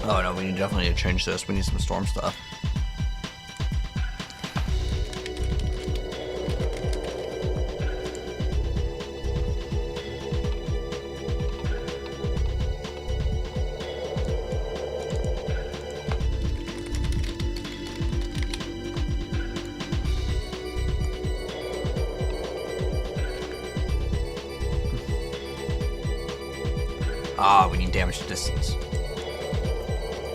Oh no, we definitely need to change this. We need some storm stuff. Ah, we need damage to distance.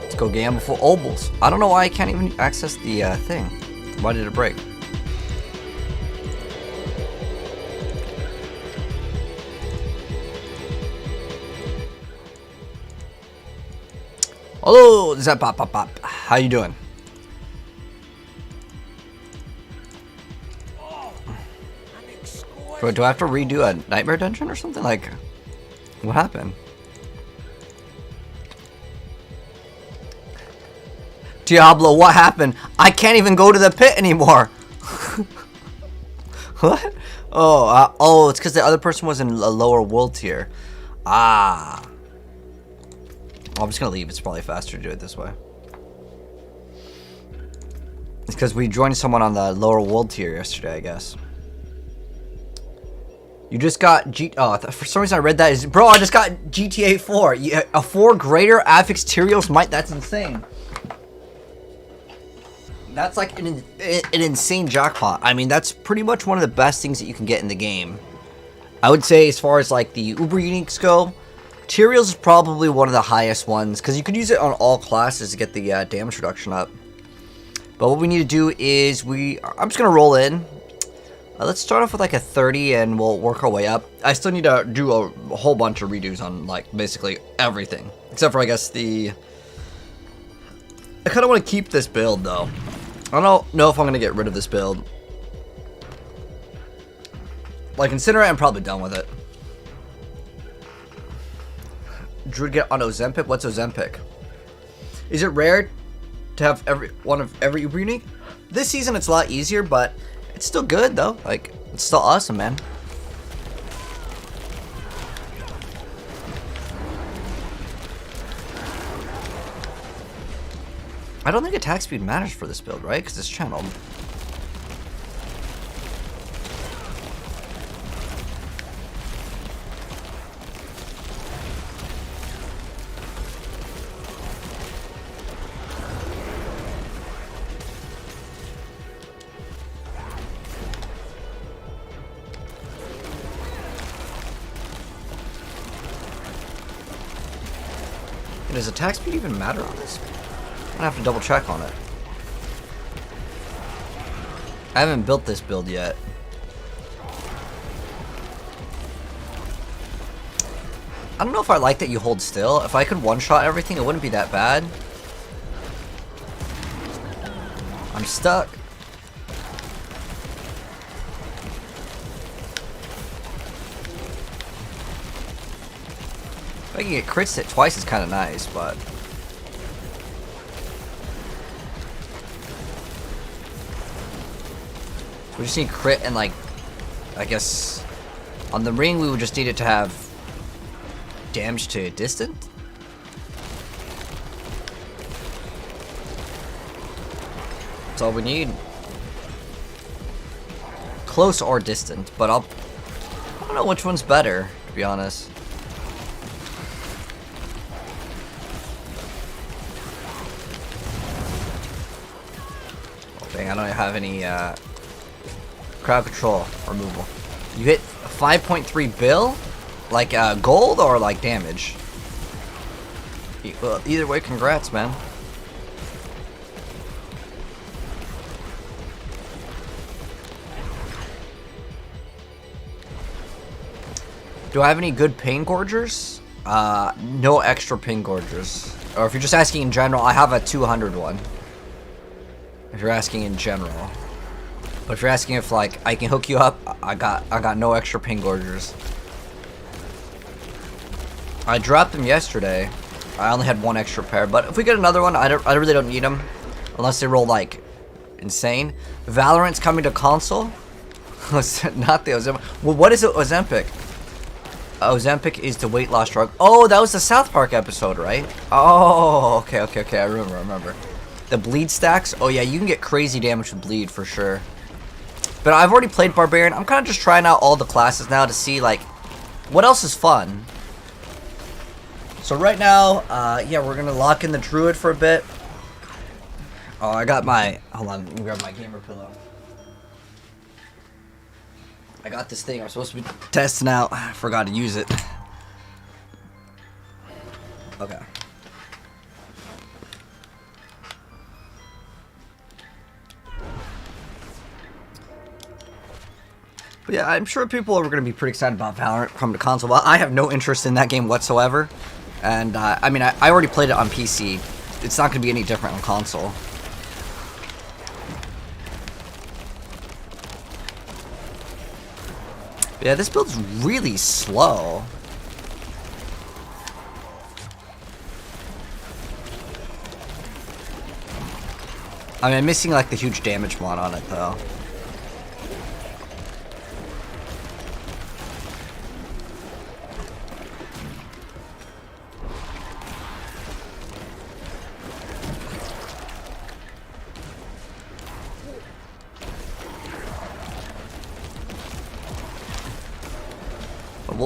Let's go gamble for obols. I don't know why I can't even access the thing. Why did it break? Hello, Zap-pop-pop-pop. How you doing? Bro, do I have to redo a nightmare dungeon or something? Like, what happened? Diablo, what happened? I can't even go to the pit anymore. What? Oh, it's because the other person was in a lower world tier. Ah. I'm just gonna leave. It's probably faster to do it this way. It's because we joined someone on the lower world tier yesterday, I guess. You just got for some reason I read that bro, I just got GTA 4. A 4 greater affix Tyrios might. That's insane. That's like an insane jackpot. I mean, that's pretty much one of the best things that you can get in the game. I would say as far as like the uber uniques go, Tyrios is probably one of the highest ones because you could use it on all classes to get the damage reduction up. But what we need to do is I'm just gonna roll in. Let's start off with like a 30 and we'll work our way up. I still need to do a whole bunch of redos on like basically everything except for I guess I kind of want to keep this build though. I don't know if I'm gonna get rid of this build. Like, Incinerate, I'm probably done with it. Druid get on Ozempic? What's Ozempic? Is it rare to have every Uber unique? This season it's a lot easier, but it's still good though. Like, it's still awesome, man. I don't think attack speed matters for this build, right? Because it's channeled. And does attack speed even matter on this? I have to double check on it. I haven't built this build yet. I don't know if I like that you hold still. If I could one-shot everything, it wouldn't be that bad. I'm stuck. If I can get crits hit twice, it's kind of nice, but... We just need crit and like, I guess, on the ring we would just need it to have damage to distant. That's all we need. Close or distant, but I don't know which one's better, to be honest. Oh, dang, I don't have any crowd control removal. You hit 5.3 bill? Like gold or like damage? Well, either way, congrats, man. Do I have any good pain gorgers? No extra pain gorgers. Or if you're just asking in general, I have a 200 one. If you're asking in general. But if you're asking if like I can hook you up, I got no extra pain gorgers. I dropped them yesterday. I only had one extra pair, but if we get another one, I really don't need them unless they roll like insane. Valorant's coming to console. Not the Ozempic. Well, what is it, Ozempic? Ozempic is the weight loss drug. Oh, that was the South Park episode, right? Oh, okay. I remember. The bleed stacks. Oh yeah, you can get crazy damage with bleed for sure. But I've already played Barbarian. I'm kind of just trying out all the classes now to see like what else is fun. So right now, yeah, we're gonna lock in the Druid for a bit. Oh, I got my. Hold on, let me grab my gamer pillow. I got this thing I'm supposed to be testing out. I forgot to use it. Okay. But yeah, I'm sure people are going to be pretty excited about Valorant coming to console. Well, I have no interest in that game whatsoever. And, I mean, I already played it on PC. It's not going to be any different on console. Yeah, this build's really slow. I mean, I'm missing like the huge damage mod on it though.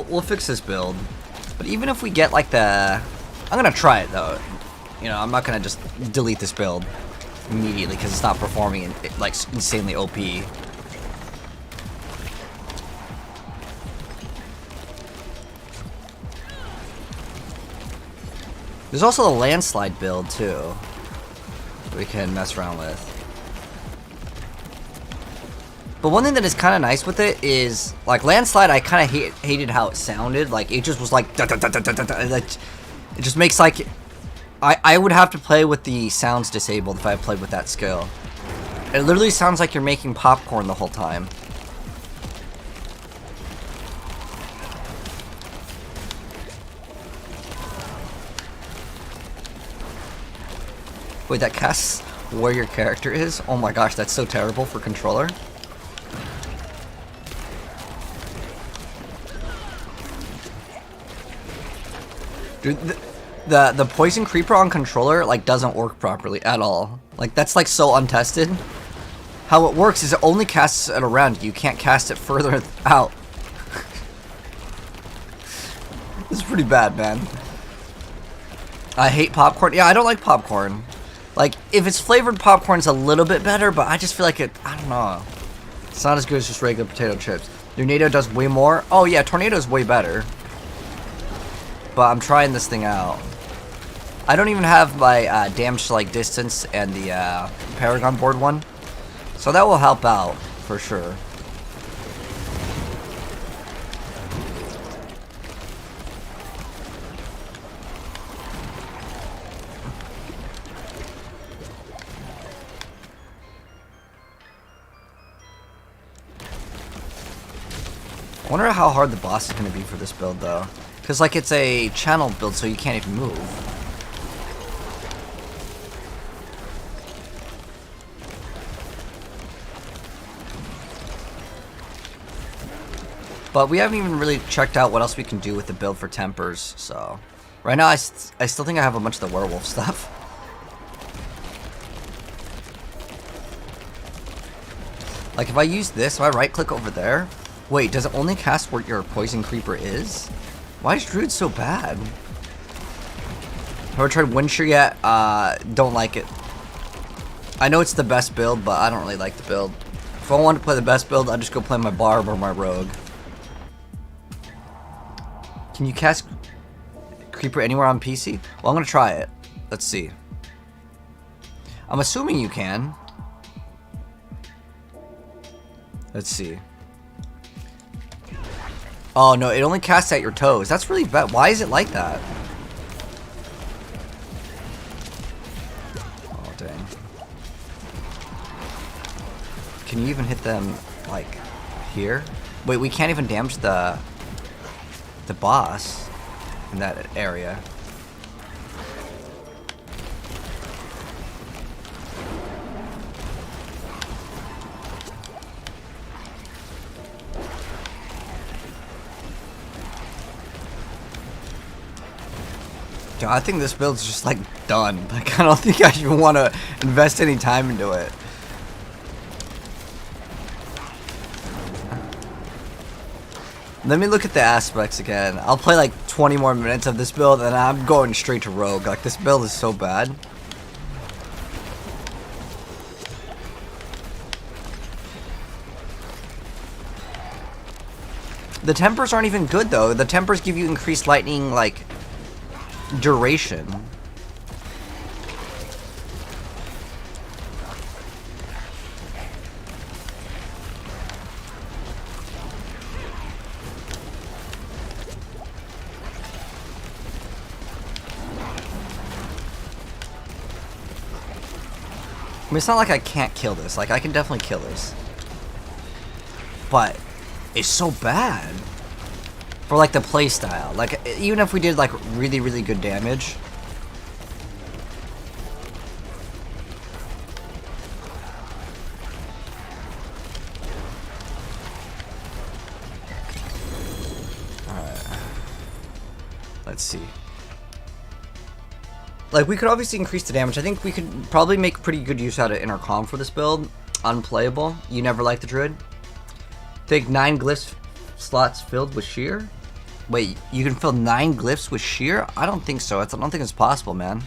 We'll fix this build. But even if we get like the... I'm gonna try it though. You know, I'm not gonna just delete this build immediately because it's not performing like insanely OP. There's also the landslide build too that we can mess around with. But one thing that is kind of nice with it is, like, landslide, I kind of hated how it sounded. Like, it just was like, da, da, da, da, da, da, da. It just makes, like, I would have to play with the sounds disabled if I played with that skill. It literally sounds like you're making popcorn the whole time. Wait, that casts where your character is? Oh my gosh, that's so terrible for controller. Dude, the poison creeper on controller like doesn't work properly at all. Like that's like so untested. How it works is it only casts it around you. You can't cast it further out. This is pretty bad, man. I hate popcorn. Yeah, I don't like popcorn. Like if it's flavored popcorn, it's a little bit better, but I just feel like it. I don't know. It's not as good as just regular potato chips. Tornado does way more. Oh yeah, tornado is way better. But I'm trying this thing out. I don't even have my damage to like distance and the Paragon board one. So that will help out for sure. I wonder how hard the boss is going to be for this build though. Because, like, it's a channel build, so you can't even move. But we haven't even really checked out what else we can do with the build for tempers, so... Right now, I still think I have a bunch of the werewolf stuff. Like, if I use this, if I right-click over there... Wait, does it only cast where your poison creeper is? Why is Druid so bad? Have I tried Windsure yet? Don't like it. I know it's the best build, but I don't really like the build. If I want to play the best build, I'll just go play my Barb or my Rogue. Can you cast Creeper anywhere on PC? Well, I'm going to try it. Let's see. I'm assuming you can. Let's see. Oh no, it only casts at your toes. That's really bad. Why is it like that? Oh dang. Can you even hit them like here? Wait, we can't even damage the boss in that area. Dude, I think this build's just like done. Like, I don't think I even want to invest any time into it. Let me look at the aspects again. I'll play like 20 more minutes of this build and I'm going straight to rogue. Like, this build is so bad. The tempers aren't even good though. The tempers give you increased lightning, like, duration. I mean, it's not like I can't kill this. Like, I can definitely kill this. But it's so bad for, like, the play style. Like, even if we did, like, really, really good damage. Alright. Let's see. Like, we could obviously increase the damage. I think we could probably make pretty good use out of intercom for this build. Unplayable. You never liked the druid? Take 9 glyphs slots filled with shear? Wait, you can fill 9 glyphs with shear? I don't think so. I don't think it's possible, man.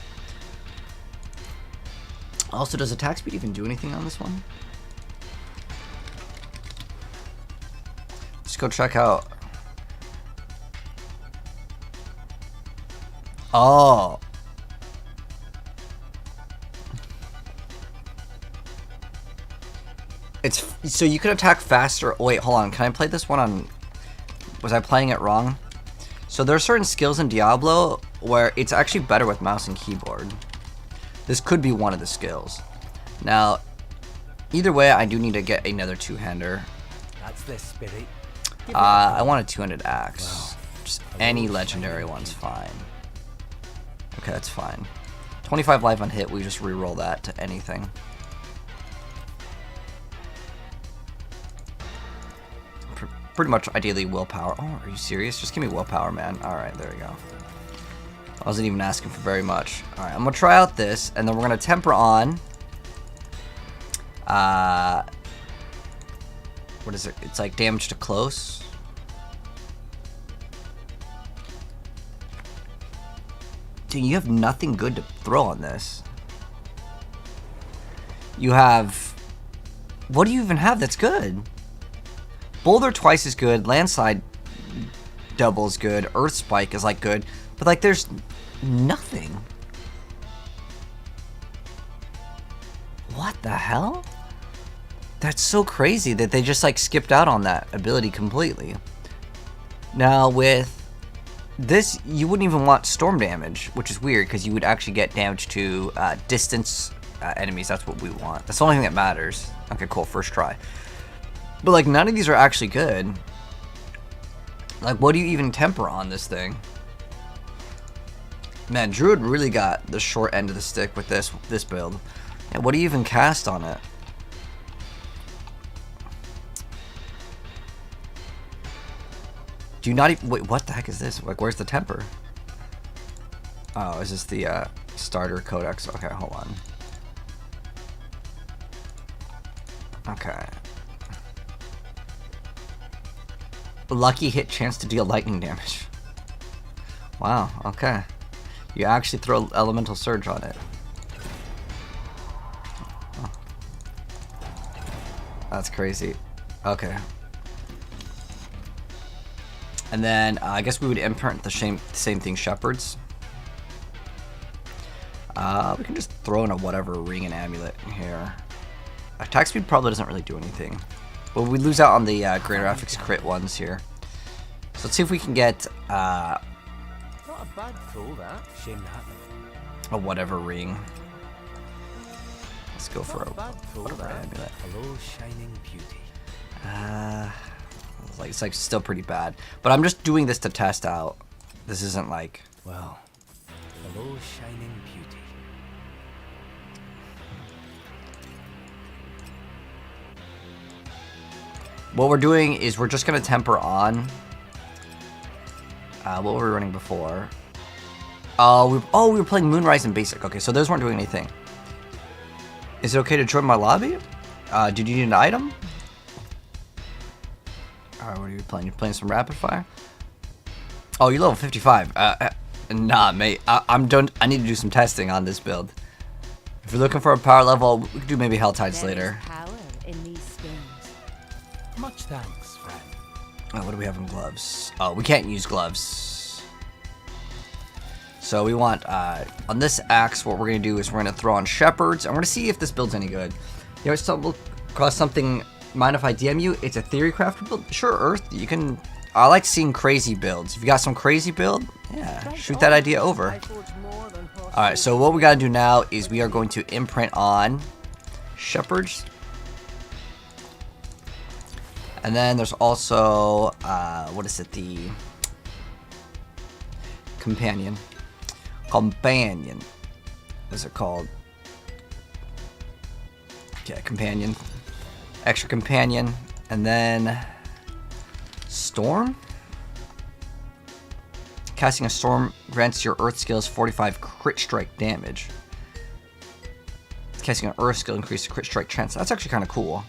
Also, does attack speed even do anything on this one? Let's go check out. Oh. It's so you could attack faster. Oh, wait, hold on. Can I play this one on? Was I playing it wrong? So there are certain skills in Diablo where it's actually better with mouse and keyboard. This could be one of the skills. Now, either way, I do need to get another two-hander. That's the spirit. I want a two-handed axe. Wow. Just any legendary one's fine. Okay, that's fine. 25 life on hit. We just reroll that to anything. Pretty much ideally willpower. Oh, are you serious? Just give me willpower, man. Alright, there we go. I wasn't even asking for very much. Alright, I'm gonna try out this, and then we're gonna temper on. What is it? It's like damage to close. Dude, you have nothing good to throw on this. You have... What do you even have that's good? Boulder twice is good, landslide double is good, earth spike is like good, but like there's nothing. What the hell? That's so crazy that they just like skipped out on that ability completely. Now with this, you wouldn't even want storm damage, which is weird because you would actually get damage to distance enemies. That's what we want. That's the only thing that matters. Okay, cool, first try. But, like, none of these are actually good. Like, what do you even temper on this thing? Man, Druid really got the short end of the stick with this build. Yeah, what do you even cast on it? Do you not even... Wait, what the heck is this? Like, where's the temper? Oh, is this the starter codex? Okay, hold on. Okay. Lucky hit chance to deal lightning damage. Wow, okay. You actually throw elemental surge on it. Oh. That's crazy. Okay. And then I guess we would imprint the same thing, shepherds. We can just throw in a whatever ring and amulet here. Attack speed probably doesn't really do anything. Well, we lose out on the greater graphics crit ones here. So let's see if we can get Not a bad throw, that. Shame that. a whatever ring. Let's go for a whatever that. amulet. Hello, shining beauty. It's like still pretty bad. But I'm just doing this to test out. This isn't like... Well, hello, shining beauty. What we're doing is we're just going to temper on what were we running before. We were playing Moonrise and Basic. Okay, so those weren't doing anything. Is it okay to join my lobby? Did you need an item? Alright, what are you playing? You're playing some Rapid Fire? Oh, you're level 55. Nah, mate. I'm done. I need to do some testing on this build. If you're looking for a power level, we could do maybe Hell Tides later. Power in these skins. Much thanks, friend. Oh, what do we have in gloves? Oh, we can't use gloves. So we want, on this axe, what we're going to do is we're going to throw on Shepherds, and we're going to see if this build's any good. You ever stumble across something, mind if I DM you? It's a Theorycrafting build? Sure, Earth, you can... I like seeing crazy builds. If you got some crazy build, yeah, shoot that idea over. Alright, so what we got to do now is we are going to imprint on Shepherds. And then there's also, what is it, the Companion. Companion. What is it called? Yeah, Companion. Extra Companion. And then Storm? Casting a Storm grants your Earth skills 45 crit strike damage. Casting an Earth skill increases crit strike chance. That's actually kind of cool.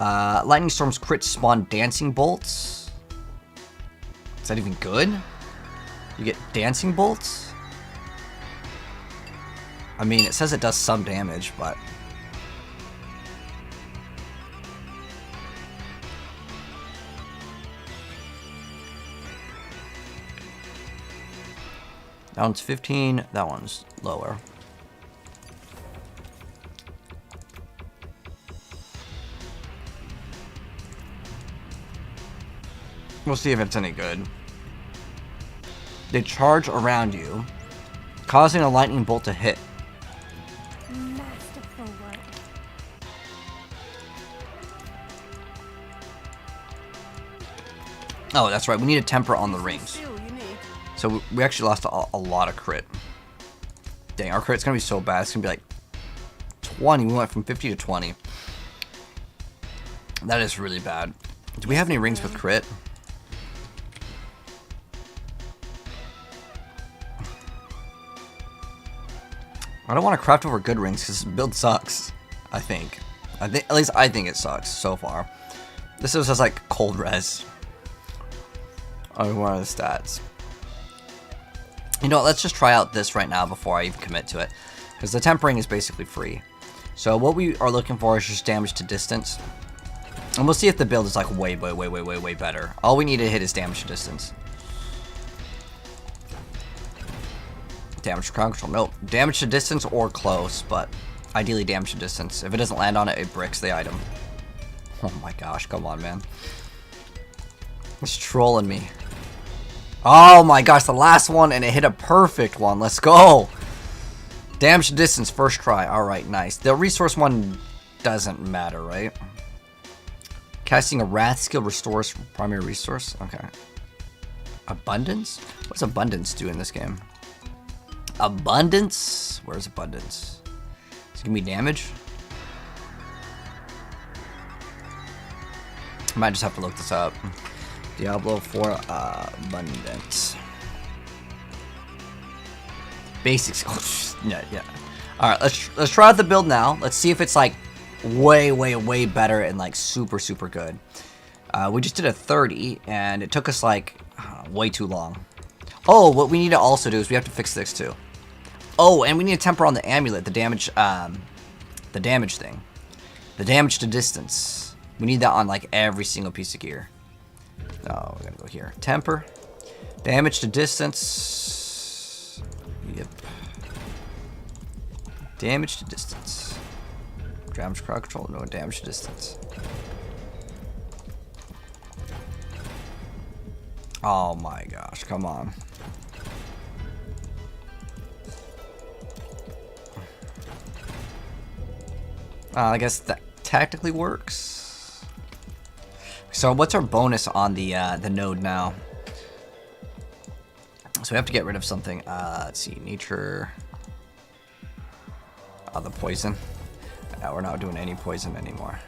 Lightning Storm's crits spawn Dancing Bolts. Is that even good? You get Dancing Bolts? I mean, it says it does some damage, but... That one's 15, that one's lower. We'll see if it's any good. They charge around you, causing a lightning bolt to hit. Masterful work. Oh, that's right. We need a temper on the rings. So we actually lost a lot of crit. Dang, our crit's gonna be so bad. It's gonna be like 20. We went from 50 to 20. That is really bad. Do we have any rings with crit? I don't want to craft over good rings because this build sucks. I think at least I think it sucks so far. This is just like cold res on one of the stats. You know what, let's just try out this right now before I even commit to it, because the tempering is basically free. So what we are looking for is just damage to distance, and we'll see if the build is like way better. All we need to hit is damage to distance. Damage to crowd control. Nope. Damage to distance or close, but ideally damage to distance. If it doesn't land on it, it bricks the item. Oh my gosh, come on, man. It's trolling me. Oh my gosh, the last one, and it hit a perfect one. Let's go. Damage to distance, first try. Alright, nice. The resource one doesn't matter, right? Casting a Wrath skill restores primary resource. Okay. Abundance? What does abundance do in this game? Abundance? Where's abundance? Is it gonna be damage? I might just have to look this up. Diablo 4 abundance. Basics. Yeah. All right, let's try out the build now. Let's see if it's like way better and like super good. We just did a 30 and it took us like way too long. Oh, what we need to also do is we have to fix this too. Oh, and we need to temper on the amulet, the damage thing. The damage to distance. We need that on like every single piece of gear. Oh, we gotta go here. Temper. Damage to distance. Yep. Damage to distance. Damage to crowd control, no damage to distance. Oh my gosh, come on. I guess that tactically works. So what's our bonus on the node now? So we have to get rid of something. Let's see, nature. The poison. We're not doing any poison anymore.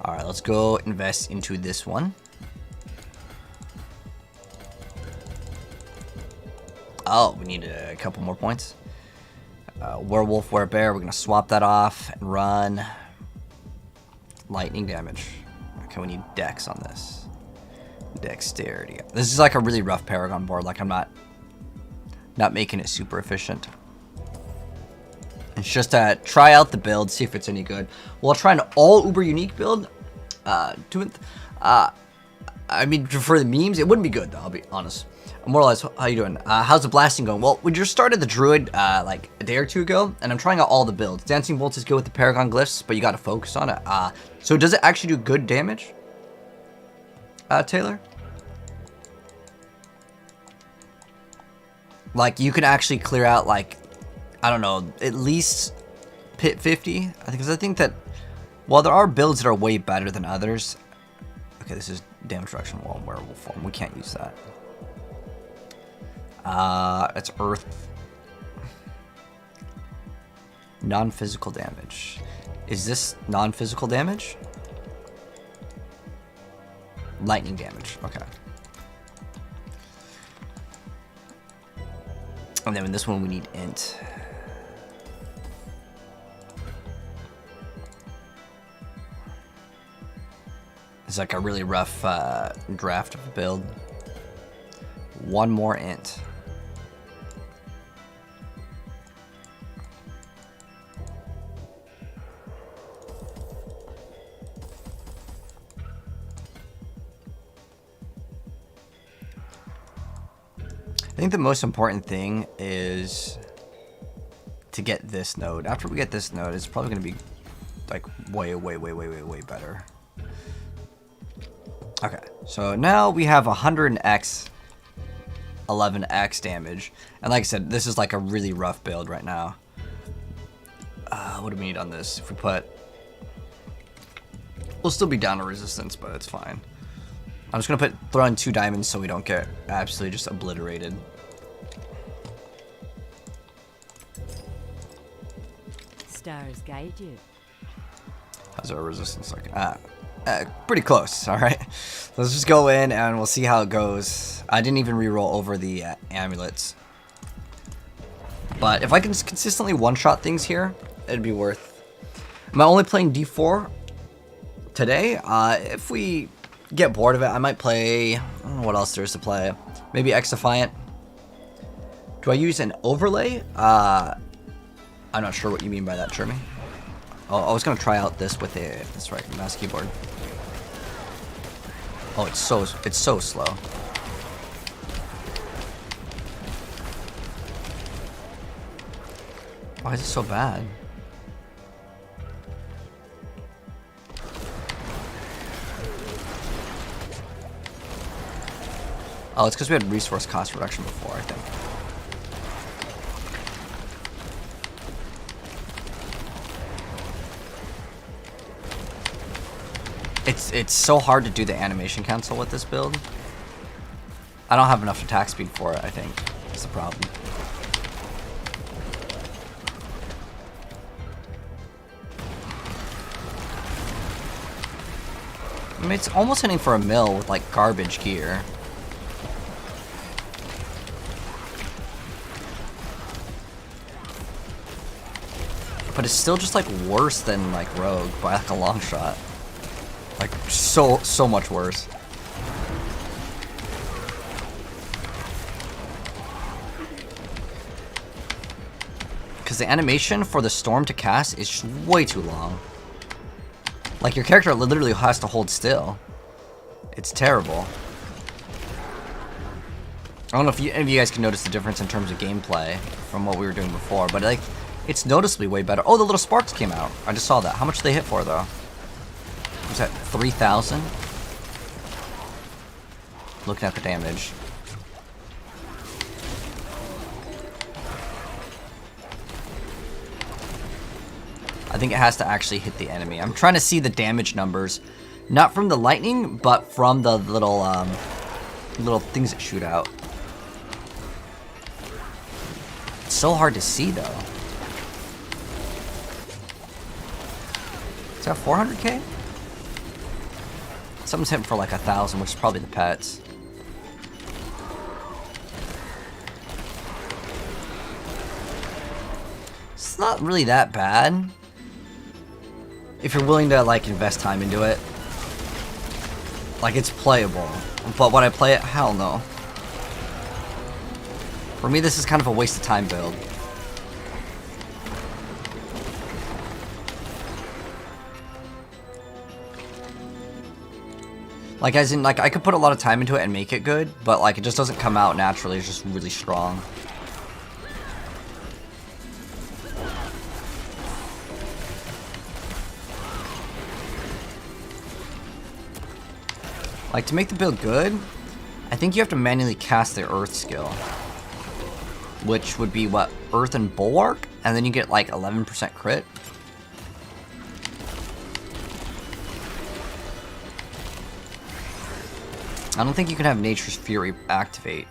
All right, let's go invest into this one. Oh, we need a couple more points. Werewolf, werebear, we're gonna swap that off and run. Lightning damage. Okay, we need dex on this. Dexterity. This is like a really rough Paragon board. Like I'm not making it super efficient. It's just to try out the build, see if it's any good. We'll try an all uber unique build. I mean, for the memes, it wouldn't be good though. I'll be honest. More or less, how you doing? How's the blasting going? Well, we just started the druid like a day or two ago, and I'm trying out all the builds. Dancing bolts is good with the Paragon glyphs, but you got to focus on it. So does it actually do good damage, Taylor? Like you can actually clear out like, I don't know, at least pit 50. Because I think that while there are builds that are way better than others. Okay, this is damage reduction wall werewolf form. We can't use that. It's earth. Non-physical damage. Is this non-physical damage? Lightning damage. Okay. And then in this one we need int. It's like a really rough draft of a build. One more int. I think the most important thing is to get this node. After we get this node, it's probably going to be like way better. Okay, so now we have 100x, 11x damage. And like I said, this is like a really rough build right now. What do we need on this? If we put... We'll still be down to resistance, but it's fine. I'm just going to throw in 2 diamonds so we don't get absolutely just obliterated. Stars guide you. How's our resistance looking? Pretty close, alright. Let's just go in and we'll see how it goes. I didn't even reroll over the amulets. But if I can consistently one-shot things here, it'd be worth. Am I only playing D4 today? If we get bored of it, I might play... I don't know what else there is to play. Maybe X-Defiant. Do I use an overlay? I'm not sure what you mean by that, Jeremy. Oh, I was gonna try out this with a... That's right, mouse keyboard. Oh, it's so slow. Why is it so bad? Oh, it's because we had resource cost reduction before, I think. It's so hard to do the animation cancel with this build. I don't have enough attack speed for it, I think. That's the problem. I mean, it's almost hitting for a mill with like garbage gear. But it's still just like worse than like Rogue by like a long shot. Like so much worse. Because the animation for the storm to cast is way too long. Like your character literally has to hold still. It's terrible. I don't know if any of you guys can notice the difference in terms of gameplay from what we were doing before, but like it's noticeably way better. Oh, the little sparks came out. I just saw that. How much did they hit for though? Was that 3,000? Looking at the damage. I think it has to actually hit the enemy. I'm trying to see the damage numbers, not from the lightning, but from the little little things that shoot out. It's so hard to see though. Is that 400k? Something's hitting for like 1,000, which is probably the pets. It's not really that bad. If you're willing to, like, invest time into it. Like, it's playable. But when I play it, hell no. For me, this is kind of a waste of time build. Like, as in, like, I could put a lot of time into it and make it good, but, like, it just doesn't come out naturally. It's just really strong. Like, to make the build good, I think you have to manually cast the Earth skill. Which would be, what, Earth and Bulwark? And then you get, like, 11% crit. I don't think you can have Nature's Fury activate.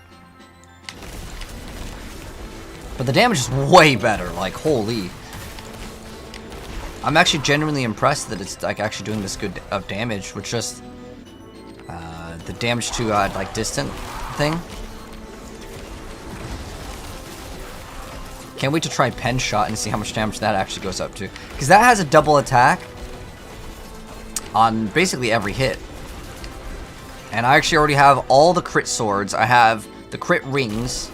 But the damage is way better, like, holy. I'm actually genuinely impressed that it's, like, actually doing this good of damage with just the damage to, like, distant thing. Can't wait to try Pen Shot and see how much damage that actually goes up to. Because that has a double attack on basically every hit. And I actually already have all the crit swords. I have the crit rings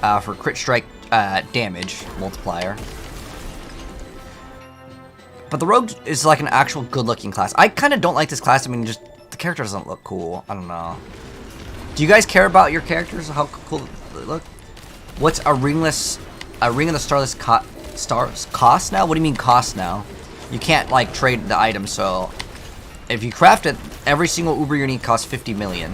for crit strike damage multiplier. But the rogue is like an actual good-looking class. I kind of don't like this class. I mean, just the character doesn't look cool. I don't know. Do you guys care about your characters? How cool they look? What's a ring of the starless stars cost now? What do you mean cost now? You can't like trade the item, so if you craft it, every single Uber unique costs 50 million.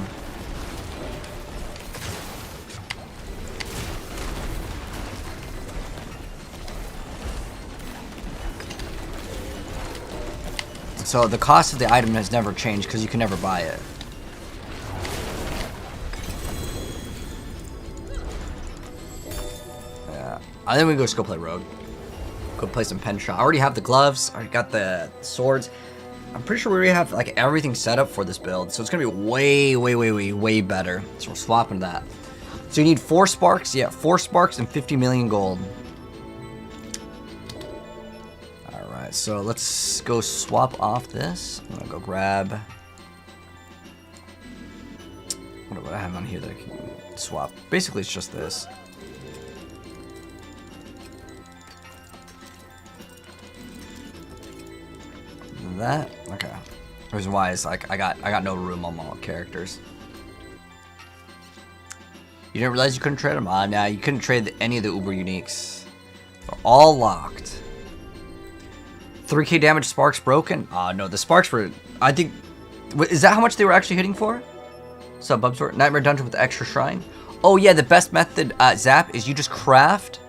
So the cost of the item has never changed because you can never buy it. Yeah, I think we go just go play rogue. Go play some pen shot. I already have the gloves. I already got the swords. I'm pretty sure we already have like everything set up for this build, so it's gonna be way better. So we're swapping that. So you need 4 sparks. Yeah, 4 sparks and 50 million gold. All right, so let's go swap off this. I'm gonna go grab. What do I have on here that I can swap? Basically, it's just this. That okay. The reason why is like I got no room on my characters. You didn't realize you couldn't trade them? Nah, you couldn't trade any of the Uber uniques. They're all locked. 3k damage sparks broken? No, the sparks were. I think. Is that how much they were actually hitting for? So Bubsword Nightmare Dungeon with the extra shrine. Oh yeah, the best method Zap is you just craft.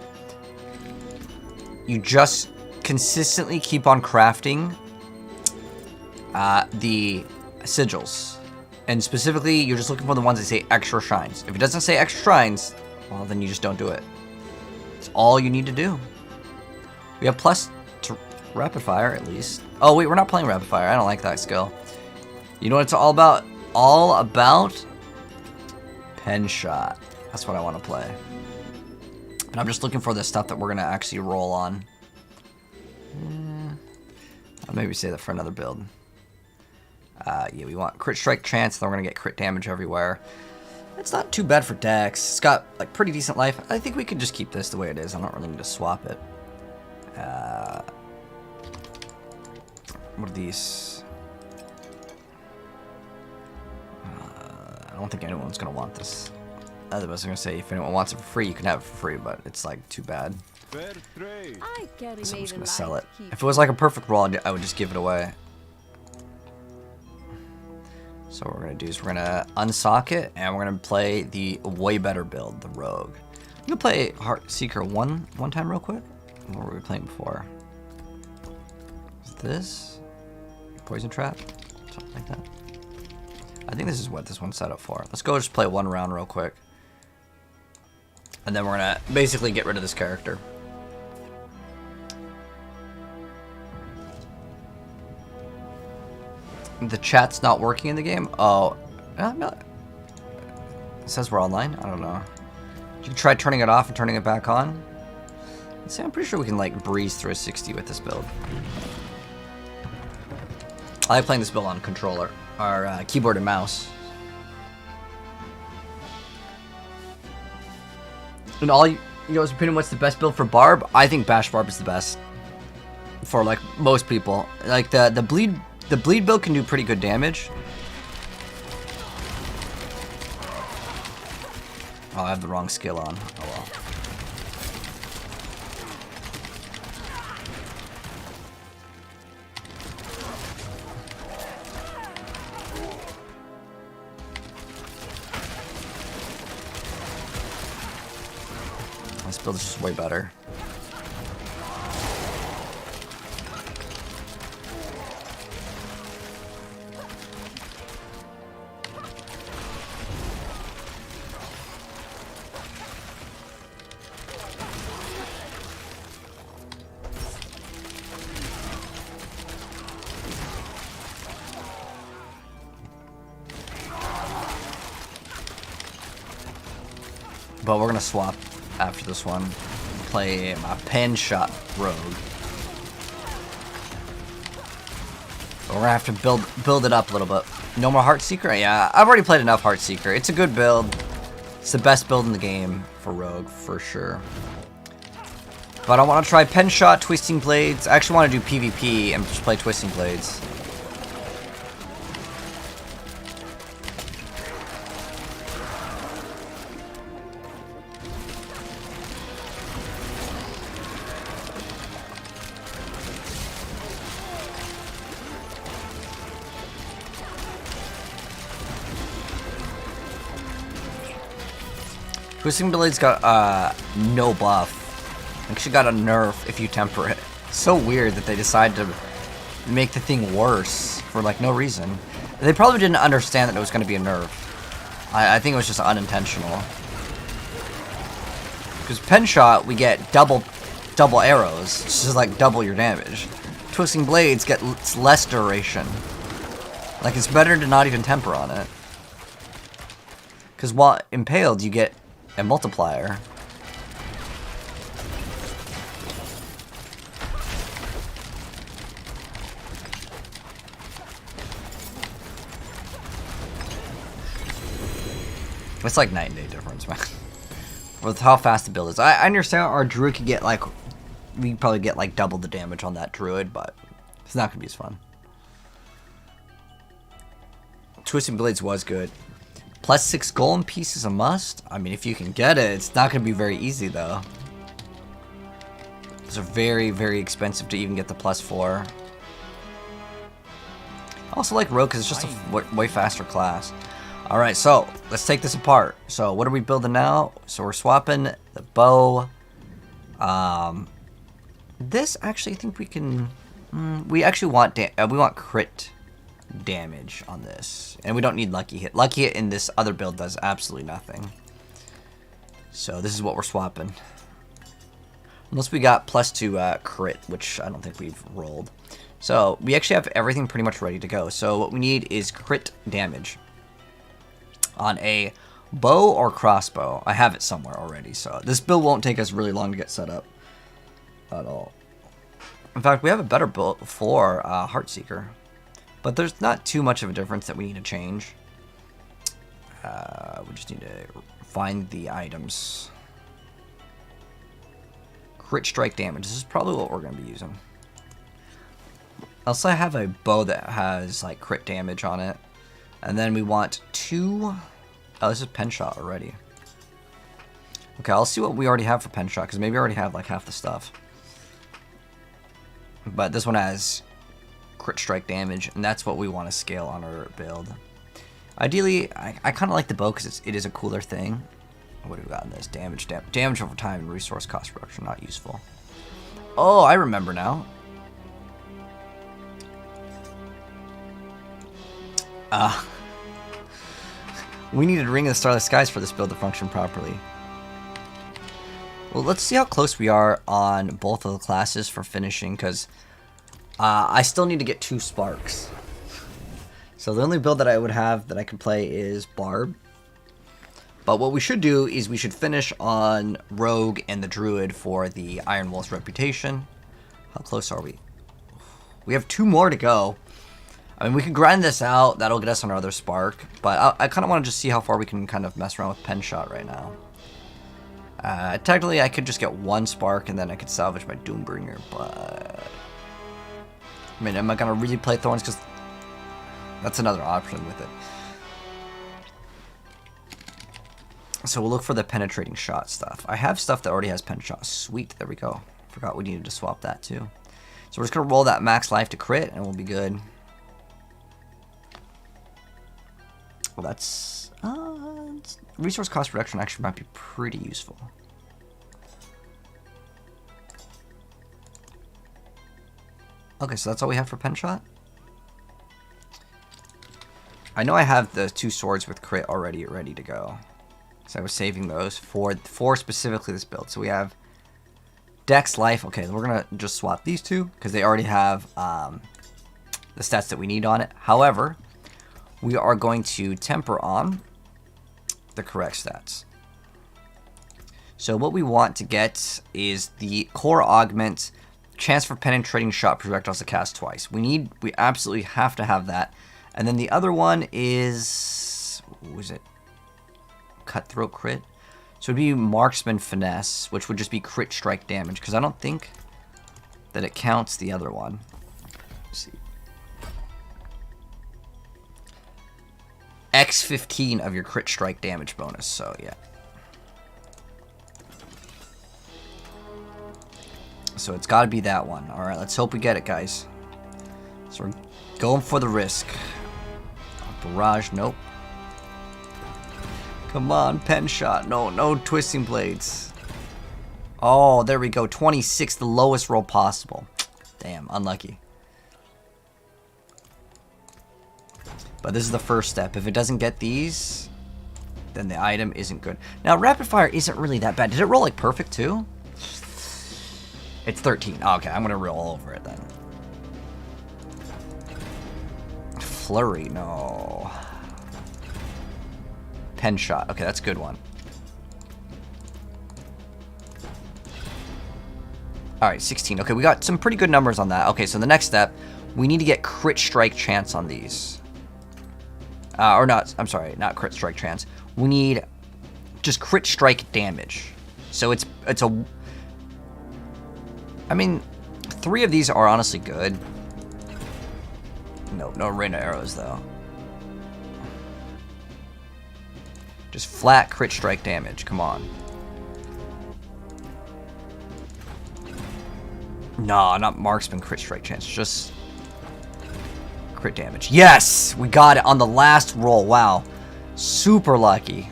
You just consistently keep on crafting. The sigils, and specifically you're just looking for the ones that say extra shrines. If it doesn't say extra shrines, well then you just don't do it. It's all you need to do. We have plus to rapid fire at least. Oh wait, we're not playing rapid fire. I don't like that skill. You know what it's all about? All about pen shot. That's what I want to play. And I'm just looking for the stuff that we're gonna actually roll on. I'll maybe save that for another build. Yeah, we want crit strike chance, then we're gonna get crit damage everywhere. It's not too bad for Dex. It's got like pretty decent life. I think we could just keep this the way it is. I don't really need to swap it. What are these? I don't think anyone's gonna want this. Otherwise, I'm gonna say if anyone wants it for free, you can have it for free, but it's like too bad. So I'm just gonna sell it. If it was like a perfect roll, I would just give it away. So what we're gonna do is we're gonna unsock it, and we're gonna play the way better build, the rogue. I'm gonna play Heart Seeker one time real quick. What were we playing before? Is this poison trap? Something like that. I think this is what this one's set up for. Let's go just play one round real quick, and then we're gonna basically get rid of this character. The chat's not working in the game? Oh, no. It says we're online? I don't know. You can try turning it off and turning it back on. See, I'm pretty sure we can like breeze through a 60 with this build. I like playing this build on controller, or keyboard and mouse. And all you know, opinion, what's the best build for Barb? I think Bash Barb is the best for like most people. Like the bleed build can do pretty good damage. Oh, I have the wrong skill on. Oh well. This build is just way better. But we're gonna swap after this one. Play my pen shot rogue. But we're gonna have to build it up a little bit. No more Heartseeker? Yeah, I've already played enough Heartseeker. It's a good build. It's the best build in the game for rogue for sure. But I want to try pen shot, twisting blades. I actually want to do PvP and just play twisting blades. Twisting Blade's got no buff. Actually got a nerf if you temper it. So weird that they decided to make the thing worse for like no reason. They probably didn't understand that it was going to be a nerf. I think it was just unintentional. Because pen shot, we get double arrows. It's just like double your damage. Twisting Blades get less duration. Like it's better to not even temper on it. Because while impaled, you get a multiplier. It's like night and day difference, man. With how fast the build is. I understand our druid could get like, we could probably get like double the damage on that druid, but it's not gonna be as fun. Twisting Blades was good. +6 golem piece is a must. I mean, if you can get it, it's not going to be very easy, though. Those are very, very expensive to even get the +4. I also like Rogue because it's just a way faster class. Alright, so let's take this apart. So what are we building now? So we're swapping the bow. This, actually, I think we can... we actually want we want crit damage on this, and we don't need lucky hit. Lucky hit in this other build does absolutely nothing, so this is what we're swapping, unless we got +2 crit, which I don't think we've rolled. So we actually have everything pretty much ready to go. So what we need is crit damage on a bow or crossbow. I have it somewhere already, so this build won't take us really long to get set up at all. In fact, we have a better build for Heartseeker. But there's not too much of a difference that we need to change. We just need to find the items. Crit strike damage. This is probably what we're going to be using. Also, I have a bow that has like crit damage on it. And then we want 2... Oh, this is pen shot already. Okay, I'll see what we already have for pen shot, because maybe we already have like half the stuff. But this one has crit strike damage, and that's what we want to scale on our build. Ideally, I kind of like the bow because it is a cooler thing. What do we got in this? Damage over time and resource cost reduction, not useful. Oh, I remember now. We needed Ring of the Starless Skies for this build to function properly. Well, let's see how close we are on both of the classes for finishing, because I still need to get 2 sparks. So the only build that I would have that I can play is Barb. But what we should do is we should finish on Rogue and the Druid for the Iron Wolf's reputation. How close are we? We have 2 more to go. I mean, we can grind this out. That'll get us another spark. But I kind of want to just see how far we can kind of mess around with pen shot right now. Technically, I could just get 1 spark and then I could salvage my Doombringer. But I mean, am I going to really play Thorns? Because that's another option with it. So we'll look for the penetrating shot stuff. I have stuff that already has pen shot. Sweet, there we go. Forgot we needed to swap that too. So we're just going to roll that max life to crit and we'll be good. Well, that's... resource cost reduction actually might be pretty useful. Okay, so that's all we have for pen shot? I know I have the 2 swords with crit already ready to go. So I was saving those for specifically this build. So we have Dex Life. Okay, we're going to just swap these 2 because they already have the stats that we need on it. However, we are going to temper on the correct stats. So what we want to get is the core augment, chance for penetrating shot projectiles to cast twice. We absolutely have to have that. And then the other one is, what was it? Cutthroat crit. So it'd be marksman finesse, which would just be crit strike damage, because I don't think that it counts the other one. Let's see. X15 of your crit strike damage bonus, so yeah. So it's got to be that one. Alright, let's hope we get it, guys. So we're going for the risk. Barrage, nope. Come on, pen shot. No twisting blades. Oh, there we go. 26, the lowest roll possible. Damn, unlucky. But this is the first step. If it doesn't get these, then the item isn't good. Now, rapid fire isn't really that bad. Did it roll like perfect too? It's 13. Oh, okay, I'm gonna roll over it then. Flurry, no. Pen shot. Okay, that's a good one. Alright, 16. Okay, we got some pretty good numbers on that. Okay, so the next step, we need to get crit strike chance on these. Or not, I'm sorry, not crit strike chance. We need just crit strike damage. So it's a... I mean, 3 of these are honestly good. No rain of arrows, though. Just flat crit strike damage. Come on. No, not marksman crit strike chance. Just crit damage. Yes! We got it on the last roll. Wow. Super lucky.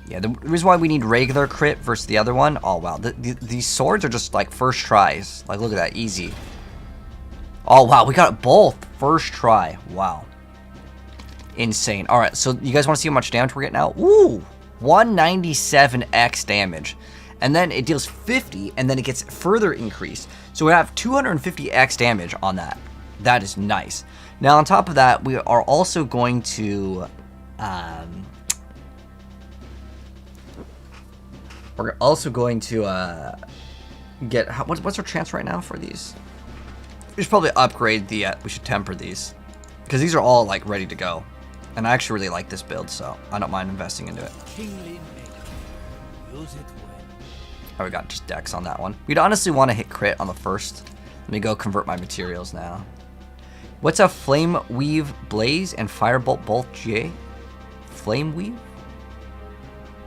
Yeah, the reason why we need regular crit versus the other one. Oh, wow. These swords are just like first tries. Like, look at that. Easy. Oh, wow. We got it both. First try. Wow. Insane. Alright, so you guys want to see how much damage we're getting now? Ooh! 197x damage. And then it deals 50, and then it gets further increased. So we have 250x damage on that. That is nice. Now, on top of that, we are also going to... we're also going to get... What's our chance right now for these? We should probably upgrade the... we should temper these. Because these are all, like, ready to go. And I actually really like this build, so I don't mind investing into it. Oh, we got just dex on that one. We'd honestly want to hit crit on the first. Let me go convert my materials now. What's a Flame Weave Blaze and Firebolt both GA? Flame Weave?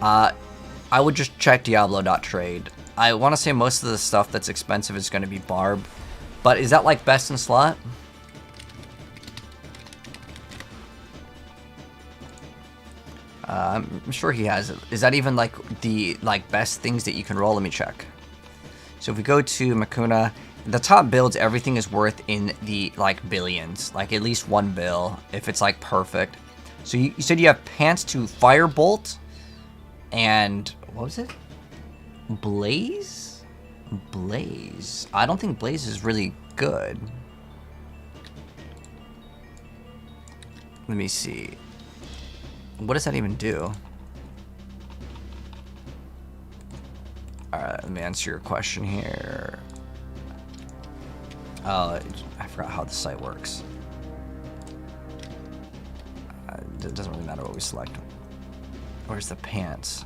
I would just check Diablo.trade. I want to say most of the stuff that's expensive is going to be Barb. But is that like best in slot? I'm sure he has it. Is that even like the best things that you can roll? Let me check. So if we go to Makuna, the top builds, everything is worth in the like billions, like at least 1 bill if it's like perfect. So you said you have Pants to Firebolt and what was it? Blaze? Blaze. I don't think Blaze is really good. Let me see. What does that even do? Alright, let me answer your question here. I forgot how the site works. It doesn't really matter what we select. Where's the pants?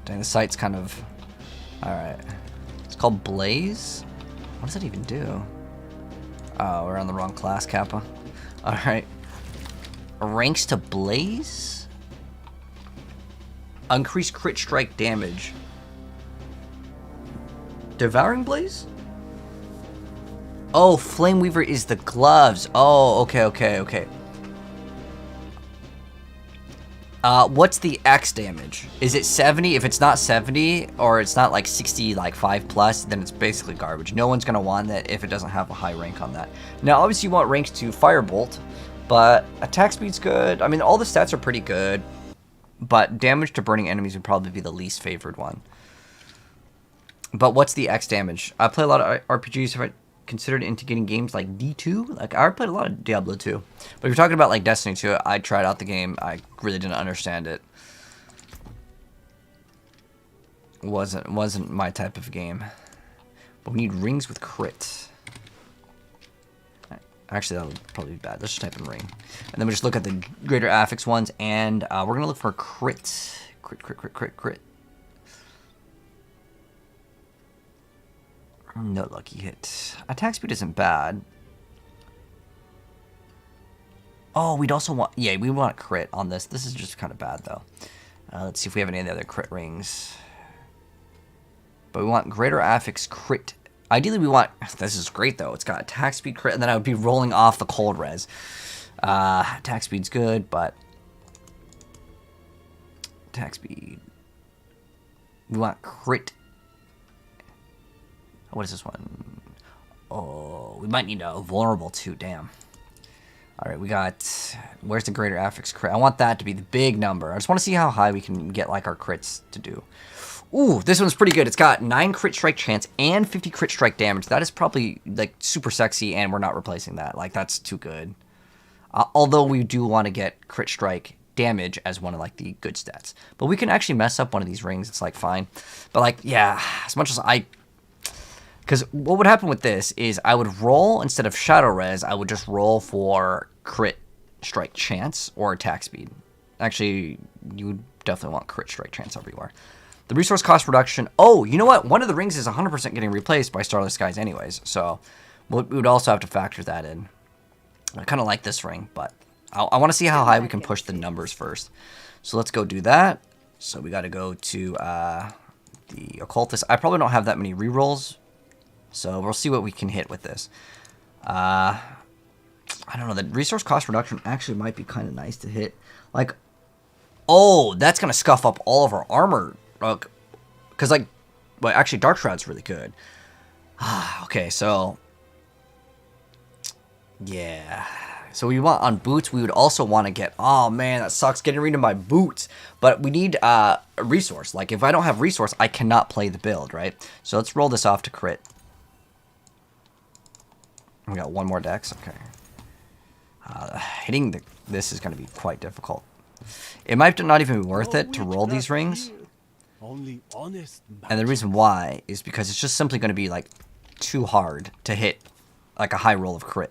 Dang, the site's kind of... Alright. It's called Blaze? What does that even do? Oh, we're on the wrong class, Kappa. Alright. Ranks to Blaze? Increased crit strike damage. Devouring Blaze? Oh, Flame Weaver is the gloves. Oh, okay. What's the X damage? Is it 70? If it's not 70, or it's not like 60, like 5 plus, then it's basically garbage. No one's gonna want that if it doesn't have a high rank on that. Now, obviously you want ranks to Firebolt, but attack speed's good. I mean, all the stats are pretty good, but damage to burning enemies would probably be the least favored one. But what's the X damage? I play a lot of RPGs. Have I considered into getting games like D2? Like, I played a lot of Diablo 2. But if you're talking about like Destiny 2, I tried out the game. I really didn't understand it. Wasn't my type of game. But we need rings with crit. Actually, that would probably be bad. Let's just type in ring. And then we just look at the greater affix ones, and we're going to look for crit. Crit. No lucky hit. Attack speed isn't bad. Oh, we'd also want... Yeah, we want crit on this. This is just kind of bad, though. Let's see if we have any of the other crit rings. But we want greater affix crit. Ideally, we want... This is great, though. It's got attack speed crit, and then I would be rolling off the cold res. Attack speed's good, but... Attack speed... We want crit... What is this one? Oh, we might need a vulnerable too, damn. Alright, we got... Where's the greater affix crit? I want that to be the big number. I just want to see how high we can get like our crits to do. Ooh, this one's pretty good. It's got 9 crit strike chance and 50 crit strike damage. That is probably like super sexy, and we're not replacing that. Like, that's too good. Although we do want to get crit strike damage as one of like the good stats. But we can actually mess up one of these rings. It's like fine. But like, yeah, as much as I... Because what would happen with this is I would roll, instead of Shadow Res, I would just roll for crit strike chance or attack speed. Actually, you would definitely want crit strike chance everywhere. The resource cost reduction. Oh, you know what? One of the rings is 100% getting replaced by Starless Skies anyways. So we would also have to factor that in. I kind of like this ring, but I want to see how high we can push the numbers first. So let's go do that. So we got to go to the Occultist. I probably don't have that many rerolls. So we'll see what we can hit with this. I don't know. The resource cost reduction actually might be kind of nice to hit. Like, oh, that's going to scuff up all of our armor. Because, like, well, actually, Dark Shroud's really good. Okay, so... Yeah. So we want, on boots, we would also want to get... Oh, man, that sucks getting rid of my boots. But we need a resource. Like, if I don't have resource, I cannot play the build, right? So let's roll this off to crit. We got one more dex. Okay. Hitting this is going to be quite difficult. It might not even be worth it to roll these rings. And the reason why is because it's just simply going to be like too hard to hit like a high roll of crit.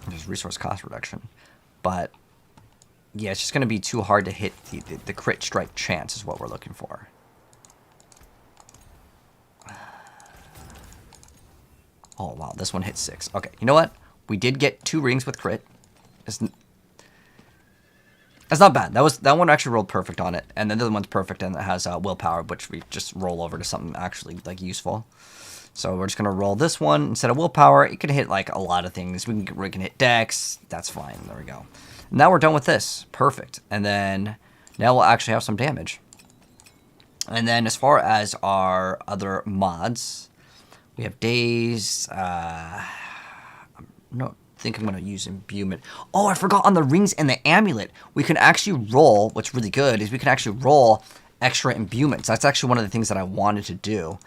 There's resource cost reduction. But yeah, it's just going to be too hard to hit the crit strike chance is what we're looking for. Oh, wow. This one hit 6. Okay. You know what? We did get 2 rings with crit. That's not bad. That one actually rolled perfect on it. And then the other one's perfect, and it has willpower, which we just roll over to something actually like useful. So we're just going to roll this one. Instead of willpower, it can hit like a lot of things. We can hit dex. That's fine. There we go. Now we're done with this. Perfect. And then now we'll actually have some damage. And then as far as our other mods... We have days. I don't think I'm going to use imbuement. Oh, I forgot on the rings and the amulet. We can actually roll. What's really good is we can actually roll extra imbuments. That's actually one of the things that I wanted to do.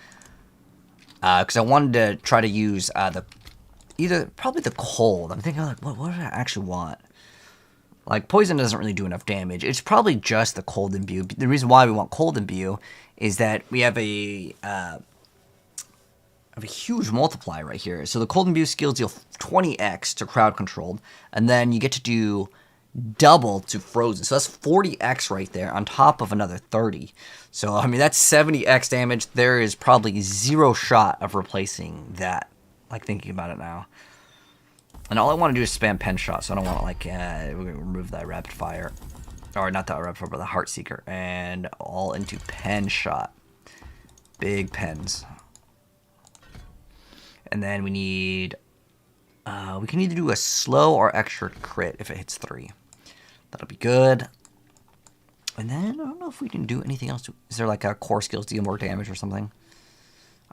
Because I wanted to try to use probably the cold. I'm thinking like, what do I actually want? Like, poison doesn't really do enough damage. It's probably just the cold imbue. The reason why we want cold imbue is that we have a huge multiplier right here. So the cold imbue skills deal 20x to crowd controlled, and then you get to do double to frozen. So that's 40x right there on top of another 30. So, I mean, that's 70x damage. There is probably zero shot of replacing that, like, thinking about it now. And all I want to do is spam pen shot, so I don't want to, like, we're going to remove that rapid fire. Or not that rapid fire, but the heart seeker. And all into pen shot. Big pens. And then we need, we can either do a slow or extra crit if it hits 3. That'll be good. And then, I don't know if we can do anything else. Is there like a core skills deal more damage or something?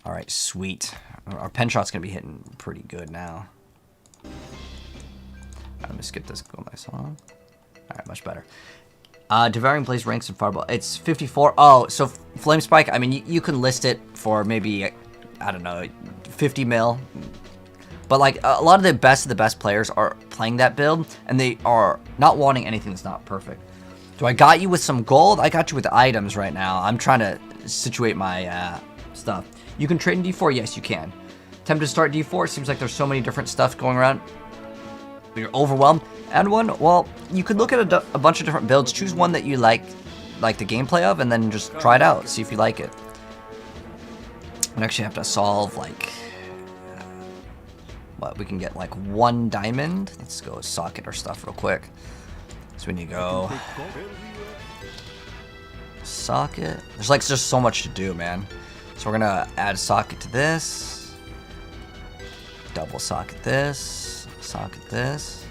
Alright, sweet. Our pen shot's going to be hitting pretty good now. I'm going to skip this. Go my song. Alright, much better. Devouring Blaze ranks in Fireball. It's 54. Oh, so Flame Spike, I mean, you can list it for maybe, I don't know, 50 mil. But, like, a lot of the best players are playing that build, and they are not wanting anything that's not perfect. So I got you with some gold. I got you with items right now. I'm trying to situate my stuff. You can trade in D4? Yes, you can. Tempted to start D4? Seems like there's so many different stuff going around. You're overwhelmed. Add one? Well, you could look at a bunch of different builds. Choose one that you like the gameplay of, and then just try it out. See if you like it. We actually have to solve, like... what, we can get, like, 1 diamond. Let's go socket our stuff real quick. So we need to go... socket. There's, like, just so much to do, man. So we're gonna add socket to this. Double socket this. Socket this.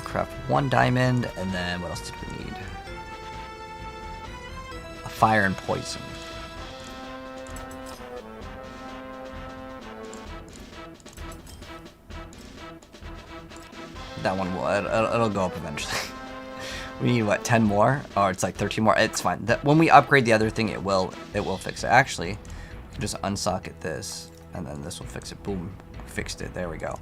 Craft 1 diamond, and then what else did we need? A fire and poison. That one will, it'll go up eventually. We need what, 10 more? Or it's like 13 more. It's fine. When we upgrade the other thing, it will fix it. Actually, we can just unsocket this, and then this will fix it. Boom, fixed it. There we go.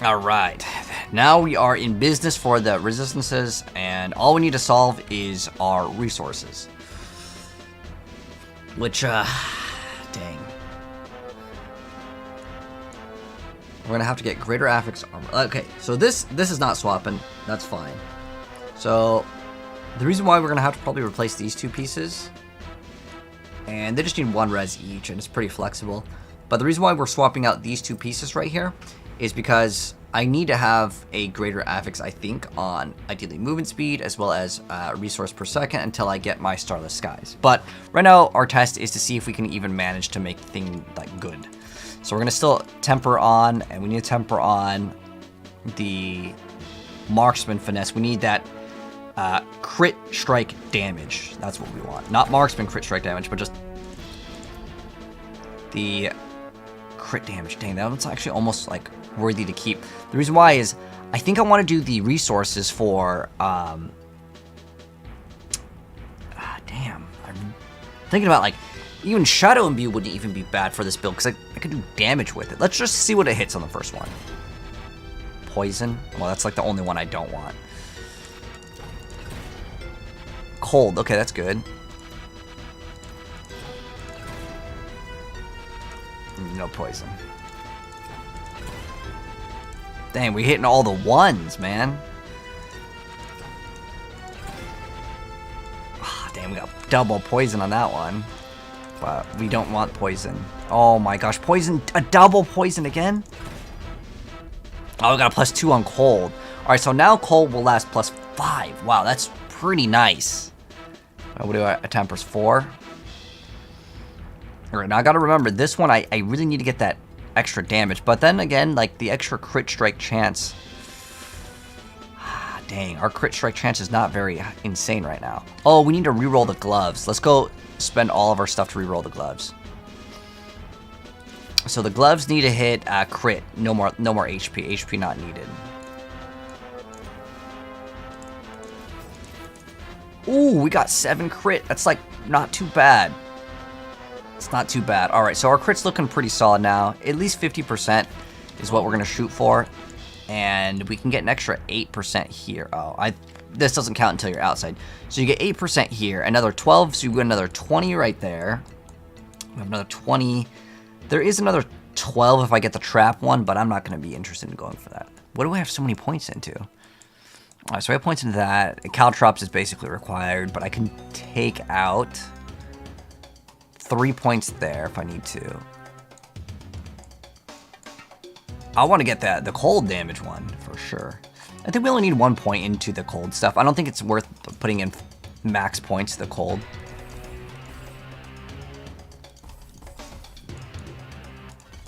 Alright, now we are in business for the resistances, and all we need to solve is our resources. Which, dang. We're gonna have to get greater affix armor. Okay, so this is not swapping, that's fine. So, the reason why we're gonna have to probably replace these 2 pieces, and they just need 1 res each, and it's pretty flexible. But the reason why we're swapping out these 2 pieces right here is because I need to have a greater affix, I think, on ideally movement speed as well as resource per second until I get my Starless Skies. But right now, our test is to see if we can even manage to make things like good. So we're gonna still temper on, and we need to temper on the marksman finesse. We need that crit strike damage. That's what we want. Not marksman crit strike damage, but just the crit damage. Dang, that one's actually almost like worthy to keep. The reason why is I think I want to do the resources for damn, I'm thinking about, like, even Shadow Imbue wouldn't even be bad for this build because I could do damage with it. Let's just see what it hits on the first one. Poison. Well, that's like the only one I don't want. Cold. Okay, that's good. No poison. Dang, we're hitting all the 1s, man. Oh, damn, we got double poison on that one. But we don't want poison. Oh my gosh, poison, a double poison again? Oh, we got a +2 on cold. Alright, so now cold will last +5. Wow, that's pretty nice. What do I, a temper's 4? Alright, now I gotta remember, this one I really need to get that extra damage. But then again, like, the extra crit strike chance... Dang, our crit strike chance is not very insane right now. Oh, we need to reroll the gloves. Let's go spend all of our stuff to reroll the gloves. So the gloves need to hit crit. No more HP. HP not needed. Ooh, we got 7 crit. That's like not too bad. It's not too bad. All right, so our crit's looking pretty solid now. At least 50% is what we're gonna shoot for, and we can get an extra 8% here. This doesn't count until you're outside. So you get 8% here, another 12, so you get another 20 right there. We have another 20. There is another 12 if I get the trap one, but I'm not gonna be interested in going for that. What do I have so many points into? All right, so I have points into that. Caltrops is basically required, but I can take out 3 points there if I need to. I want to get the cold damage one for sure. I think we only need 1 point into the cold stuff. I don't think it's worth putting in max points to the cold.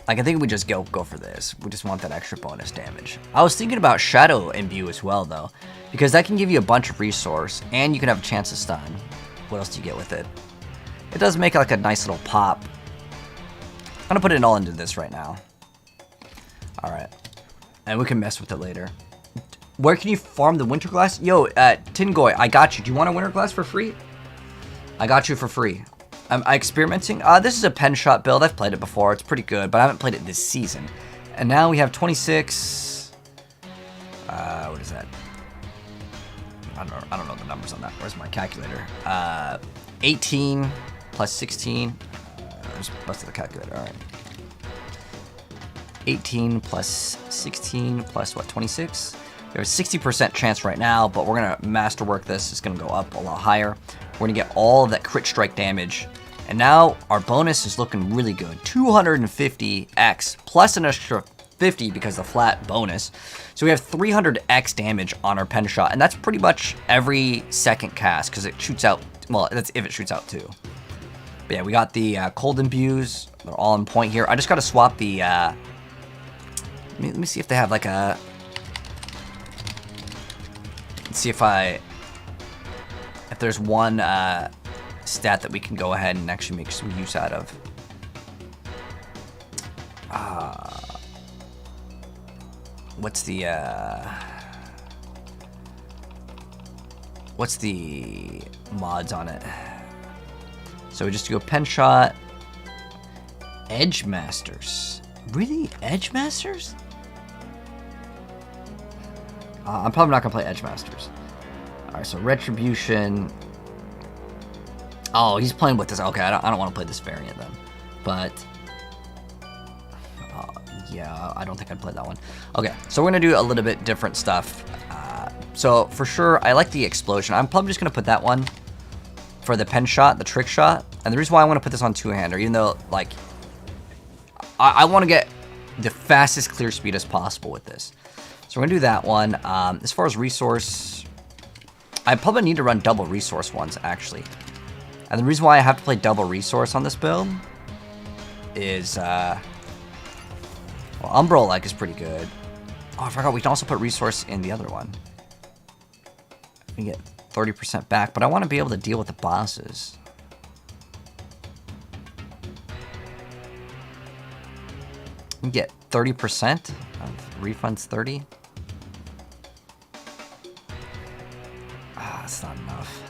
Like, I think we just go for this. We just want that extra bonus damage. I was thinking about Shadow Imbue as well, though, because that can give you a bunch of resource, and you can have a chance to stun. What else do you get with it? It does make like a nice little pop. I'm gonna put it all into this right now. All right, and we can mess with it later. Where can you farm the winter glass? Yo, Tingoy, I got you. Do you want a winter glass for free? I got you for free. Am I experimenting? This is a pen shot build. I've played it before. It's pretty good, but I haven't played it this season. And now we have 26. What is that? I don't know the numbers on that. Where's my calculator? 18 plus 16. I just busted the calculator. All right. 18 plus 16 plus what? 26. We have a 60% chance right now, but we're gonna masterwork this. It's gonna go up a lot higher. We're gonna get all of that crit strike damage. And now our bonus is looking really good. 250x plus an extra 50 because of the flat bonus. So we have 300x damage on our pen shot. And that's pretty much every second cast because it shoots out. Well, that's if it shoots out too. But yeah, we got the cold imbues. They're all on point here. I just got to swap the... let me see if they have like a... Let's see if there's one stat that we can go ahead and actually make some use out of. What's the mods on it? So we just do a pen shot. Edge Masters. Really? Edge Masters? I'm probably not gonna play Edge Masters. Alright, so Retribution. Oh, he's playing with this. Okay, I don't want to play this variant then. But yeah, I don't think I'd play that one. Okay, so we're gonna do a little bit different stuff. So for sure, I like the explosion. I'm probably just gonna put that one for the pen shot, the trick shot. And the reason why I want to put this on two-hander, even though like I want to get the fastest clear speed as possible with this. So we're gonna do that one. As far as resource, I probably need to run double resource ones actually. And the reason why I have to play double resource on this build is, well, Umbral like is pretty good. Oh, I forgot we can also put resource in the other one. We get 30% back, but I want to be able to deal with the bosses. You get 30% of refunds 30. That's not enough.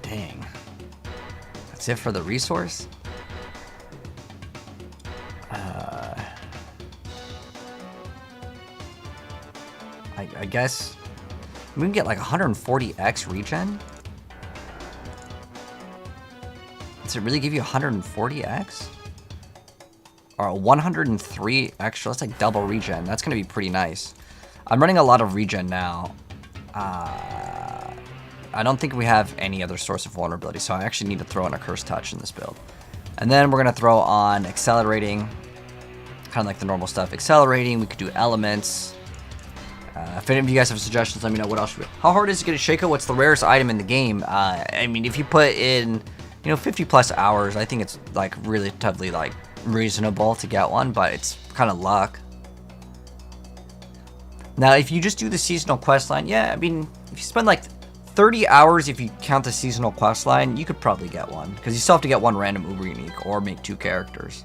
Dang. That's it for the resource? I guess we can get like 140x regen. Does it really give you 140x? Or 103 extra? That's like double regen. That's gonna be pretty nice. I'm running a lot of regen now. I don't think we have any other source of vulnerability, so I actually need to throw in a Curse Touch in this build. And then we're gonna throw on accelerating, kind of like the normal stuff. Accelerating, we could do elements. If any of you guys have suggestions, let me know what else should we... How hard is it to get a Shaco? What's the rarest item in the game? I mean, if you put in, 50 plus hours, I think it's like relatively like reasonable to get one, but it's kind of luck. Now, if you just do the seasonal quest line, yeah, I mean, if you spend like 30 hours, if you count the seasonal quest line, you could probably get one, because you still have to get one random uber unique or make 2 characters.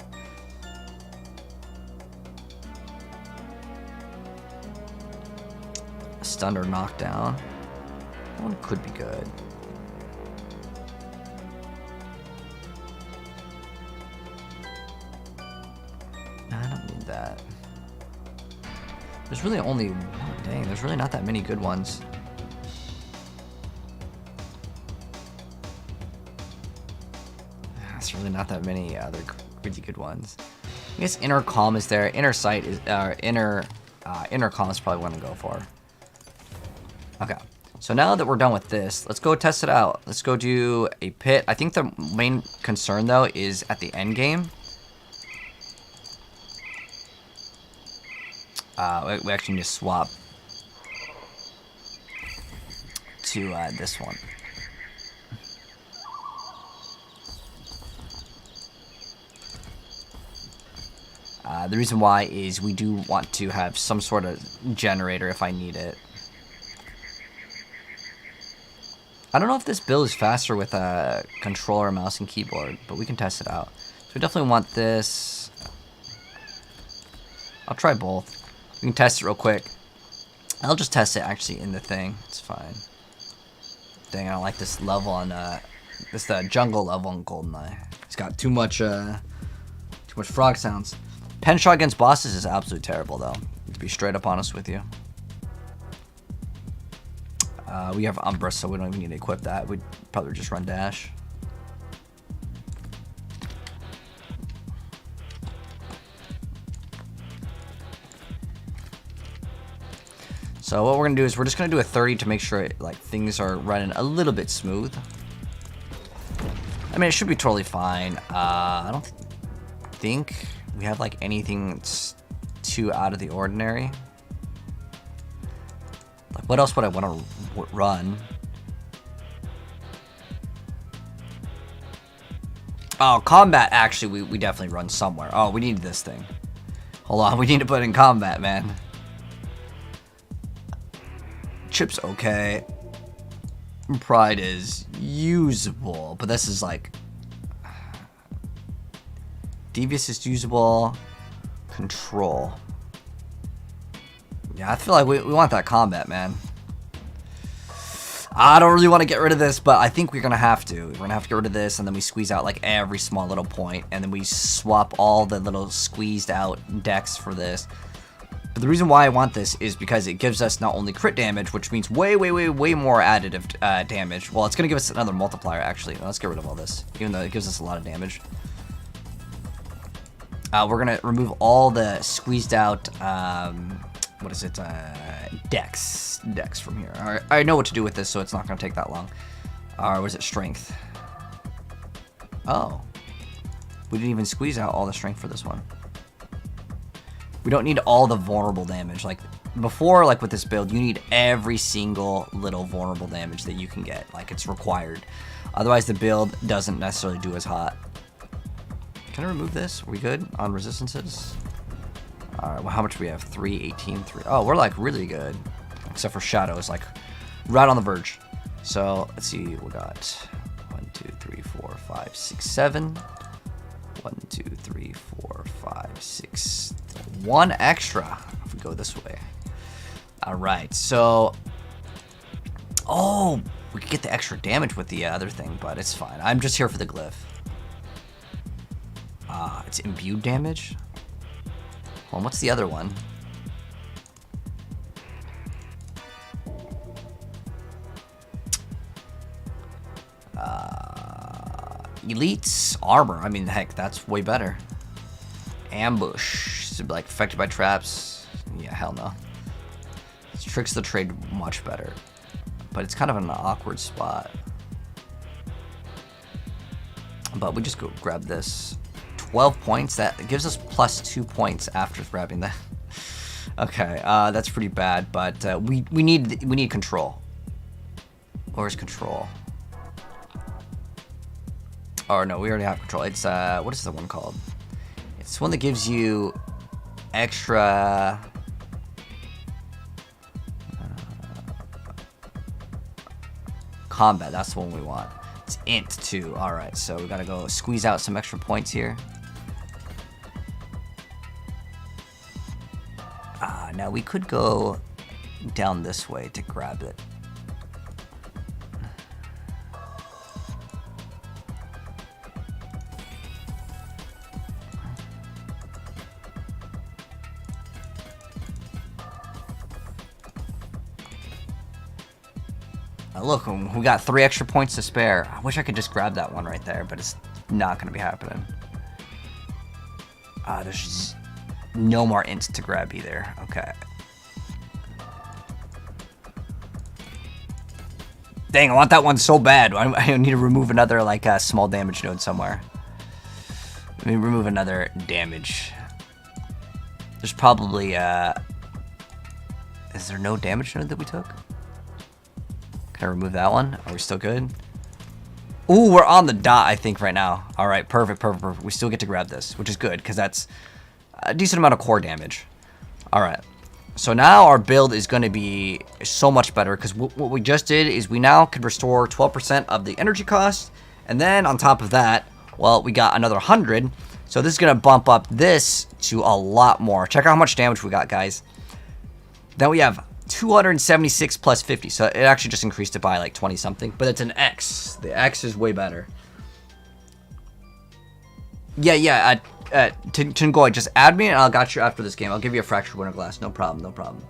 Stunned or knocked down. That one could be good. No, I don't need that. There's really only one. Dang, there's really not that many good ones. There's really not that many other really good ones. I guess inner calm is there. Inner sight is inner calm is probably what I'm gonna go for. Okay. So now that we're done with this, let's go test it out. Let's go do a pit. I think the main concern though is at the end game. We actually need to swap to this one. The reason why is we do want to have some sort of generator if I need it. I don't know if this build is faster with a controller, mouse, and keyboard, but we can test it out. So we definitely want this. I'll try both. We can test it real quick. I'll just test it actually in the thing. It's fine. Dang, I don't like this level on this jungle level on GoldenEye. It's got too much frog sounds. Pen shot against bosses is absolutely terrible, though. To be straight up honest with you. We have Umbra, so we don't even need to equip that. We'd probably just run dash. So what we're gonna do is we're just gonna do a 30 to make sure like things are running a little bit smooth. I mean, it should be totally fine. I don't think we have like anything that's too out of the ordinary. Like, what else would I want to run? Oh, combat, actually, we definitely run somewhere. Oh, we need this thing. Hold on, we need to put in combat, man. Chip's okay. Pride is usable, but this is like... Devious is usable. Control. Yeah, I feel like we want that combat, man. I don't really want to get rid of this, but I think we're going to have to. We're going to have to get rid of this, and then we squeeze out like every small little point, and then we swap all the little squeezed out decks for this. But the reason why I want this is because it gives us not only crit damage, which means way more additive damage. Well, it's going to give us another multiplier, actually. Let's get rid of all this, even though it gives us a lot of damage. We're going to remove all the squeezed out, what is it, decks from here. All right, I know what to do with this, so it's not going to take that long. Or was it strength? Oh. We didn't even squeeze out all the strength for this one. We don't need all the vulnerable damage. Like, before, like with this build, you need every single little vulnerable damage that you can get. Like, it's required. Otherwise, the build doesn't necessarily do as hot. Can I remove this? Are we good on resistances? Alright, well, how much do we have? 3, 18, 3. Oh, we're like really good. Except for shadows, like right on the verge. So, let's see. We got 1, 2, 3, 4, 5, 6, 7. 1, 2, 3, 4, 5, 6. 1 extra if we go this way. Alright, so... Oh, we could get the extra damage with the other thing, but it's fine. I'm just here for the glyph. It's imbued damage? Well, what's the other one? Elite's armor. I mean, heck, that's way better. Ambush. So, like, affected by traps. Yeah, hell no. It tricks the trade much better. But it's kind of an awkward spot. But we just go grab this. 12 points. That gives us plus 2 points after grabbing that. Okay, that's pretty bad. But we need control. Where's control? Or no, we already have control. It's what is the one called? It's one that gives you extra. Combat. That's the one we want. It's int too. All right, so we gotta go squeeze out some extra points here. Now we could go down this way to grab it. Look, we got 3 extra points to spare. I wish I could just grab that one right there, but it's not going to be happening. There's just no more ints to grab either. Okay. Dang, I want that one so bad. I need to remove another, like, small damage node somewhere. Let me remove another damage. There's probably, is there no damage node that we took? Can I remove that one? Are we still good? Ooh, we're on the dot, I think, right now. All right, perfect, perfect, perfect. We still get to grab this, which is good, because that's a decent amount of core damage. All right. So now our build is going to be so much better, because what we just did is we now can restore 12% of the energy cost. And then on top of that, well, we got another 100. So this is going to bump up this to a lot more. Check out how much damage we got, guys. Then we have 276 plus 50, so it actually just increased it by like 20 something, but it's an X. The X is way better. Yeah, Tingoy, just add me and I'll got you after this game. I'll give you a fractured winter glass. No problem, no problem.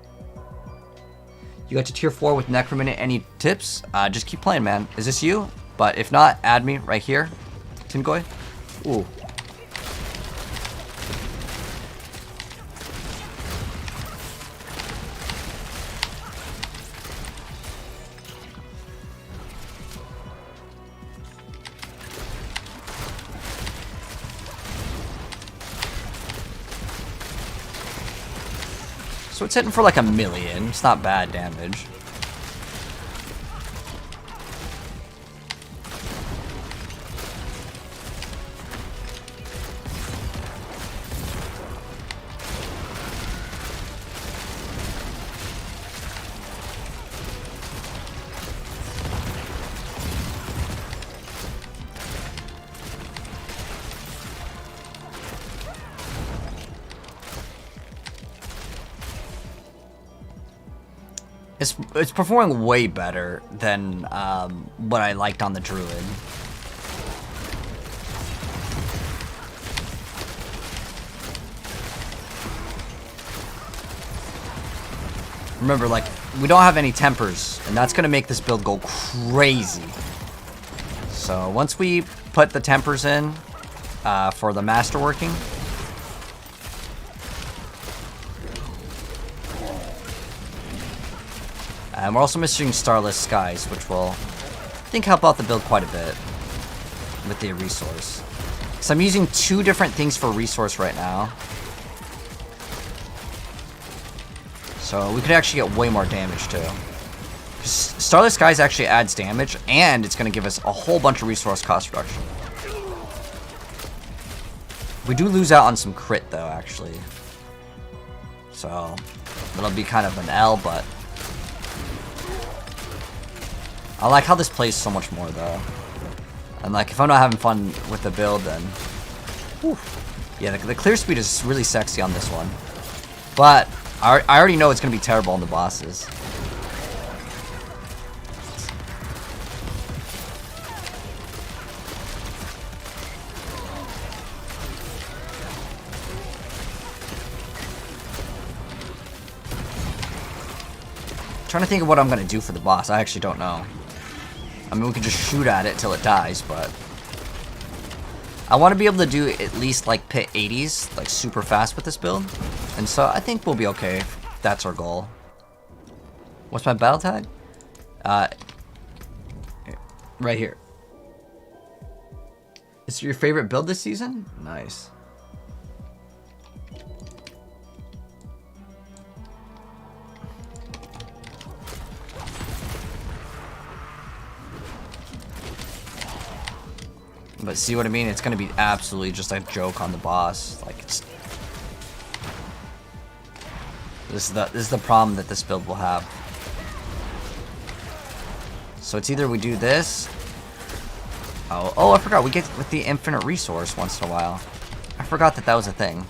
You got to tier 4 with Necrominute. Any tips? Just keep playing, man. Is this you? But if not, add me right here. Tingoy. Ooh. So it's hitting for like 1,000,000. It's not bad damage. It's performing way better than what I liked on the Druid. Remember, like, we don't have any tempers, and that's going to make this build go crazy. So once we put the tempers in for the masterworking, and we're also missing Starless Skies, which will, I think, help out the build quite a bit with the resource. So I'm using 2 different things for resource right now. So we could actually get way more damage too. Starless Skies actually adds damage, and it's going to give us a whole bunch of resource cost reduction. We do lose out on some crit though, actually. So it'll be kind of an L, but I like how this plays so much more, though. And, like, if I'm not having fun with the build, then whew. Yeah, the clear speed is really sexy on this one. But I already know it's going to be terrible on the bosses. Trying to think of what I'm going to do for the boss. I actually don't know. I mean, we could just shoot at it till it dies, but I want to be able to do at least like pit 80s, like super fast with this build. And so I think we'll be okay if that's our goal. What's my battle tag? Right here. Is it your favorite build this season? Nice. But see what I mean? It's going to be absolutely just a joke on the boss. Like, it's... This is the problem that this build will have. So it's either we do this. Oh, I forgot. We get with the infinite resource once in a while. I forgot that was a thing.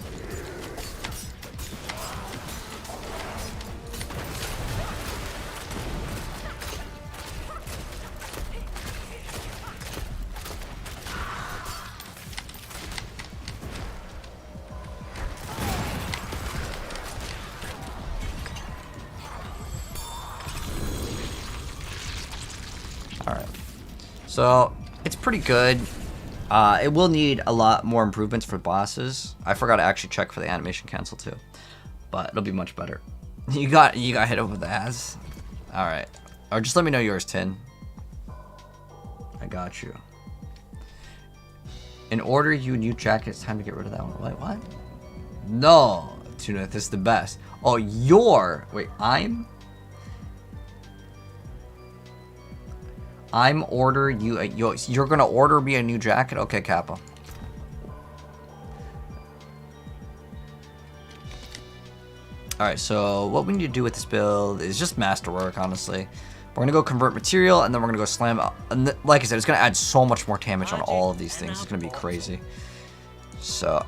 So it's pretty good. It will need a lot more improvements for bosses. I forgot to actually check for the animation cancel too, but it'll be much better. You got hit over the ass. All right, or just let me know yours, Tin. I got you. In order you new jacket, it's time to get rid of that one. Wait, what? No, Tuna, this is the best. Oh, I'm order you. You're gonna order me a new jacket, okay, Kappa. All right, so what we need to do with this build is just masterwork, honestly. We're gonna go convert material, and then we're gonna go slam. And like I said, it's gonna add so much more damage on all of these things. It's gonna be crazy. So,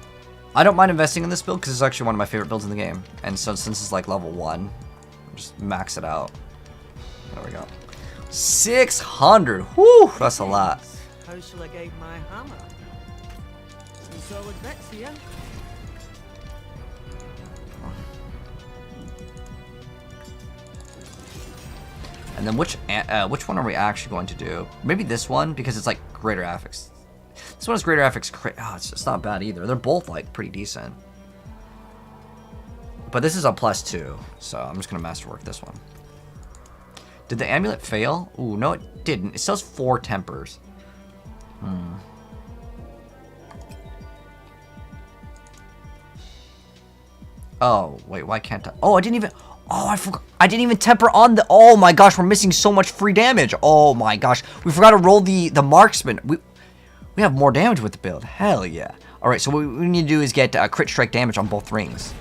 I don't mind investing in this build because it's actually one of my favorite builds in the game. And so since it's like level 1, just max it out. There we go. 600. Whew, that's a lot. How shall I guide my hammer? Some solid bits here. And then which one are we actually going to do? Maybe this one, because it's like greater affix. This one is greater affix. Oh, it's not bad either. They're both like pretty decent. But this is a +2, so I'm just gonna masterwork this one. Did the amulet fail? Ooh, no, it didn't. It still has 4 tempers. Oh, wait, why can't I? Oh, I didn't even... Oh, I forgot. I didn't even temper on the... Oh my gosh, we're missing so much free damage. Oh my gosh. We forgot to roll the marksman. We have more damage with the build. Hell yeah. Alright, so what we need to do is get crit strike damage on both rings.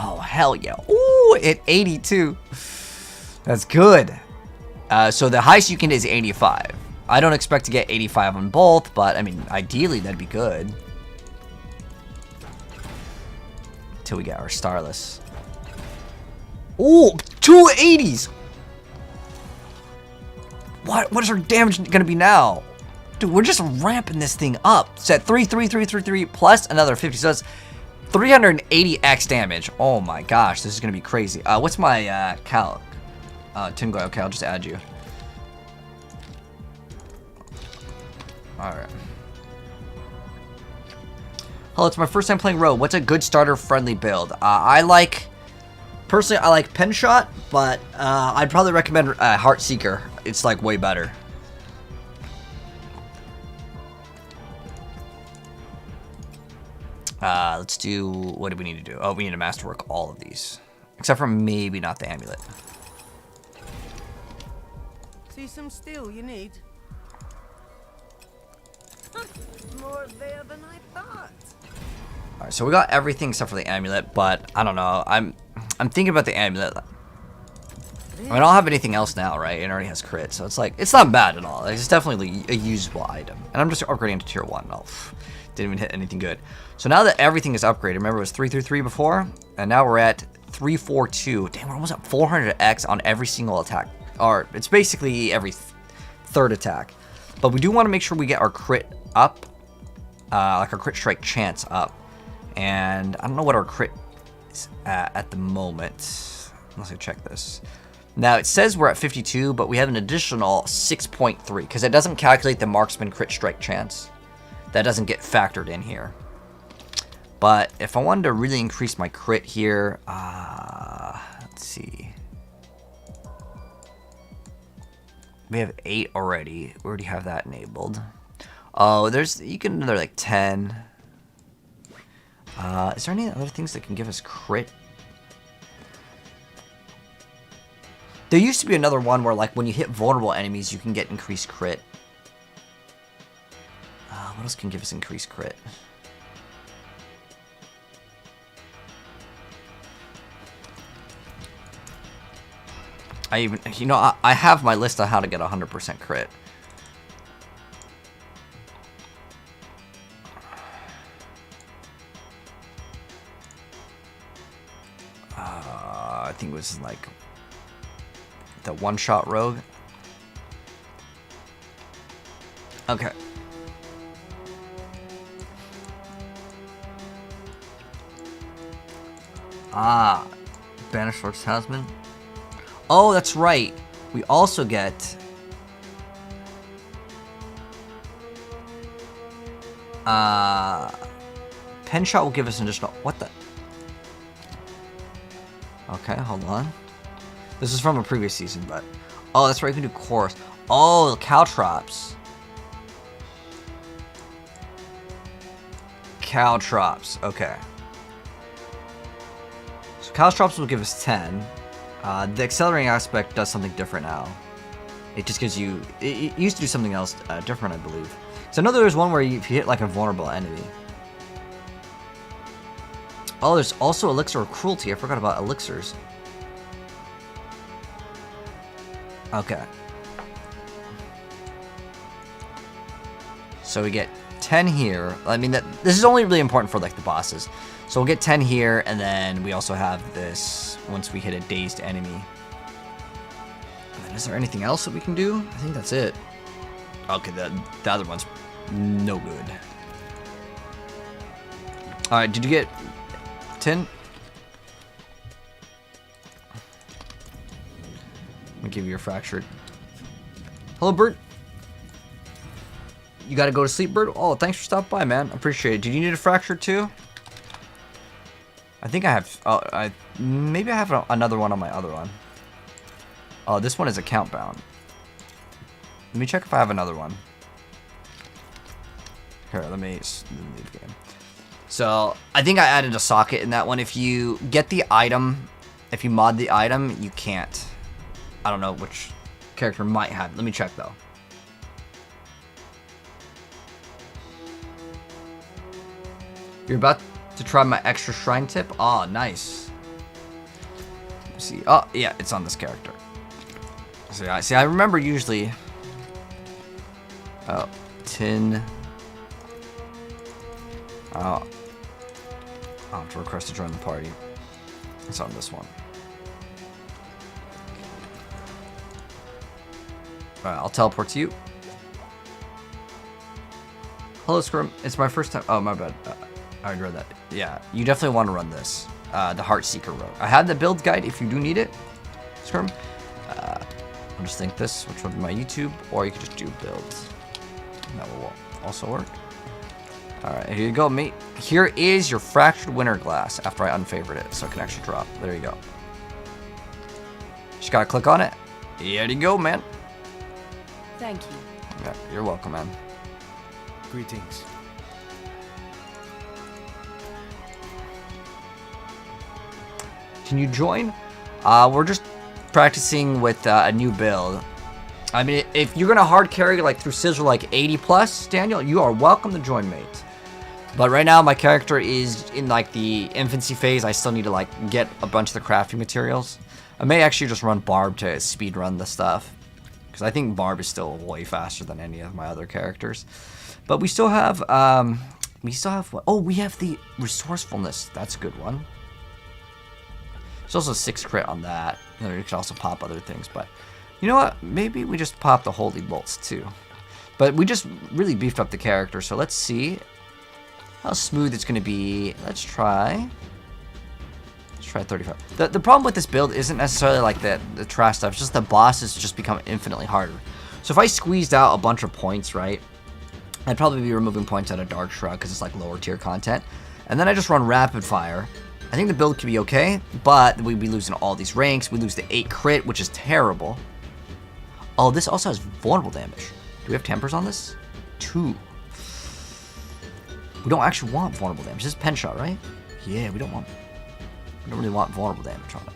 Oh, hell yeah. Ooh, at 82. That's good. So the highest you can is 85. I don't expect to get 85 on both, but I mean, ideally that'd be good. Until we get our starless. Ooh, 280s. What is our damage gonna be now? Dude, we're just ramping this thing up. It's at 33333 plus another 50. So that's 380x damage. Oh my gosh, this is gonna be crazy. What's my calc? Tingoy, okay, I'll just add you. Alright. Hello, it's my first time playing Rogue. What's a good starter-friendly build? Personally, I like Pen Shot, but I'd probably recommend Heart Seeker. It's like way better. Let's do, what do we need to do? Oh, we need to masterwork all of these. Except for maybe not the amulet. See some steel you need? More there than I thought. Alright, so we got everything except for the amulet, but I don't know. I'm thinking about the amulet. I mean, I don't have anything else now, right? It already has crit, so it's like, it's not bad at all. It's definitely a usable item. And I'm just upgrading to tier 1. Oh, didn't even hit anything good. So now that everything is upgraded, remember it was 333 before? And now we're at 342. Damn, we're almost at 400x on every single attack. Or, it's basically every third attack. But we do want to make sure we get our crit up. Like our crit strike chance up. And I don't know what our crit is at the moment. Let's check this. Now it says we're at 52, but we have an additional 6.3 because it doesn't calculate the marksman crit strike chance. That doesn't get factored in here. But if I wanted to really increase my crit here, let's see. We have 8 already. We already have that enabled. Oh, you can another like 10. Is there any other things that can give us crit? There used to be another one where, like, when you hit vulnerable enemies, you can get increased crit. What else can give us increased crit? I have my list on how to get 100% crit. I think it was like the one-shot rogue. Okay. Banished Lord's Talisman. Oh, that's right. We also get... Pen shot will give us an additional... What the... Okay, hold on. This is from a previous season, but... Oh, that's right, you can do chorus. Oh, caltrops. Caltrops, okay. So caltrops will give us 10. The accelerating aspect does something different now. It just gives you... It used to do something else different, I believe. So I know there was one where if you hit like a vulnerable enemy. Oh, there's also elixir of cruelty. I forgot about elixirs. Okay. So we get 10 here. I mean, this is only really important for like the bosses. So we'll get 10 here, and then we also have this once we hit a dazed enemy. And is there anything else that we can do? I think that's it. Okay, the other one's no good. Alright, did you get 10? Let me give you your fractured. Hello, Bert. You gotta go to sleep, Bert? Oh, thanks for stopping by, man. Appreciate it. Did you need a fracture too? I think I have... Oh, maybe I have another one on my other one. Oh, this one is account bound. Let me check if I have another one. Here, let me leave the game. So, I think I added a socket in that one. If you get the item, if you mod the item, you can't. I don't know which character might have it. Let me check, though. You're about to try my extra shrine tip? Oh, nice. Let's see. Oh, yeah, it's on this character. So, see, I remember usually... Oh, tin. Oh. I'll have to request to join the party. It's on this one. Alright, I'll teleport to you. Hello, Scrum. It's my first time. Oh, my bad. I already read that. Yeah, you definitely want to run this. The Heartseeker rogue. I have the build guide if you do need it, Scrum. I'll just think this, which would be my YouTube, or you could just do builds. That will also work. Alright, here you go, mate. Here is your fractured winter glass after I unfavored it, so it can actually drop. There you go. Just gotta click on it. Here you go, man. Thank you. Yeah, you're welcome, man. Greetings. Can you join? We're just practicing with a new build. I mean, if you're gonna hard carry like through Scissor like 80 plus, Daniel, you are welcome to join, mate. But right now my character is in like the infancy phase. I still need to like get a bunch of the crafting materials. I may actually just run Barb to speed run the stuff, because I think Barb is still way faster than any of my other characters. But we still have what? Oh, we have the resourcefulness. That's a good one. There's also 6 crit on that. You can also pop other things, but you know what? Maybe we just pop the holy bolts too. But we just really beefed up the character, so let's see how smooth it's going to be. Let's try 35. The problem with this build isn't necessarily like the trash stuff. It's just the bosses just become infinitely harder. So if I squeezed out a bunch of points, right, I'd probably be removing points out of Dark Shroud because it's like lower tier content. And then I just run Rapid Fire. I think the build could be okay, but we'd be losing all these ranks. We lose the 8 crit, which is terrible. Oh, this also has vulnerable damage. Do we have tempers on this? 2. We don't actually want vulnerable damage. This is pen shot, right? Yeah, we don't really want vulnerable damage on it.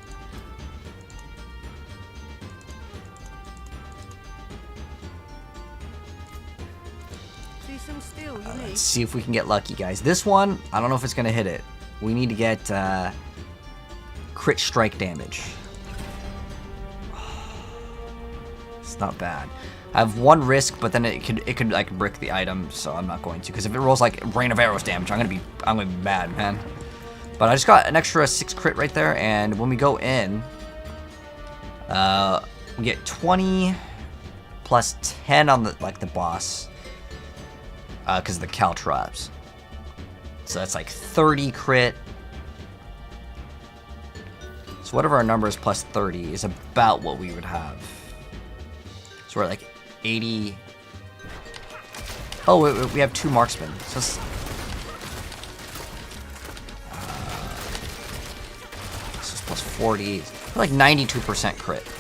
See some steel, you need. Let's see if we can get lucky, guys. This one, I don't know if it's gonna hit it. We need to get crit strike damage. It's not bad. I have 1 risk, but then it could like brick the item, so I'm not going to. Because if it rolls like Rain of Arrows damage, I'm gonna be mad, man. But I just got an extra 6 crit right there, and when we go in, we get 20 plus 10 on the boss, because of the caltrops. So that's like 30 crit. So So whatever our number is plus 30 is about what we would have. So we're at like 80. Oh, we have 2 marksmen. So this is plus 40. We're like 92% crit.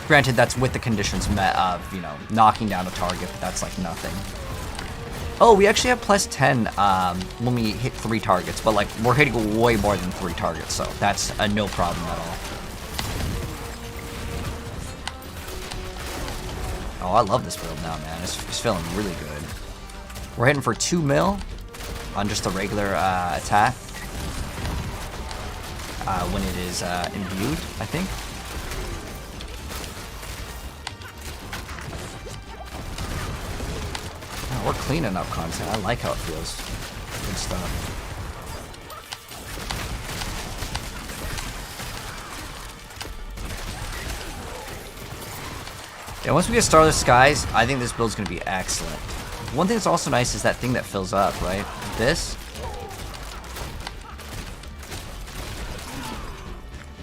Granted, that's with the conditions met of, you know, knocking down a target, but that's like nothing. Oh, we actually have plus 10 when we hit 3 targets, but like we're hitting way more than 3 targets, so that's no problem at all. Oh, I love this build now, man. It's feeling really good. We're hitting for 2 mil on just a regular attack when it is imbued, I think. Oh, we're cleaning up content. I like how it feels. Good stuff. Yeah, once we get Starless Skies, I think this build's going to be excellent. One thing that's also nice is that thing that fills up, right? This.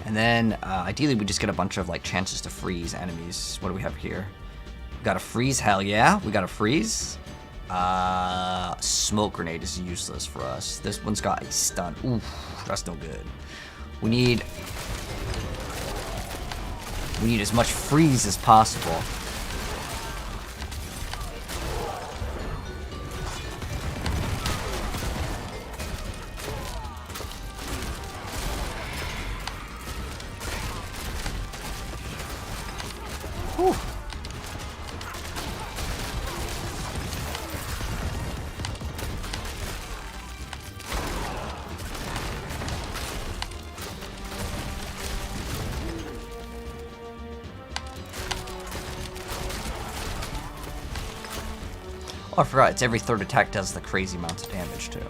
And then, ideally, we just get a bunch of, like, chances to freeze enemies. What do we have here? We got a freeze. Hell yeah. We got a freeze. Smoke grenade is useless for us. This one's got a stun. Oof, that's no good. We need as much freeze as possible. Whew. Oh, I forgot, it's every 3rd attack does the crazy amounts of damage, too.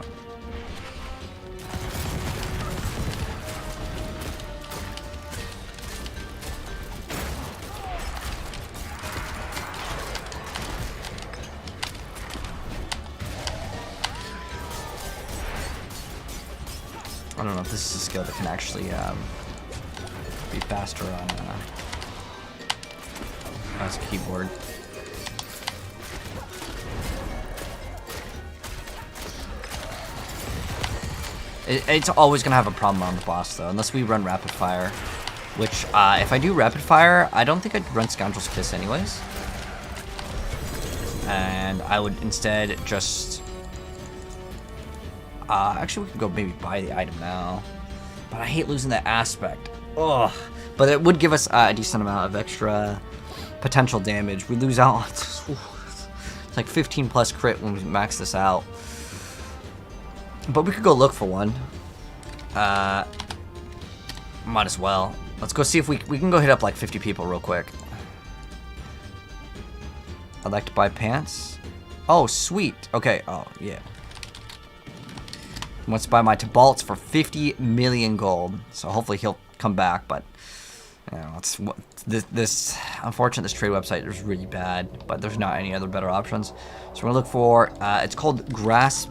I don't know if this is a skill that can actually be faster on a keyboard. It's always going to have a problem on the boss, though, unless we run Rapid Fire. Which, if I do Rapid Fire, I don't think I'd run Scoundrel's Kiss anyways. And I would instead just... actually, we could go maybe buy the item now. But I hate losing that aspect. Ugh. But it would give us a decent amount of extra potential damage. We lose out on... It's like 15 plus crit when we max this out. But we could go look for one. Might as well. Let's go see if we can go hit up like 50 people real quick. I'd like to buy pants. Oh, sweet. Okay. Oh, yeah. He wants to buy my Tibalts for 50 million gold. So hopefully he'll come back. But you know, this unfortunately, this trade website is really bad. But there's not any other better options. So we're gonna look for. It's called Grasp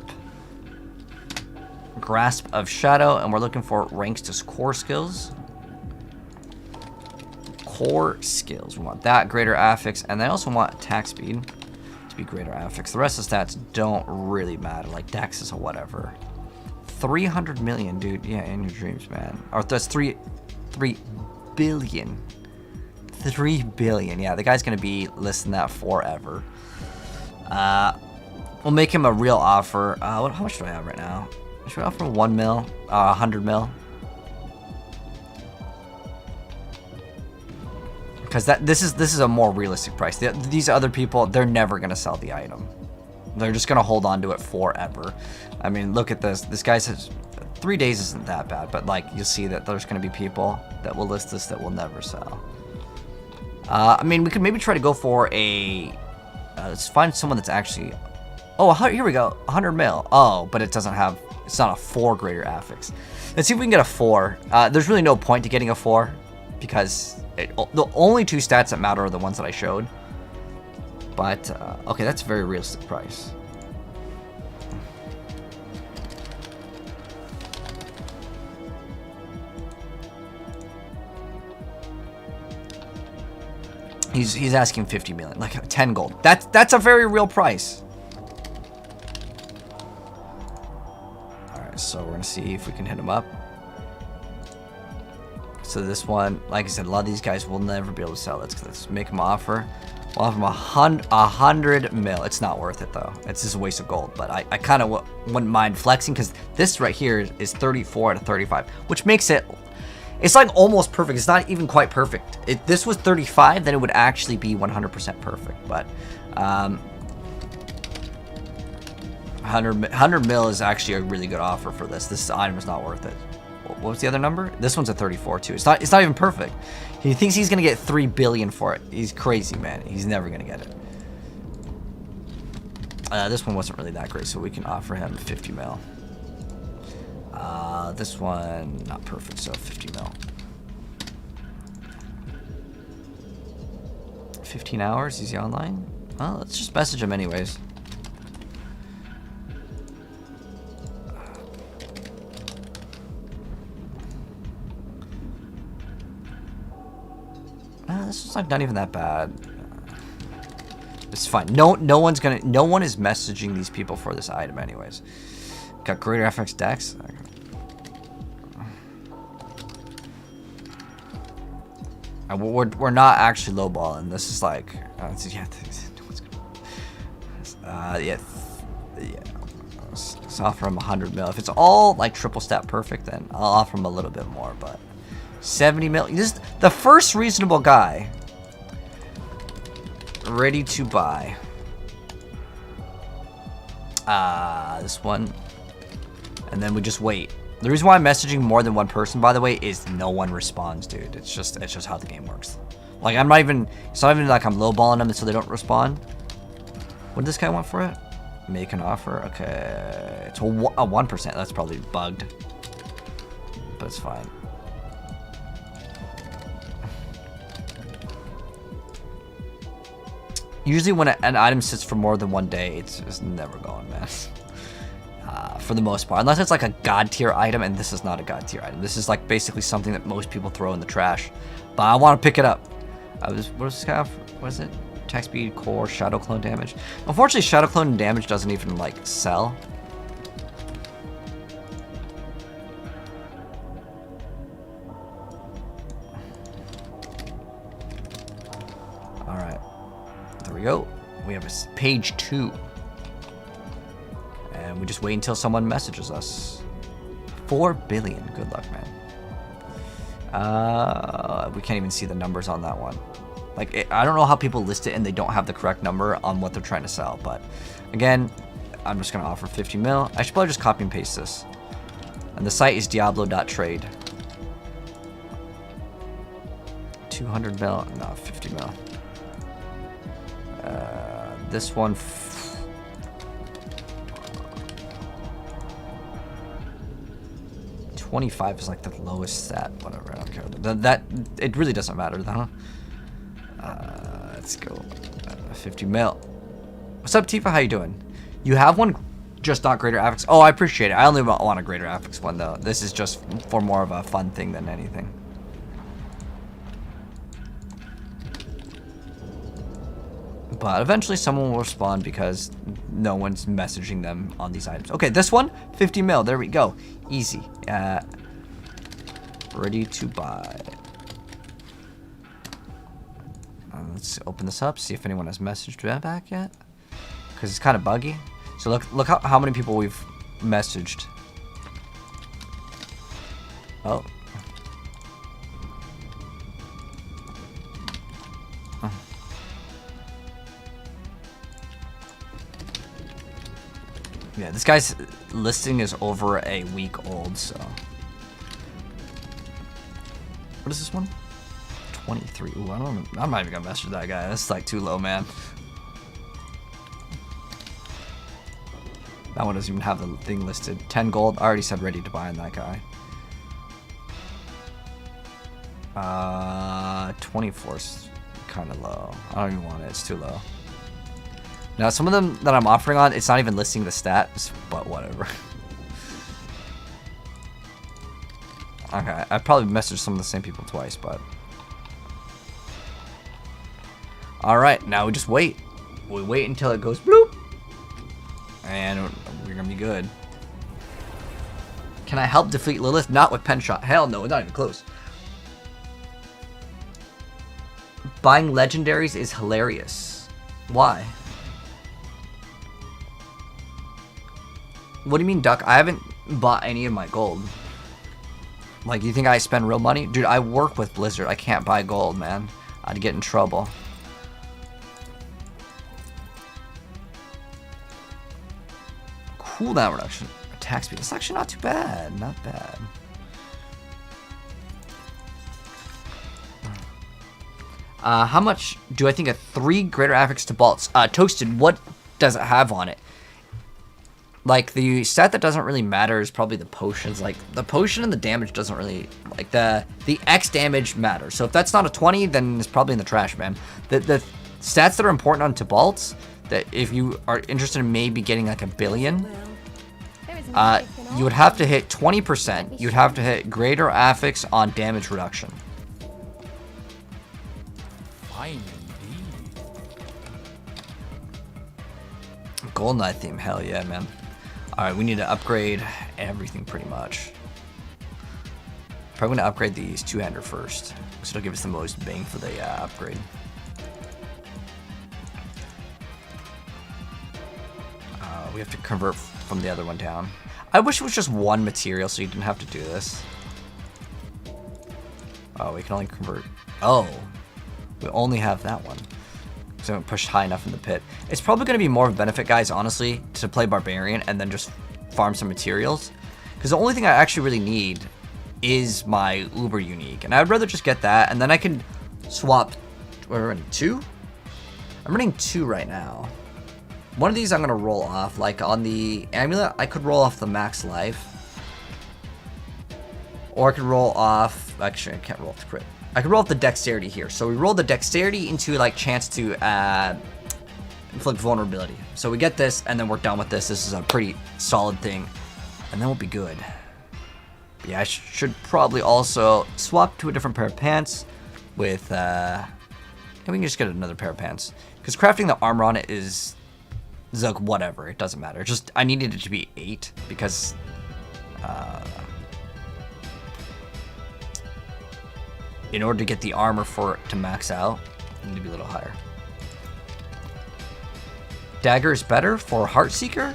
of Shadow, and we're looking for ranks to core skills. Core skills. We want that, greater affix, and I also want attack speed to be greater affix. The rest of the stats don't really matter, like dexes or whatever. 300 million, dude. Yeah, in your dreams, man. Or that's 3 billion. 3 billion. Yeah, the guy's gonna be listing that forever. We'll make him a real offer. How much do I have right now? Should we offer 1 mil? 100 mil? Because this is a more realistic price. These other people, they're never gonna sell the item. They're just gonna hold on to it forever. I mean, look at this. This guy says 3 days isn't that bad, but like you'll see that there's gonna be people that will list this that will never sell. I mean, we could maybe try to go for a. Let's find someone that's actually. Oh, here we go. 100 mil. Oh, but it doesn't have. It's not a 4 greater affix. Let's see if we can get a 4. There's really no point to getting a 4 because the only 2 stats that matter are the ones that I showed. But, okay, that's a very realistic price. He's asking 50 million, like 10 gold. That's a very real price. All right, so we're gonna see if we can hit him up. So this one, like I said, a lot of these guys will never be able to sell. Let's make them offer. We'll offer him 100 mil. It's not worth it though. It's just a waste of gold. But I kind of wouldn't mind flexing because this right here is 34 out of 35, which makes it. It's like almost perfect. It's not even quite perfect. If this was 35, then it would actually be 100% perfect. But 100 mil is actually a really good offer for this. This item is not worth it. What was the other number? This one's a 34 too. It's not even perfect. He thinks he's gonna get 3 billion for it. He's crazy, man. He's never gonna get it. This one wasn't really that great, so we can offer him 50 mil. This one, not perfect, so 50 mil. 15 hours, is he online? Well, let's just message him anyways. This is like not even that bad. It's fine. No one is messaging these people for this item anyways. Got greater FX decks. We're not actually lowballing. This is like, yeah. Let's offer him 100 mil. If it's all like triple stat perfect, then I'll offer him a little bit more. But 70 mil. This is the first reasonable guy ready to buy. This one, and then we just wait. The reason why I'm messaging more than one person, by the way, is no one responds, dude. It's just how the game works. Like it's not even like I'm lowballing them so they don't respond. What did this guy want for it? Make an offer. Okay, it's a 1%. That's probably bugged, but it's fine. Usually when an item sits for more than 1 day, it's never going, man. For the most part, unless it's like a god tier item, and this is not a god tier item. This is like basically something that most people throw in the trash. But I want to pick it up. What does this guy have? What is it? Attack speed, core, shadow clone damage. Unfortunately, shadow clone damage doesn't even like sell. All right, there we go. We have a page 2. And we just wait until someone messages us. 4 billion. Good luck, man. We can't even see the numbers on that one. Like, I don't know how people list it and they don't have the correct number on what they're trying to sell. But again, I'm just going to offer 50 mil. I should probably just copy and paste this. And the site is diablo.trade. 200 mil. No, 50 mil. This one... 25 is like the lowest stat, whatever, I don't care. That it really doesn't matter though. Let's go. 50 mil. What's up, Tifa? How you doing? You have one, just not greater affix. Oh, I appreciate it. I only want a greater affix one though. This is just for more of a fun thing than anything. But eventually someone will respond because no one's messaging them on these items. Okay, this one, 50 mil. There we go. Easy. Ready to buy. Let's open this up, see if anyone has messaged that back yet. Because it's kind of buggy. So look how many people we've messaged. Oh. Yeah, this guy's listing is over a week old, so. What is this one? 23. Ooh, I'm not even gonna mess with that guy. That's like too low, man. That one doesn't even have the thing listed. 10 gold. I already said ready to buy on that guy. 24's kind of low. I don't even want it. It's too low. Now, some of them that I'm offering on, it's not even listing the stats, but whatever. Okay, I probably messaged some of the same people twice, but... Alright, now we just wait. We wait until it goes bloop. And we're gonna be good. Can I help defeat Lilith? Not with pen shot. Hell no, not even close. Buying legendaries is hilarious. Why? What do you mean, Duck? I haven't bought any of my gold. Like, you think I spend real money? Dude, I work with Blizzard. I can't buy gold, man. I'd get in trouble. Cooldown reduction. Attack speed. It's actually not too bad. Not bad. How much do I think a 3 greater affix to bolts? Toasted, what does it have on it? Like, the stat that doesn't really matter is probably the potions. Like, the potion and the damage doesn't really... Like, the X damage matters. So if that's not a 20, then it's probably in the trash, man. The stats that are important on Tibalt's, that if you are interested in maybe getting like a billion, you would have to hit 20%. You'd have to hit greater affix on damage reduction. Fine indeed. Golden Eye theme, hell yeah, man. Alright, we need to upgrade everything pretty much. Probably going to upgrade these two-hander first, because it'll give us the most bang for the upgrade. We have to convert from the other one down. I wish it was just one material so you didn't have to do this. Oh, we can only convert... Oh, we only have that one. So I haven't pushed high enough in the pit. It's probably going to be more of a benefit, guys, honestly, to play Barbarian and then just farm some materials. Because the only thing I actually really need is my Uber Unique. And I'd rather just get that, and then I can swap... What are we running? 2? I'm running 2 right now. One of these I'm going to roll off. Like on the amulet, I could roll off the max life. Or I could roll off... Actually, I can't roll off the crit. I could roll off the dexterity here. So we roll the dexterity into like chance to inflict vulnerability. So we get this, and then we're done with this. This is a pretty solid thing. And then we'll be good. But yeah, I should probably also swap to a different pair of pants with... and we can just get another pair of pants. Because crafting the armor on it is... like whatever, it doesn't matter. Just I needed it to be 8 because in order to get the armor for it to max out, I need to be a little higher. Dagger is better for Heartseeker.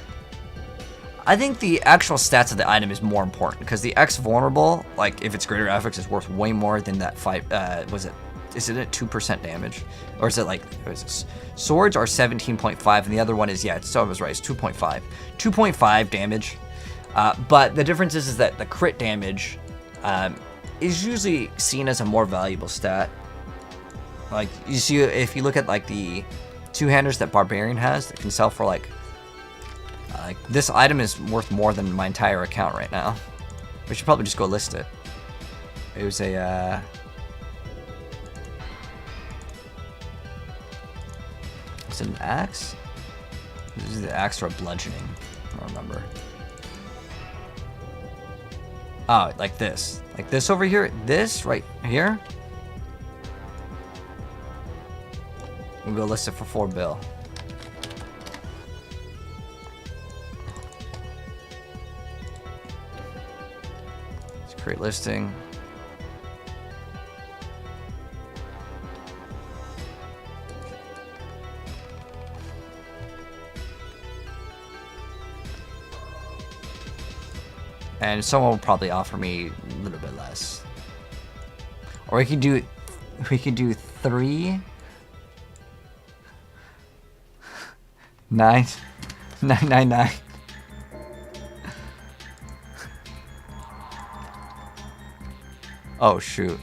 I think the actual stats of the item is more important because the X vulnerable, like if it's greater affix, is worth way more than that 5. Was it? Is it at 2% damage? Or is it like, what is this? Swords are 17.5, and the other one is, yeah, so I was right, it's 2.5. 2.5 damage. But the difference is that the crit damage is usually seen as a more valuable stat. Like, you see, if you look at like the two-handers that Barbarian has, that can sell for like this item is worth more than my entire account right now. We should probably just go list it. It was a, is it an axe? This is the axe or a bludgeoning. I don't remember. Oh, like this. Like this over here. This right here. We'll go list it for 4 bill. Let's create listing. And someone will probably offer me a little bit less. Or we could do 3 9 999. Oh shoot.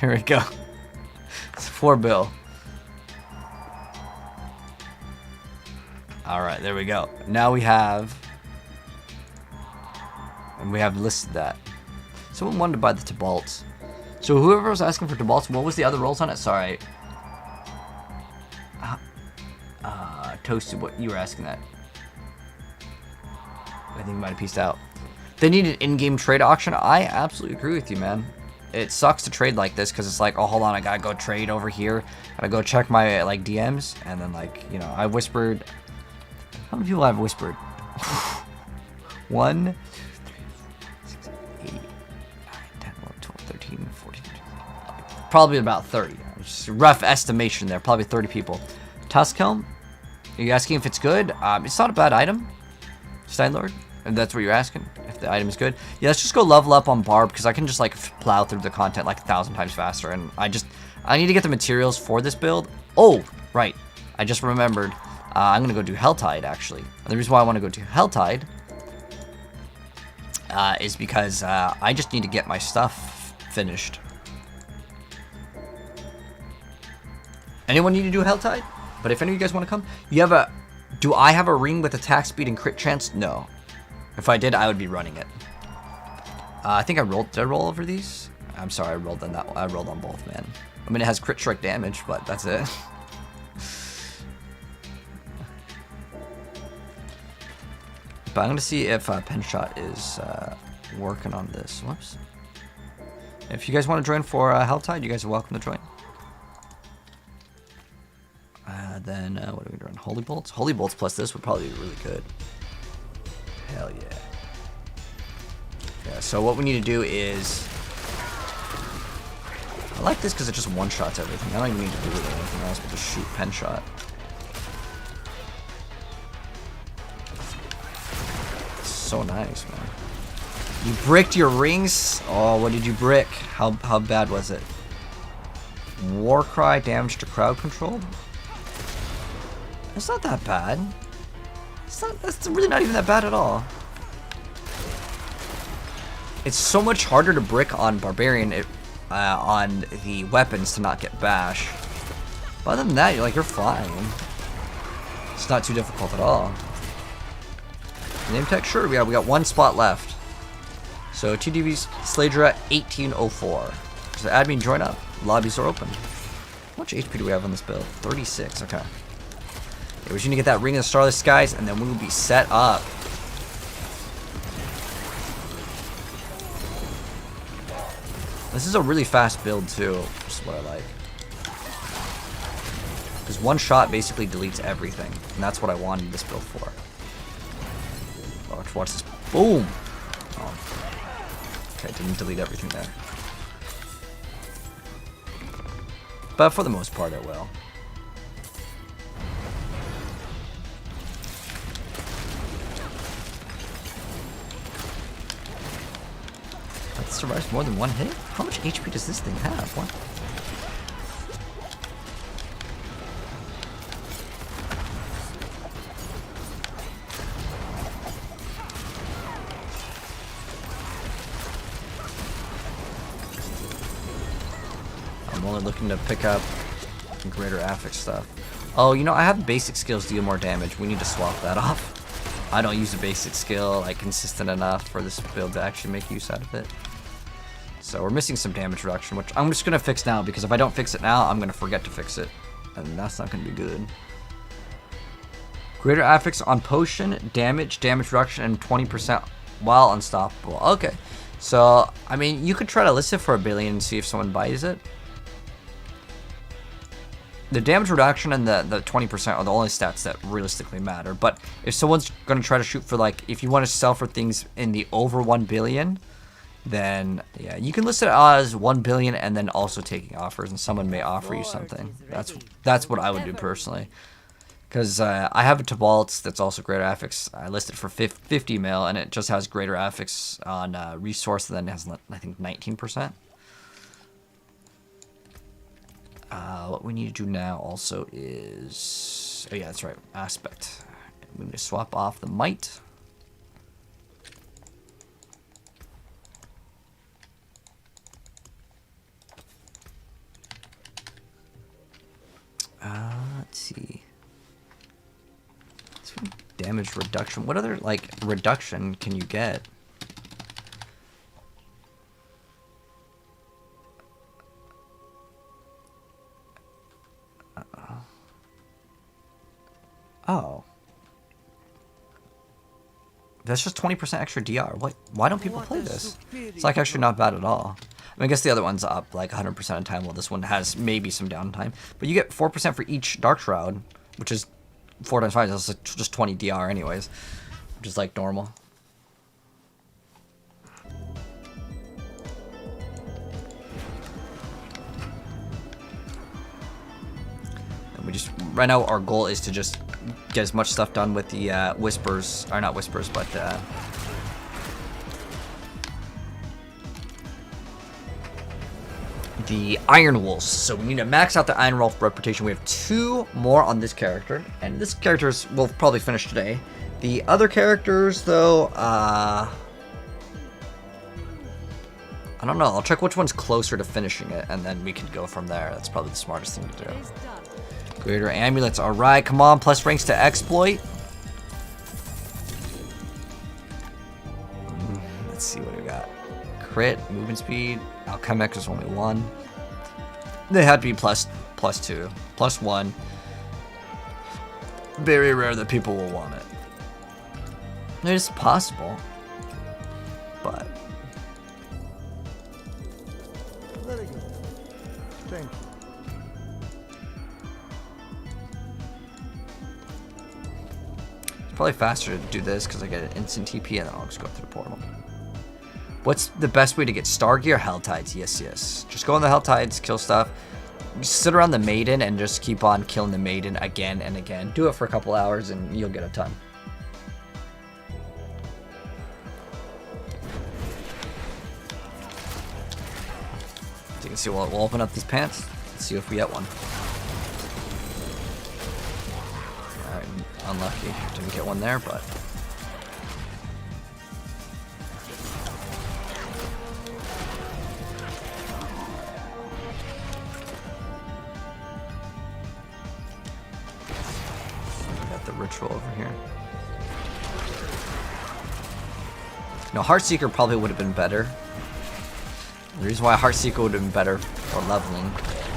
Here we go. It's 4 bill. Alright, there we go. Now we have, and we have listed that. Someone wanted to buy the Tibalts. So whoever was asking for Tibalts, what was the other rolls on it? Sorry. Toasted, what you were asking that. I think you might have pieced out. They need an in-game trade auction. I absolutely agree with you, man. it sucks to trade like this because it's like, oh, hold on, I gotta go trade over here. Gotta go check my like DMs, and then like, you know, I whispered. How many people I've whispered? 1, 2, 3, 4, 5, 6, 7, 8, 9, 10, 11, 12, 13, 14, 15. Probably about 30. Just a rough estimation there. Probably 30 people. Tuskhelm? Are you asking if it's good? It's not a bad item, Steinlord. If that's what you're asking, if the item is good. Yeah, let's just go level up on Barb, because I can just like plow through the content like 1,000 times faster. And I need to get the materials for this build. Oh, right. I just remembered. I'm going to go do Helltide, actually. And the reason why I want to go do Helltide is because I just need to get my stuff finished. Anyone need to do Helltide? But if any of you guys want to come, you have a... Do I have a ring with attack speed and crit chance? No. If I did, I would be running it. I think I rolled... Did I roll over these? I'm sorry, I rolled on that one. I rolled on both, man. I mean, it has crit strike damage, but that's it. But I'm going to see if Penshot is working on this. Whoops. If you guys want to join for Helltide, you guys are welcome to join. Then, what are we doing? Holy Bolts? Holy Bolts plus this would probably be really good. Hell yeah. Yeah, so what we need to do is... I like this because it just one-shots everything. I don't even need to do anything else but just shoot Penshot. So nice, man. You bricked your rings? Oh, what did you brick? How bad was it? Warcry damage to crowd control? It's not that bad. That's really not even that bad at all. It's so much harder to brick on Barbarian on the weapons to not get bash. But other than that, you're fine. It's not too difficult at all. Name tech, sure. We got one spot left. So TDV's Sladra 1804. So admin, join up. Lobbies are open. How much HP do we have on this build? 36. Okay. Yeah, we just need to get that Ring of the Starless Skies, and then we will be set up. This is a really fast build too, which is what I like. Because one shot basically deletes everything, and that's what I wanted this build for. Watch this. Boom! Oh. Okay, didn't delete everything there. But for the most part, it will. That survives more than one hit? How much HP does this thing have? What? I'm only looking to pick up greater affix stuff. Oh, you know, I have basic skills deal more damage. We need to swap that off. I don't use a basic skill like consistent enough for this build to actually make use out of it. So we're missing some damage reduction, which I'm just gonna fix now, because if I don't fix it now, I'm gonna forget to fix it, and that's not gonna be good. Greater affix on potion, damage reduction, and 20% while unstoppable. Okay, so I mean, you could try to list it for $1 billion and see if someone buys it. The damage reduction and the 20% are the only stats that realistically matter. But if someone's going to try to shoot for, like, if you want to sell for things in the over 1 billion, then, yeah, you can list it as 1 billion and then also taking offers, and someone may offer you something. That's what I would do personally. Because I have a Tybalt that's also greater affix. I listed for 50 mil, and it just has greater affix on resource, and then it has, I think, 19%. What we need to do now also is... Oh yeah, that's right. Aspect. We need to swap off the might. Let's see. Damage reduction. What other, like, reduction can you get? Oh. That's just 20% extra DR. What? Why don't people play this? It's like actually not bad at all. I guess the other one's up like 100% of the time, while this one has maybe some downtime. But you get 4% for each Dark Shroud, which is 4 times 5, that's like just 20 DR anyways, which is like normal. And we just, right now our goal is to just get as much stuff done with the Whispers, or not Whispers, but the Iron Wolves. So we need to max out the Iron Wolf reputation. We have 2 more on this character, and this character will probably finish today. The other characters, though, I don't know. I'll check which one's closer to finishing it, and then we can go from there. That's probably the smartest thing to do. Greater Amulets. All right, come on. Plus ranks to Exploit. Let's see what we got. Crit, movement speed. Alchemic is only 1. They had to be plus 2, plus 1. Very rare that people will want it. It's possible, but Very good. Thank you. it's probably faster to do this because I get an instant TP and then I'll just go through the portal. What's the best way to get Star Gear? Helltides, yes. Just go on the Helltides, kill stuff. Just sit around the Maiden and just keep on killing the Maiden again and again. Do it for a couple hours and you'll get a ton. So you can see, we'll open up these pants. Let's see if we get one. Alright, unlucky. Didn't get one there, but... ritual over here. No, Heartseeker probably would have been better. The reason why Heartseeker would have been better for leveling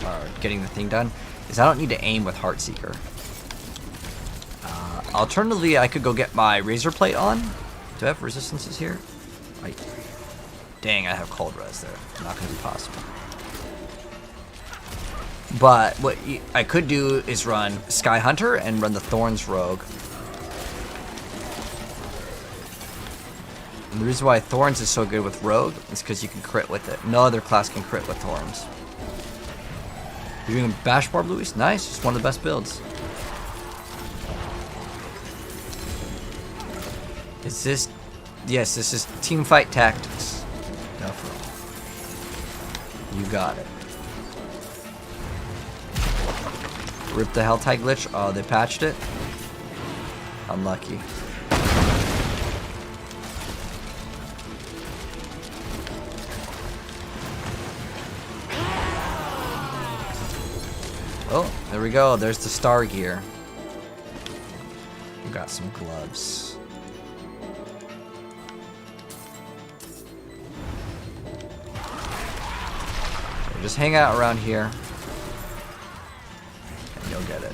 or getting the thing done is I don't need to aim with Heartseeker. Alternatively, I could go get my Razor Plate on. Do I have resistances here? Dang, I have cold res there. Not going to be possible. But what I could do is run Sky Hunter and run the Thorns Rogue. And the reason why Thorns is so good with Rogue is because you can crit with it. No other class can crit with Thorns. You're doing Bash Barb, Luis? Nice, just one of the best builds. Is this... Yes, this is Team Fight Tactics. Definitely. You got it. Rip the Helltide glitch. Oh, they patched it. Unlucky. Oh, there we go. There's the Star Gear. We got some gloves. So just hang out around here. You'll get it.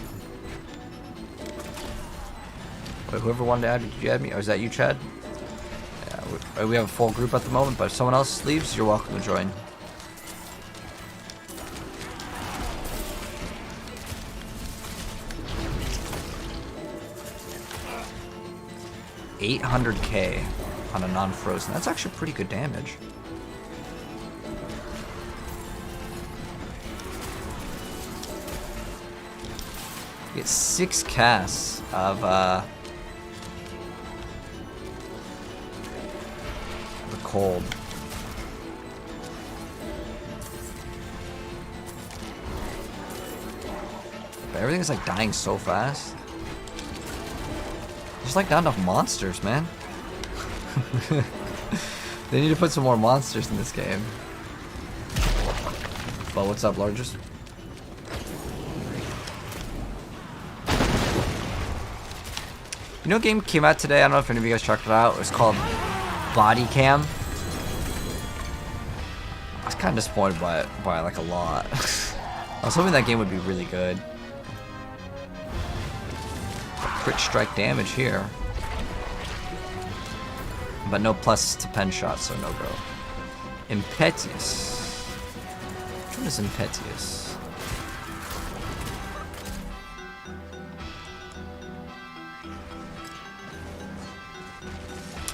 Wait, whoever wanted to add, did you add me? Or is that you, Chad? Yeah, we have a full group at the moment, but if someone else leaves, you're welcome to join. $800k on a non-frozen. That's actually pretty good damage. You get 6 casts of the cold. But everything is like dying so fast. There's like not enough monsters, man. They need to put some more monsters in this game. But what's up, largest? You know, a game came out today. I don't know if any of you guys checked it out. It was called Body Cam. I was kind of disappointed by it by like a lot. I was hoping that game would be really good. Crit strike damage here, but no plus to pen shots, so no go. Impetus. What is impetuous?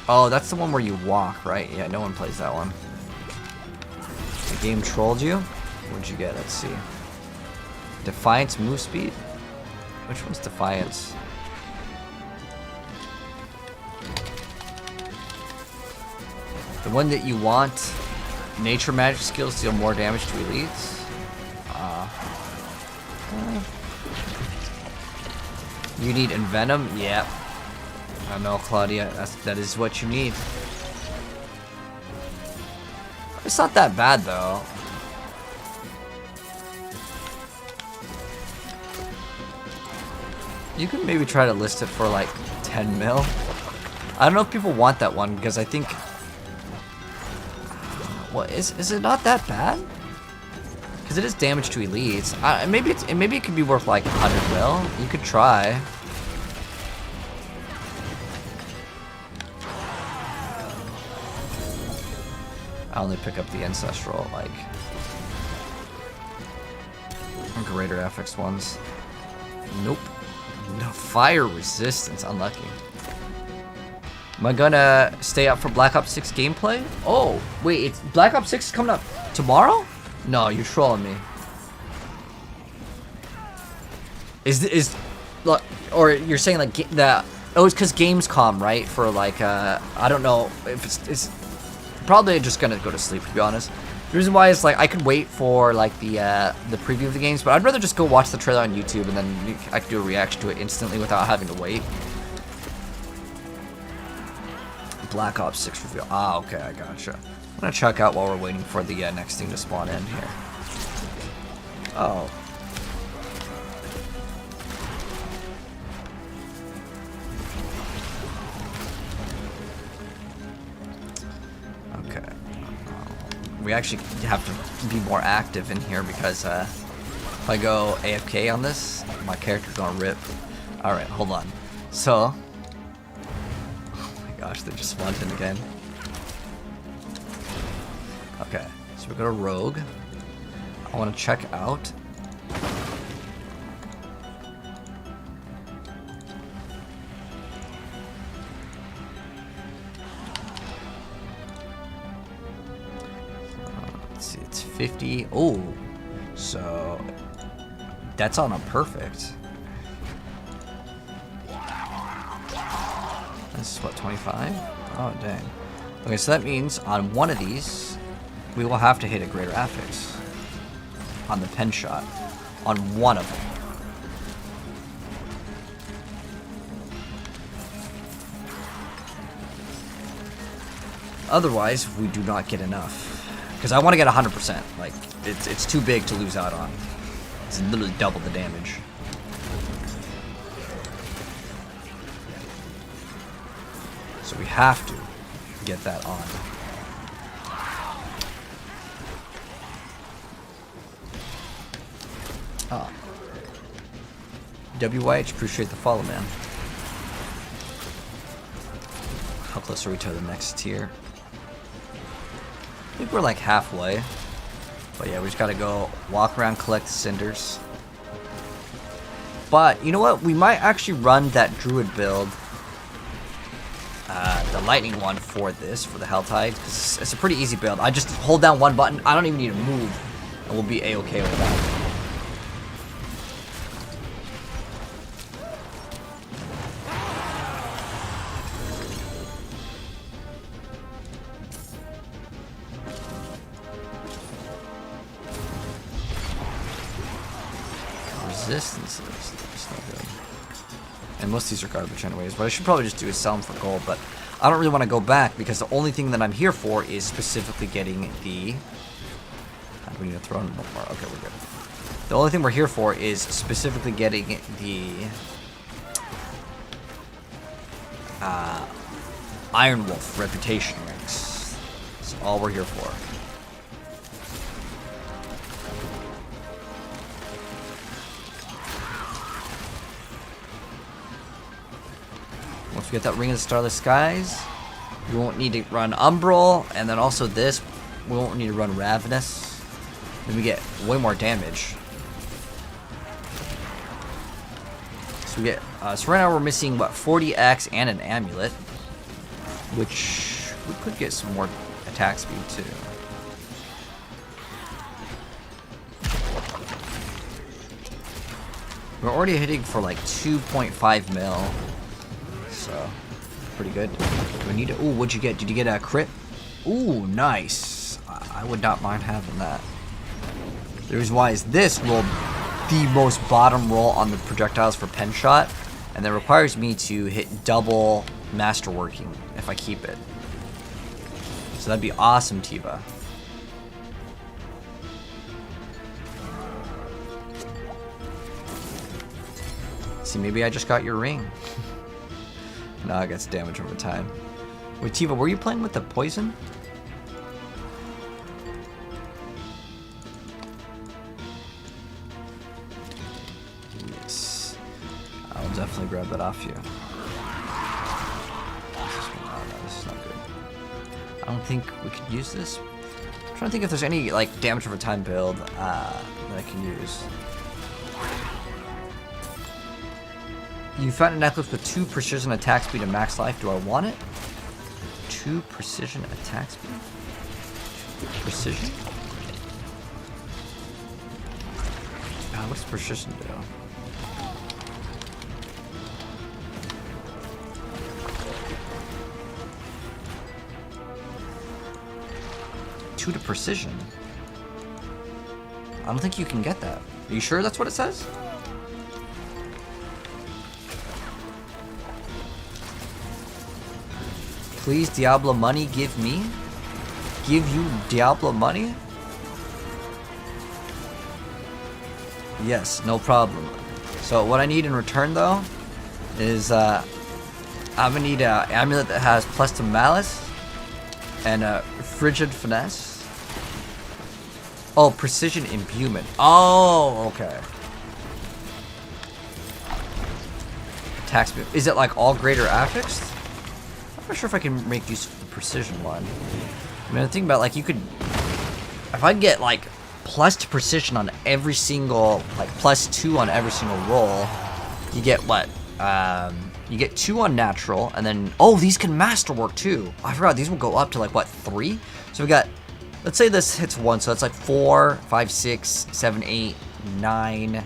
Oh, that's the one where you walk, right? Yeah, no one plays that one. The game trolled you? What'd you get? Let's see. Defiance move speed? Which one's Defiance? The one that you want, nature magic skills deal more damage to elites. You need Envenom? Yep. I know, Claudia. That is what you need. It's not that bad, though. You could maybe try to list it for like 10 mil. I don't know if people want that one because I think. What is it not that bad? Because it is damage to elites. Maybe it could be worth like 100 mil. You could try. I only pick up the ancestral like greater FX ones. Nope. No fire resistance. Unlucky. Am I gonna stay up for Black Ops 6 gameplay? Oh, wait, it's Black Ops 6 is coming up tomorrow? No, you're trolling me. Look, or you're saying like that? Oh, it's because Gamescom, right? For like I don't know if it's probably just gonna go to sleep, to be honest. The reason why is like I could wait for like the preview of the games, but I'd rather just go watch the trailer on YouTube and then I could do a reaction to it instantly without having to wait. Black Ops 6 reveal. Ah, okay, I gotcha. I'm gonna check out while we're waiting for the next thing to spawn in here. Oh. Okay. We actually have to be more active in here because if I go AFK on this, my character's gonna rip. Alright, hold on. So, gosh, they just spawned in again. Okay, so we go to Rogue. I want to check out. Let's see, it's 50. Oh, so that's on a perfect. This is what, 25? Oh, dang. Okay, so that means on one of these, we will have to hit a greater affix. On the pen shot. On one of them. Otherwise, we do not get enough. Because I want to get 100%. Like, it's too big to lose out on. It's literally double the damage. So we have to get that on. Ah. WYH, appreciate the follow, man. How close are we to the next tier? I think we're like halfway. But yeah, we just gotta go walk around, collect the cinders. But, you know what? We might actually run that druid build. The lightning one for this, for the Helltide, because it's a pretty easy build. I just hold down one button, I don't even need to move, and we'll be a-okay with that. Resistances, that's not good. And most of these are garbage anyways. What I should probably just do is sell them for gold, but I don't really want to go back because the only thing that I'm here for is specifically getting the... How do we need to throw in more? Okay, we're good. The only thing we're here for is specifically getting the... Iron Wolf reputation ranks. That's all we're here for. Once we get that Ring of the Starless Skies, we won't need to run Umbral, and then also this, we won't need to run Ravenous. then we get way more damage. So we get, so right now we're missing, what, 40x and an amulet, which we could get some more attack speed too. We're already hitting for like 2.5 mil, so pretty good. Do we need to, ooh, what'd you get? Did you get a crit? Ooh, nice. I would not mind having that. The reason why is this rolled the most bottom roll on the projectiles for pen shot, and that requires me to hit double masterworking if I keep it. So that'd be awesome, Tiva. See, maybe I just got your ring. No, it gets damage over time. Wait, Tiva, were you playing with the poison? Yes. I'll definitely grab that off you. Oh, no, this is not good. I don't think we could use this. I'm trying to think if there's any like damage over time build that I can use. You found a necklace with 2 precision attack speed and max life. Do I want it? 2 precision attack speed? Precision? What does precision do? Two to precision? I don't think you can get that. Are you sure that's what it says? Please, Diablo money, give me? Give you Diablo money? Yes, no problem. So what I need in return, though, is I'm gonna need an amulet that has plus to malice and a frigid finesse. Oh, precision imbuement. Oh, okay. Attack speed. Is it like all greater affixed? I'm not sure if I can make use of the precision one. I mean, the thing about, like, you could, if I get like plus to precision on every single, like +2 on every single roll, you get what? You get 2 on natural, and then, oh, these can masterwork too. I forgot, these will go up to like, what, 3? So we got, let's say this hits 1, so it's like 4, 5, 6, 7, 8, 9,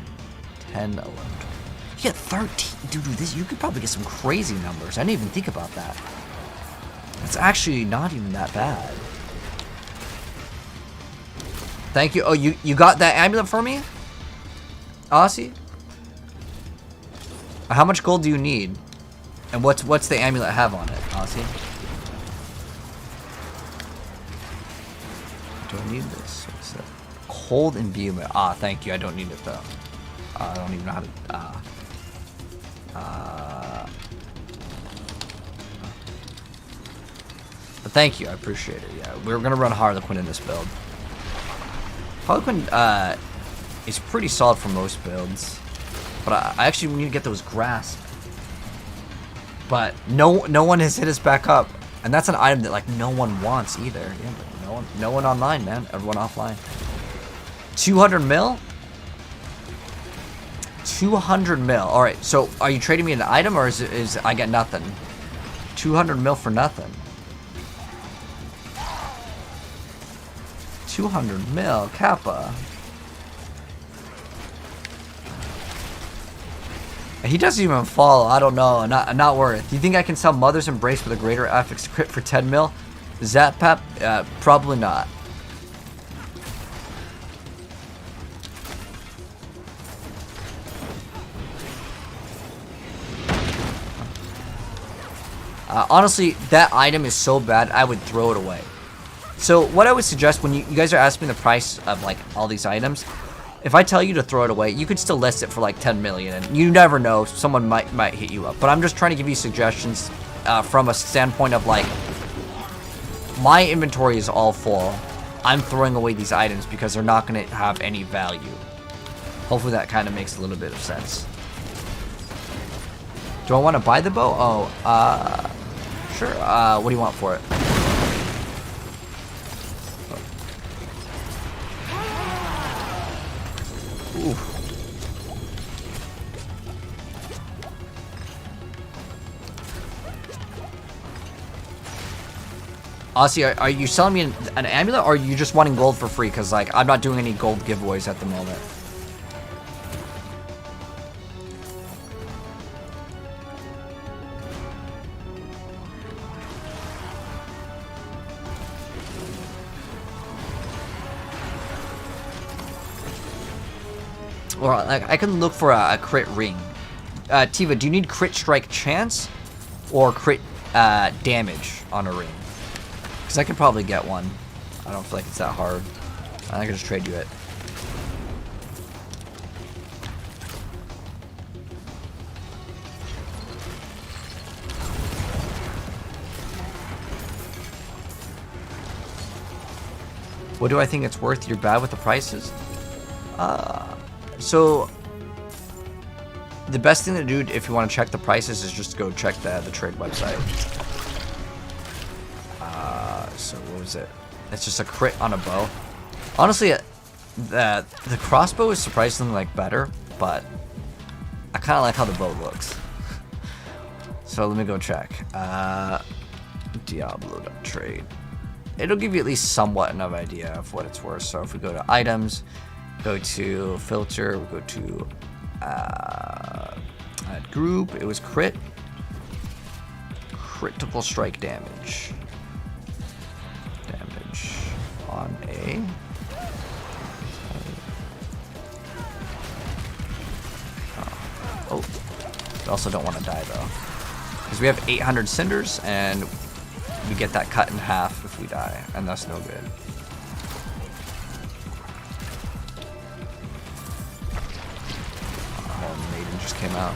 10, 11. You get 13. Dude, this, you could probably get some crazy numbers. I didn't even think about that. It's actually not even that bad. Thank you. Oh, you got that amulet for me? Aussie? How much gold do you need? And what's the amulet have on it, Aussie? Do I need this? What's that? Cold imbuement. Ah, thank you. I don't need it though. I don't even know how to. But thank you, I appreciate it. Yeah, we're gonna run Harlequin in this build. Harlequin is pretty solid for most builds, but I actually need to get those grasp. But no one has hit us back up, and that's an item that like no one wants either. Yeah, but no one online, man. Everyone offline. 200 mil. 200 mil. All right. So are you trading me an item, or is I get nothing? 200 mil for nothing. 200 mil, Kappa. He doesn't even follow. I don't know. Not worth. Do you think I can sell Mother's Embrace with a greater affix crit for 10 mil? Zapap? Probably not. Honestly, that item is so bad, I would throw it away. So what I would suggest when you guys are asking me the price of like all these items, if I tell you to throw it away, you could still list it for like 10 million, and you never know, someone might hit you up. But I'm just trying to give you suggestions from a standpoint of like, my inventory is all full. I'm throwing away these items because they're not going to have any value. Hopefully that kind of makes a little bit of sense. Do I want to buy the bow? Oh, sure. What do you want for it? Ooh. Honestly, are you selling me an amulet, or are you just wanting gold for free? Because, like, I'm not doing any gold giveaways at the moment. Or, like, I can look for a crit ring. Tiva, do you need crit strike chance or crit damage on a ring? Because I could probably get one. I don't feel like it's that hard. I can just trade you it. What do I think it's worth? You're bad with the prices? So the best thing to do if you want to check the prices is just go check the trade website. So what was it? It's just a crit on a bow. Honestly, the crossbow is surprisingly like better, but I kind of like how the bow looks. So let me go check. Diablo.trade. It'll give you at least somewhat of an idea of what it's worth. So if we go to items, go to filter, we go to add group. It was crit. Critical strike damage. Damage on a. Oh, we also don't want to die though, because we have 800 cinders and we get that cut in half if we die, and that's no good. Oh, Maiden just came out.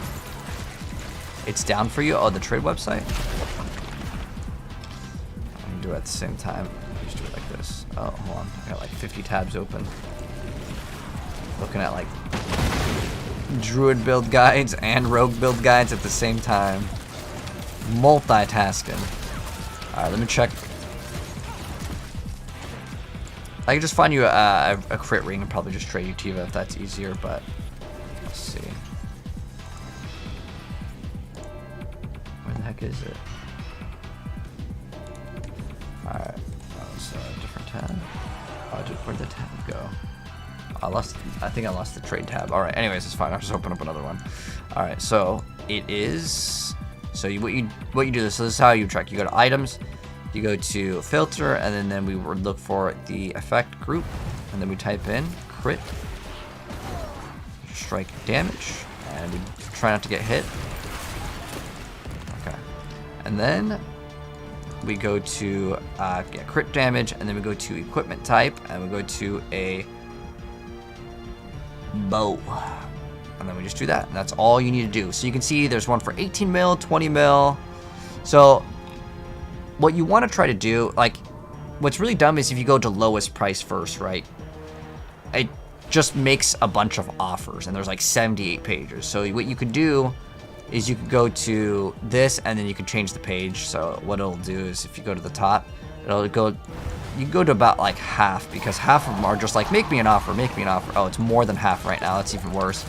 It's down for you? Oh, the trade website? I can do it at the same time. Just do it like this. Oh, hold on. I got like 50 tabs open. Looking at like druid build guides and rogue build guides at the same time. Multitasking. Alright, let me check. I can just find you a crit ring and probably just trade you Tiva if that's easier, but let's see. Where the heck is it? Alright, that was a different tab. Oh, dude, where'd the tab go? I think I lost the trade tab. Alright, anyways, it's fine. I'll just open up another one. Alright, so it is. So what you do, so this is how you check. You go to items, you go to filter, and then we would look for the effect group, and then we type in crit strike damage, and we try not to get hit. Okay, and then we go to get crit damage, and then we go to equipment type, and we go to a bow. And then we just do that. And that's all you need to do. So you can see there's one for 18 mil, 20 mil. So what you want to try to do, like, what's really dumb is if you go to lowest price first, right? It just makes a bunch of offers, and there's like 78 pages. So what you could do is you could go to this, and then you can change the page. So what it'll do is if you go to the top, it'll go, you can go to about like half, because half of them are just like, make me an offer, make me an offer. Oh, it's more than half right now. That's even worse.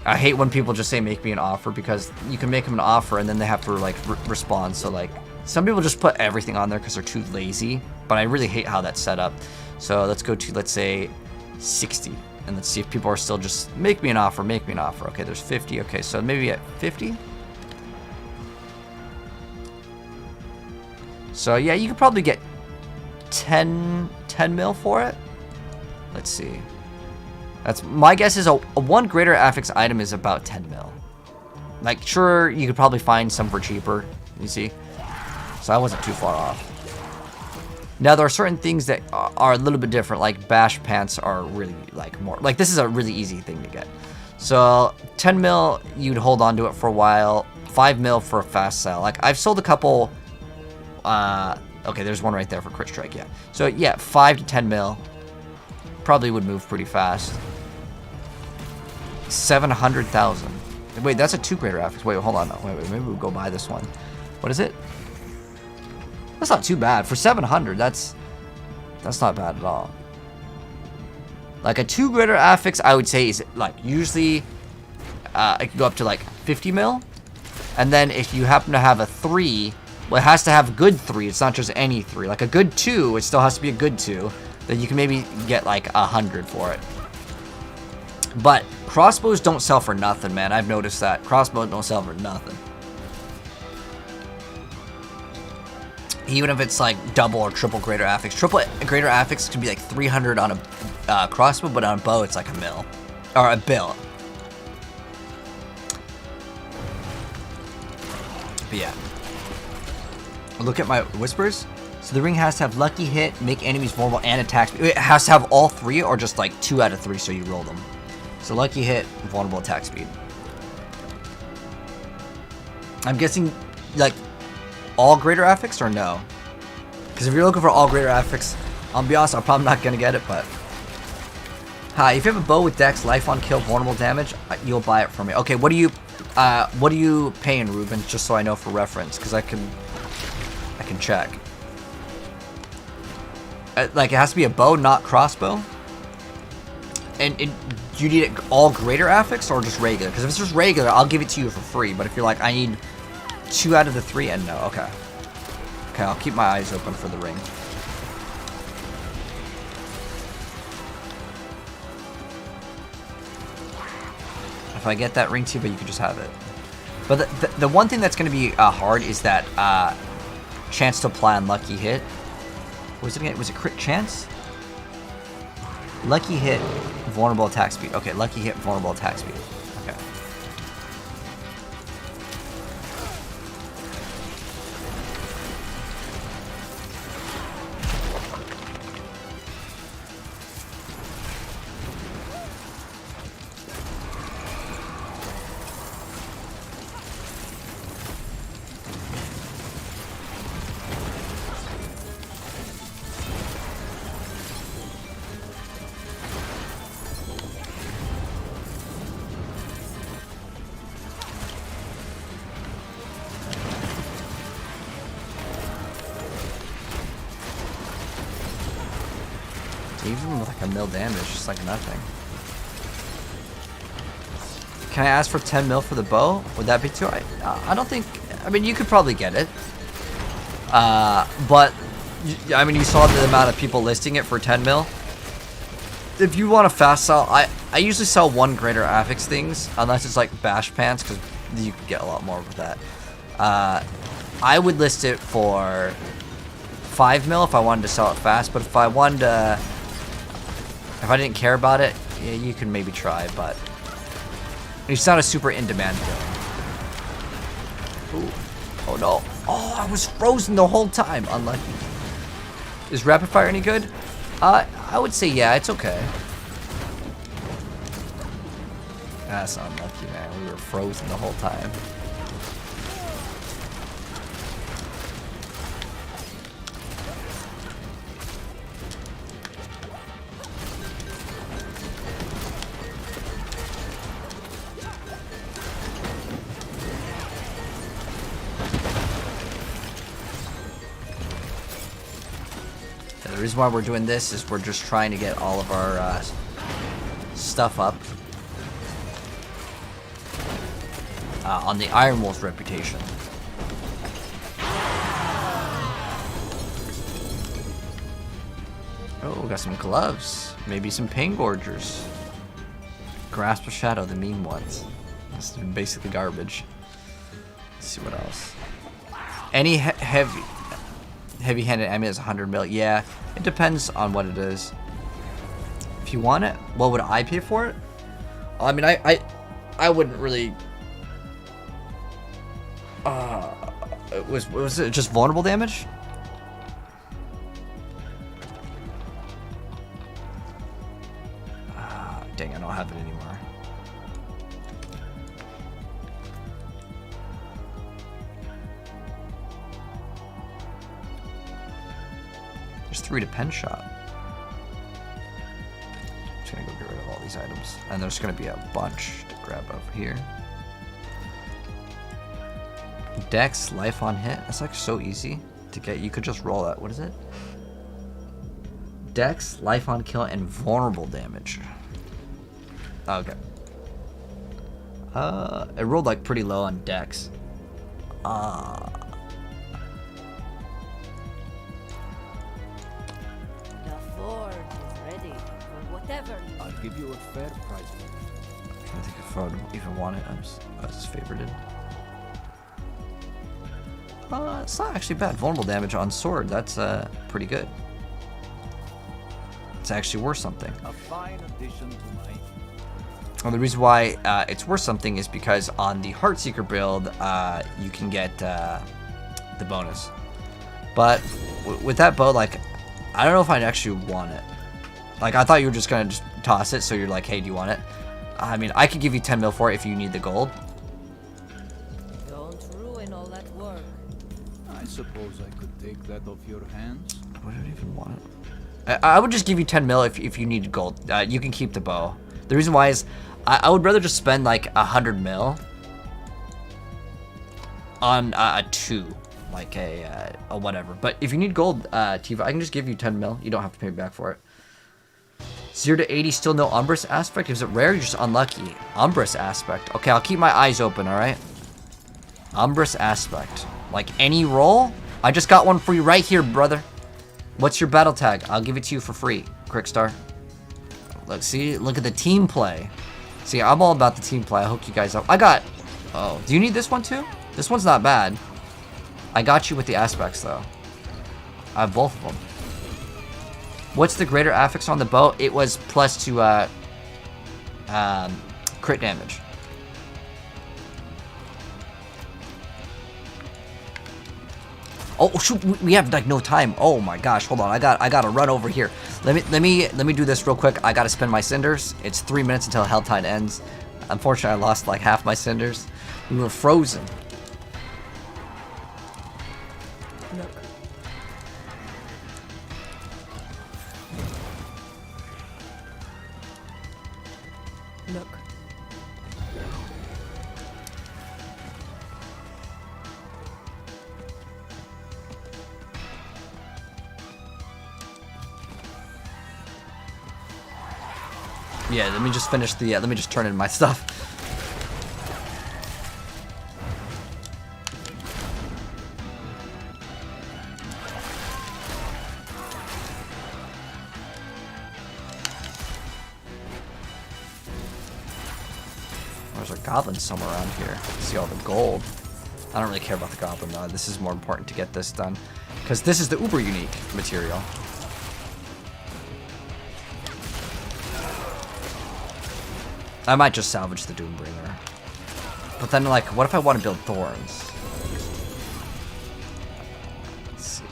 I hate when people just say make me an offer, because you can make them an offer and then they have to like respond. So like some people just put everything on there because they're too lazy, but I really hate how that's set up. So let's go to, let's say 60, and let's see if people are still just make me an offer, make me an offer. Okay, there's 50. Okay, so maybe at 50. So yeah, you could probably get 10 mil for it. Let's see. That's my guess is a one greater affix item is about 10 mil. Like, sure, you could probably find some for cheaper, you see. So I wasn't too far off. Now there are certain things that are a little bit different, like bash pants are really like more, like this is a really easy thing to get. So 10 mil, you'd hold on to it for a while. 5 mil for a fast sell. Like I've sold a couple, okay, there's one right there for crit strike, yeah. So yeah, 5 to 10 mil probably would move pretty fast. 700,000. Wait, that's a 2 greater affix. Wait, hold on. No, wait, maybe we'll go buy this one. What is it? That's not too bad for 700. That's not bad at all. Like a 2 greater affix, I would say is like usually it can go up to like 50 mil. And then if you happen to have a 3, well, it has to have a good 3. It's not just any 3. Like a good 2, it still has to be a good 2. Then you can maybe get like 100 for it. But crossbows don't sell for nothing, man. I've noticed that. Crossbows don't sell for nothing. Even if it's like double or triple greater affix. Triple greater affix can be like 300 on a crossbow, but on a bow it's like a mil. Or a bill. But yeah. Look at my whispers. So the ring has to have lucky hit, make enemies vulnerable, and attack speed. It has to have all 3 or just like 2 out of 3 so you roll them. So lucky hit, vulnerable attack speed. I'm guessing like all greater affix or no? Because if you're looking for all greater affix, I'll be honest, I'm probably not going to get it, but... Hi, if you have a bow with dex, life on kill, vulnerable damage, you'll buy it from me. Okay, what are you paying, Ruben? Just so I know for reference, because I can check. Like, it has to be a bow, not crossbow? And do you need it all greater affix or just regular? Because if it's just regular, I'll give it to you for free. But if you're like, I need 2 out of the 3, and no, okay. Okay, I'll keep my eyes open for the ring. If I get that ring too, but you can just have it. But the one thing that's going to be hard is that chance to apply on lucky hit. What was it again? Was it crit chance? Lucky hit, vulnerable attack speed. Okay, lucky hit, vulnerable attack speed. Okay. Even with like a mil damage, just like nothing. Can I ask for 10 mil for the bow? Would that be too high? I don't think... I mean, you could probably get it. But, I mean, you saw the amount of people listing it for 10 mil. If you want a fast sell, I usually sell 1 greater affix things, unless it's like bash pants, because you can get a lot more with that. I would list it for 5 mil if I wanted to sell it fast, but if I wanted to... If I didn't care about it, yeah, you can maybe try, but it's not a super in-demand thing. Ooh. Oh no. Oh, I was frozen the whole time. Unlucky. Is rapid fire any good? I would say yeah, it's okay. That's unlucky, man. We were frozen the whole time. The reason why we're doing this is we're just trying to get all of our stuff up on the Iron Wolf's reputation. Oh, we got some gloves. Maybe some pain gorgers. Grasp of Shadow, the mean ones. This is basically garbage. Let's see what else. Any heavy-handed enemy is 100 mil. Yeah, it depends on what it is. If you want it, what would I pay for it? I mean, I wouldn't really. Was it just vulnerable damage? Dang, I don't have it anymore. There's 3 to pen shot. I'm just gonna go get rid of all these items. And there's gonna be a bunch to grab over here. Dex, life on hit. That's like so easy to get. You could just roll that. What is it? Dex, life on kill, and vulnerable damage. Okay. It rolled like pretty low on Dex. The forge is ready for whatever you I'll give you a fair price for it. I think if I would even want it, I was favorited. It's not actually bad. Vulnerable damage on sword. That's pretty good. It's actually worth something. A fine addition to my... Well, the reason why it's worth something is because on the Heartseeker build, you can get the bonus. But with that bow, like, I don't know if I'd actually want it. Like, I thought you were just gonna just toss it, so you're like, hey, do you want it? I mean, I could give you 10 mil for it if you need the gold. don't ruin all that work. I suppose I could take that off your hands. Would I even want it? I would just give you 10 mil if you needed gold. You can keep the bow. The reason why is I would rather just spend like 100 mil on a 2, like a whatever. But if you need gold, Tiva, I can just give you 10 mil. You don't have to pay me back for it. 0 to 80, still no Umbrous aspect. Is it rare? You're just unlucky. Umbrous aspect. Okay, I'll keep my eyes open. All right. Umbrous aspect. Like any roll, I just got one for you right here, brother. What's your battle tag? I'll give it to you for free, Crickstar. Look, see, look at the team play. See, I'm all about the team play. I hook you guys up. I got. Oh, do you need this one too? This one's not bad. I got you with the aspects though. I have both of them. What's the greater affix on the bow? It was plus to crit damage. Oh shoot, we have like no time. Oh my gosh, hold on. I gotta run over here. Let me do this real quick. I gotta spend my cinders. It's 3 minutes until Helltide ends. Unfortunately, I lost like half my cinders. We were frozen. Look. Look. Yeah, let me just finish the. Let me just turn in my stuff. There's a goblin somewhere around here. See all the gold. I don't really care about the goblin though. This is more important to get this done, because this is the uber unique material. I might just salvage the Doombringer. But then, like, what if I want to build thorns? Let's see.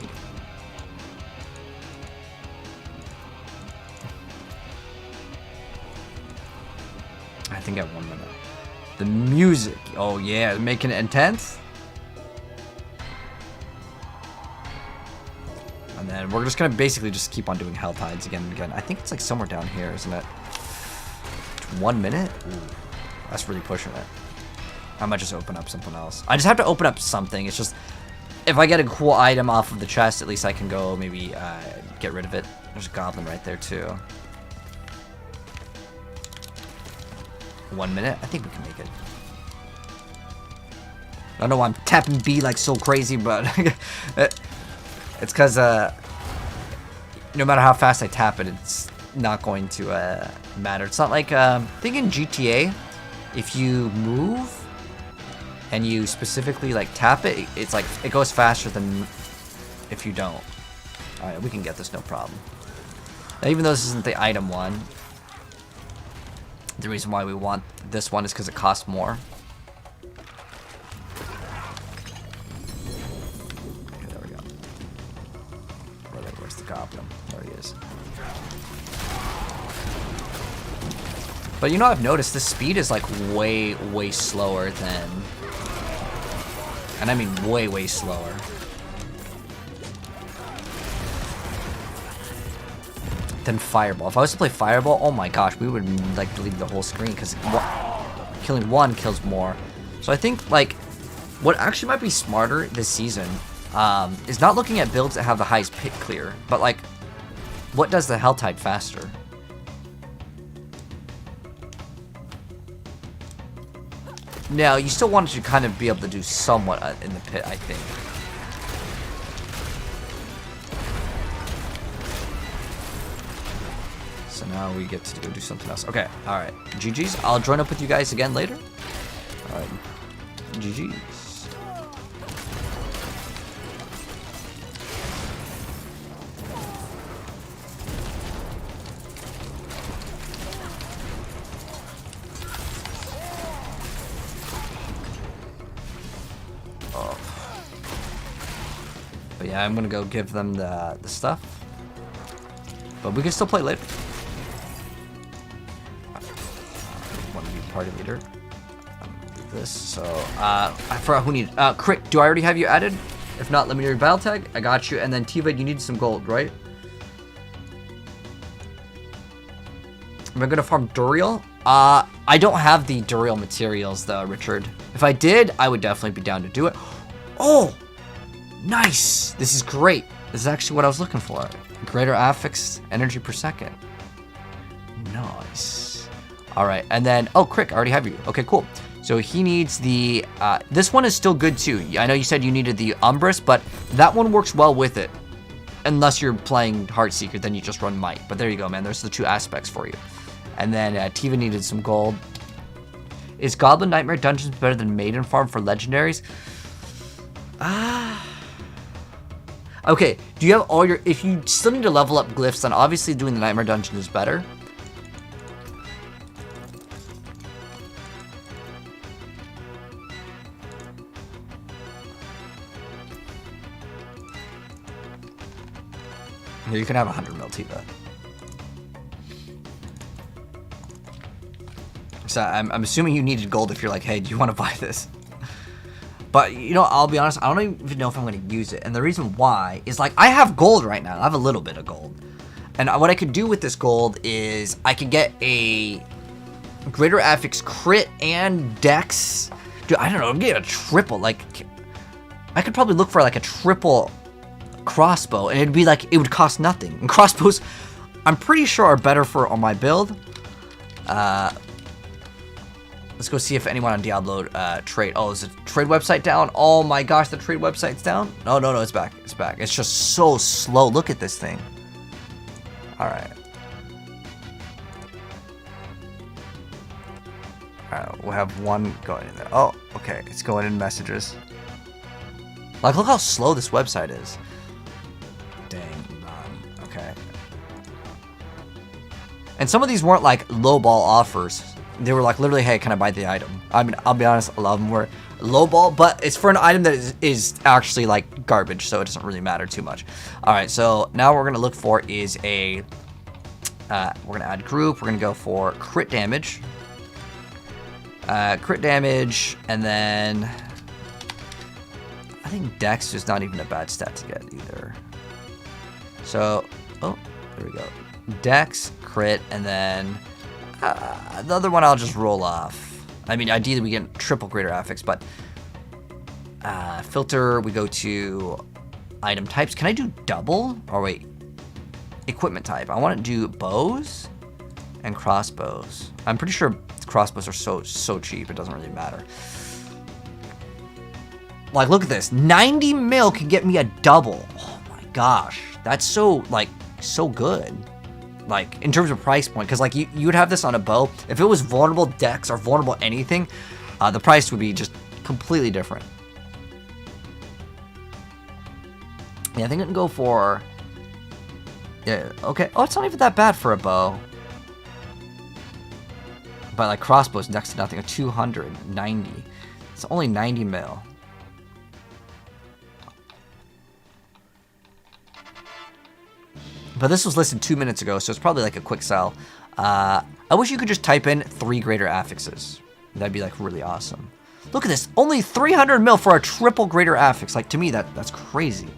I think I have 1 minute. The music. Oh, yeah. Making it intense. And then we're just going to basically just keep on doing Helltides again and again. I think it's, like, somewhere down here, isn't it? 1 minute? Ooh, that's really pushing it. I might just open up something else. I just have to open up something. It's just, if I get a cool item off of the chest, at least I can go maybe get rid of it. There's a goblin right there too. 1 minute? I think we can make it. I don't know why I'm tapping B like so crazy, but it's because no matter how fast I tap it, it's not going to matter. It's not like I think in GTA, if you move and you specifically like tap it, it's like it goes faster than if you don't. All right, we can get this no problem. Now, even though this isn't the item one, the reason why we want this one is because it costs more. Okay, there we go. Where's the goblin? There he is. But you know, I've noticed the speed is like way, way slower than, and I mean way, way slower. Than Fireball. If I was to play Fireball, oh my gosh, we would like delete the whole screen because killing one kills more. So I think like what actually might be smarter this season is not looking at builds that have the highest pick clear, but like What does the hell type faster? Now, you still wanted to kind of be able to do somewhat in the pit, I think. So now we get to go do something else. Okay, alright. GG's. I'll join up with you guys again later. Alright. GG's. But yeah, I'm gonna go give them the stuff. But we can still play later. Want to be party leader. Do this. So I forgot who needed. Crit, do I already have you added? If not, let me know your battle tag. I got you. And then Tiva, you need some gold, right? Am I gonna farm Duriel? I don't have the Duriel materials though, Richard. If I did, I would definitely be down to do it. Oh! Nice! This is great. This is actually what I was looking for. Greater affix energy per second. Nice. Alright, and then, oh, Crick, I already have you. Okay, cool. So he needs the, this one is still good too. I know you said you needed the Umbrus, but that one works well with it. Unless you're playing Heartseeker, then you just run Might. But there you go, man. There's the two aspects for you. And then Tiva needed some gold. Is Goblin Nightmare Dungeons better than Maiden Farm for legendaries? Okay, do you have all your... If you still need to level up glyphs, then obviously doing the Nightmare Dungeon is better. Here, you can have 100 mil Tiva. So I'm assuming you needed gold if you're like, hey, do you want to buy this? But, you know, I'll be honest, I don't even know if I'm going to use it. And the reason why is, like, I have gold right now. I have a little bit of gold. And what I could do with this gold is I could get a greater affix crit and dex. Dude, I don't know, I'm getting a triple. Like, I could probably look for, like, a triple crossbow. And it'd be, like, it would cost nothing. And crossbows, I'm pretty sure are better on my build. Let's go see if anyone on Diablo trade. Oh, is the trade website down? Oh my gosh, the trade website's down? No, it's back. It's back. It's just so slow. Look at this thing. Alright. Alright, we'll have one going in there. Oh, okay. It's going in messages. Like, look how slow this website is. Dang, okay. And some of these weren't like lowball offers. They were like literally, hey, can I buy the item? I mean, I'll be honest, a lot of them were lowball, but it's for an item that is actually like garbage, so it doesn't really matter too much. All right, so now what we're gonna look for is we're gonna add group. We're gonna go for crit damage, and then I think Dex is not even a bad stat to get either. So, oh, there we go. Dex, crit, and then the other one I'll just roll off. I mean, ideally we get triple greater affix, but filter, we go to item types. Can I do double? Or wait, equipment type. I want to do bows and crossbows. I'm pretty sure crossbows are so cheap, it doesn't really matter. Like, look at this. 90 mil can get me a double. Oh my gosh. That's so good. Like, in terms of price point, because like you would have this on a bow. If it was vulnerable dex or vulnerable anything, the price would be just completely different. Yeah, I think I can go for, yeah, okay. Oh, it's not even that bad for a bow. But like crossbows next to nothing, a 290. It's only 90 mil. But this was listed 2 minutes ago, so it's probably like a quick sell. I wish you could just type in 3 greater affixes. That'd be like really awesome. Look at this, only 300 mil for a triple greater affix. Like, to me, that's crazy.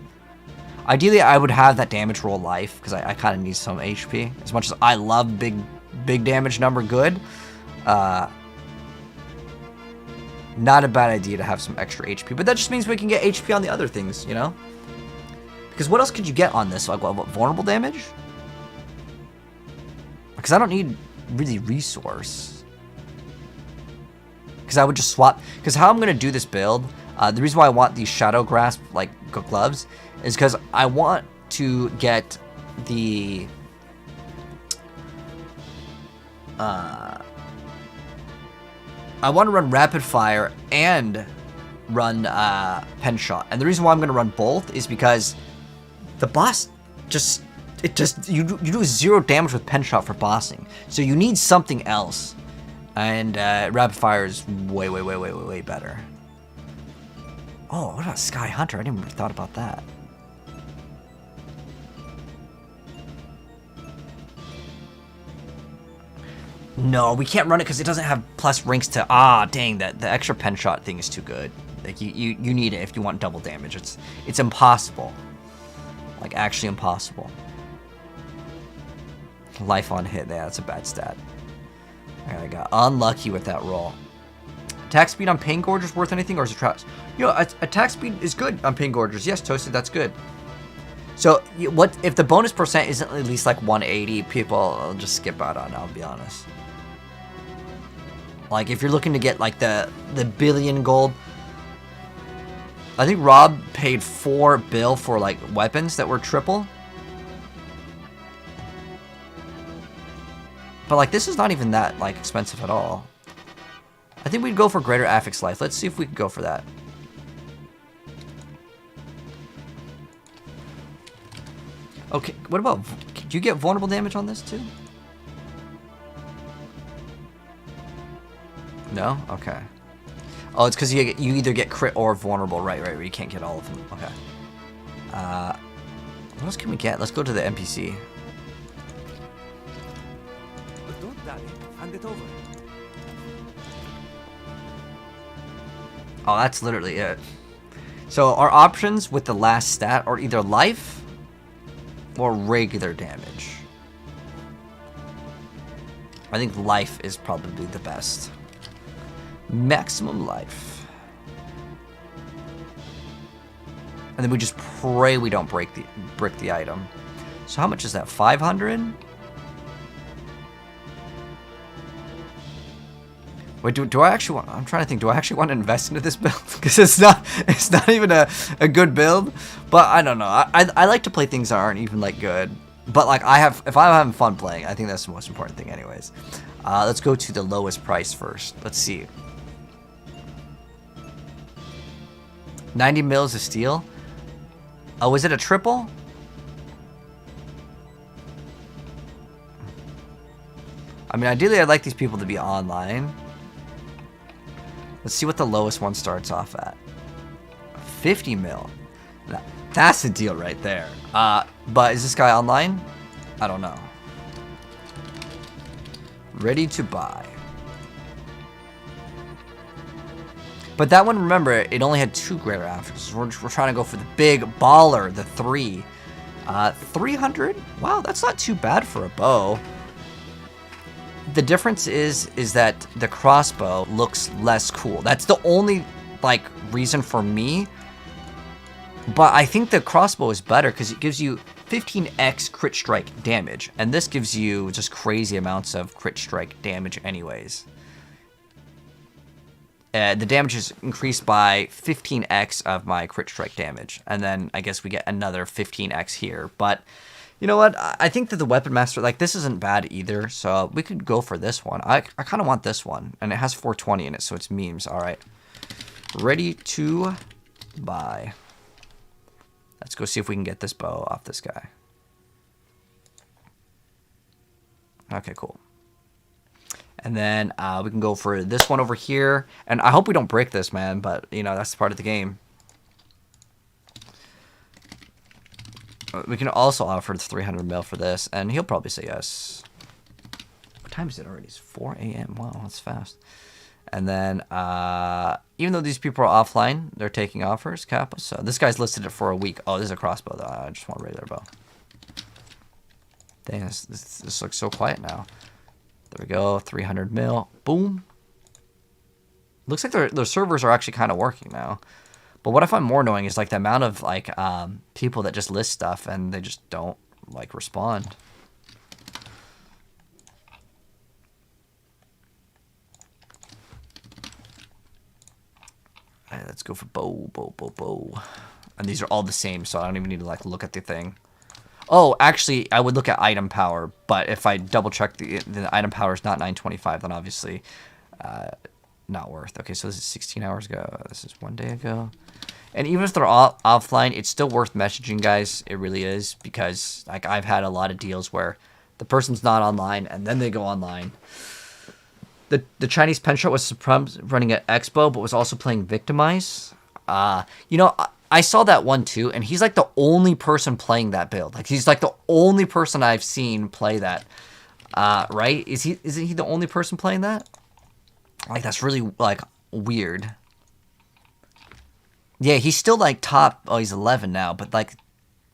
Ideally, I would have that damage roll life, because I kind of need some HP. As much as I love big damage number good, not a bad idea to have some extra HP. But that just means we can get HP on the other things, you know? Because what else could you get on this? Like, what vulnerable damage? Because I don't need really resource. Because I would just swap. Because how I'm going to do this build, the reason why I want these Shadow Grasp like gloves is because I want to get the... I want to run Rapid Fire and run Pen Shot. And the reason why I'm going to run both is because the boss just... You do 0 damage with Pen Shot for bossing. So you need something else. And Rapid Fire is way better. Oh, what about Sky Hunter? I didn't even thought about that. No, we can't run it because it doesn't have plus ranks to... Ah, dang, the extra Pen Shot thing is too good. Like, you need it if you want double damage. It's impossible. Like, actually impossible. Life on hit. Yeah, that's a bad stat. I got unlucky with that roll. Attack speed on Pain Gorgers worth anything, or is it traps? You know, attack speed is good on Pain Gorgers. Yes, Toasted, that's good. So, what if the bonus percent isn't at least like 180, people will just skip out on it, I'll be honest. Like, if you're looking to get like the billion gold, I think Rob paid 4 bill for like weapons that were triple. But like, this is not even that like expensive at all. I think we'd go for Greater Affix Life. Let's see if we can go for that. Okay, what about... Do you get vulnerable damage on this too? No? Okay. Oh, it's because you either get crit or vulnerable. Right. You can't get all of them. Okay. What else can we get? Let's go to the NPC. But don't, Daddy. Hand it over. Oh, that's literally it. So our options with the last stat are either life or regular damage. I think life is probably the best. Maximum life. And then we just pray we don't break the item. So how much is that? 500? Wait, do I actually want... I'm trying to think. Do I actually want to invest into this build? Because it's not even a good build. But I don't know. I like to play things that aren't even like good. But like if I'm having fun playing, I think that's the most important thing anyways. Let's go to the lowest price first. Let's see. 90 mils of steel. Oh, is it a triple? I mean, ideally I'd like these people to be online. Let's see what the lowest one starts off at. 50 mil. That's the deal right there. But is this guy online? I don't know. Ready to buy. But that one, remember, it only had 2 greater affixes. We're trying to go for the big baller, the 3. 300? Wow, that's not too bad for a bow. The difference is that the crossbow looks less cool. That's the only like reason for me. But I think the crossbow is better because it gives you 15x crit strike damage, and this gives you just crazy amounts of crit strike damage anyways. The damage is increased by 15x of my crit strike damage, and then I guess we get another 15x here. But you know what? I think that the Weapon Master, like, this isn't bad either, so we could go for this one. I kind of want this one, and it has 420 in it, so it's memes. All right. Ready to buy. Let's go see if we can get this bow off this guy. Okay, cool. And then we can go for this one over here. And I hope we don't break this, man, but, you know, that's part of the game. We can also offer 300 mil for this, and he'll probably say yes. What time is it already? It's 4 a.m. Wow, that's fast. And then, even though these people are offline, they're taking offers, Kappa. So this guy's listed it for a week. Oh, this is a crossbow, though. I just want a regular bow. Dang, this looks so quiet now. There we go, 300 mil. Boom. Looks like their servers are actually kind of working now. But what I find more annoying is like the amount of like people that just list stuff and they just don't like respond. Alright, let's go for bow. And these are all the same, so I don't even need to like look at the thing. Oh, actually, I would look at item power, but if I double check the item power is not 925, then obviously not worth. Okay, so this is 16 hours ago. This is 1 day ago. And even if they're offline, it's still worth messaging, guys. It really is, because like I've had a lot of deals where the person's not online and then they go online. The Chinese pen shop was running at Expo, but was also playing Victimize. You know, I saw that one too, and he's like the only person playing that build. Like he's like the only person I've seen play that. Right? Isn't he the only person playing that? Like that's really like weird. Yeah, he's still like top. Oh, he's 11 now, but like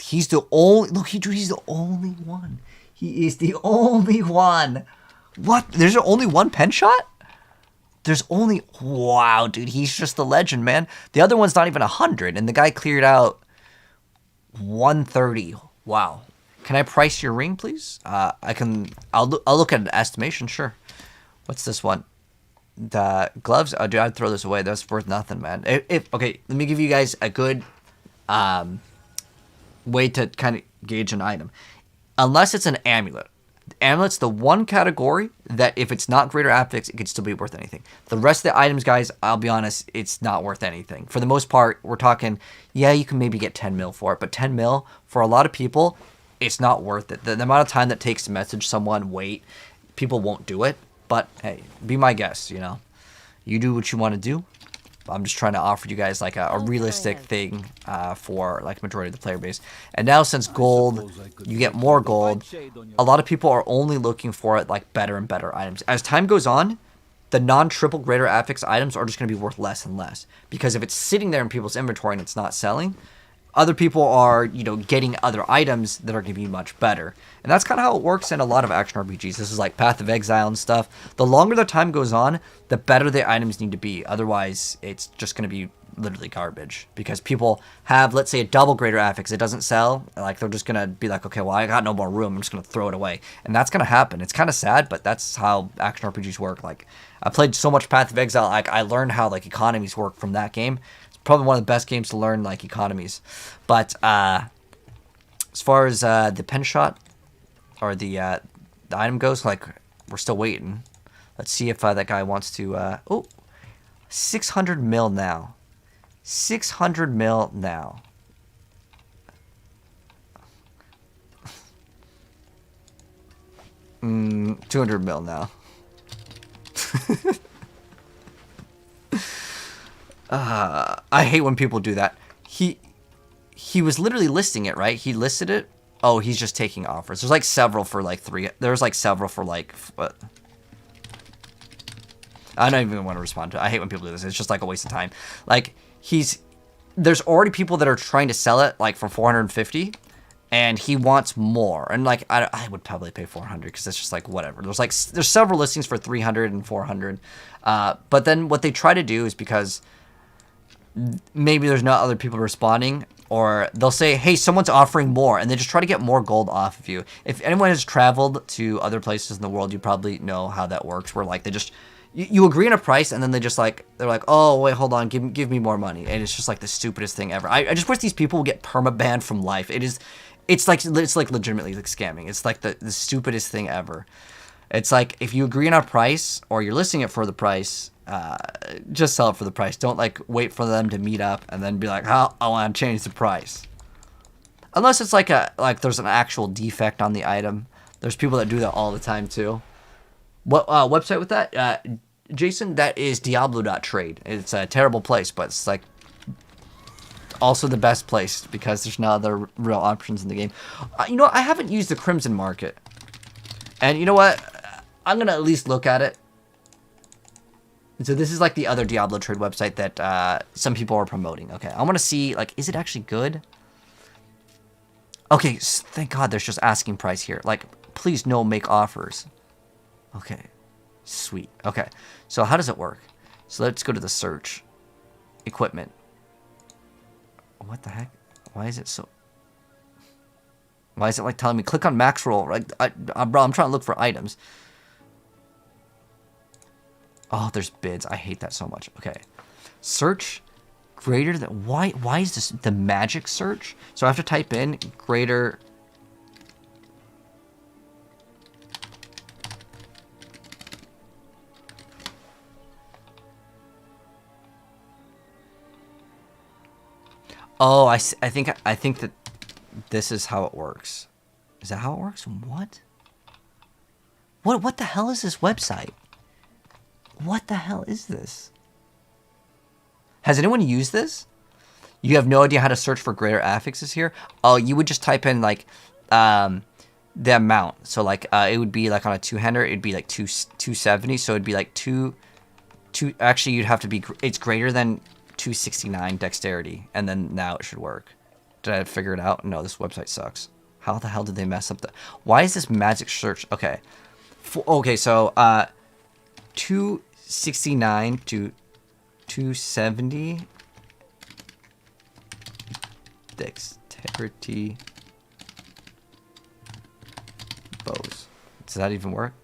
he's the only. Look, he's the only one. He is the only one. What? There's only one pen shot? There's only... Wow, dude. He's just the legend, man. The other one's not even 100, and the guy cleared out 130. Wow. Can I price your ring, please? I can... I'll look at an estimation, sure. What's this one? The gloves? Oh, dude, I'd throw this away. That's worth nothing, man. Okay, let me give you guys a good way to kind of gauge an item. Unless it's an amulet. Amulet's the one category that if it's not greater affix, it could still be worth anything. The rest of the items, guys, I'll be honest, it's not worth anything. For the most part, we're talking, yeah, you can maybe get 10 mil for it, but 10 mil, for a lot of people, it's not worth it. The amount of time that takes to message someone, wait, people won't do it. But, hey, be my guest, you know. You do what you want to do. I'm just trying to offer you guys like a realistic thing for like majority of the player base. And now since gold, you get more gold, a lot of people are only looking for it like better and better items. As time goes on, the non-triple greater affix items are just going to be worth less and less. Because if it's sitting there in people's inventory and it's not selling, other people are, you know, getting other items that are going to be much better. And that's kind of how it works in a lot of action RPGs. This is like Path of Exile and stuff. The longer the time goes on, the better the items need to be. Otherwise, it's just going to be literally garbage. Because people have, let's say, a double greater affix. It doesn't sell. Like, they're just going to be like, okay, well, I got no more room. I'm just going to throw it away. And that's going to happen. It's kind of sad, but that's how action RPGs work. Like, I played so much Path of Exile. Like, I learned how, like, economies work from that game. Probably one of the best games to learn like economies. But as far as the pen shot or the item goes, like we're still waiting. Let's see if that guy wants to 600 mil now. 600 mil now. Mm, 200 mil now. I hate when people do that. He was literally listing it, right? He listed it. Oh, he's just taking offers. There's like several for like 3. There's like several for like what? I don't even want to respond to it. I hate when people do this. It's just like a waste of time. Like there's already people that are trying to sell it like for 450, and he wants more. And like I would probably pay 400 because it's just like whatever. There's several listings for 300 and 400. But then what they try to do is because maybe there's not other people responding, or they'll say, hey, someone's offering more, and they just try to get more gold off of you. If anyone has traveled to other places in the world, you probably know how that works, where like they just you agree on a price, and then they just like they're like, oh wait, hold on, give me more money. And it's just like the stupidest thing ever. I just wish these people would get permabanned from life. It's like legitimately like scamming. It's like the stupidest thing ever. It's like if you agree on a price or you're listing it for the price, just sell it for the price. Don't like wait for them to meet up and then be like, oh, I want to change the price. Unless it's like there's an actual defect on the item. There's people that do that all the time too. What website with that? Jason, that is Diablo.trade. It's a terrible place, but it's like also the best place because there's no other real options in the game. You know what? I haven't used the Crimson Market. And you know what? I'm going to at least look at it. So this is like the other Diablo trade website that some people are promoting. Okay, I want to see, like, is it actually good? Okay, thank God there's just asking price here. Like, please no make offers. Okay, sweet. Okay, so how does it work? So let's go to the search. Equipment. What the heck? Why is it so... Why is it like telling me click on max roll? Right, bro, I'm trying to look for items. Oh, there's bids. I hate that so much. Okay. Search greater than, why is this the magic search? So I have to type in greater. Oh, I think that this is how it works. Is that how it works? What the hell is this website? What the hell is this? Has anyone used this? You have no idea how to search for greater affixes here? Oh, you would just type in like the amount. So like it would be like on a two-hander, it'd be like 270. So it'd be like two. Actually, you'd have to be. It's greater than 269 dexterity, and then now it should work. Did I figure it out? No, this website sucks. How the hell did they mess up the? Why is this magic search? Okay, okay, so 269 to 270 dexterity bows. Does that even work?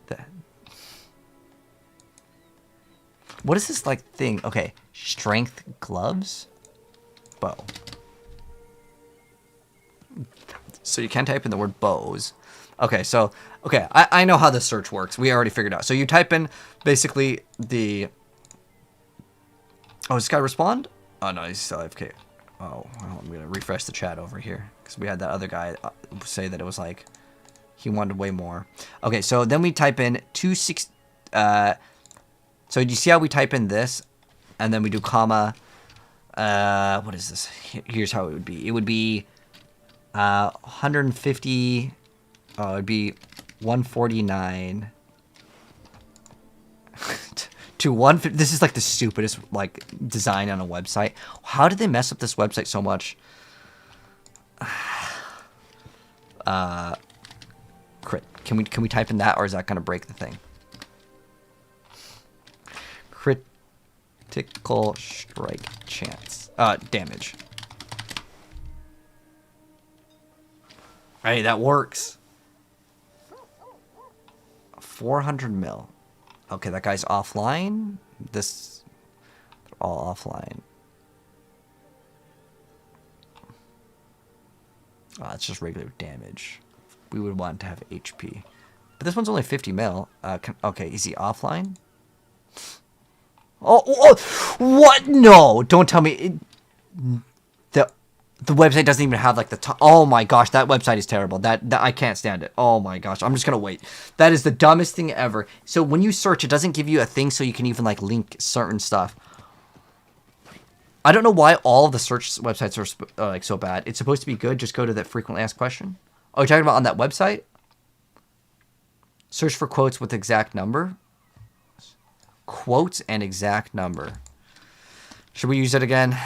What is this like thing? Okay, strength gloves, bow. So you can type in the word bows. Okay, so okay, I know how the search works. We already figured out. So you type in basically the. Oh, does this guy respond? Oh no, he's still AFK. Oh, well, I'm gonna refresh the chat over here because we had that other guy say that it was like he wanted way more. Okay, so then we type in 26. So do you see how we type in this, and then we do comma? What is this? Here's how it would be. It would be 150. Oh, it'd be 149 to 150. This is like the stupidest like design on a website. How did they mess up this website so much? Crit. Can we type in that, or is that gonna break the thing? Critical strike chance. Damage. Hey, that works. 400 mil. Okay, that guy's offline. This, they're all offline. Oh, it's just regular damage. We would want to have HP. But this one's only 50 mil. Okay, is he offline? Oh, what? No, don't tell me. The website doesn't even have like the top. Oh my gosh, that website is terrible. That I can't stand it. Oh my gosh, I'm just gonna wait. That is the dumbest thing ever. So when you search, it doesn't give you a thing so you can even like link certain stuff. I don't know why all of the search websites are like so bad. It's supposed to be good. Just go to that frequently asked question. Oh, you're talking about on that website? Search for quotes with exact number. Quotes and exact number. Should we use it again?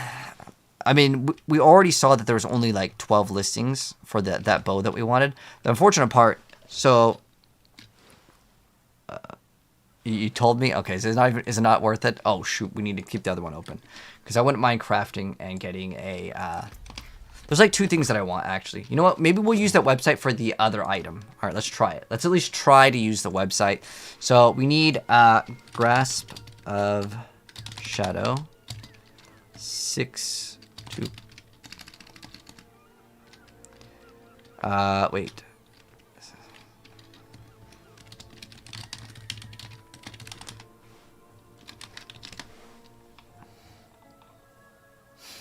I mean, we already saw that there was only like 12 listings for that bow that we wanted. The unfortunate part, so you told me, okay, so is it not worth it? Oh shoot, we need to keep the other one open because I wouldn't mind crafting and getting a. There's like two things that I want actually. You know what? Maybe we'll use that website for the other item. All right, let's try it. Let's at least try to use the website. So we need grasp of shadow 6. Wait.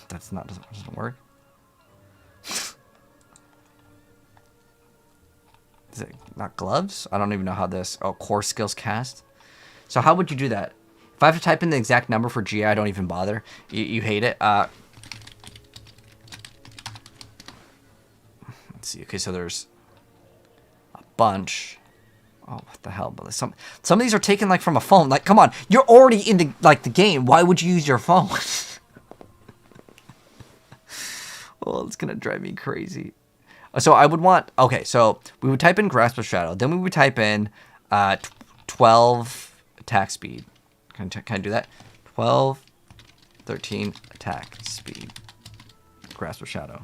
That's not, doesn't work. Is it not gloves? I don't even know how this, oh, core skills cast. So how would you do that? If I have to type in the exact number for GI, I don't even bother. You hate it. Let's see. Okay, so there's a bunch. Oh, what the hell? But some of these are taken like from a phone. Like, come on, you're already in the game. Why would you use your phone? Oh, it's gonna drive me crazy. So I would want. Okay, so we would type in grasp of shadow. Then we would type in 12 attack speed. Can I do that? 12, 13 attack speed. Grasp of shadow.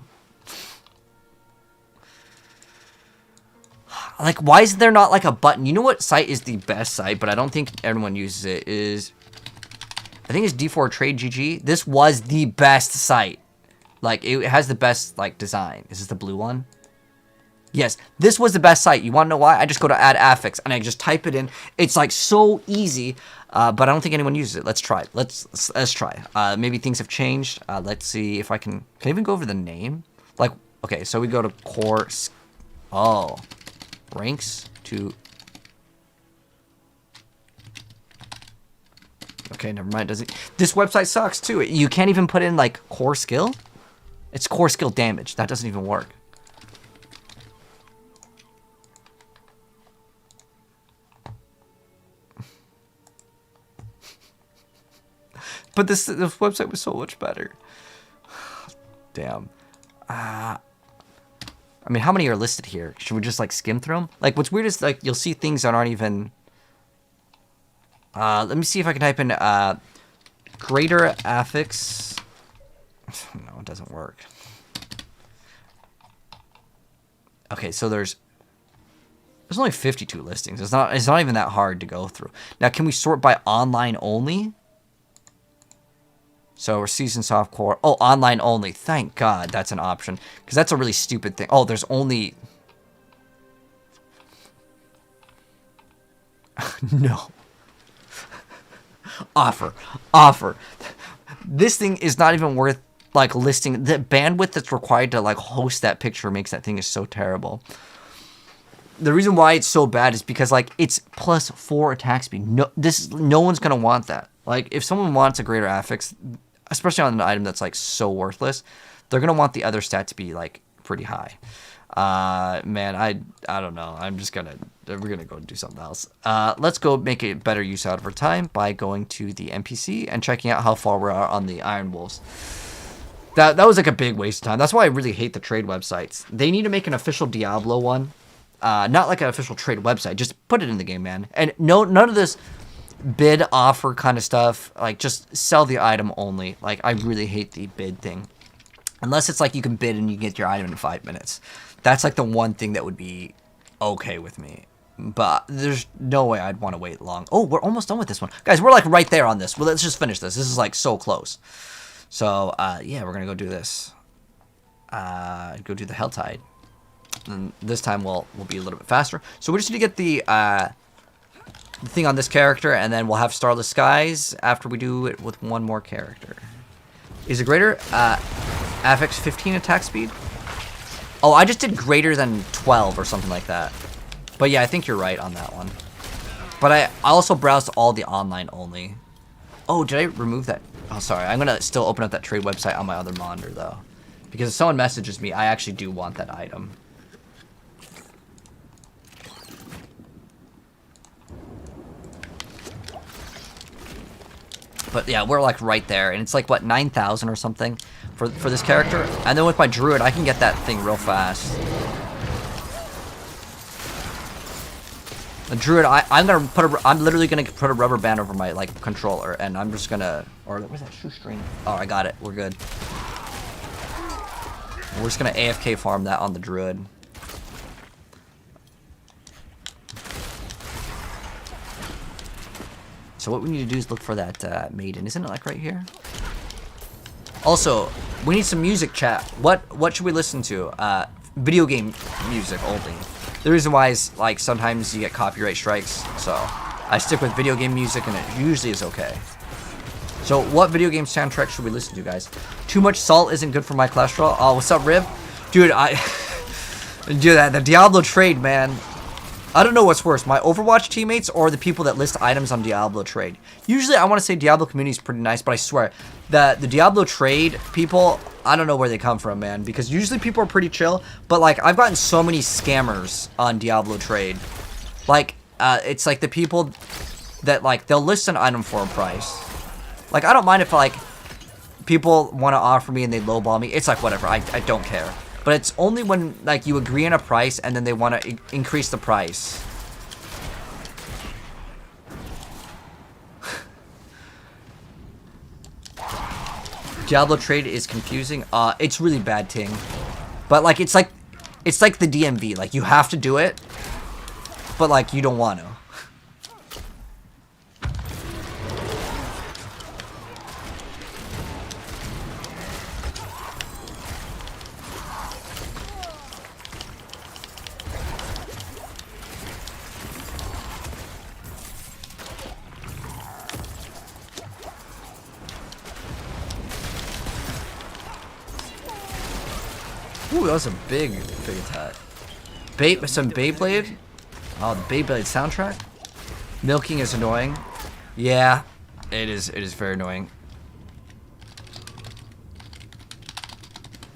Like, why is there not like a button? You know what site is the best site, but I don't think everyone uses it, is I think it's D4 Trade GG. This was the best site. Like, it has the best, like, design. Is this the blue one? Yes, this was the best site. You want to know why? I just go to add affix, and I just type it in. It's, like, so easy, but I don't think anyone uses it. Let's try it. Let's try. Maybe things have changed. Let's see if I can I even go over the name? Like, okay, so we go to core. Oh, ranks to. Okay, never mind. Does it? This website sucks too. You can't even put in like core skill. It's core skill damage. That doesn't even work. But this website was so much better. Damn. I mean, how many are listed here? Should we just like skim through them? Like, what's weird is like you'll see things that aren't even. Let me see if I can type in greater affix. No, it doesn't work. Okay, so there's only 52 listings. It's not even that hard to go through. Now, can we sort by online only? So we're seasoned softcore. Oh, online only. Thank God that's an option, because that's a really stupid thing. Oh, there's only. No. Offer. This thing is not even worth like listing. The bandwidth that's required to like host that picture makes that thing is so terrible. The reason why it's so bad is because like it's +4 attack speed. No one's gonna want that. Like if someone wants a greater affix, especially on an item that's like so worthless, they're gonna want the other stat to be like pretty high. Man, I don't know. We're gonna go do something else. Let's go make a better use out of our time by going to the NPC and checking out how far we are on the Iron Wolves. That was like a big waste of time. That's why I really hate the trade websites. They need to make an official Diablo one. Not like an official trade website. Just put it in the game, man. And none of this bid offer kind of stuff. Like, just sell the item only. Like, I really hate the bid thing. Unless it's like you can bid and you get your item in 5 minutes. That's like the one thing that would be okay with me. But there's no way I'd want to wait long. Oh, we're almost done with this one. Guys, we're like right there on this. Well, let's just finish this. This is like so close. So, yeah, we're going to go do this. Go do the Helltide. And this time we'll be a little bit faster. So we just need to get the thing on this character, and then we'll have Starless Skies after we do it with one more character. Is it greater? Affix 15 attack speed? Oh, I just did greater than 12 or something like that. But yeah, I think you're right on that one. But I also browsed all the online only. Oh, did I remove that? Oh, sorry. I'm going to still open up that trade website on my other monitor, though. Because if someone messages me, I actually do want that item. But yeah, we're like right there. And it's like, what, 9,000 or something for this character? And then with my druid, I can get that thing real fast. The druid, I'm literally gonna put a rubber band over my like controller, and I'm just gonna, or where's that shoestring? Oh, I got it. We're good. We're just gonna AFK farm that on the druid. So what we need to do is look for that maiden. Isn't it like right here? Also, we need some music, chat. What should we listen to? Video game music only. The reason why is like sometimes you get copyright strikes, so I stick with video game music, and it usually is okay. So what video game soundtrack should we listen to, guys? Too much salt isn't good for my cholesterol. Oh, what's up, Rib? Dude, the Diablo trade, man. I don't know what's worse, my Overwatch teammates or the people that list items on Diablo trade. Usually I want to say Diablo community is pretty nice, but I swear that the Diablo trade people, I don't know where they come from, man, because usually people are pretty chill, but like I've gotten so many scammers on Diablo trade. Like it's like the people that like they'll list an item for a price. Like I don't mind if like people want to offer me and they lowball me. It's like whatever, I don't care. But it's only when like you agree on a price and then they want to increase the price. Diablo trade is confusing. It's really bad, Ting. But like it's like the DMV. Like you have to do it, but like you don't want to. Ooh, that was a big attack. Some Beyblade. Oh, the Beyblade soundtrack. Milking is annoying. Yeah, it is. It is very annoying.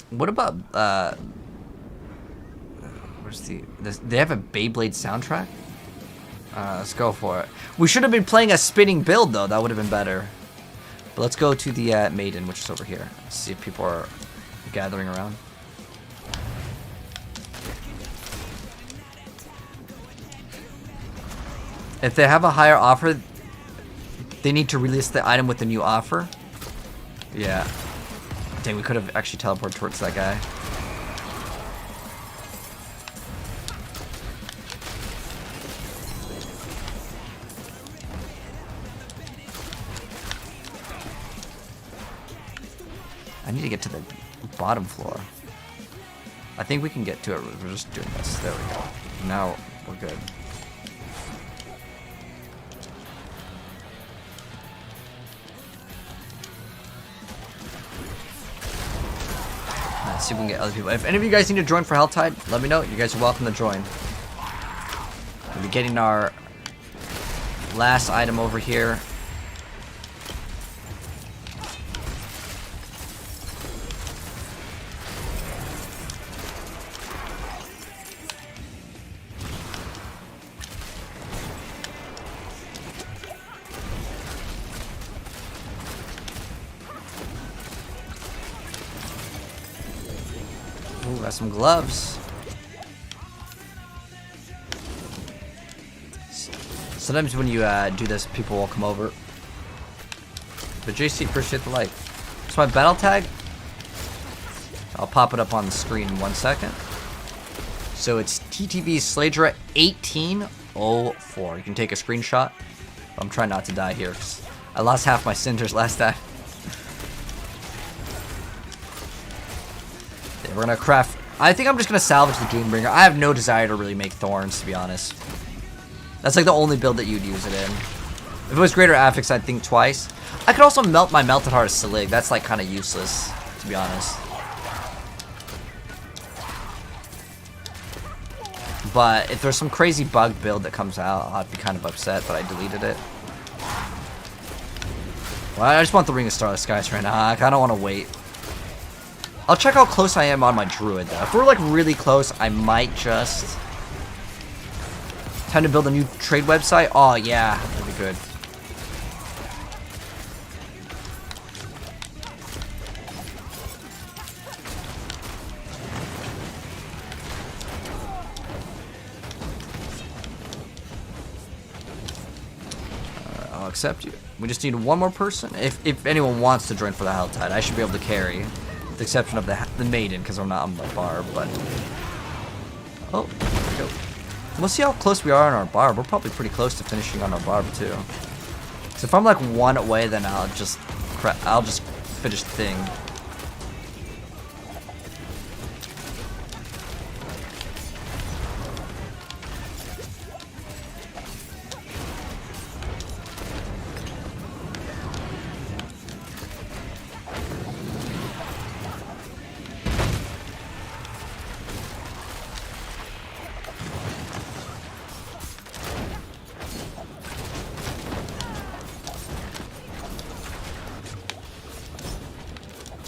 What about where's they have a Beyblade soundtrack? Let's go for it. We should have been playing a spinning build though. That would have been better. But let's go to the Maiden, which is over here. Let's see if people are gathering around. If they have a higher offer, they need to release the item with the new offer. Yeah. Dang, we could have actually teleported towards that guy. I need to get to the bottom floor. I think we can get to it. We're just doing this. There we go. Now we're good. Let's see if we can get other people. If any of you guys need to join for Helltide, let me know. You guys are welcome to join. We'll be getting our last item over here. Ooh, got some gloves. Sometimes when you do this, people will come over. But JC, appreciate the like. So my battle tag, I'll pop it up on the screen in 1 second. So it's TTV Sladra 1804. You can take a screenshot. I'm trying not to die here, 'cause I lost half my cinders last time. We're gonna craft. I think I'm just gonna salvage the Doombringer. I have no desire to really make thorns, to be honest. That's like the only build that you'd use it in. If it was Greater Affix, I'd think twice. I could also melt my Melted Heart of Selig. That's like kind of useless, to be honest. But if there's some crazy bug build that comes out, I'd be kind of upset, but I deleted it. Well, I just want the Ring of Starless Skies right now. I don't want to wait. I'll check how close I am on my Druid, though. If we're, like, really close, I might just... Time to build a new trade website? Oh, yeah. That'd be good. I'll accept you. We just need one more person. If anyone wants to join for the Helltide, I should be able to carry. With the exception of the Maiden, because I'm not on my barb, but... Oh, there we go. We'll see how close we are on our barb. We're probably pretty close to finishing on our barb, too. So if I'm like one away, then I'll just finish the thing.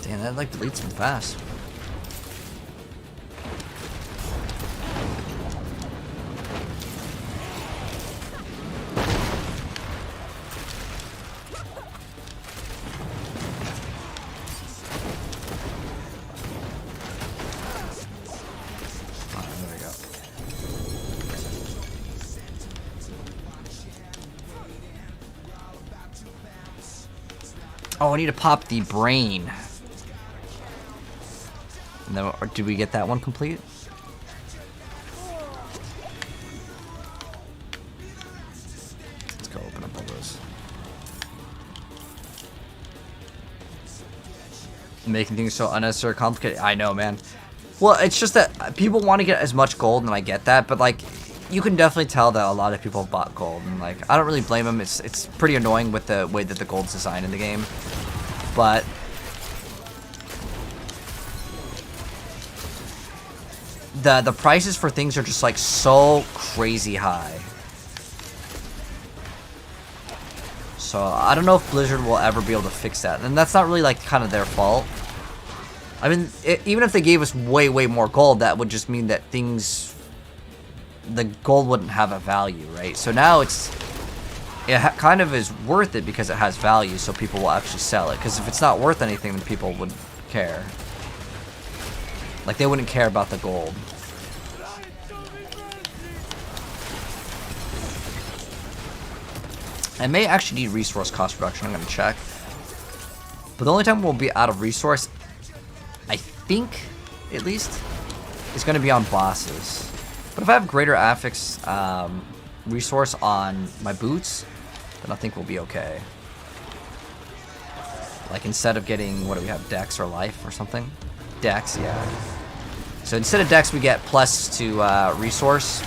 Damn, that like deletes them fast. Oh, there we go. Oh, I need to pop the brain. And then, or did we get that one complete? Let's go open up all those. Making things so unnecessary complicated. I know, man. Well, it's just that people want to get as much gold, and I get that, but like, you can definitely tell that a lot of people bought gold, and like, I don't really blame them. It's pretty annoying with the way that the gold's designed in the game, but the prices for things are just like so crazy high. So I don't know if Blizzard will ever be able to fix that, and that's not really like kind of their fault. I mean, even if they gave us way more gold, that would just mean that the gold wouldn't have a value, right? So now it kind of is worth it because it has value, so people will actually sell it. Because if it's not worth anything, then people wouldn't care. Like, they wouldn't care about the gold. I may actually need resource cost reduction. I'm going to check. But the only time we'll be out of resource, I think, at least, is going to be on bosses. But if I have greater affix resource on my boots, then I think we'll be okay. Like, instead of getting, what do we have, Dex or Life or something? Dex, yeah. So instead of Dex, we get plus to resource. I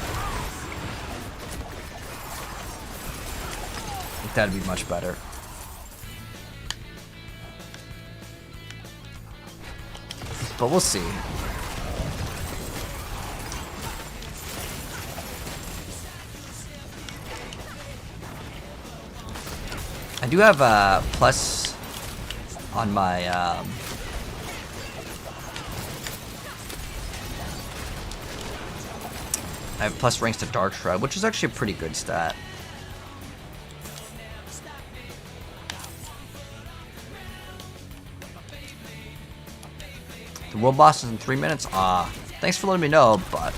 think that'd be much better. But we'll see. I do have a plus on my I have plus ranks to Dark Shroud, which is actually a pretty good stat. The world boss is in 3 minutes? Thanks for letting me know, but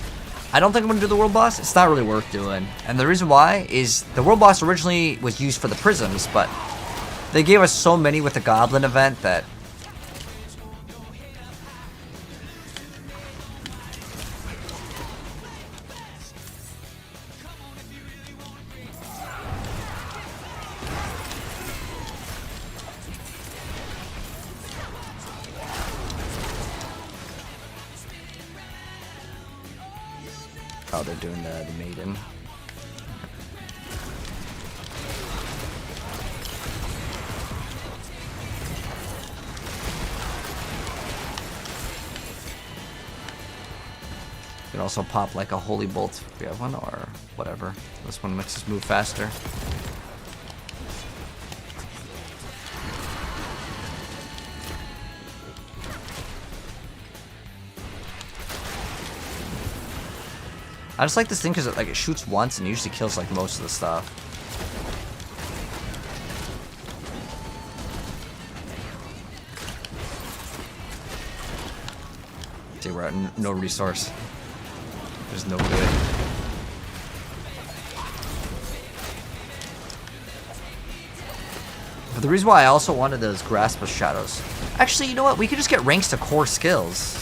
I don't think I'm going to do the world boss. It's not really worth doing. And the reason why is the world boss originally was used for the prisms, but they gave us so many with the Goblin event that... Oh, they're doing the maiden. You can also pop like a holy bolt if we have one, or whatever. This one makes us move faster. I just like this thing because it shoots once and usually kills like most of the stuff. See, we're at no resource. There's no good. But the reason why I also wanted those Grasp of Shadows. Actually, you know what? We could just get ranks to core skills.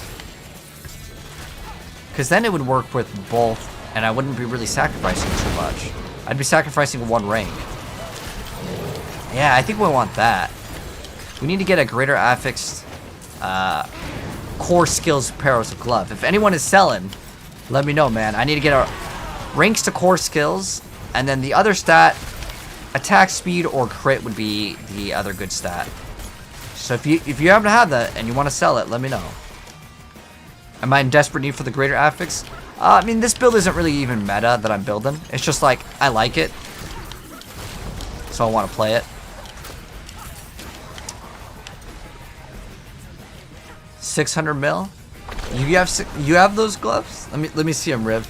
Because then it would work with both, and I wouldn't be really sacrificing too much. I'd be sacrificing one rank. Yeah, I think we want that. We need to get a greater affixed core skills Peril's Glove. If anyone is selling, let me know, man. I need to get our ranks to core skills, and then the other stat, attack speed or crit, would be the other good stat. So if you happen to have that and you want to sell it, let me know. Am I in desperate need for the greater affix? I mean, this build isn't really even meta that I'm building. It's just like, I like it. So I want to play it. $600 mil? You have those gloves? Let me see them, Riv.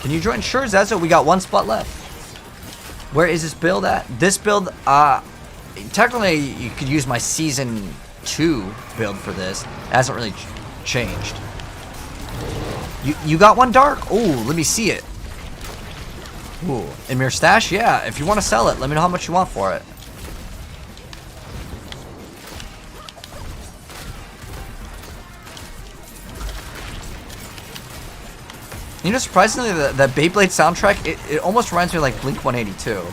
Can you join? Sure, Zazo. We got one spot left. Where is this build at? This build, technically you could use my season 2 build for this. It hasn't really changed. You got one dark? Oh, let me see it. Ooh, in your stash? Yeah, if you want to sell it, let me know how much you want for it. You know, surprisingly, that Beyblade soundtrack, it almost reminds me of like Blink 182.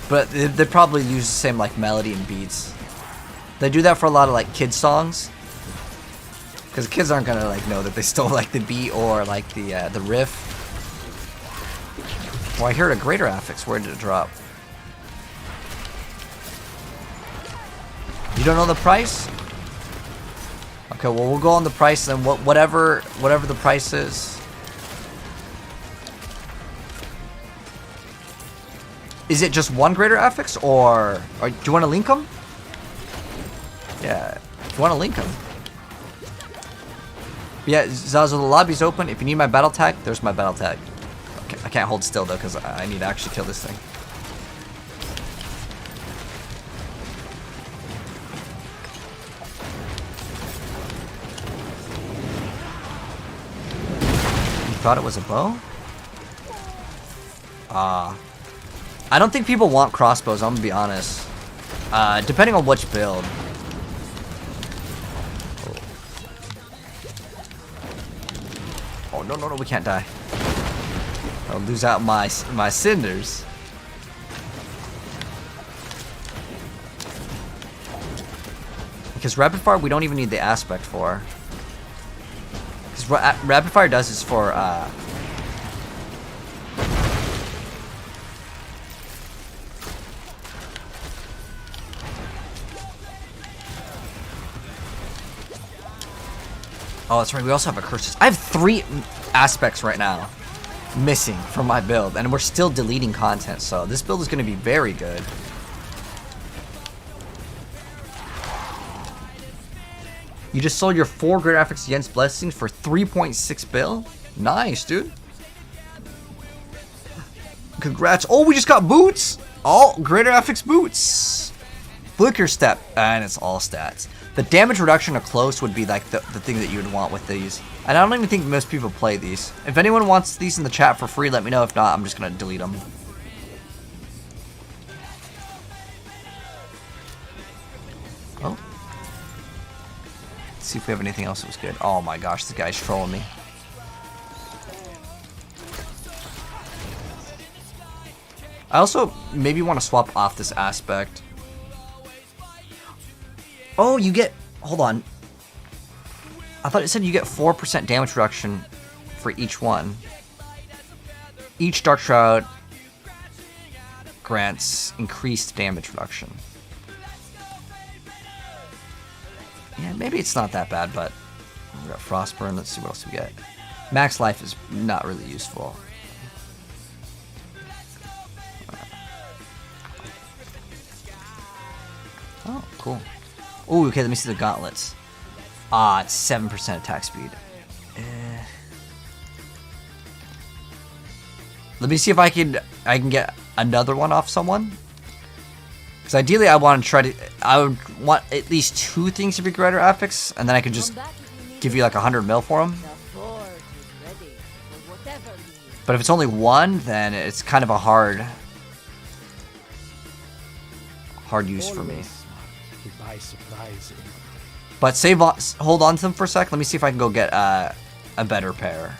But they probably use the same like melody and beats. They do that for a lot of like kids songs, because kids aren't gonna like know that they stole like the beat or like the riff. Oh, I heard a greater affix. Where did it drop? You don't know the price? Okay, well, we'll go on the price and whatever the price is. Is it just one greater affix, or do you want to link them? Yeah, if you want to link them. Yeah, Zazu, the lobby's open. If you need my battle tag, there's my battle tag. Okay, I can't hold still though, because I need to actually kill this thing. You thought it was a bow? I don't think people want crossbows, I'm gonna be honest. Depending on which build. Oh, no, we can't die. I'll lose out my cinders. Because rapid fire, we don't even need the aspect for. Because rapid fire does is for, oh, that's right. We also have a curses. I have 3 aspects right now missing from my build, and we're still deleting content. So this build is going to be very good. You just sold your 4 greater affix against blessings for 3.6 bill. Nice, dude. Congrats. Oh, we just got boots. All greater affix boots. Flicker step, and it's all stats. The damage reduction to close would be like the thing that you would want with these. And I don't even think most people play these. If anyone wants these in the chat for free, let me know. If not, I'm just going to delete them. Oh. Let's see if we have anything else that was good. Oh my gosh, this guy's trolling me. I also maybe want to swap off this aspect. Oh, you get... Hold on. I thought it said you get 4% damage reduction for each one. Each Dark Shroud grants increased damage reduction. Yeah, maybe it's not that bad, but... We got Frostburn. Let's see what else we get. Max Life is not really useful. Oh, cool. Oh, okay, let me see the gauntlets. It's 7% attack speed. Let me see if I can get another one off someone. Because ideally I want to I would want at least 2 things to be greater affix, and then I could just give you like 100 mil for them. But if it's only 1, then it's kind of a hard use for me. But hold on to them for a sec. Let me see if I can go get a better pair.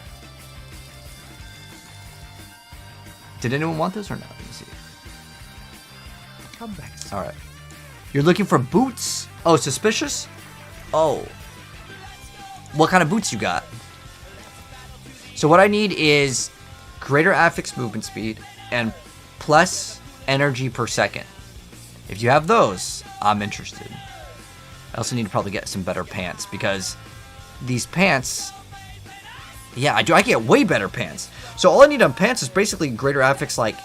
Did anyone want this or not? Let me see. Come back. All right. You're looking for boots? Oh, suspicious? Oh. What kind of boots you got? So what I need is greater affix movement speed and plus energy per second. If you have those, I'm interested. I also need to probably get some better pants, because these pants... Yeah, I get way better pants. So all I need on pants is basically greater affix, like...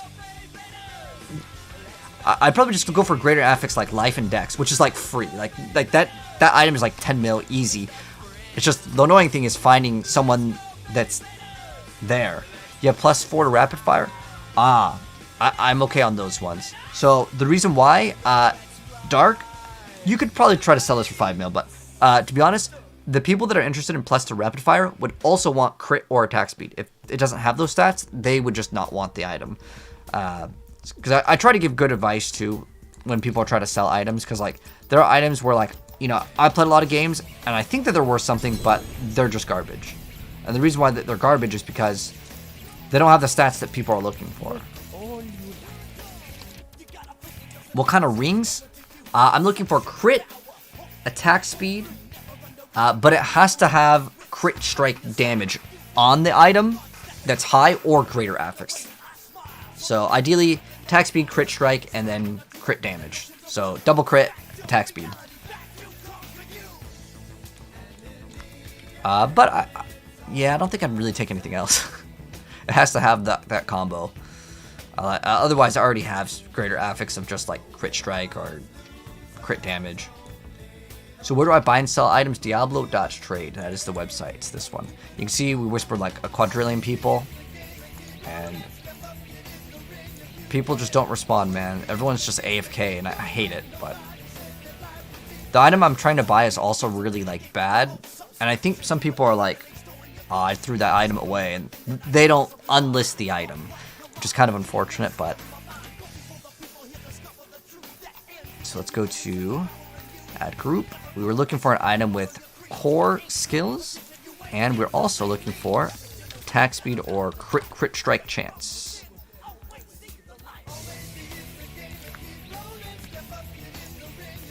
I'd probably just go for greater affix like life and dex, which is like free. Like that item is like 10 mil easy. It's just the annoying thing is finding someone that's there. You have plus 4 to rapid fire. I'm okay on those ones. So the reason why, Dark, you could probably try to sell this for 5 mil, but to be honest, the people that are interested in plus to rapid fire would also want crit or attack speed. If it doesn't have those stats, they would just not want the item. Because I try to give good advice to when people try to sell items, because like there are items where, like, you know, I played a lot of games and I think that they're worth something, but they're just garbage. And the reason why they're garbage is because they don't have the stats that people are looking for. What kind of rings? I'm looking for crit, attack speed, but it has to have crit strike damage on the item that's high or greater affix. So ideally, attack speed, crit strike, and then crit damage. So double crit, attack speed. Yeah, I don't think I'd really take anything else. It has to have that combo. Otherwise, I already have greater affix of just like crit strike or crit damage. So where do I buy and sell items? Diablo.trade. That is the website. It's this one. You can see we whispered like a quadrillion people. And people just don't respond, man. Everyone's just AFK, and I hate it, but... The item I'm trying to buy is also really, like, bad. And I think some people are like, oh, I threw that item away, and they don't unlist the item. Which is kind of unfortunate, but... So let's go to add group. We were looking for an item with core skills, and we're also looking for attack speed or crit strike chance.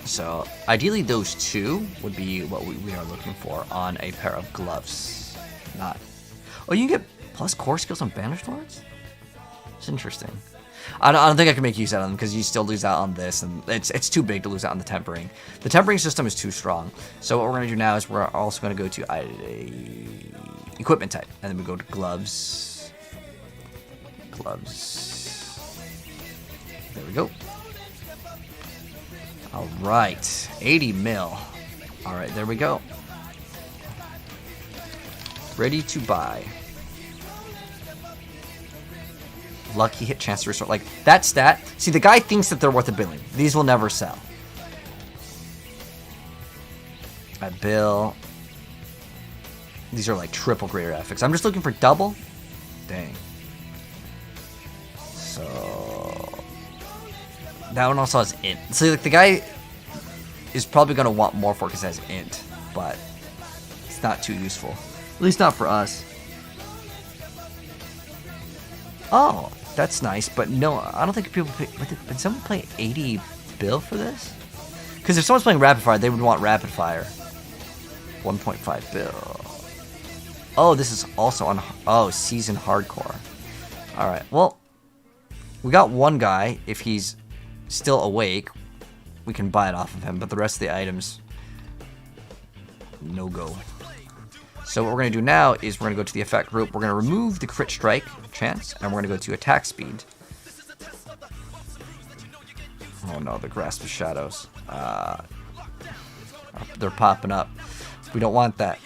So ideally those two would be what we are looking for on a pair of gloves. Not. Oh, you can get plus core skills on banished lords? It's interesting. I don't think I can make use out of them because you still lose out on this, and it's too big to lose out on the tempering. The tempering system is too strong. So what we're going to do now is we're also going to go to equipment type, and then we go to gloves. Gloves. There we go. All right, 80 mil. All right, there we go. Ready to buy. Lucky hit chance to restore. Like, that stat. See, the guy thinks that they're worth a billion. These will never sell. I bill. These are like triple greater affix. I'm just looking for double. Dang. So that one also has int. So like the guy is probably going to want more for it because it has int, but it's not too useful. At least not for us. Oh, that's nice, but no, I don't think people pay. Did someone play 80 bill for this? Because if someone's playing rapid fire, they would want rapid fire. 1.5 bill. Oh, this is also on. Oh, season hardcore. All right. Well, we got one guy. If he's still awake, we can buy it off of him. But the rest of the items, no go. So what we're going to do now is we're going to go to the effect group. We're going to remove the crit strike chance, and we're going to go to attack speed. Oh no, the grasp of shadows. They're popping up. We don't want that.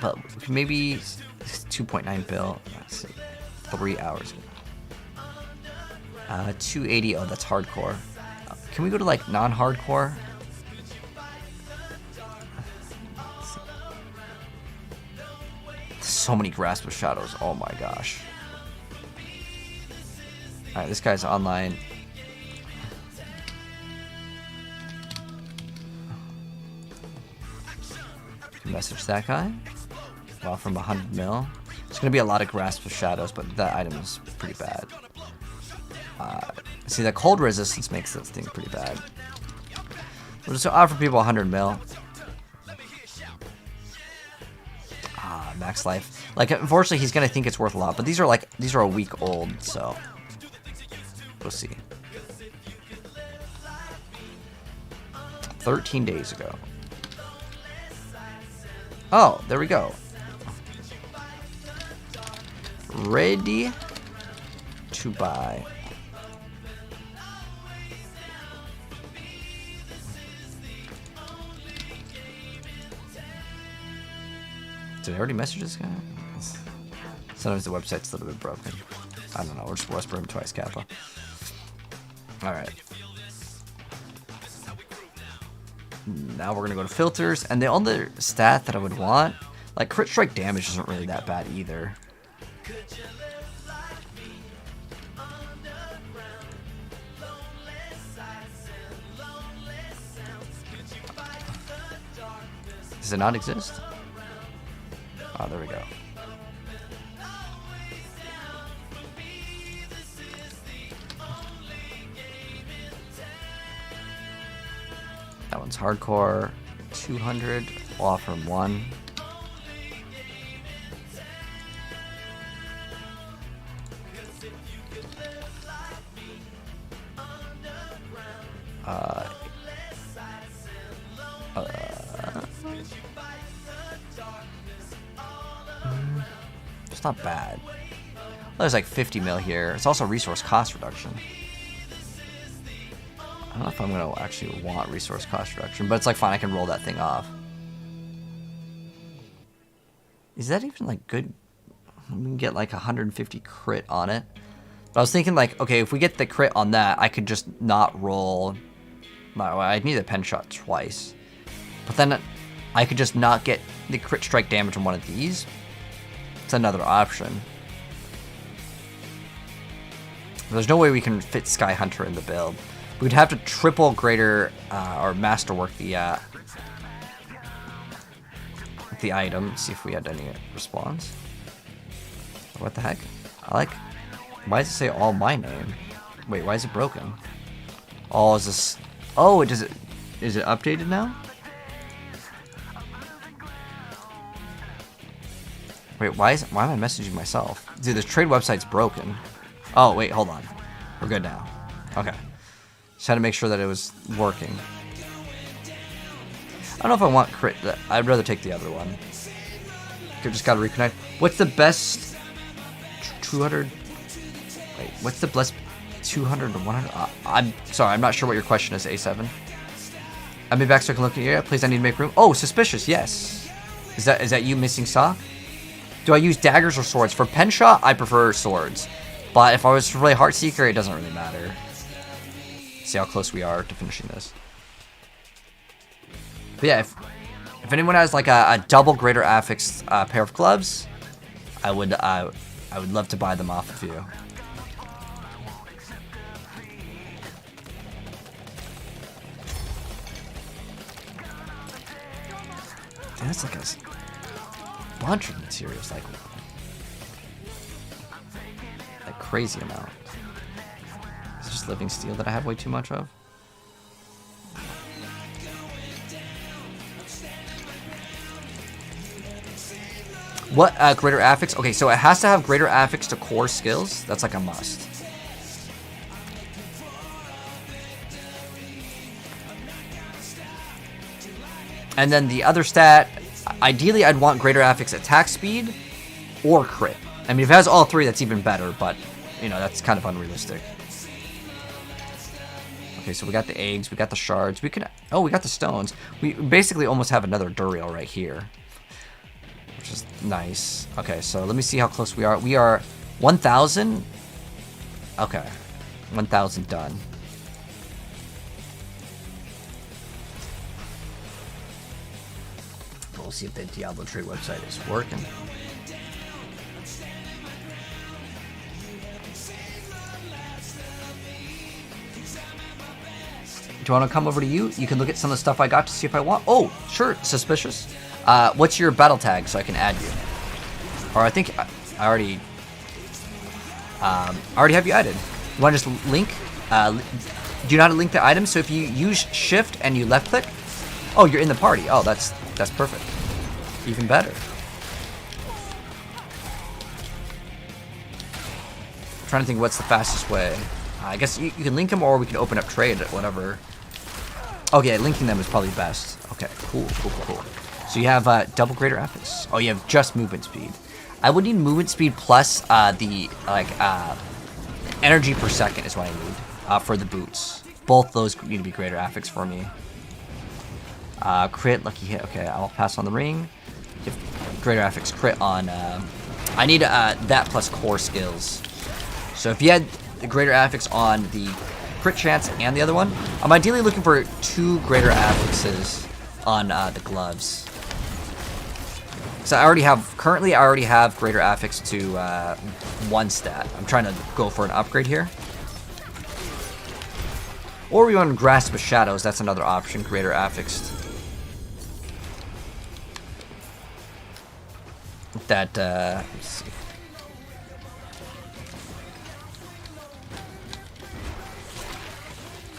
But maybe 2.9 bill. Let's see. 3 hours. 280. Oh, that's hardcore. Can we go to like non-hardcore? So many grasp of shadows. Oh my gosh. Alright, this guy's online. Message that guy. Offer him 100 mil. It's gonna be a lot of grasp of shadows, but that item is pretty bad. See, the cold resistance makes this thing pretty bad. We'll just offer people 100 mil. Max life. Like, unfortunately, he's gonna think it's worth a lot, but these are a week old, so we'll see. 13 days ago. Oh, there we go. Ready to buy. Did I already message this guy? Sometimes the website's a little bit broken. I don't know. We'll just whisper him twice, Kappa. Alright. Now we're going to go to filters. And the only stat that I would want, like crit strike damage isn't really that bad either. Does it not exist? Oh, there we go. That one's hardcore. 200. We'll offer him 1. It's not bad. There's like 50 mil here. It's also resource cost reduction. I don't know if I'm going to actually want resource cost reduction, but it's like fine, I can roll that thing off. Is that even like good? We can get like 150 crit on it. But I was thinking like, okay, if we get the crit on that, I could just not roll. I'd need a pen shot twice. But then I could just not get the crit strike damage on one of these. It's another option. There's no way we can fit Sky Hunter in the build. We'd have to triple greater or masterwork the item. See if we had any response. What the heck? Why does it say all my name? Wait, why is it broken? Oh, is this? Oh, is it updated now? Wait, why am I messaging myself? Dude, this trade website's broken. Oh, wait, hold on. We're good now. Okay. Just had to make sure that it was working. I don't know if I want crit. I'd rather take the other one. Just gotta reconnect. What's the best 200? Wait, what's the best 200 to 100? I'm sorry, I'm not sure what your question is, A7. I'll be back so I can look at you. Please, I need to make room. Oh, suspicious, yes. Is that you missing sock? Do I use daggers or swords? For pen shot, I prefer swords. But if I was to play Heartseeker, it doesn't really matter. See how close we are to finishing this. But yeah, if anyone has like a double greater affix pair of gloves, I would love to buy them off of you. That's like a bunch of materials, like crazy amount. Is it just living steel that I have way too much of? What greater affix? Okay, so it has to have greater affix to core skills. That's like a must. And then the other stat, ideally I'd want greater affix attack speed or crit. I mean, if it has all three, that's even better, but, you know, that's kind of unrealistic. Okay, so we got the eggs, we got the shards, we got the stones. We basically almost have another Duriel right here, which is nice. Okay, so let me see how close we are. We are 1,000. Okay, 1,000 done. We'll see if the Diablo Trade website is working. Do you want to come over to you? You can look at some of the stuff I got to see if I want. Oh, sure, suspicious. What's your battle tag so I can add you? Or I think I already have you added. You want to just link? Do you know how to link the items? So if you use shift and you left click, oh, you're in the party. Oh, that's perfect. Even better. I'm trying to think what's the fastest way. I guess you can link them or we can open up trade, whatever. Oh yeah, linking them is probably best. Okay, cool. So you have double greater affix. Oh, you have just movement speed. I would need movement speed plus the energy per second is what I need for the boots. Both those need to be greater affix for me. Crit, lucky hit. Okay, I'll pass on the ring. Greater affix crit on. I need that plus core skills. So if you had the greater affix on the crit chance and the other one, I'm ideally looking for 2 greater affixes on the gloves. So I already have greater affix to 1 stat. I'm trying to go for an upgrade here. Or we want to Grasp of Shadows. That's another option. Greater affixed. That let's see.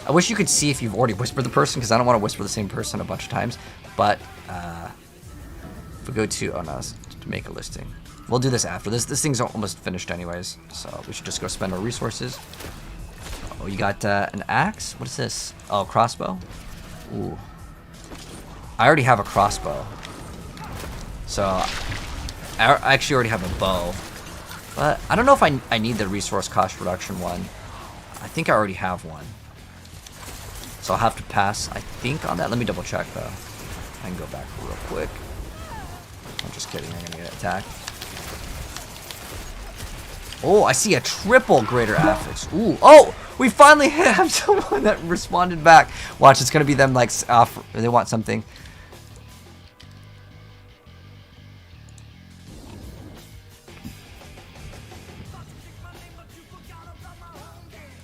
I wish you could see if you've already whispered the person, because I don't want to whisper the same person a bunch of times. But if we go to, oh no, to make a listing. We'll do this after. This thing's almost finished anyways, so we should just go spend our resources. Oh, you got an axe? What is this? Oh, crossbow? Ooh. I already have a crossbow. So, I actually already have a bow. But I don't know if I need the resource cost reduction one. I think I already have one. So I'll have to pass, I think, on that. Let me double check, though. I can go back real quick. I'm just kidding. I'm going to get attacked. Oh, I see a triple greater affix. Ooh. Oh, we finally have someone that responded back. Watch, it's going to be them, like, they want something.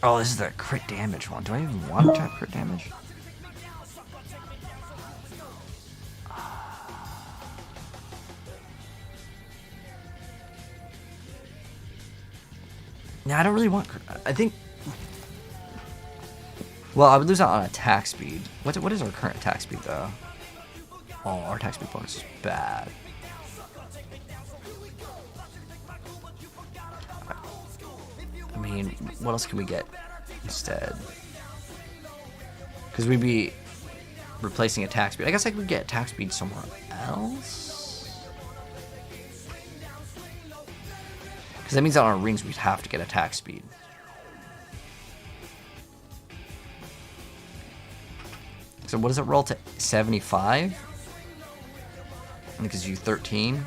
Oh, this is the crit damage one. Do I even want to have crit damage? Nah, I don't really want crit. I think... Well, I would lose out on attack speed. What is our current attack speed, though? Oh, our attack speed bonus is bad. I mean, what else can we get instead? Because we'd be replacing attack speed. I guess I could get attack speed somewhere else. Because that means that on our rings we'd have to get attack speed. So what does it roll to? 75? And it gives you 13.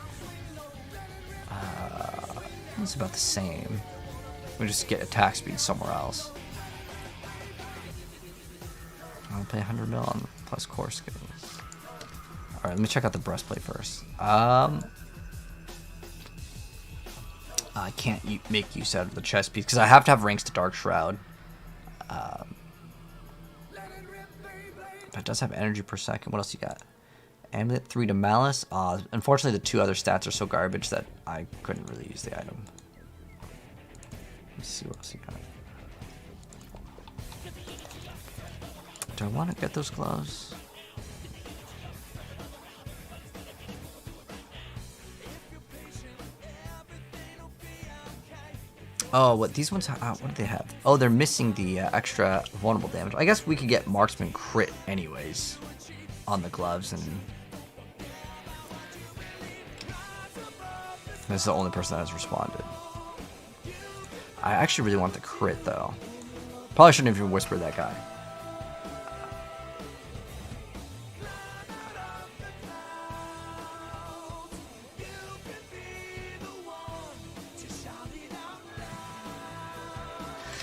It's about the same. We just get attack speed somewhere else. I'll pay 100 mil on plus core skills. Alright, let me check out the breastplate first. I can't make use out of the chest piece because I have to have ranks to Dark Shroud. It does have energy per second. What else you got? Amulet 3 to Malice. Unfortunately, the 2 other stats are so garbage that I couldn't really use the item. Let's see what else you got. Do I want to get those gloves? Oh, what these ones? What do they have? Oh, they're missing the extra vulnerable damage. I guess we could get marksman crit anyways on the gloves, and this is the only person that has responded. I actually really want the crit though. Probably shouldn't have even whispered that guy.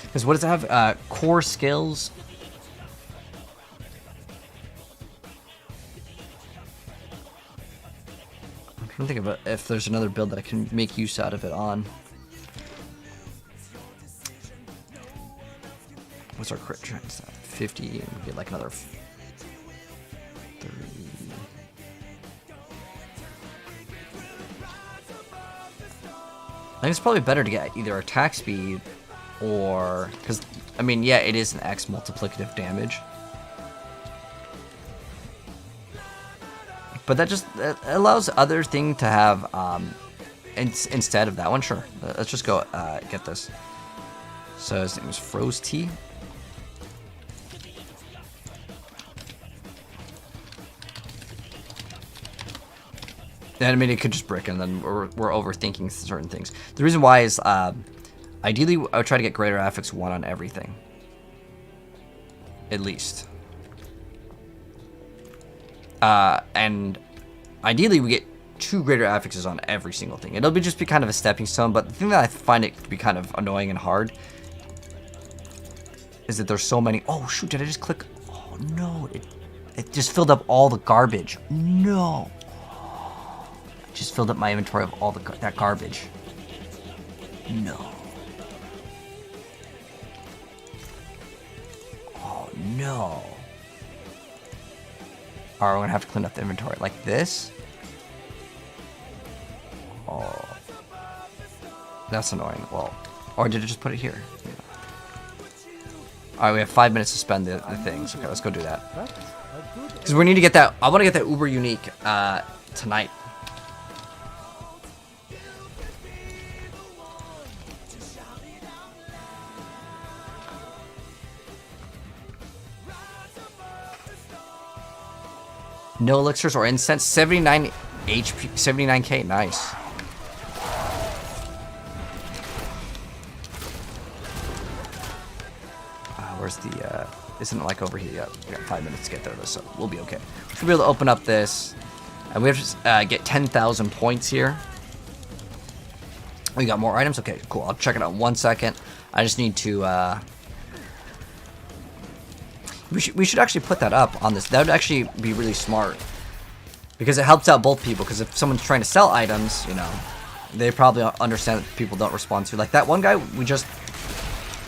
Because what does it have? Core skills. I'm trying to think of if there's another build that I can make use out of it on. What's our crit chance? 50, and we get like another 30. I think it's probably better to get either attack speed or, because, I mean, yeah, it is an X multiplicative damage. But that just allows other thing to have, instead of that one, sure. Let's just go get this. So his name is Froze T. I mean, it could just brick, and then we're overthinking certain things. The reason why is, ideally, I would try to get greater affix 1 on everything. At least. And ideally, we get 2 greater affixes on every single thing. It'll just be kind of a stepping stone, but the thing that I find it to be kind of annoying and hard is that there's so many. Oh, shoot, did I just click? Oh, no. It just filled up all the garbage. No. Just filled up my inventory of all that garbage. No. Oh no. Alright, we're gonna have to clean up the inventory like this. Oh. That's annoying. Well, or did it just put it here? Yeah. Alright, we have 5 minutes to spend the things. Okay, let's go do that. Because we need to get that. I want to get that uber unique tonight. No elixirs or incense. 79 HP, 79k. Nice. Where's the, isn't it like over here yet? We got 5 minutes to get there, so we'll be okay. We should be able to open up this. And we have to get 10,000 points here. We got more items? Okay, cool. I'll check it out in 1 second. I just need to, we should actually put that up on this. That would actually be really smart. Because it helps out both people. Because if someone's trying to sell items, you know, they probably understand that people don't respond to. Like that one guy we just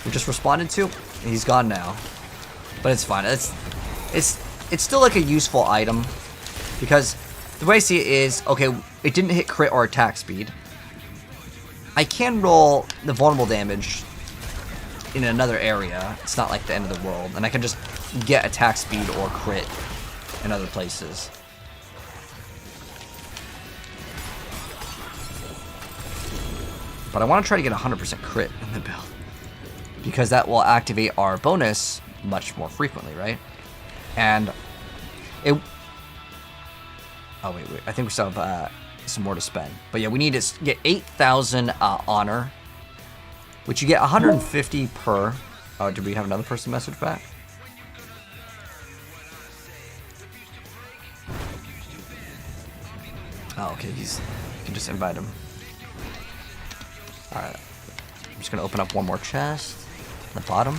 responded to. He's gone now, but it's fine. It's still like a useful item because the way I see it is, okay, it didn't hit crit or attack speed. I can roll the vulnerable damage in another area. It's not like the end of the world, and I can just get attack speed or crit in other places. But I want to try to get 100% crit in the build. Because that will activate our bonus much more frequently, right? And it... Oh, wait. I think we still have some more to spend. But yeah, we need to get 8,000 honor. Which you get 150 per... Oh, did we have another person message back? Oh, okay. You can just invite him. Alright. I'm just going to open up one more chest. The bottom.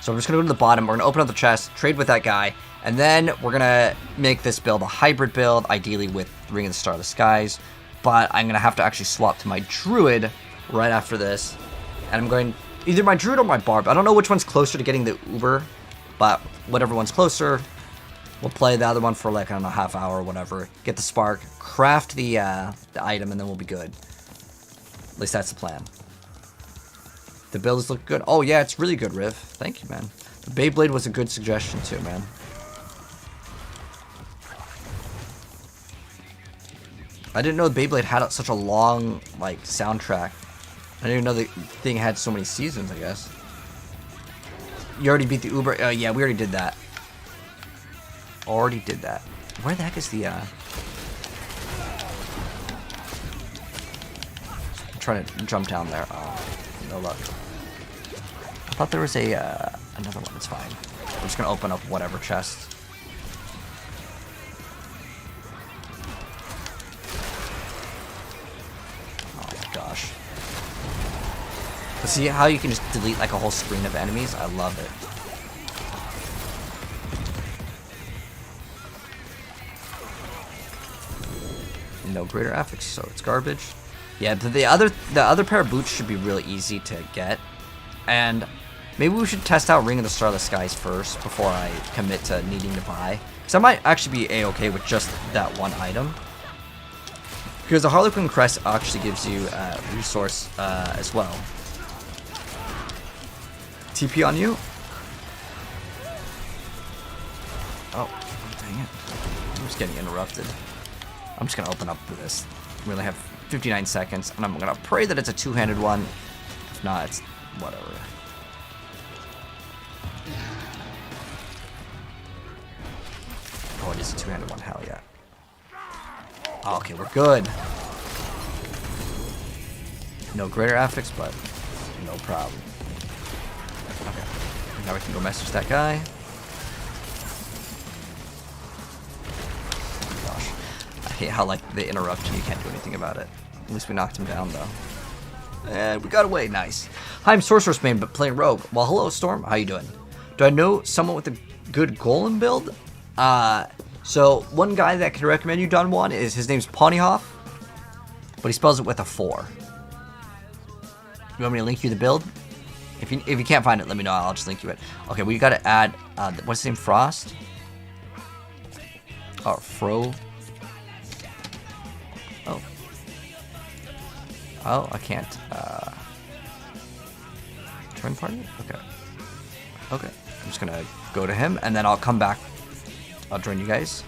So we're just going to go to the bottom. We're going to open up the chest, trade with that guy, and then we're going to make this build a hybrid build, ideally with Ring of the Star of the Skies. But I'm going to have to actually swap to my Druid right after this. And I'm going either my Druid or my Barb. I don't know which one's closer to getting the Uber, but whatever one's closer, we'll play the other one for like, I don't know, half hour or whatever. Get the spark, craft the item, and then we'll be good. At least that's the plan. The builds look good. Oh yeah, it's really good, Riv. Thank you, man. The Beyblade was a good suggestion too, man. I didn't know the Beyblade had such a long, like, soundtrack. I didn't even know the thing had so many seasons, I guess. You already beat the Uber? Yeah, we already did that. Already did that. Where the heck is the, I'm trying to jump down there. Oh, no luck. I thought there was a, another one. It's fine. I'm just gonna open up whatever chest. Oh my gosh. But see how you can just delete like a whole screen of enemies? I love it. No greater affix, so it's garbage. Yeah, the other pair of boots should be really easy to get. And maybe we should test out Ring of the Star of the Skies first before I commit to needing to buy. Because I might actually be a-okay with just that one item. Because the Harlequin Crest actually gives you resource as well. TP on you? Oh, dang it. I'm just getting interrupted. I'm just going to open up this. We only have 59 seconds, and I'm going to pray that it's a two-handed one. If not, it's whatever. Oh, it is a two-handed one. Hell yeah. Oh, okay, we're good. No greater affix, but no problem. Okay. Now we can go message that guy. I hate how, like, they interrupt and you can't do anything about it. At least we knocked him down, though. And we got away. Nice. Hi, I'm Sorceress Main, but playing Rogue. Well, hello, Storm. How you doing? Do I know someone with a good Golem build? So, one guy that can recommend you, Don Juan, is his name's Ponyhoff, but he spells it with a 4. You want me to link you the build? If you can't find it, let me know. I'll just link you it. Okay, we gotta add, what's his name? Frost? Oh, Fro. Oh. Oh, I can't, join party? Okay. Okay. I'm just gonna go to him, and then I'll come back. I'll join you guys.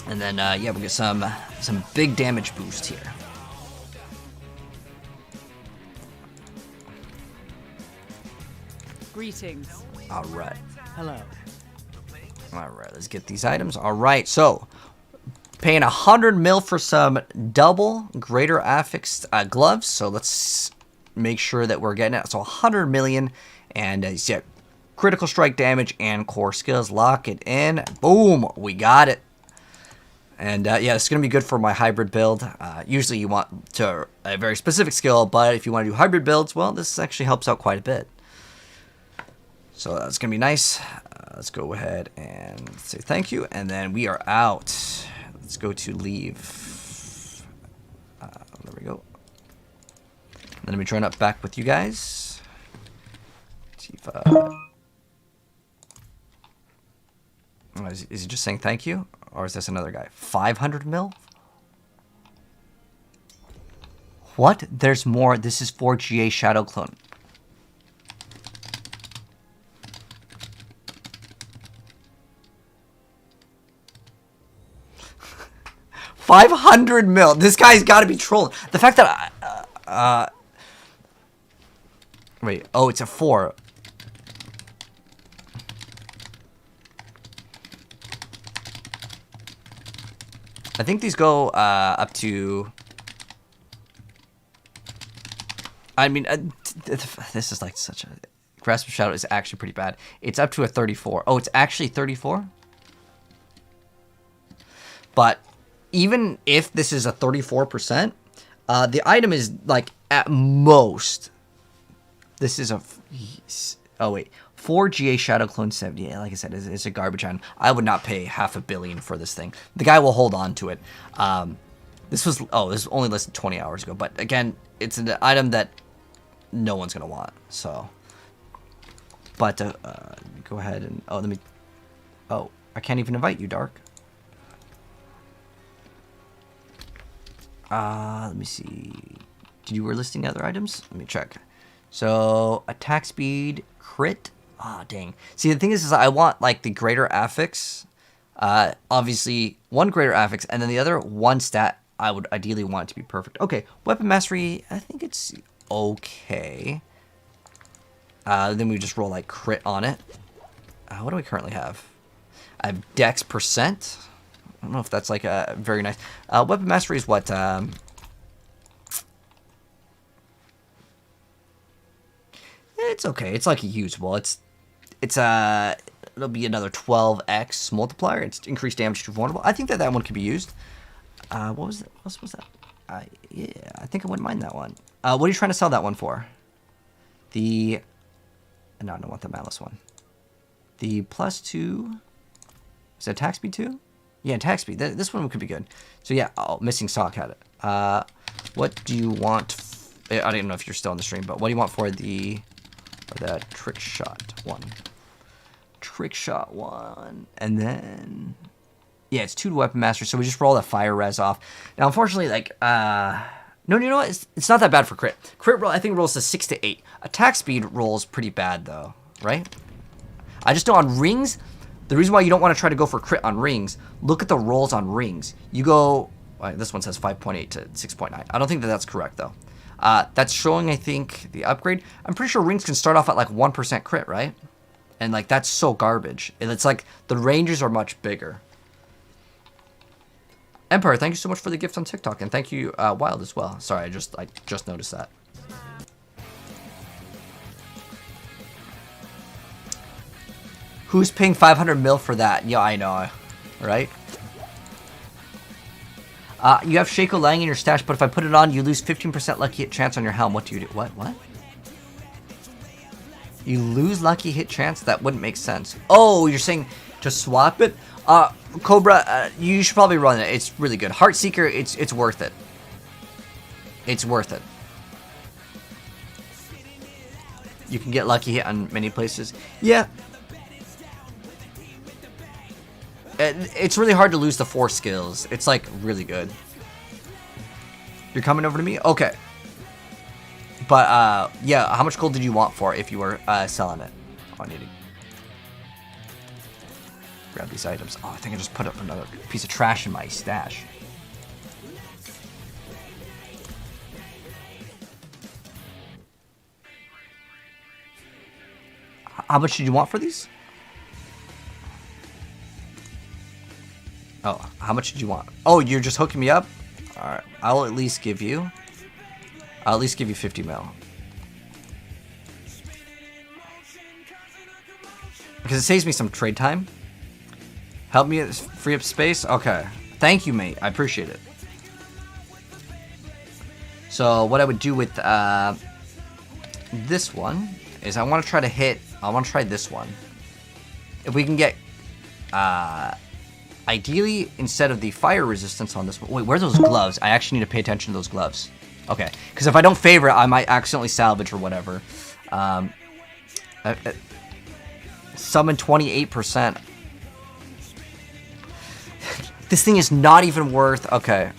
And then, yeah, we'll get some big damage boost here. Greetings. All right. Hello. All right, let's get these items. All right, so paying 100 mil for some double greater affix gloves. So let's make sure that we're getting it. So 100 million, and yeah, critical strike damage and core skills. Lock it in. Boom, we got it. And yeah, it's going to be good for my hybrid build. Usually you want to a very specific skill, but if you want to do hybrid builds, well, this actually helps out quite a bit. So that's going to be nice. Let's go ahead and say thank you, and then we are out. Let's go to leave. There we go. And then let me join up back with you guys. See if, is he just saying thank you? Or is this another guy? 500 mil? What? There's more. This is 4GA Shadow Clone. $500 mil. This guy's got to be trolling. The fact that wait. Oh, it's a 4. I think these go up to. I mean, this is like such a. Grasp of Shadow is actually pretty bad. It's up to a 34. Oh, it's actually 34? But even if this is a 34%, the item is like at most. This is a. Oh, wait. 4GA Shadow Clone 70. Like I said, it's a garbage item. I would not pay $500 million for this thing. The guy will hold on to it. This was only listed 20 hours ago. But again, it's an item that no one's going to want. So. But go ahead and. Oh, let me. Oh, I can't even invite you, Dark. Let me see. Did you were listing other items? Let me check. So, attack speed, crit. Ah, dang. See, the thing is I want, like, the greater affix. Obviously, one greater affix, and then the other one stat I would ideally want it to be perfect. Okay, weapon mastery, I think it's okay. Then we just roll, like, crit on it. What do we currently have? I have dex percent. I don't know if that's, like, a very nice... weapon mastery is what... It's okay. It's like usable. It'll be another 12x multiplier. It's increased damage to vulnerable. I think that one could be used. What was that? What was that? Yeah, I think I wouldn't mind that one. What are you trying to sell that one for? No, I don't want the malice one. The +2. Is that attack speed 2? Yeah, attack speed. This one could be good. So yeah, missing sock had it. What do you want? I don't even know if you're still on the stream, but what do you want for the trick shot one? Trick shot one, and then yeah, it's 2 to weapon master. So we just roll the fire res off. Now, unfortunately, like no, you know what? It's not that bad for crit. Crit roll, I think rolls to 6 to 8. Attack speed rolls pretty bad though, right? I just know on rings. The reason why you don't want to try to go for crit on rings, look at the rolls on rings. You go, this one says 5.8 to 6.9. I don't think that's correct, though. That's showing, I think, the upgrade. I'm pretty sure rings can start off at, like, 1% crit, right? And, like, that's so garbage. And it's like, the ranges are much bigger. Empire, thank you so much for the gift on TikTok. And thank you, Wild, as well. Sorry, I just noticed that. Who's paying 500 mil for that? Yeah, I know, right? You have Shaco lying in your stash, but if I put it on, you lose 15% lucky hit chance on your helm. What do you do? What? You lose lucky hit chance? That wouldn't make sense. Oh, you're saying to swap it? Cobra, you should probably run it. It's really good. Heartseeker, it's worth it. It's worth it. You can get lucky hit on many places. Yeah. It's really hard to lose the 4 skills. It's like really good. You're coming over to me? Okay. But yeah, how much gold did you want for it if you were selling it? Oh, I need to grab these items. Oh, I think I just put up another piece of trash in my stash. How much did you want for these? Oh, how much did you want? Oh, you're just hooking me up? Alright, I'll at least give you 50 mil. Because it saves me some trade time. Help me free up space? Okay. Thank you, mate. I appreciate it. So, what I would do with this one is I want to try this one. If we can get, ideally, instead of the fire resistance on this one. Wait, where are those gloves? I actually need to pay attention to those gloves. Okay. Because if I don't favor it, I might accidentally salvage or whatever. Summon 28%. This thing is not even worth... Okay.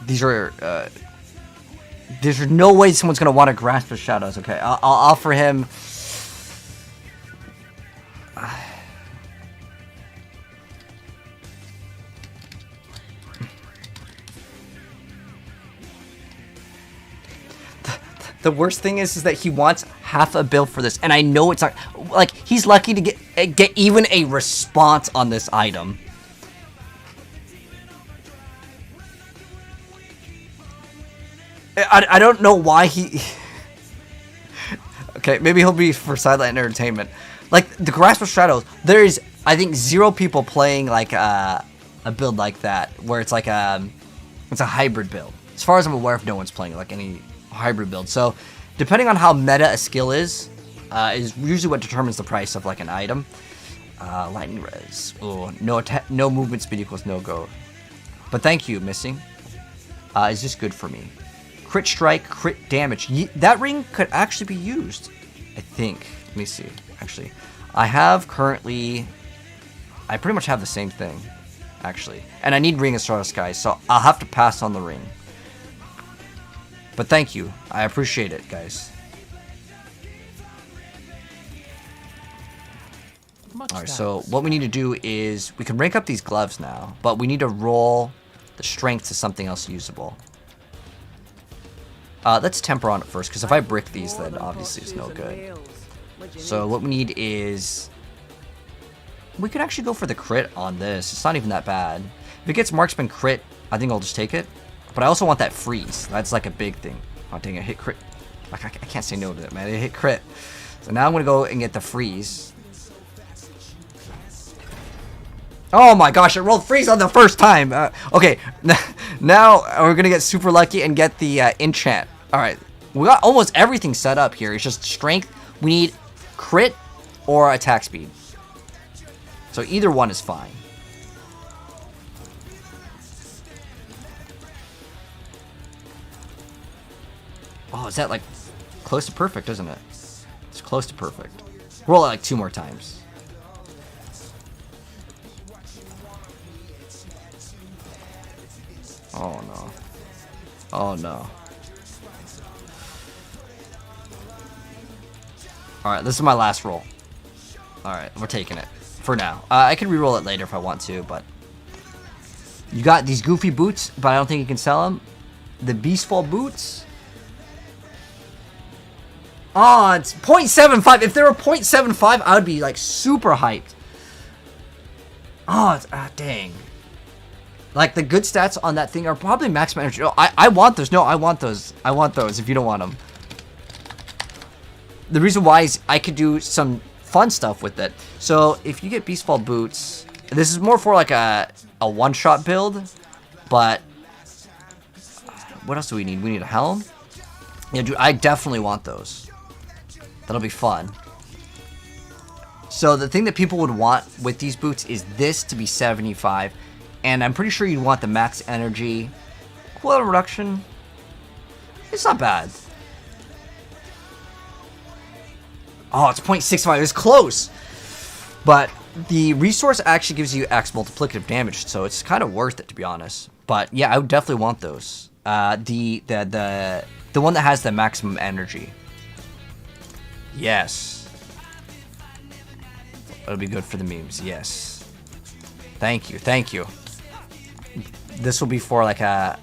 These are... there's no way someone's going to want to grasp the shadows. Okay, I'll offer him... The worst thing is that he wants half a bill for this, and I know it's not like he's lucky to get even a response on this item. I don't know why he. Okay, maybe he'll be for sideline entertainment. Like the Grasp of Shadows, there is I think 0 people playing like a build like that where it's like it's a hybrid build. As far as I'm aware, if no one's playing like any hybrid build. So depending on how meta a skill is usually what determines the price of like an item. Lightning res. Oh, no movement speed equals no go. But thank you, missing. Is this good for me? Crit strike, crit damage. That ring could actually be used, I think. Let me see. Actually, I pretty much have the same thing, actually. And I need Ring of Star Skies, so I'll have to pass on the ring. But thank you. I appreciate it, guys. Alright, so what we need to do is... We can rank up these gloves now, but we need to roll the strength to something else usable. Let's temper on it first, because if I brick these, then obviously it's no good. So what we need is... We could actually go for the crit on this. It's not even that bad. If it gets marksman crit, I think I'll just take it. But I also want that freeze. That's like a big thing. Oh dang, I hit crit. Like I can't say no to it, man. It hit crit. So now I'm gonna go and get the freeze. Oh my gosh, it rolled freeze on the first time. Okay, now we're gonna get super lucky and get the enchant. All right, we got almost everything set up here. It's just strength. We need crit or attack speed. So either one is fine. Oh, is that like close to perfect, isn't it? It's close to perfect. Roll it like 2 more times. Oh no. Oh no. Alright, this is my last roll. Alright, we're taking it. For now. I can re-roll it later if I want to, but... You got these goofy boots, but I don't think you can sell them. The Beastfall boots... Oh, it's 0.75. If they were 0.75, I would be like super hyped. Oh, it's, dang. Like the good stats on that thing are probably maximum energy. Oh, I want those. No, I want those. I want those if you don't want them. The reason why is I could do some fun stuff with it. So if you get Beastfall boots, this is more for like a one-shot build. But what else do we need? We need a helm. Yeah, dude, I definitely want those. That'll be fun. So the thing that people would want with these boots is this to be 75. And I'm pretty sure you'd want the max energy. Cooldown reduction. It's not bad. Oh, it's 0.65. It's close. But the resource actually gives you X multiplicative damage. So it's kind of worth it, to be honest. But yeah, I would definitely want those. The one that has the maximum energy. Yes. That'll be good for the memes. Yes. Thank you. Thank you. this will be for like a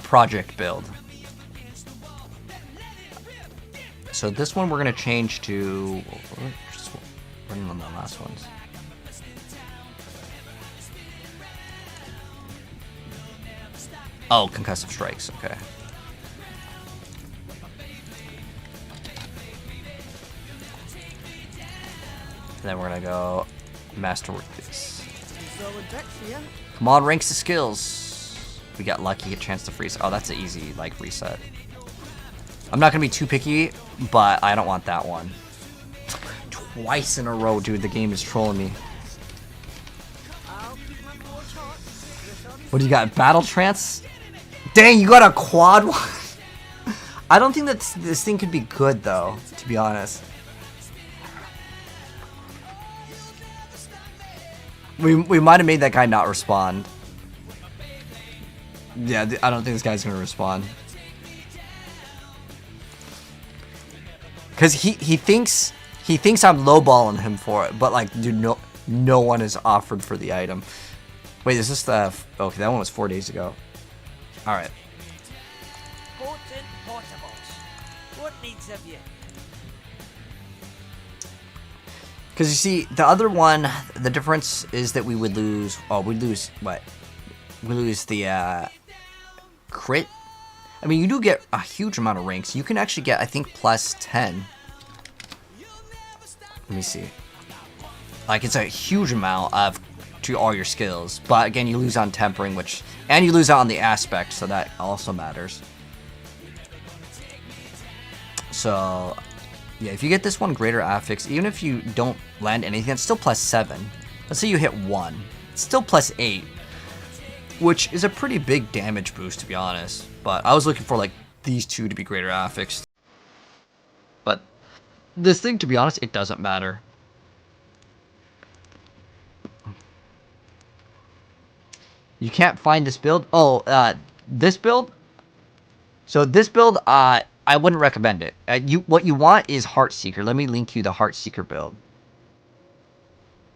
project build. So this one we're gonna change to just running on the last ones. Oh, concussive strikes. Okay. Then we're gonna go masterwork this. So with Vexia, Come on, ranks the skills. We got lucky, a chance to freeze. Oh, that's an easy like reset. I'm not gonna be too picky, but I don't want that one. Twice in a row, dude. The game is trolling me. I'll keep my forge hot. This on What do you got? Battle trance? Dang, you got a quad one. I don't think that this thing could be good though, to be honest. We might have made that guy not respond. Yeah, I don't think this guy's gonna respond. Cause he thinks I'm lowballing him for it, but like, dude, no one is offered for the item. Wait, is this the? Okay, that one was 4 days ago. All right. potent portables. What needs of you? Because you see, the other one, the difference is that we would lose. Oh, we'd lose what? We lose the crit. I mean, you do get a huge amount of ranks. You can actually get, I think, plus 10. Let me see. Like, it's a huge amount of to all your skills. But again, you lose on tempering, and you lose out on the aspect, so that also matters. So, yeah, if you get this one greater affix, even if you don't land anything, it's still plus 7. Let's say you hit 1. It's still plus 8. Which is a pretty big damage boost, to be honest. But I was looking for, like, these two to be greater affixed. But this thing, to be honest, it doesn't matter. You can't find this build? Oh, this build? So this build, I wouldn't recommend it. What you want is Heartseeker. Let me link you the Heartseeker build.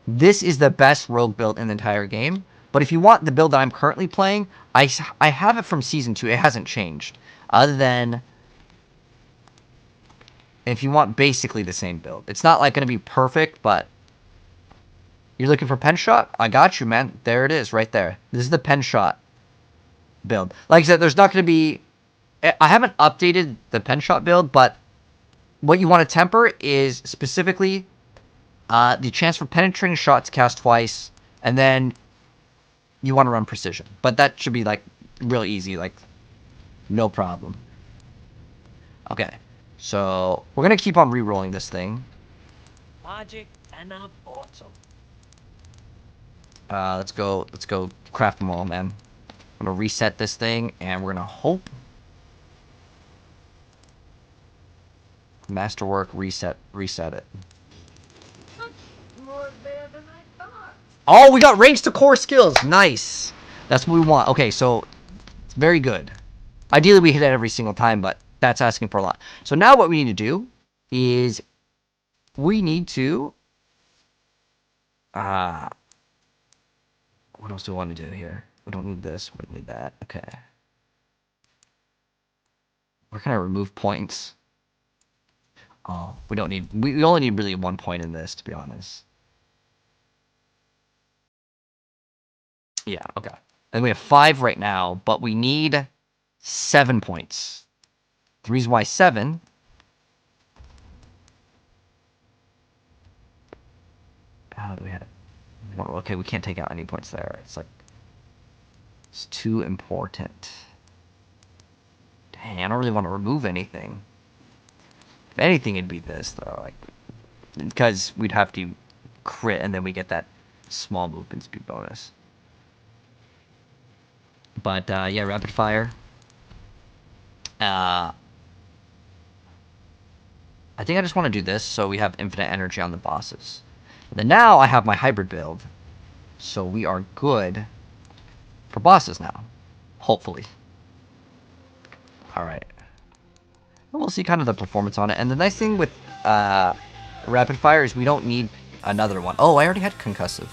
This is the best rogue build in the entire game. But if you want the build that I'm currently playing, I have it from Season 2. It hasn't changed. Other than if you want basically the same build. It's not like going to be perfect, but you're looking for pen shot? I got you, man. There it is, right there. This is the pen shot build. Like I said, there's not going to be... I haven't updated the pen shot build, but what you want to temper is specifically the chance for penetrating shots cast twice, and then you want to run precision. But that should be, like, real easy, like, no problem. Okay, so we're going to keep on re-rolling this thing. Magic and a bottle. Let's go craft them all, man. I'm going to reset this thing, and we're going to hope Masterwork reset it. More there than I thought. Oh, we got ranks to core skills. Nice. That's what we want. Okay, so it's very good. Ideally, we hit it every single time, but that's asking for a lot. So now what we need to do is we need to... what else do we want to do here? We don't need this. We don't need that. Okay. Where can I remove points? Oh, we don't need... We only need really 1 point in this, to be honest. Yeah, okay. And we have 5 right now, but we need 7 points. The reason why 7... How do we have... Well, okay, we can't take out any points there. It's like... It's too important. Dang, I don't really want to remove anything. If anything, it'd be this, though. Like, because we'd have to crit, and then we get that small movement speed bonus. But, yeah, rapid fire. I think I just want to do this, so we have infinite energy on the bosses. Then now I have my hybrid build. So we are good for bosses now. Hopefully. Alright. We'll see kind of the performance on it. And the nice thing with rapid fire is we don't need another one. Oh, I already had concussive.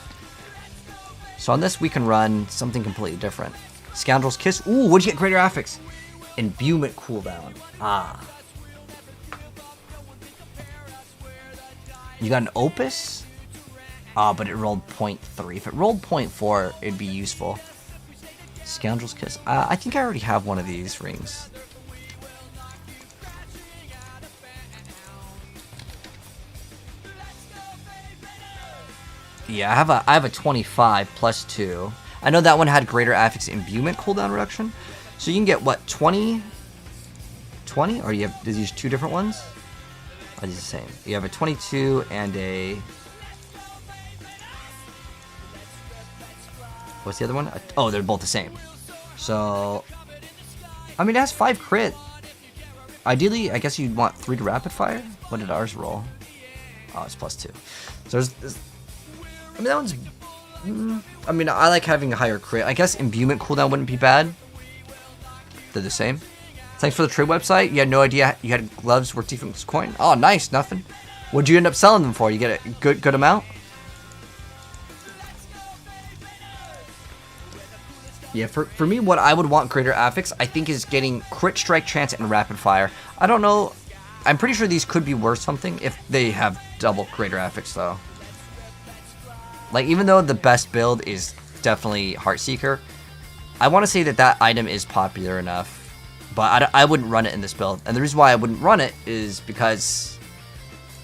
So on this, we can run something completely different. Scoundrel's Kiss. Ooh, what'd you get? Greater affix. Imbuement cooldown. Ah. You got an Opus? Ah, but it rolled 0.3. If it rolled 0.4, it'd be useful. Scoundrel's Kiss. I think I already have one of these rings. Yeah, I have a 25 plus 2. I know that one had greater affix imbuement cooldown reduction. So you can get what, 20? 20? Or you have these two different ones? Are these the same? You have a 22 and a... What's the other one? Oh, they're both the same. So, I mean, it has 5 crit. Ideally, I guess you'd want 3 to rapid fire. What did ours roll? Oh, it's plus 2. So there's I mean, that one's... I mean, I like having a higher crit. I guess imbuement cooldown wouldn't be bad. They're the same. Thanks for the trade website. You had no idea you had gloves worth Tiefling's coin. Oh, nice. Nothing. What'd you end up selling them for? You get a good amount? Yeah, for me, what I would want greater affix, I think, is getting crit strike chance and rapid fire. I don't know. I'm pretty sure these could be worth something if they have double greater affix, though. Like, even though the best build is definitely Heartseeker, I want to say that that item is popular enough. But I wouldn't run it in this build. And the reason why I wouldn't run it is because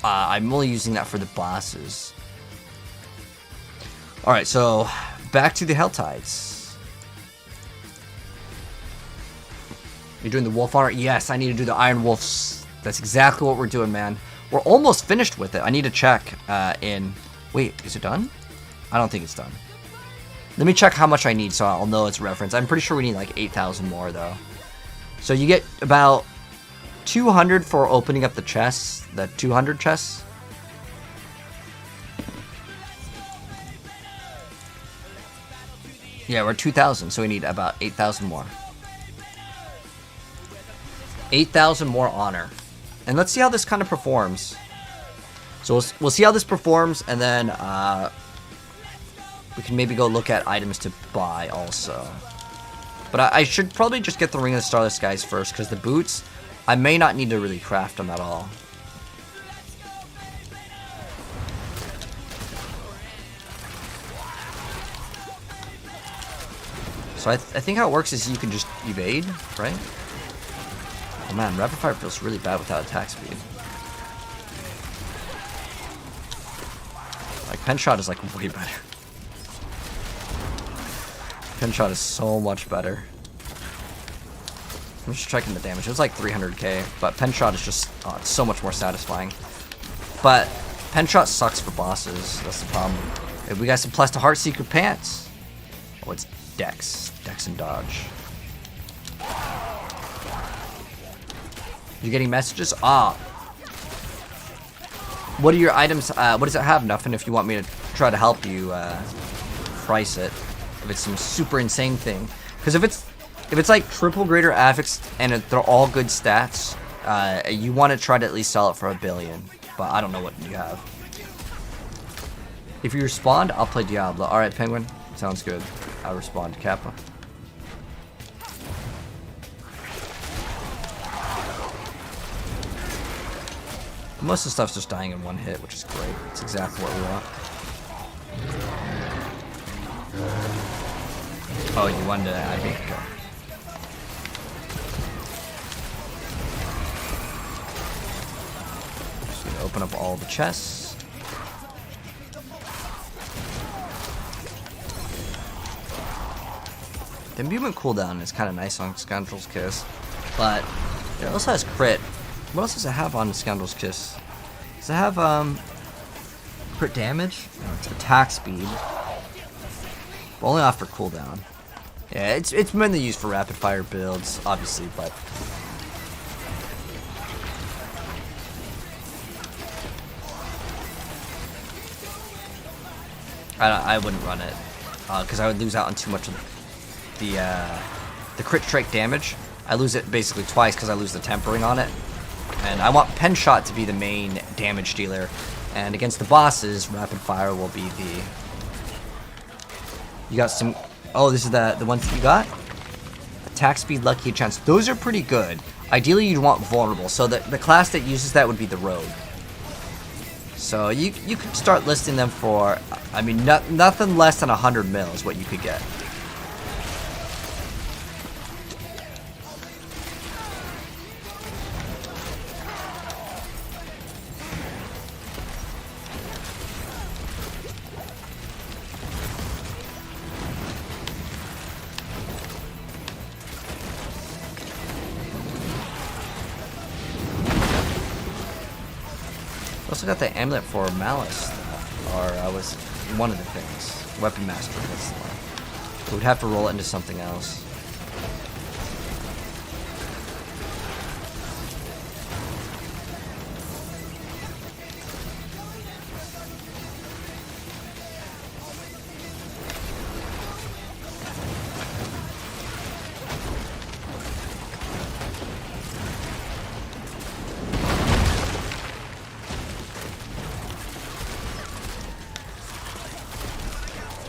I'm only using that for the bosses. Alright, so back to the Helltides. You're doing the Wolf Honor? Yes, I need to do the Iron Wolves. That's exactly what we're doing, man. We're almost finished with it. I need to check in... Wait, is it done? I don't think it's done. Let me check how much I need so I'll know its reference. I'm pretty sure we need like 8,000 more, though. So you get about 200 for opening up the chests, the 200 chests. Yeah, we're 2,000, so we need about 8,000 more. 8,000 more honor. And let's see how this kind of performs. So we'll see how this performs, and then we can maybe go look at items to buy also. But I should probably just get the Ring of the Starless Skies first, because the boots, I may not need to really craft them at all. So I think how it works is you can just evade, right? Oh man, rapid fire feels really bad without attack speed. Like, pen shot is like way better. Pen shot is so much better. I'm just checking the damage. It was like 300k, but pen shot is just it's so much more satisfying. But pen shot sucks for bosses. That's the problem. Hey, we got some plus to Heartseeker pants. Oh, it's Dex and dodge. You getting messages? Ah. What are your items? What does it have? Nothing. If you want me to try to help you price it, if it's some super insane thing, because if it's like triple greater affix and they're all good stats, you want to try to at least sell it for $1 billion. But I don't know what you have. If you respond, I'll play Diablo. All right, Penguin. Sounds good. I'll respond to Kappa. Most of the stuff's just dying in one hit, which is great. It's exactly what we want. Oh, you wanted to add me? Okay. Just gonna open up all the chests. The imbuement cooldown is kind of nice on Scoundrel's Kiss, but it also has crit. What else does it have on Scoundrel's Kiss? Does it have crit damage? No, it's attack speed. But only off for cooldown. Yeah, it's mainly used for rapid fire builds, obviously, but I wouldn't run it because I would lose out on too much of the crit strike damage. I lose it basically twice because I lose the tempering on it. And I want pen shot to be the main damage dealer. And against the bosses, rapid fire will be You got some... Oh, this is the ones that you got? Attack speed, lucky chance. Those are pretty good. Ideally, you'd want vulnerable. So the class that uses that would be the rogue. So you could start listing them for... I mean, nothing less than 100 mil is what you could get. Also got the amulet for malice, or was one of the things. Weapon master, that's the one. We would have to roll it into something else.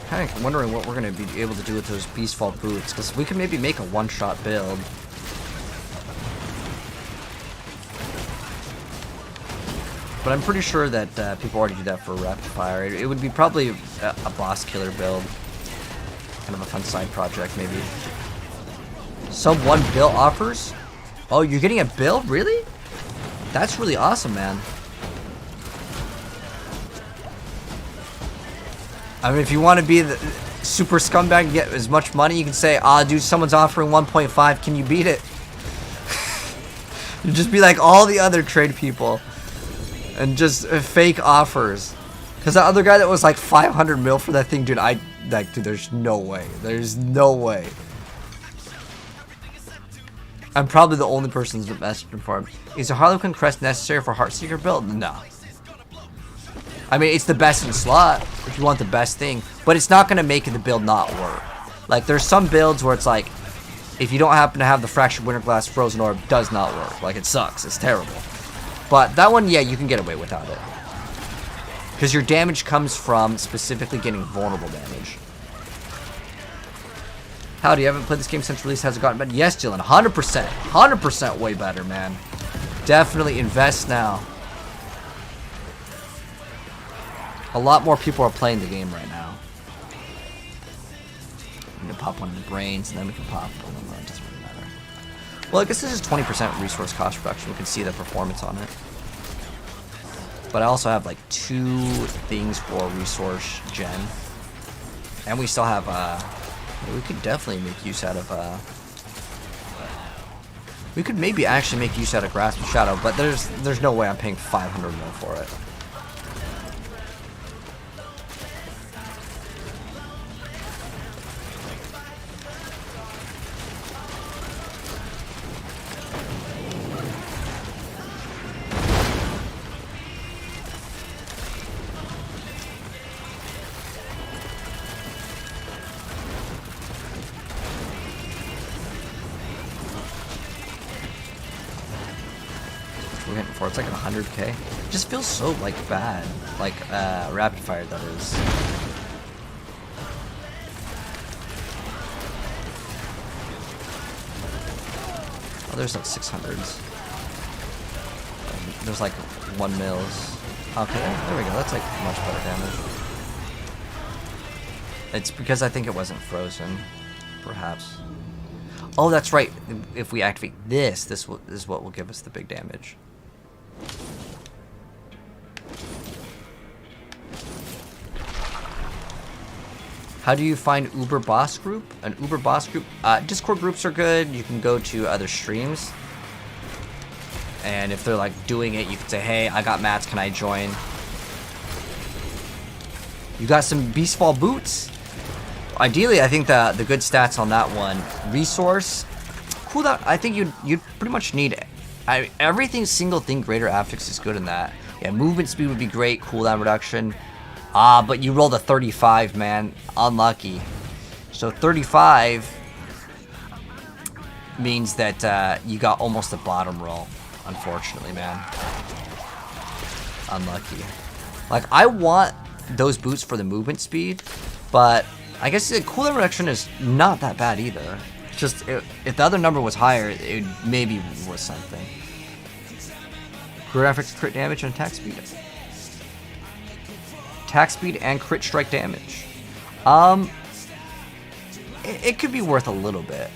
Kind of wondering what we're going to be able to do with those Beastfall boots, because we could maybe make a one-shot build. But I'm pretty sure that people already do that for rapid fire. It would be probably a boss killer build. Kind of a fun side project, maybe. Sub 1 bill offers? Oh, you're getting a build? Really? That's really awesome, man. I mean, if you want to be the super scumbag and get as much money, you can say, ah, dude, someone's offering 1.5, can you beat it? You just be like all the other trade people. And just fake offers. Because that other guy that was like 500 mil for that thing, dude, dude, there's no way. There's no way. I'm probably the only person who's messaging for him. Is a Harlequin crest necessary for Heartseeker build? No. I mean, it's the best in slot if you want the best thing, but it's not going to make the build not work. Like, there's some builds where it's like, if you don't happen to have the Fractured Winterglass Frozen Orb, it does not work. Like, it sucks. It's terrible. But that one, yeah, you can get away without it. Because your damage comes from specifically getting vulnerable damage. Howdy, you haven't played this game since release. Has it gotten better? Yes, Dylan, 100%. 100% way better, man. Definitely invest now. A lot more people are playing the game right now. We can pop one in the brains, and then we can pop one in the... It doesn't really matter. Well, I guess this is 20% resource cost reduction. We can see the performance on it. But I also have like 2 things for resource gen. And we still have... we could definitely make use out of... we could maybe actually make use out of Grasp of Shadow, but there's no way I'm paying 500 mil for it. We're hitting for it's like 100k. It just feels so like bad, like rapid fire that is. Oh, there's like 600s. There's like 1 mils. Okay, there we go. That's like much better damage. It's because I think it wasn't frozen, perhaps. Oh, that's right. If we activate this is what will give us the big damage. How do you find Uber Boss Group? An Uber Boss Group? Discord groups are good. You can go to other streams. And if they're like doing it, you can say, hey, I got mats, can I join? You got some Beastfall boots? Ideally, I think the good stats on that one, resource, cooldown, I think you'd pretty much need it. Everything single thing greater affix is good in that. Yeah, movement speed would be great, cooldown reduction. But you rolled a 35, man. Unlucky. So 35 means that you got almost a bottom roll, unfortunately, man. Unlucky. Like, I want those boots for the movement speed, but I guess the cooldown reduction is not that bad either. It's just, if the other number was higher, it maybe was something. Graphics, crit damage, and attack speed. Attack speed and crit strike damage. It could be worth a little bit.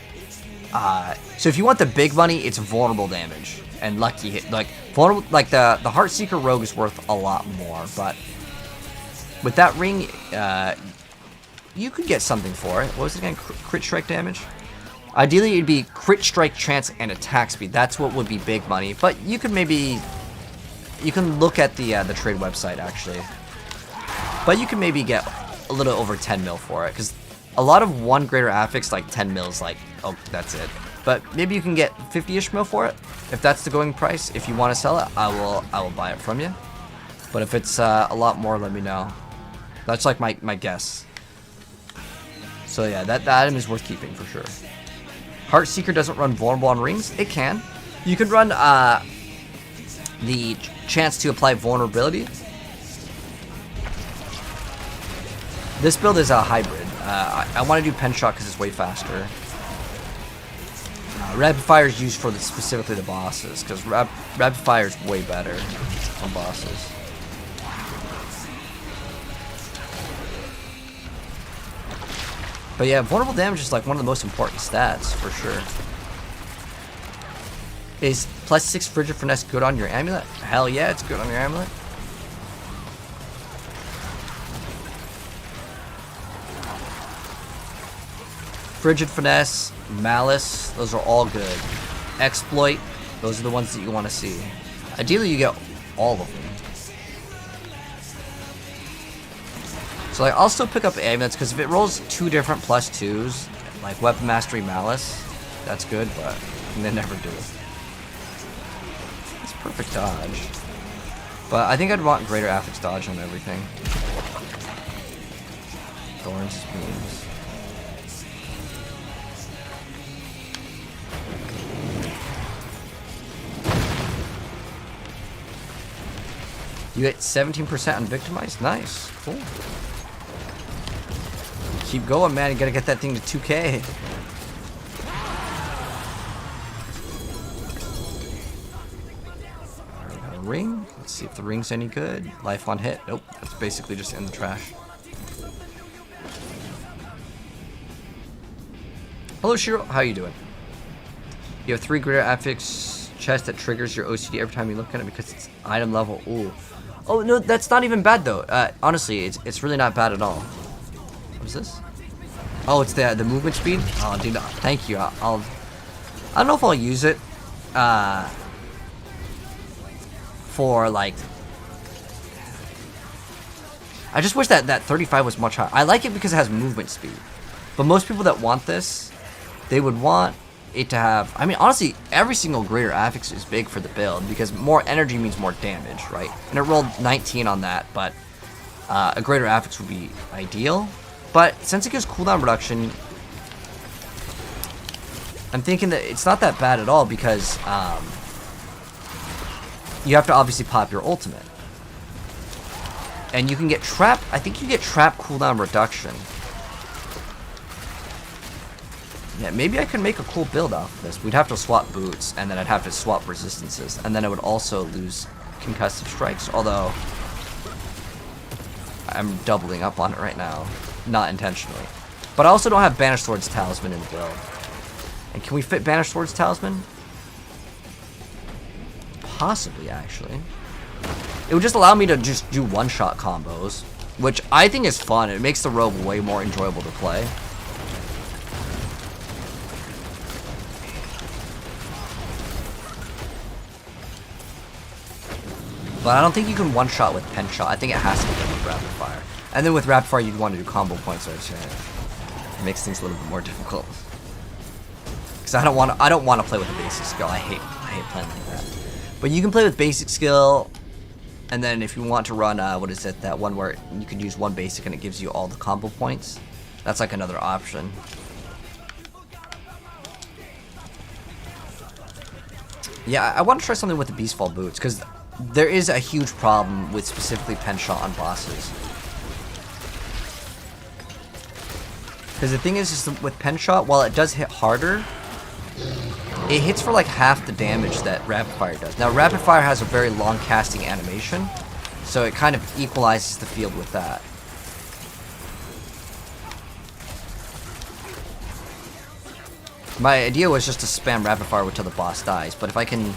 So if you want the big money, it's vulnerable damage and lucky hit. Like vulnerable, like the Heartseeker Rogue is worth a lot more, but with that ring, you could get something for it. What was it again? Crit strike damage. Ideally, it'd be crit strike chance and attack speed. That's what would be big money. But you could maybe, you can look at the trade website actually. But you can maybe get a little over 10 mil for it, because a lot of 1 greater affix, like 10 mils, like, oh, that's it. But maybe you can get 50-ish mil for it, if that's the going price. If you want to sell it, I will buy it from you. But if it's a lot more, let me know. That's like my guess. So yeah, that item is worth keeping for sure. Heartseeker doesn't run vulnerable on rings. It can. You could run the chance to apply vulnerability. This build is a hybrid. I want to do pen shot because it's way faster. Rapid fire is used for specifically the bosses, because rapid fire is way better on bosses. But yeah, vulnerable damage is like one of the most important stats for sure. Is +6 Frigid Finesse good on your amulet? Hell yeah, it's good on your amulet. Frigid Finesse, Malice, those are all good. Exploit, those are the ones that you want to see. Ideally, you get all of them. So like, I'll still pick up amulets, because if it rolls 2 different +2s, like Weapon Mastery, Malice, that's good, but they never do. It's perfect dodge. But I think I'd want greater affix dodge on everything. Thorns, beams. You get 17% on Victimized? Nice. Cool. Keep going, man. You gotta get that thing to 2K. Alright, we got a ring. Let's see if the ring's any good. Life on hit. Nope. That's basically just in the trash. Hello, Shiro. How you doing? You have 3 greater affix chest that triggers your OCD every time you look at it because it's item level. Ooh. Oh no, that's not even bad though. Honestly, it's really not bad at all. What is this? Oh, it's the movement speed. Oh, dude, thank you. I don't know if I'll use it. For like, I just wish that 35 was much higher. I like it because it has movement speed. But most people that want this, they would want it to have, I mean, honestly, every single greater affix is big for the build, because more energy means more damage, right? And it rolled 19 on that, but a greater affix would be ideal. But since it gives cooldown reduction, I'm thinking that it's not that bad at all, because you have to obviously pop your ultimate. And you can get trap, I think you get trap cooldown reduction. Yeah, maybe I could make a cool build off of this. We'd have to swap boots, and then I'd have to swap resistances, and then I would also lose concussive strikes, although I'm doubling up on it right now, not intentionally. But I also don't have Banished Swords Talisman in the build. And can we fit Banished Swords Talisman? Possibly, actually. It would just allow me to just do one-shot combos, which I think is fun. It makes the rogue way more enjoyable to play. But I don't think you can one-shot with pen shot. I think it has to be done with rapid fire. And then with rapid fire, you'd want to do combo points, so it makes things a little bit more difficult. Because I don't want to play with a basic skill. I hate playing like that. But you can play with basic skill, and then if you want to run, what is it? That one where you can use one basic and it gives you all the combo points. That's like another option. Yeah, I want to try something with the Beastfall boots, because there is a huge problem with specifically pen shot on bosses. Because the thing is with pen shot, while it does hit harder, it hits for like half the damage that rapid fire does. Now rapid fire has a very long casting animation, so it kind of equalizes the field with that. My idea was just to spam rapid fire until the boss dies, but if I can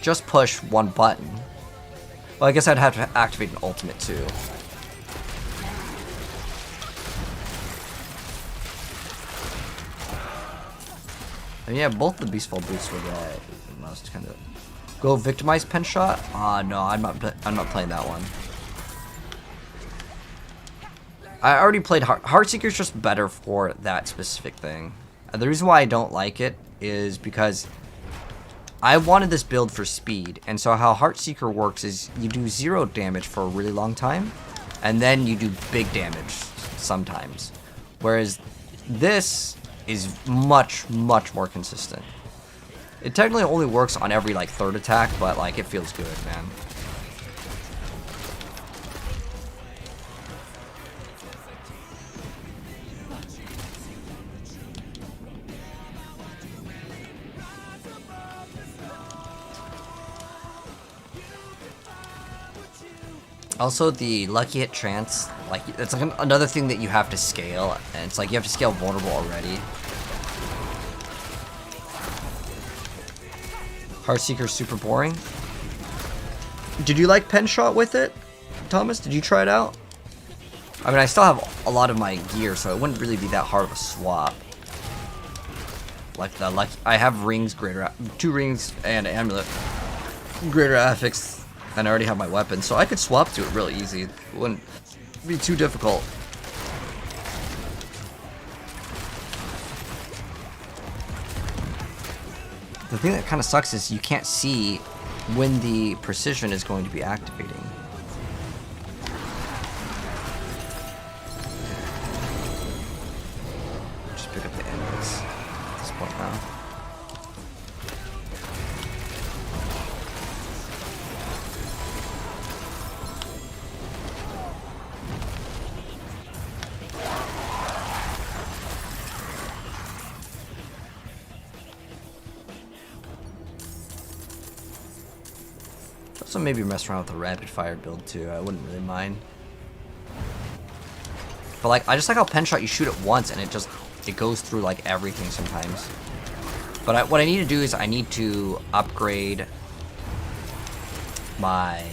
just push one button, well, I guess I'd have to activate an ultimate too. And yeah, both the Beastfall boots were the most kind of go victimize pen shot. No, I'm not playing that one. I already played Heartseeker's just better for that specific thing. And the reason why I don't like it is because I wanted this build for speed, and so how Heartseeker works is you do 0 damage for a really long time, and then you do big damage sometimes. Whereas this is much more consistent. It technically only works on every like 3rd attack, but like it feels good, man. Also, the lucky hit trance, like it's like another thing that you have to scale, and it's like you have to scale vulnerable already. Heartseeker's super boring. Did you like pen shot with it, Thomas? Did you try it out? I mean, I still have a lot of my gear, so it wouldn't really be that hard of a swap. Like the lucky, I have rings, 2 rings and an amulet, greater affix. And I already have my weapon, so I could swap to it really easy. It wouldn't be too difficult. The thing that kind of sucks is you can't see when the precision is going to be activating. Just pick up the enemies at this point now. Also maybe mess around with the rapid fire build too. I wouldn't really mind. But like, I just like how pen shot, you shoot it once and it goes through like everything sometimes. But what I need to do is I need to upgrade my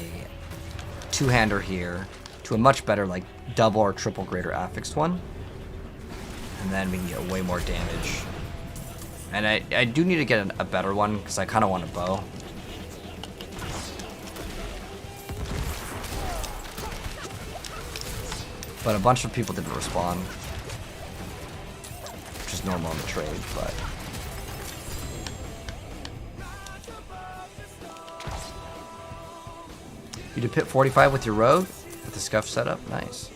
2-hander here to a much better like double or triple greater affixed one. And then we can get way more damage. And I do need to get a better one because I kind of want a bow. But a bunch of people didn't respond, which is normal in the trade, but... You did pit 45 with your rogue? With the scuff setup? Nice.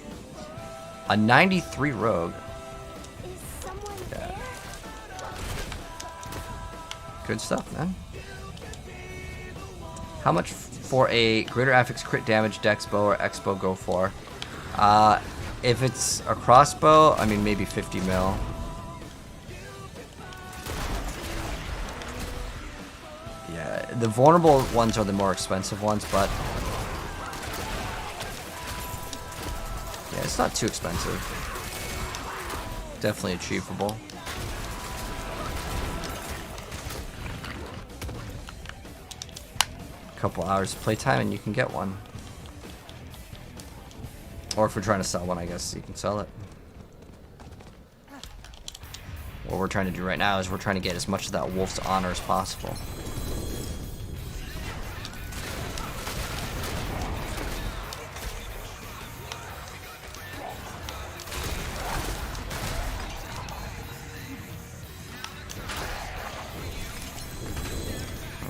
A 93 rogue. Yeah. Good stuff, man. How much for a greater affix crit damage dex bow or X bow go for? If it's a crossbow, I mean maybe 50 mil. Yeah, the vulnerable ones are the more expensive ones, but yeah, it's not too expensive. Definitely achievable. Couple hours of playtime and you can get one. Or if we're trying to sell one, I guess you can sell it. What we're trying to do right now is we're trying to get as much of that wolf's honor as possible.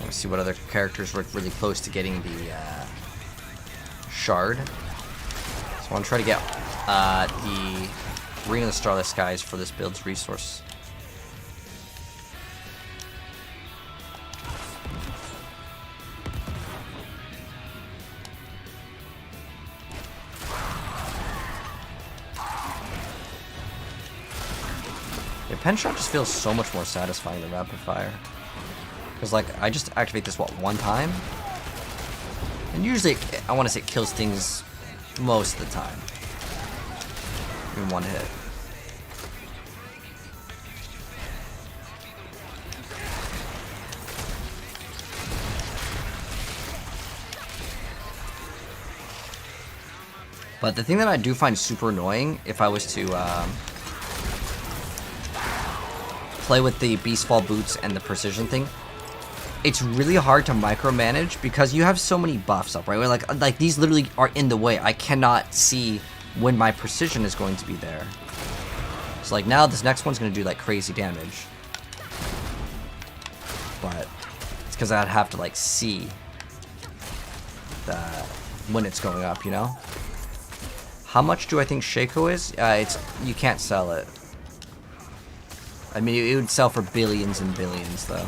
Let's see what other characters were really close to getting the shard. So I want to try to get the Ring of the Starless Skies for this build's resource. pen shot just feels so much more satisfying than rapid fire. Because, like, I just activate this, what, one time? And usually, I want to say it kills things most of the time. In one hit. But the thing that I do find super annoying, if I was to play with the Beast Fall boots and the precision thing, it's really hard to micromanage because you have so many buffs up, right? Where like these literally are in the way. I cannot see when my precision is going to be there. So like now this next one's going to do like crazy damage. But it's because I'd have to like see that when it's going up, you know? How much do I think Shaco is? You can't sell it. I mean, it would sell for billions and billions, though.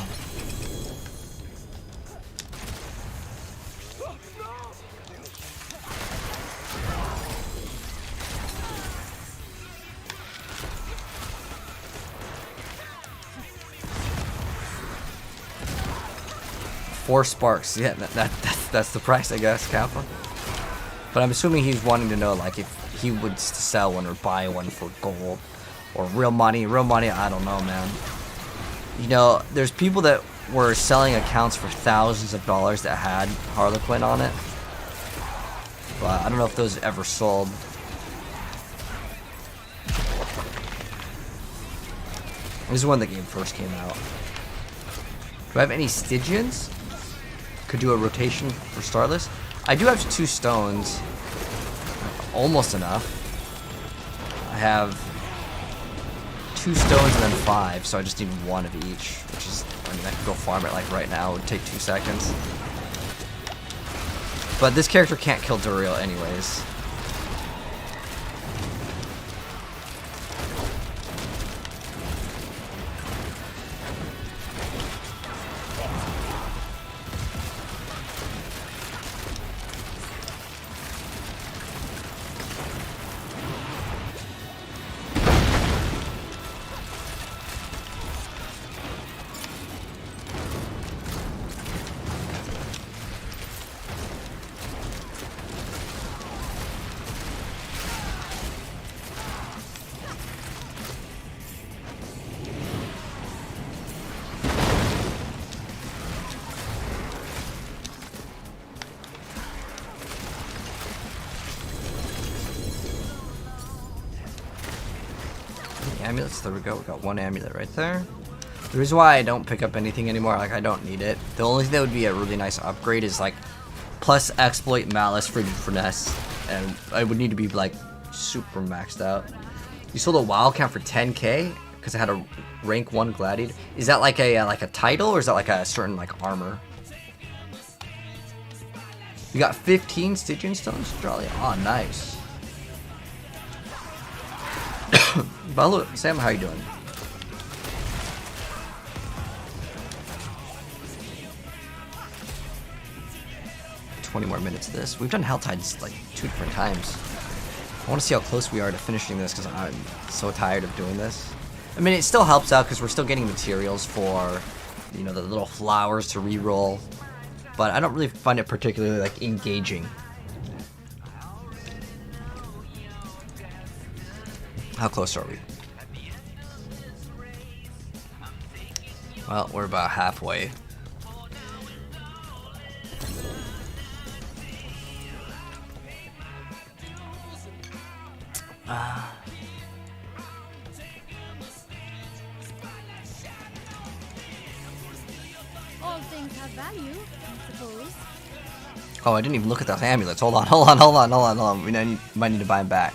Four sparks. Yeah, that's the price, I guess, Kappa. But I'm assuming he's wanting to know, like, if he would sell one or buy one for gold. Or real money. Real money, I don't know, man. You know, there's people that were selling accounts for thousands of dollars that had Harlequin on it. But I don't know if those ever sold. This is when the game first came out. Do I have any Stygians? Could do a rotation for Starless. I do have 2 stones. Almost enough. I have 2 stones and then 5, so I just need 1 of each. Which is, I mean, I could go farm it like right now. It would take 2 seconds. But this character can't kill Duriel anyways. Amulets, there we go, we got 1 amulet right there. The reason why I don't pick up anything anymore, like I don't need it. The only thing that would be a really nice upgrade is like plus exploit malice for finesse, and I would need to be like super maxed out. You sold a wildcat for 10k because I had a rank 1 gladiator. Is that like a title, or is that like a certain like armor? You got 15 Stygian stones, Jolly. Oh, nice. Balu, Sam, how you doing? $20 more minutes of this. We've done Helltides like 2 different times. I want to see how close we are to finishing this because I'm so tired of doing this. I mean, it still helps out because we're still getting materials for, you know, the little flowers to reroll. But I don't really find it particularly like engaging. How close are we? Well, we're about halfway. All things have value, I suppose. Oh, I didn't even look at those amulets. Hold on. We might need to buy them back.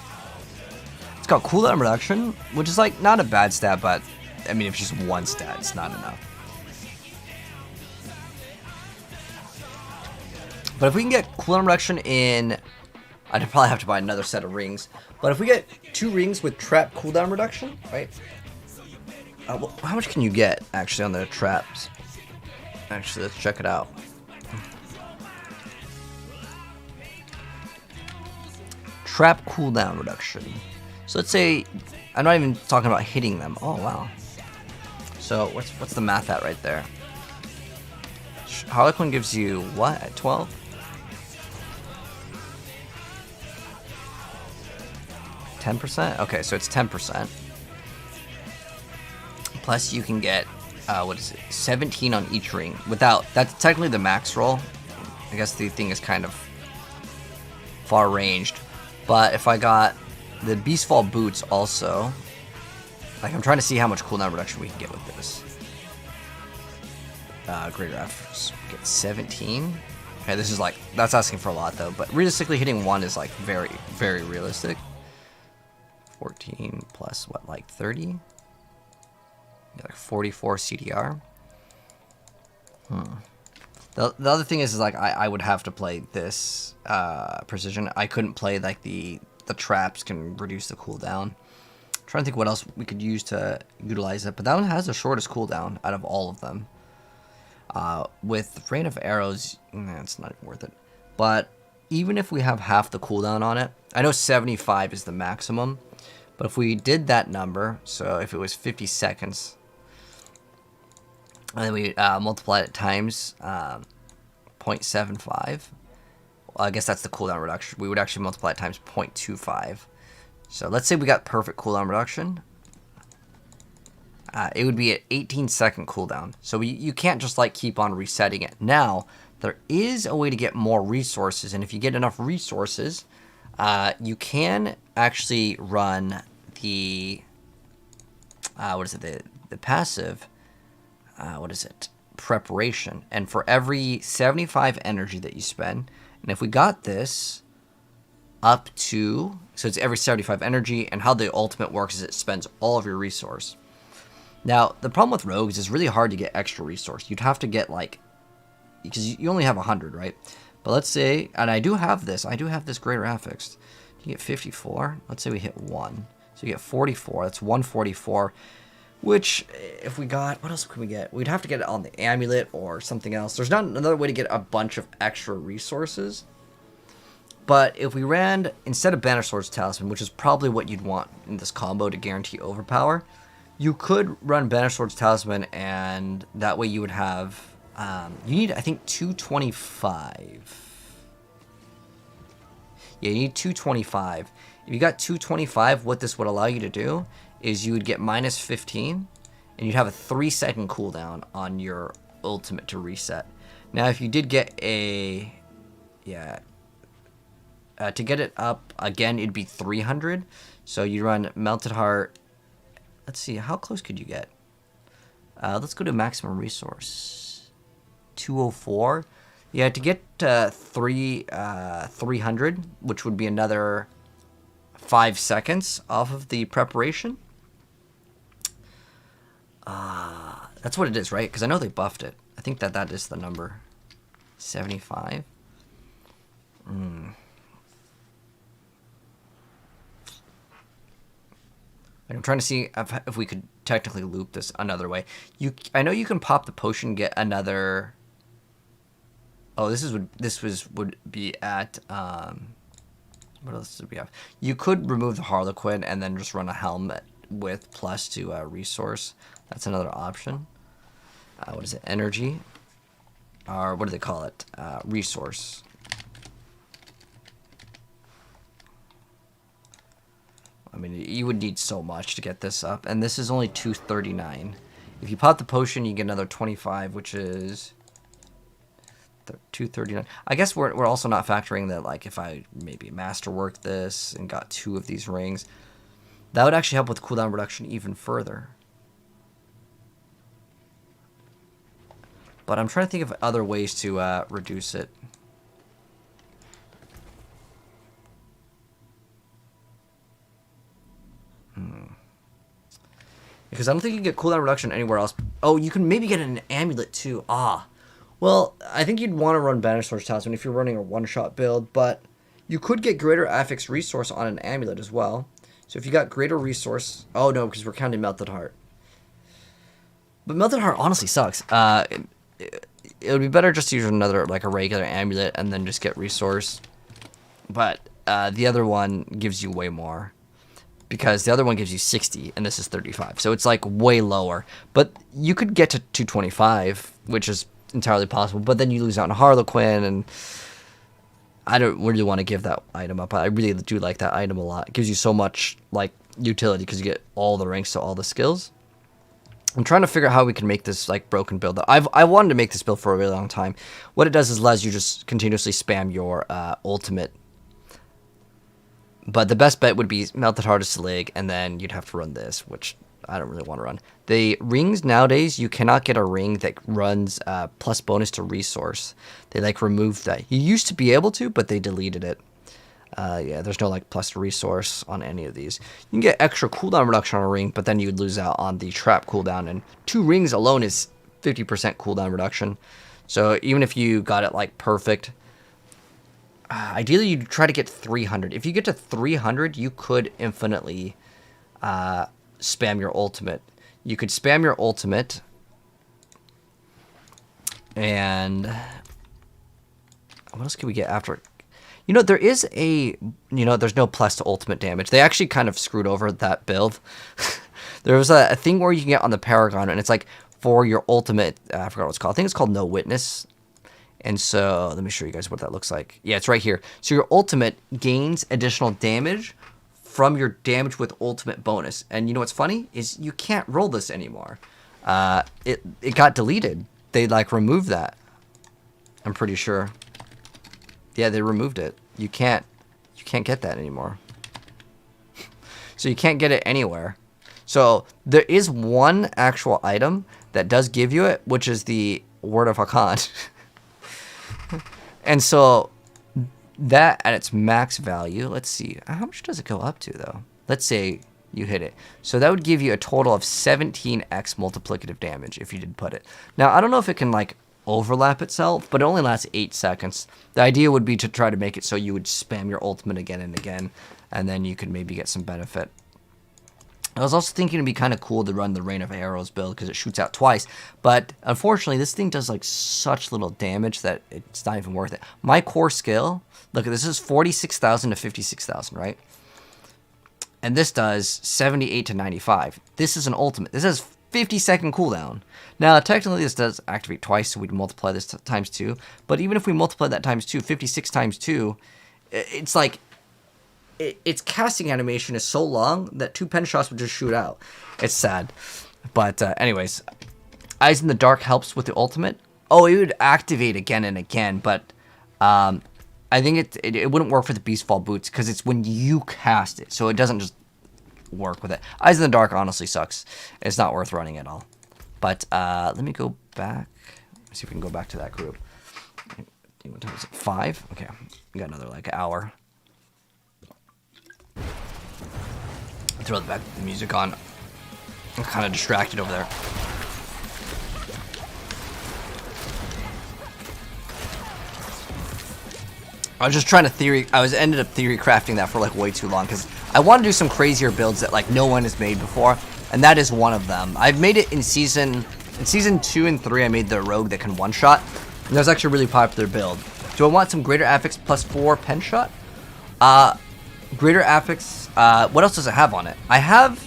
It's got cooldown reduction, which is like not a bad stat, but I mean, if it's just 1 stat, it's not enough. But if we can get cooldown reduction in, I'd probably have to buy another set of rings. But if we get 2 rings with trap cooldown reduction, right? Well, how much can you get actually on the traps? Actually, let's check it out. Trap cooldown reduction. So let's say, I'm not even talking about hitting them. Oh, wow. So what's the math at right there? Harlequin gives you what at 12? %? Okay, so it's 10%. Plus you can get, what is it, 17 on each ring. Without, that's technically the max roll. I guess the thing is kind of far ranged. But if I got the Beastfall boots also, like I'm trying to see how much cooldown reduction we can get with this. Greater efforts, get 17. Okay, this is like, that's asking for a lot though, but realistically hitting 1 is like very, very realistic. 14 plus what, like 30? Like 44 CDR. The other thing is like I would have to play this precision. I couldn't play like the traps can reduce the cooldown. I'm trying to think what else we could use to utilize it, but that one has the shortest cooldown out of all of them. With Rain of Arrows, it's not even worth it. But even if we have half the cooldown on it, I know 75 is the maximum, but if we did that number, so if it was 50 seconds, and then we multiplied it times 0.75, well, I guess that's the cooldown reduction. We would actually multiply it times 0.25. So let's say we got perfect cooldown reduction. It would be an 18-second cooldown. So you can't just like keep on resetting it. Now, there is a way to get more resources, and if you get enough resources, you can actually run the the passive, preparation. And for every 75 energy that you spend, and if we got this up to, so it's every 75 energy, and how the ultimate works is it spends all of your resource. Now, the problem with rogues is really hard to get extra resource. You'd have to get like, because you only have 100, right? But let's say, and I do have this greater affixed. You get 54. Let's say we hit 1. So you get 44. That's 144. Which, if we got, what else can we get? We'd have to get it on the amulet or something else. There's not another way to get a bunch of extra resources. But if we ran, instead of Banner Swords Talisman, which is probably what you'd want in this combo to guarantee overpower, you could run Banner Swords Talisman, and that way you would have, you need, I think, 225. Yeah, you need 225. If you got 225, what this would allow you to do is you would get minus 15, and you'd have a 3-second cooldown on your ultimate to reset. Now, if you did get a, to get it up, again, it'd be 300. So you run Melted Heart. Let's see, how close could you get? Let's go to maximum resource. 204. Yeah, to get 300, which would be another 5 seconds off of the preparation. That's what it is, right? Because I know they buffed it. I think that is the number. 75. I'm trying to see if we could technically loop this another way. I know you can pop the potion, get another. Oh, this would be at. What else did we have? You could remove the Harlequin and then just run a helmet with plus to resource. That's another option. What is it? Energy, or what do they call it? Resource. I mean, you would need so much to get this up, and this is only 239. If you pop the potion, you get another 25, which is 239. I guess we're also not factoring that, like, if I maybe masterwork this and got 2 of these rings, that would actually help with cooldown reduction even further. But I'm trying to think of other ways to reduce it. Because I don't think you can get cooldown reduction anywhere else. Oh, you can maybe get an amulet too. Well, I think you'd want to run Banner Swords Talisman if you're running a one-shot build, but you could get greater affix resource on an amulet as well. So if you got greater resource... Oh, no, because we're counting Melted Heart. But Melted Heart honestly sucks. It would be better just to use another, like a regular amulet, and then just get resource. But the other one gives you way more. because the other one gives you 60 and this is 35. So it's like way lower. But you could get to 225, which is entirely possible. But then you lose out on Harlequin, and I don't really want to give that item up. I really do like that item a lot. It gives you so much like utility because you get all the ranks to all the skills. I'm trying to figure out how we can make this like broken build. I wanted to make this build for a really long time. What it does is allows you just continuously spam your ultimate. But the best bet would be Melted Heart of Selig, and then you'd have to run this, which I don't really want to run. The rings nowadays, you cannot get a ring that runs plus bonus to resource. They like removed that. You used to be able to, but they deleted it. Yeah, there's no like plus resource on any of these. You can get extra cooldown reduction on a ring, but then you'd lose out on the trap cooldown. And 2 rings alone is 50% cooldown reduction. So even if you got it like perfect, ideally you'd try to get 300. If you get to 300, you could infinitely spam your ultimate. You could spam your ultimate, and what else can we get after it? You know, there is a, there's no plus to ultimate damage. They actually kind of screwed over that build. There was a thing where you can get on the Paragon, and it's like for your ultimate, I forgot what it's called. I think it's called No Witness. And so, let me show you guys what that looks like. Yeah, it's right here. So your ultimate gains additional damage from your damage with ultimate bonus. And you know what's funny? Is you can't roll this anymore. It got deleted. They like removed that. I'm pretty sure. Yeah, they removed it. You can't get that anymore. So you can't get it anywhere. So there is one actual item that does give you it, which is the Word of Hakan. And so that at its max value, let's see, how much does it go up to though? Let's say you hit it. So that would give you a total of 17x multiplicative damage if you did put it. Now, I don't know if it can like overlap itself, but it only lasts 8 seconds. The idea would be to try to make it so you would spam your ultimate again and again, and then you could maybe get some benefit. I was also thinking it'd be kind of cool to run the Rain of Arrows build because it shoots out twice, but unfortunately this thing does like such little damage that it's not even worth it. My core skill, look, this is 46,000 to 56,000, right? And this does 78 to 95. This is an ultimate. This has 50-second cooldown. Now, technically this does activate twice, so we'd multiply this times 2, but even if we multiply that times 2, 56 times 2, it's like, its casting animation is so long that 2 pen shots would just shoot out. It's sad. But anyways, Eyes in the Dark helps with the ultimate. Oh, it would activate again and again, but I think it wouldn't work for the Beastfall boots because it's when you cast it, so it doesn't just work with it. Eyes in the Dark honestly sucks. It's not worth running at all. But let me go back. Let's see if we can go back to that group. What time is it? 5? Okay, we got another like hour. Throw the music on. I'm kind of distracted over there. I was just trying to ended up theory crafting that for like way too long because I want to do some crazier builds that like no one has made before, and that is one of them. I've made it in season 2 and 3. I made the rogue that can one-shot, and that was actually a really popular build. Do I want some greater affix plus 4 pen shot? Greater affix, what else does it have on it? I have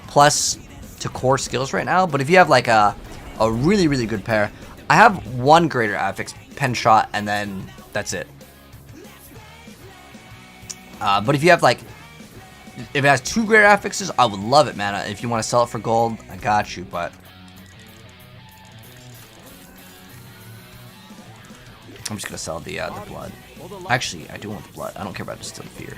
plus to core skills right now, but if you have like a really, really good pair, I have 1 greater affix pen shot, and then that's it. But if you have like, if it has 2 greater affixes, I would love it, man. If you want to sell it for gold, I got you, but I'm just gonna sell the blood. Actually, I do want the blood. I don't care about Distilled Fear.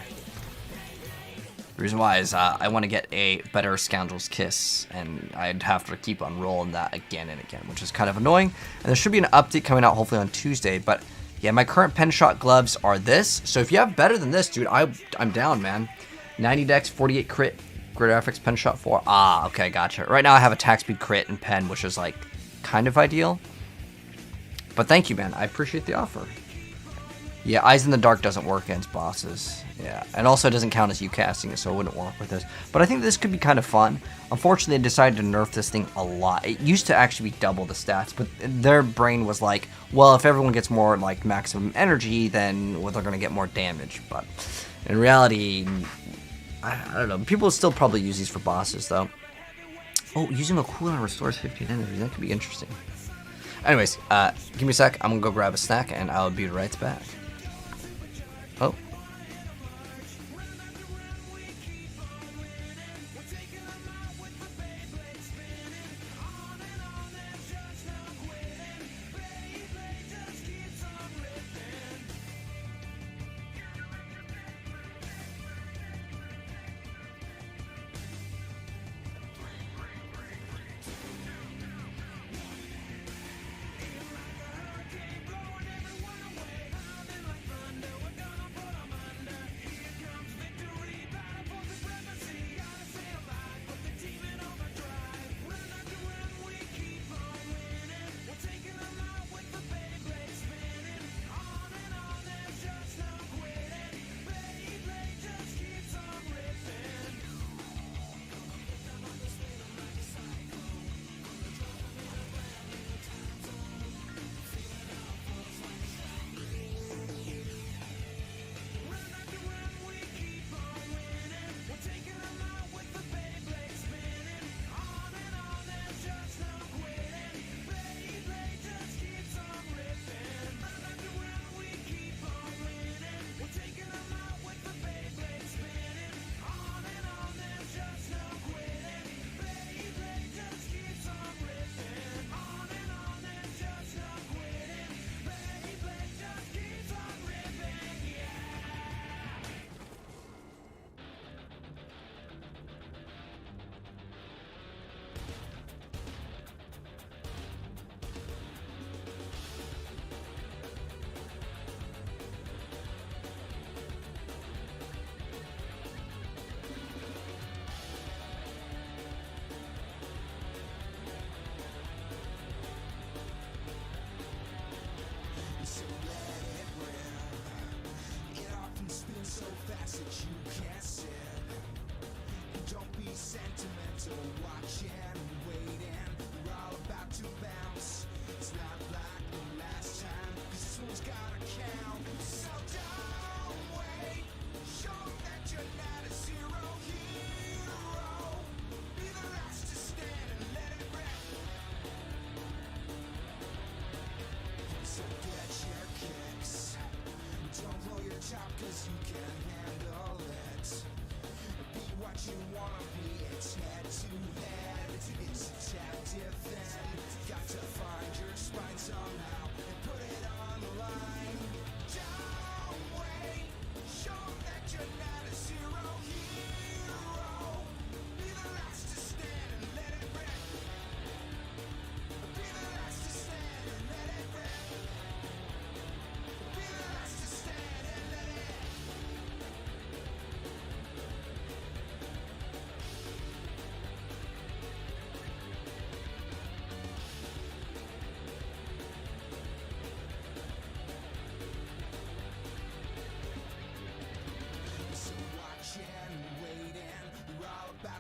The reason why is I want to get a better Scoundrel's Kiss, and I'd have to keep on rolling that again and again, which is kind of annoying. And there should be an update coming out hopefully on Tuesday, but yeah, my current pen shot gloves are this. So if you have better than this, dude, I'm down, man. 90 dex, 48 crit, greater affix, pen shot 4. Ah, okay, gotcha. Right now I have attack speed crit and pen, which is like kind of ideal. But thank you, man. I appreciate the offer. Yeah, Eyes in the Dark doesn't work against bosses. Yeah, and also it doesn't count as you casting it, so it wouldn't work with this. But I think this could be kind of fun. Unfortunately, they decided to nerf this thing a lot. It used to actually be double the stats, but their brain was like, well, if everyone gets more like maximum energy, then well, they're going to get more damage. But in reality, I don't know. People still probably use these for bosses, though. Oh, using a cooldown restores 15 energy. That could be interesting. Anyways, give me a sec. I'm gonna go grab a snack, and I'll be right back. Oh.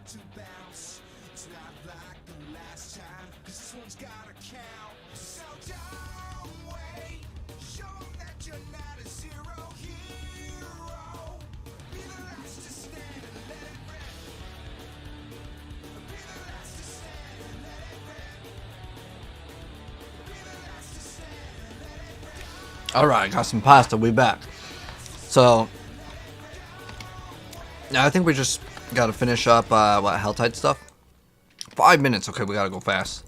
To bounce. It's not like the last time, 'cause this one's gotta count. So don't wait. Show 'em that you're not a zero hero. Be the last to stand and let it rip. Be the last to stand and let it rip. Be the last to stand and let it rip. Alright, got some pasta. We back. So, now I think we just gotta finish up, what, Helltide stuff? 5 minutes, okay, we gotta go fast.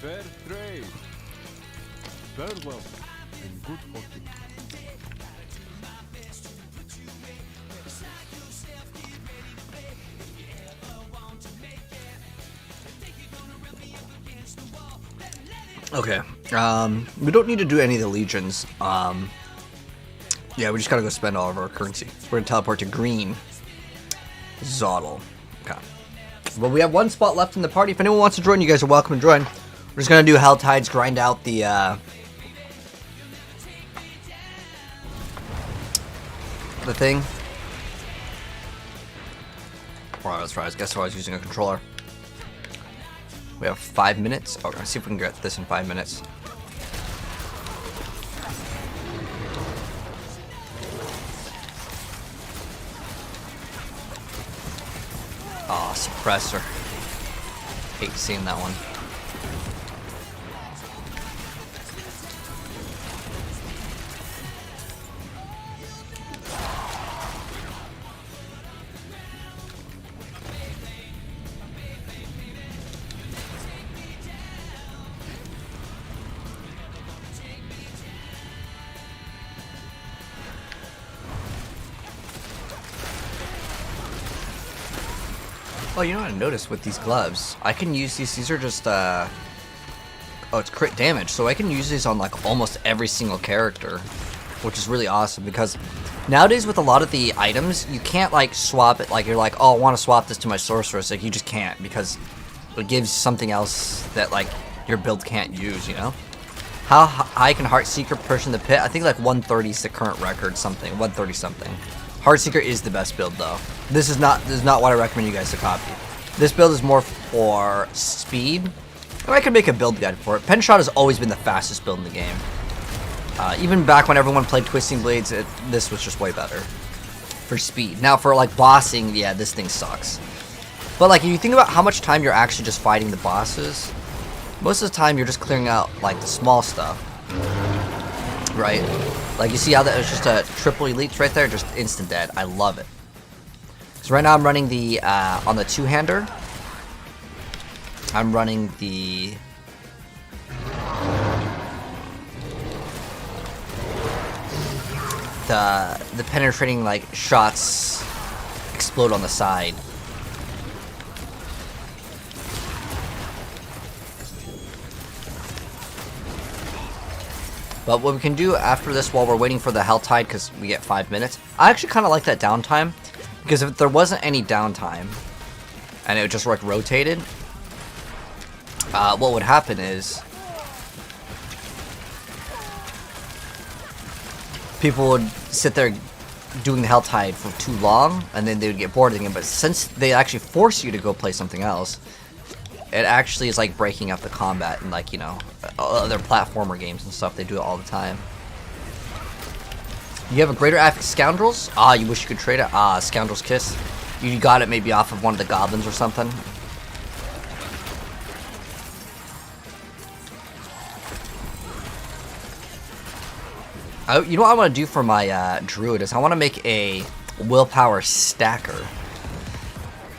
Fair trade. Farewell and good fortune. Okay, we don't need to do any of the legions. Yeah, we just gotta go spend all of our currency. We're gonna teleport to green Zottle. Okay. Well, we have one spot left in the party. If anyone wants to join, you guys are welcome to join. We're just gonna do Helltides, grind out the thing. Alright, let's try. I guess I was using a controller. We have 5 minutes. Oh, let's see if we can get this in 5 minutes. Oh, suppressor. Hate seeing that one. Oh, you know what I noticed with these gloves? I can use these are just, oh, it's crit damage, so I can use these on, like, almost every single character, which is really awesome, because nowadays with a lot of the items, you can't, like, swap it, like, you're like, oh, I want to swap this to my sorceress, like, you just can't, because it gives something else that, like, your build can't use, you know? How high can Heartseeker push in the pit? I think, like, 130 is the current record, something, 130 something. Heartseeker is the best build, though. This is not what I recommend you guys to copy. This build is more for speed, and I could make a build guide for it. Penshot has always been the fastest build in the game. Even back when everyone played Twisting Blades, this was just way better for speed. Now, for like bossing, yeah, this thing sucks. But like, if you think about how much time you're actually just fighting the bosses, most of the time you're just clearing out like the small stuff, right? Like, you see how that was just a triple elites right there? Just instant dead. I love it. So right now I'm running the, on the two-hander, I'm running the... The penetrating, like, shots explode on the side. But what we can do after this, while we're waiting for the Helltide, because we get 5 minutes, I actually kind of like that downtime, because if there wasn't any downtime, and it just like rotated, what would happen is people would sit there doing the Helltide for too long, and then they would get bored again. But since they actually force you to go play something else, it actually is like breaking up the combat and, like, you know, other platformer games and stuff. They do it all the time. You have a Greater Affix Scoundrels? Ah, you wish you could trade it? Ah, Scoundrel's Kiss. You got it maybe off of one of the goblins or something. You know what I want to do for my druid is I want to make a willpower stacker.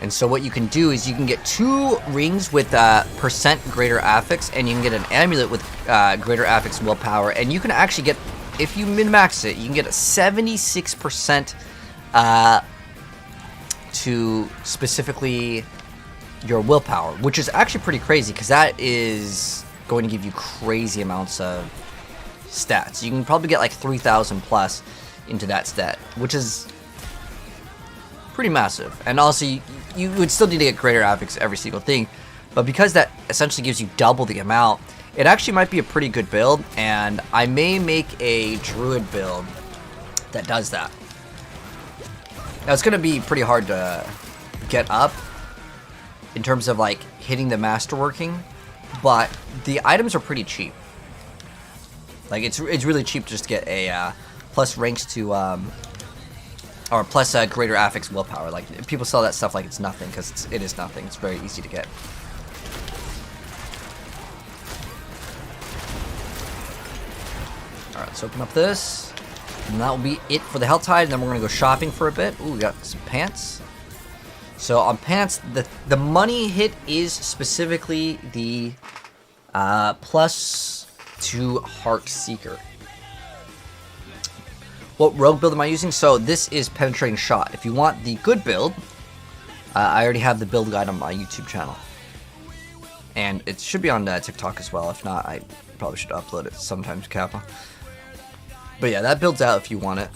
And so what you can do is you can get 2 rings with percent greater affix, and you can get an amulet with greater affix willpower, and you can actually get, if you min-max it, you can get a 76% to specifically your willpower, which is actually pretty crazy, because that is going to give you crazy amounts of stats. You can probably get like 3,000 plus into that stat, which is pretty massive. And also, you would still need to get greater affix every single thing, but because that essentially gives you double the amount, it actually might be a pretty good build, and I may make a druid build that does that. Now, it's going to be pretty hard to get up in terms of like hitting the masterworking, but the items are pretty cheap. Like, it's really cheap just to get a plus ranks to or plus greater affix willpower. Like, people sell that stuff like it's nothing, because it is nothing. It's very easy to get. Alright, let's open up this. And that will be it for the Helltide, and then we're going to go shopping for a bit. Ooh, we got some pants. So on pants, the money hit is specifically the plus 2 Heartseeker. What rogue build am I using? So this is Penetrating Shot. If you want the good build, I already have the build guide on my YouTube channel. And it should be on TikTok as well. If not, I probably should upload it sometime to Kappa. But yeah, that builds out if you want it.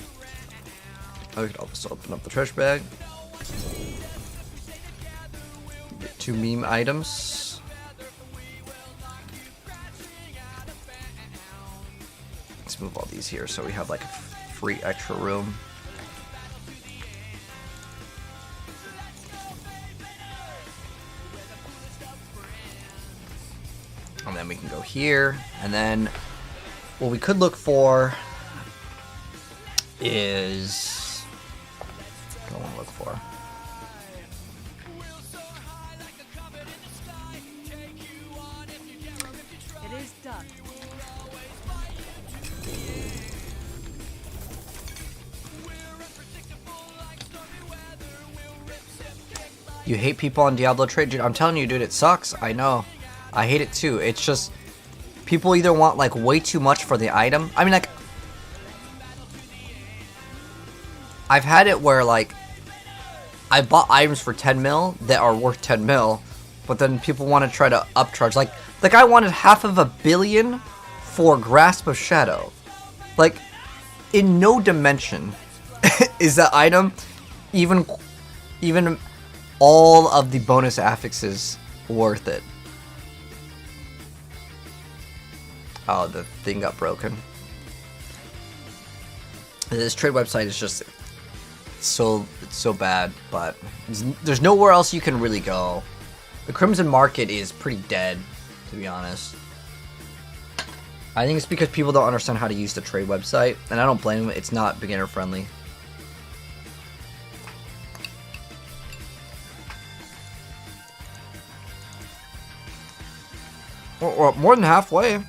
I could also open up the treasure bag. Get 2 meme items. Let's move all these here so we have like a free extra room. And then we can go here, and then what we could look for is, what do I want to look for? You hate people on Diablo trade? Dude, I'm telling you, dude, it sucks. I know. I hate it too. It's just, people either want like way too much for the item. I mean, like, I've had it where like, I bought items for 10 mil that are worth 10 mil, but then people want to try to upcharge. Like, the guy wanted $500 million for Grasp of Shadow. Like, in no dimension is that item even all of the bonus affixes worth it. Oh, the thing got broken. This trade website is just it's so bad, but there's nowhere else you can really go. The Crimson Market is pretty dead, to be honest. I think it's because people don't understand how to use the trade website, and I don't blame them. It's not beginner friendly. Well, more than halfway.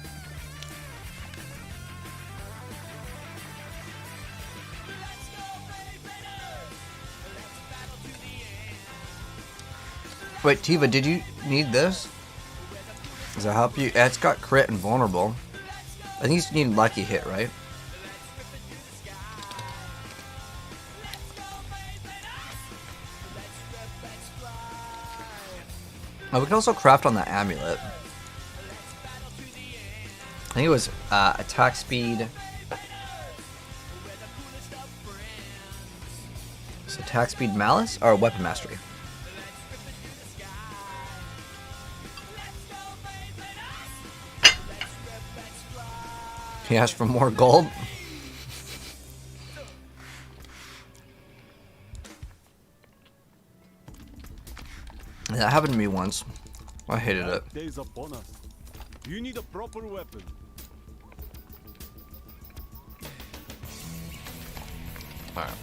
Wait, Tiva, did you need this? Does that help you? Yeah, it's got crit and vulnerable. I think you need lucky hit, right? Oh, we can also craft on the amulet. I think it was attack speed. So attack speed malice or weapon mastery. He asked for more gold. That happened to me once. I hated it. Days upon us. You need a proper weapon. Alright.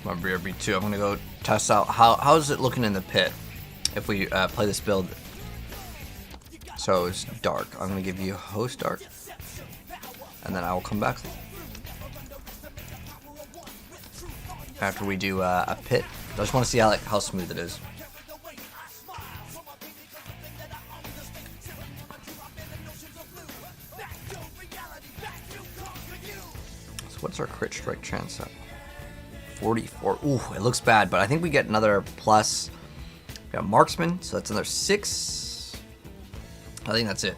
My BRB2. I'm gonna go test out how is it looking in the pit if we play this build. So it's dark. I'm gonna give you host dark, and then I will come back after we do a pit. I just want to see how smooth it is. So what's our crit strike chance at? 44. Ooh, it looks bad, but I think we get another plus. We got marksman, so that's another 6. I think that's it.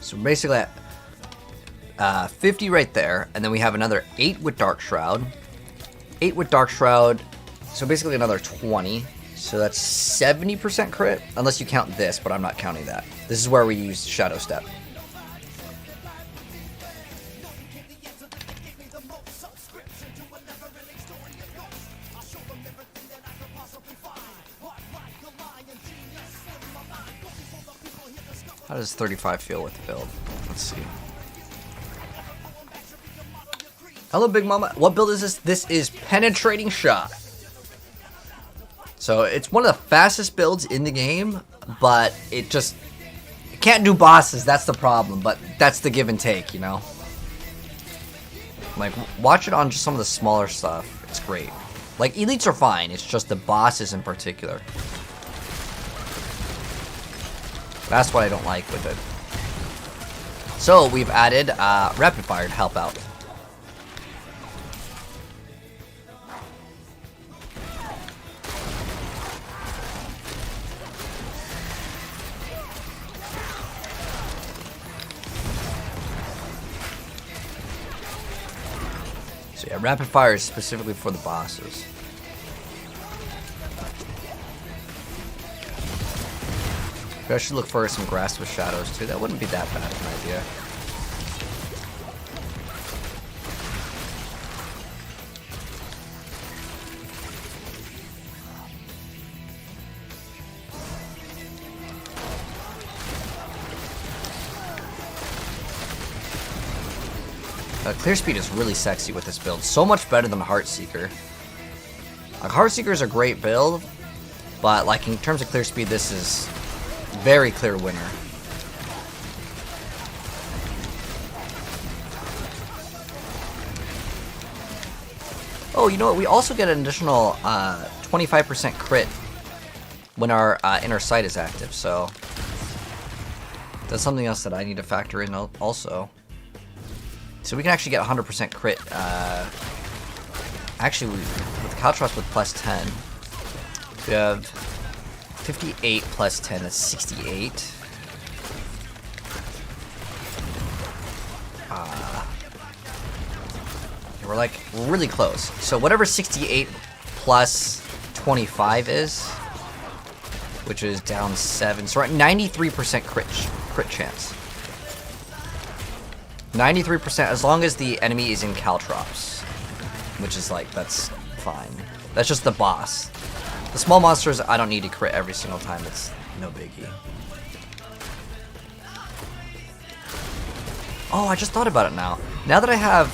So basically at 50 right there, and then we have another 8 with Dark Shroud. 8 with Dark Shroud, so basically another 20. So that's 70% crit, unless you count this, but I'm not counting that. This is where we use Shadow Step. How does 35 feel with the build? Let's see. Hello, Big Mama. What build is this? This is Penetrating Shot. So it's one of the fastest builds in the game, but it can't do bosses. That's the problem, but that's the give and take, you know? Like, watch it on just some of the smaller stuff. It's great. Like, elites are fine. It's just the bosses in particular. That's what I don't like with it. So we've added rapid fire to help out. So yeah, rapid fire is specifically for the bosses. I should look for some Grasp of Shadows too. That wouldn't be that bad of an idea. Clear speed is really sexy with this build. So much better than Heartseeker. Like, Heartseeker is a great build, but like in terms of clear speed, this is very clear winner. Oh, you know what? We also get an additional 20% 25% crit when our inner sight is active, so that's something else that I need to factor in also. So we can actually get 100% crit. Actually, with the Caltrops with plus 10, we have 58 plus 10, that's 68. We're like really close. So whatever 68 plus 25 is, which is down 7, so we're at 93% crit chance. 93% as long as the enemy is in Caltrops, which is like, that's fine. That's just the boss. The small monsters, I don't need to crit every single time. It's no biggie. Oh, I just thought about it now. Now that I have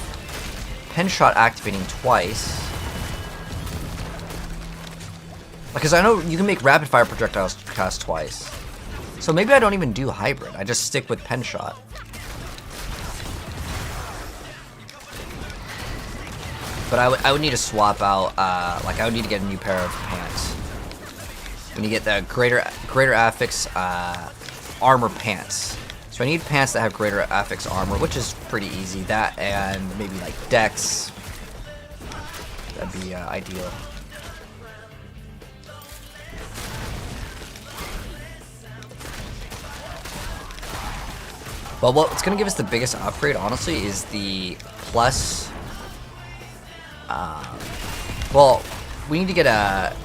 Pen Shot activating twice, because I know you can make rapid fire projectiles cast twice. So maybe I don't even do hybrid. I just stick with Pen Shot. But I would need to swap out, like I would need to get a new pair of pants. When you get the greater affix armor pants. So I need pants that have greater affix armor, which is pretty easy. That and maybe like Dex. That'd be ideal. Well, what's gonna give us the biggest upgrade, honestly, is the plus. Well, we need to get a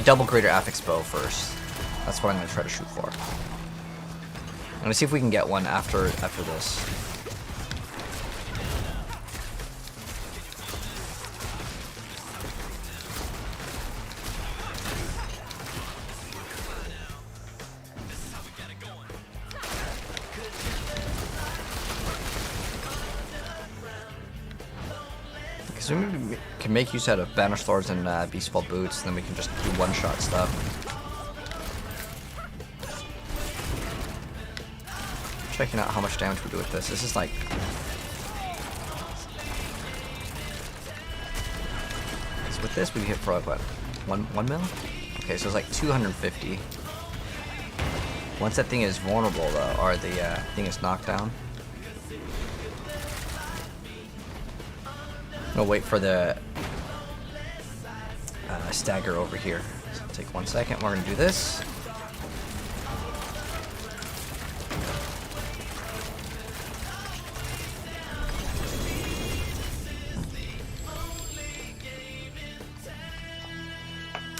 double greater affix bow first. That's what I'm gonna try to shoot for. I'm gonna see if we can get one after this. So we can make use out of Banished Lords and Beastfall Boots, and then we can just do one-shot stuff. Checking out how much damage we do with this. This is like... So with this, we hit for like, what? 1 mil? Okay, so it's like 250. Once that thing is vulnerable, though, or the thing is knocked down. I'm gonna wait for the stagger over here. So take 1 second. We're gonna do this.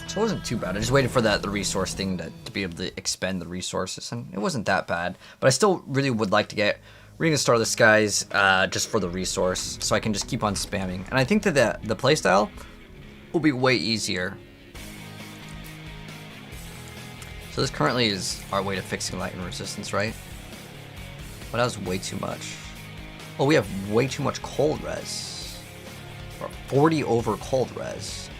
So it wasn't too bad. I just waited for the resource thing to be able to expend the resources, and it wasn't that bad. But I still really would like to get Ring of Starless Skies just for the resource, so I can just keep on spamming. And I think that the playstyle will be way easier. So this currently is our way to fixing lightning resistance, right? But that was way too much. Oh, we have way too much cold res. Or 40 over cold res.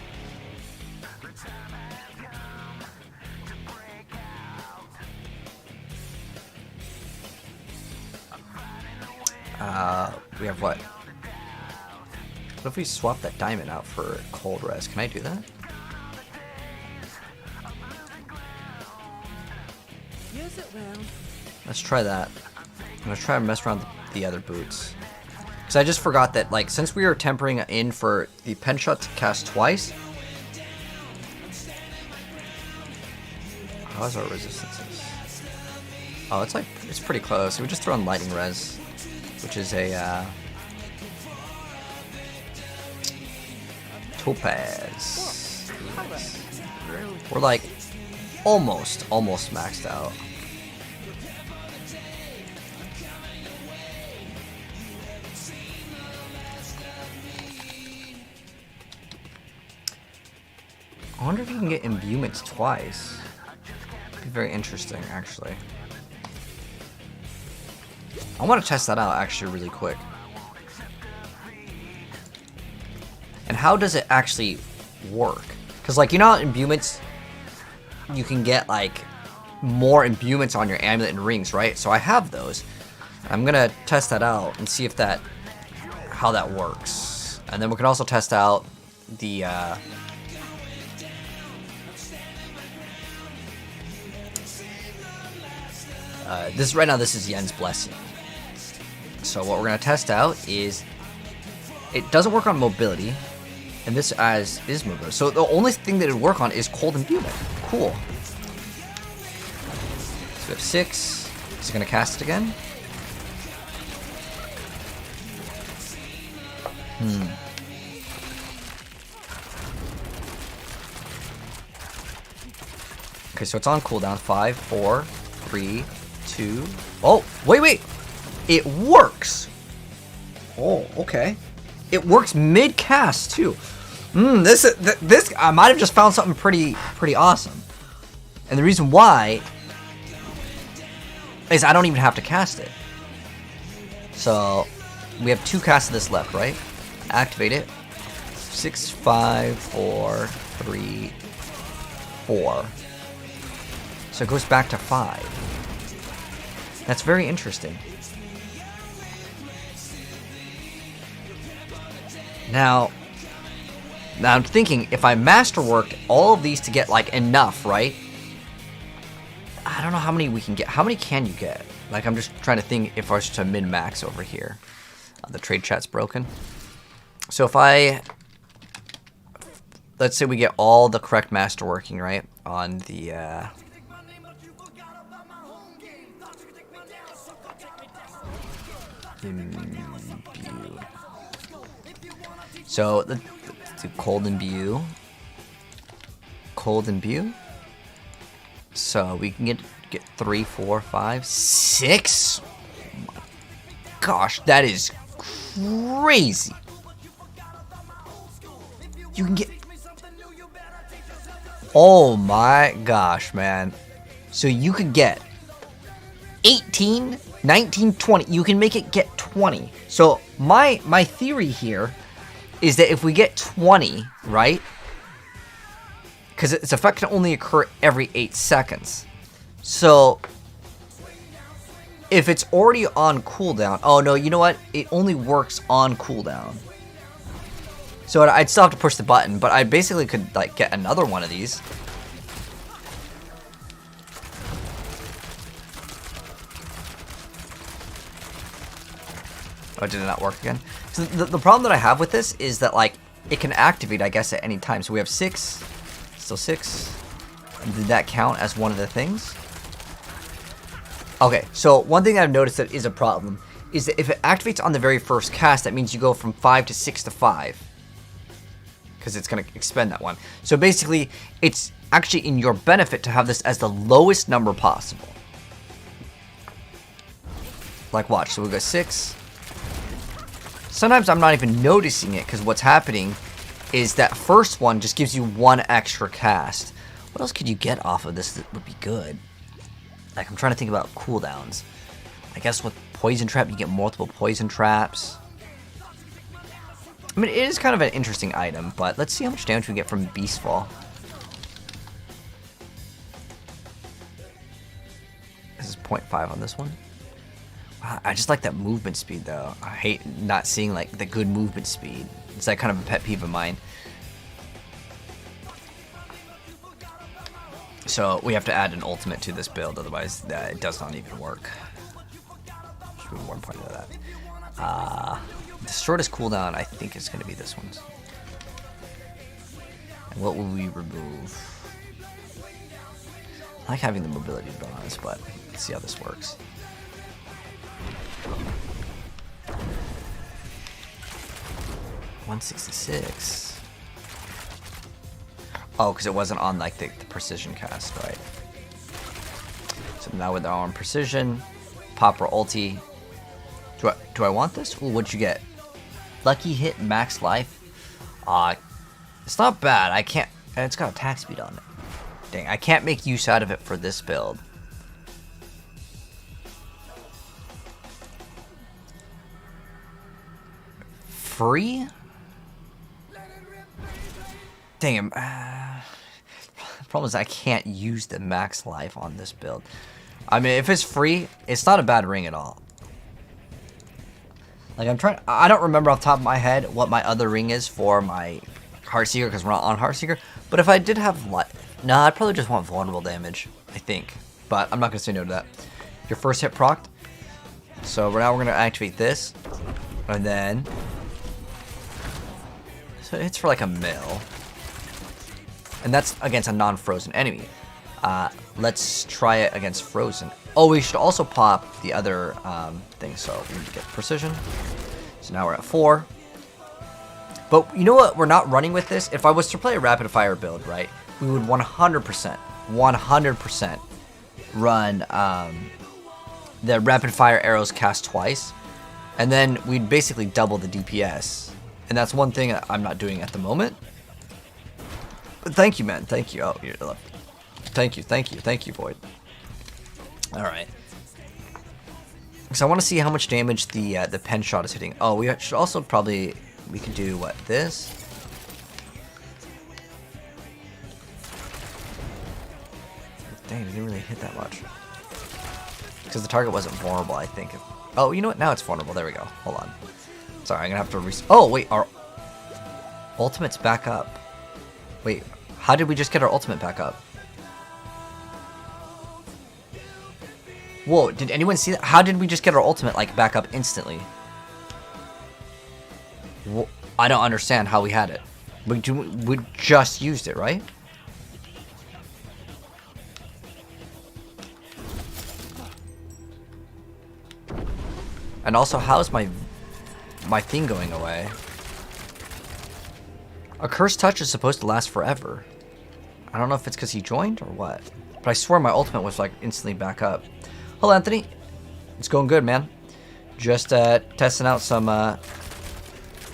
We have what? What if we swap that diamond out for cold res? Can I do that? Use it well. Let's try that. I'm gonna try and mess around with the other boots. Because I just forgot that, like, since we are tempering in for the pen shot to cast twice. How's our resistances? Oh, it's like, it's pretty close. We just throw in lightning res, which is a topaz. We're like almost maxed out. I wonder if you can get imbuements twice. It'd be very interesting, actually. I want to test that out actually really quick. And how does it actually work? Because, like, you know how imbuements, you can get like more imbuements on your amulet and rings, right? So I have those. I'm gonna test that out and see if how that works. And then we can also test out the This right now, this is Yen's Blessing. So what we're gonna test out is it doesn't work on mobility, and this as is mobility. So the only thing that it would work on is cold imbuement. Cool. So we have 6. Is it gonna cast it again? Okay, so it's on cooldown. 5, 4, 3, 2. Oh, wait. It works. Oh, okay. It works mid-cast too. This I might have just found something pretty awesome. And the reason why is I don't even have to cast it. So we have 2 casts of this left, right? Activate it. 6, 5, 4, 3, 4. So it goes back to 5. That's very interesting. Now I'm thinking if I masterworked all of these to get like enough, right? I don't know how many we can get. How many can you get? Like, I'm just trying to think if I was to min-max over here. The trade chat's broken. So if let's say we get all the correct masterworking, right? On the, imbue. So let's do cold imbue. Cold imbue. So we can get 3, 4, 5, 6. Oh my gosh, that is crazy. You can get. Oh my gosh, man. So you could get 18, 19, 20. You can make it get 20. So my theory here is that if we get 20, right? Because its effect can only occur every 8 seconds. So if it's already on cooldown, oh no, you know what? It only works on cooldown. So I'd still have to push the button, but I basically could like get another one of these. Oh, did it not work again? So the problem that I have with this is that like it can activate, I guess, at any time. So we have 6, still 6. Did that count as one of the things? Okay, so one thing I've noticed that is a problem is that if it activates on the very first cast, that means you go from 5 to 6 to 5. Because it's going to expend that one. So basically, it's actually in your benefit to have this as the lowest number possible. Like, watch. So we go 6. Sometimes I'm not even noticing it, because what's happening is that first one just gives you 1 extra cast. What else could you get off of this that would be good? Like, I'm trying to think about cooldowns. I guess with Poison Trap, you get multiple Poison Traps. I mean, it is kind of an interesting item, but let's see how much damage we get from Beast Fall. This is 0.5 on this one. Wow, I just like that movement speed, though. I hate not seeing, like, the good movement speed. It's like kind of a pet peeve of mine. So we have to add an ultimate to this build, otherwise it does not even work. Should be more important to that. The shortest cooldown, I think, is going to be this one. And what will we remove? I like having the mobility, to be honest, but let's see how this works. $166. Oh, because it wasn't on like the precision cast, right? So now with our on precision, pop or ulti. Do I want this? Ooh, what'd you get? Lucky hit, max life. It's not bad. I can't. It's got attack speed on it. Dang, I can't make use out of it for this build. Free? Dang it. The problem is I can't use the max life on this build. I mean, if it's free, it's not a bad ring at all. Like, I don't remember off the top of my head what my other ring is for my Heartseeker, because we're not on Heartseeker. But if I did have life, no, I'd probably just want vulnerable damage, I think. But I'm not going to say no to that. your first hit procced. So now we're gonna activate this, and then so it's for like a mil, and that's against a non-frozen enemy. Let's try it against frozen. Oh, we should also pop the other thing. So we need to get precision. So now we're at 4. But you know what? We're not running with this. If I was to play a rapid fire build, right, we would 100% run the rapid fire arrows cast twice, and then we'd basically double the DPS. And that's one thing I'm not doing at the moment. But thank you, man. Thank you. Oh, thank you, Void. All right. So I want to see how much damage the pen shot is hitting. Oh, we should also probably we could do what this. Dang, it didn't really hit that much. Because the target wasn't vulnerable, I think. Oh, you know what? Now it's vulnerable. There we go. Hold on. Sorry, I'm gonna have to oh, wait, our ultimate's back up. Wait, how did we just get our ultimate back up? Whoa, did anyone see that? How did we just get our ultimate, like, back up instantly? I don't understand how we had it. We just used it, right? And also, how is my thing going away? A cursed touch is supposed to last forever. I don't know if it's because he joined or what. But I swear my ultimate was like instantly back up. Hello, Anthony. It's going good, man. Just testing out some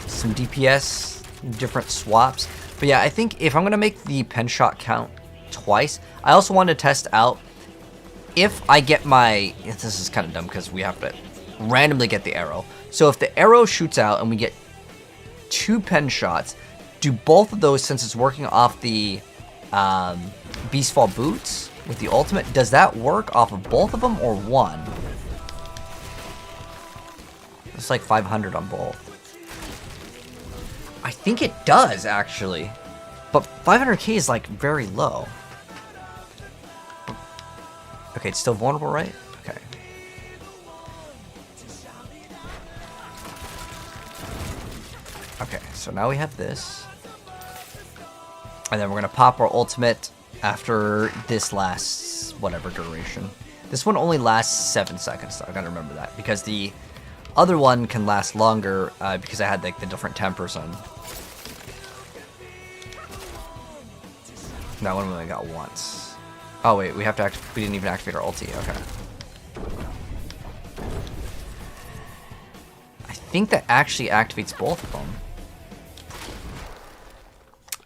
DPS, different swaps. But yeah, I think if I'm gonna make the pen shot count twice, I also want to test out if I get my. This is kind of dumb because we have to randomly get the arrow. So if the arrow shoots out and we get 2 pen shots, do both of those, since it's working off the Beastfall boots with the ultimate, does that work off of both of them or one? It's like 500 on both. I think it does, actually. But 500k is like very low. Okay, it's still vulnerable, right? Okay. Okay, so now we have this. And then we're going to pop our ultimate after this lasts whatever duration. This one only lasts 7 seconds, though. I gotta remember that. Because the other one can last longer because I had like the different tempers on. That one we only got once. Oh wait, we have to we didn't even activate our ulti. Okay. I think that actually activates both of them.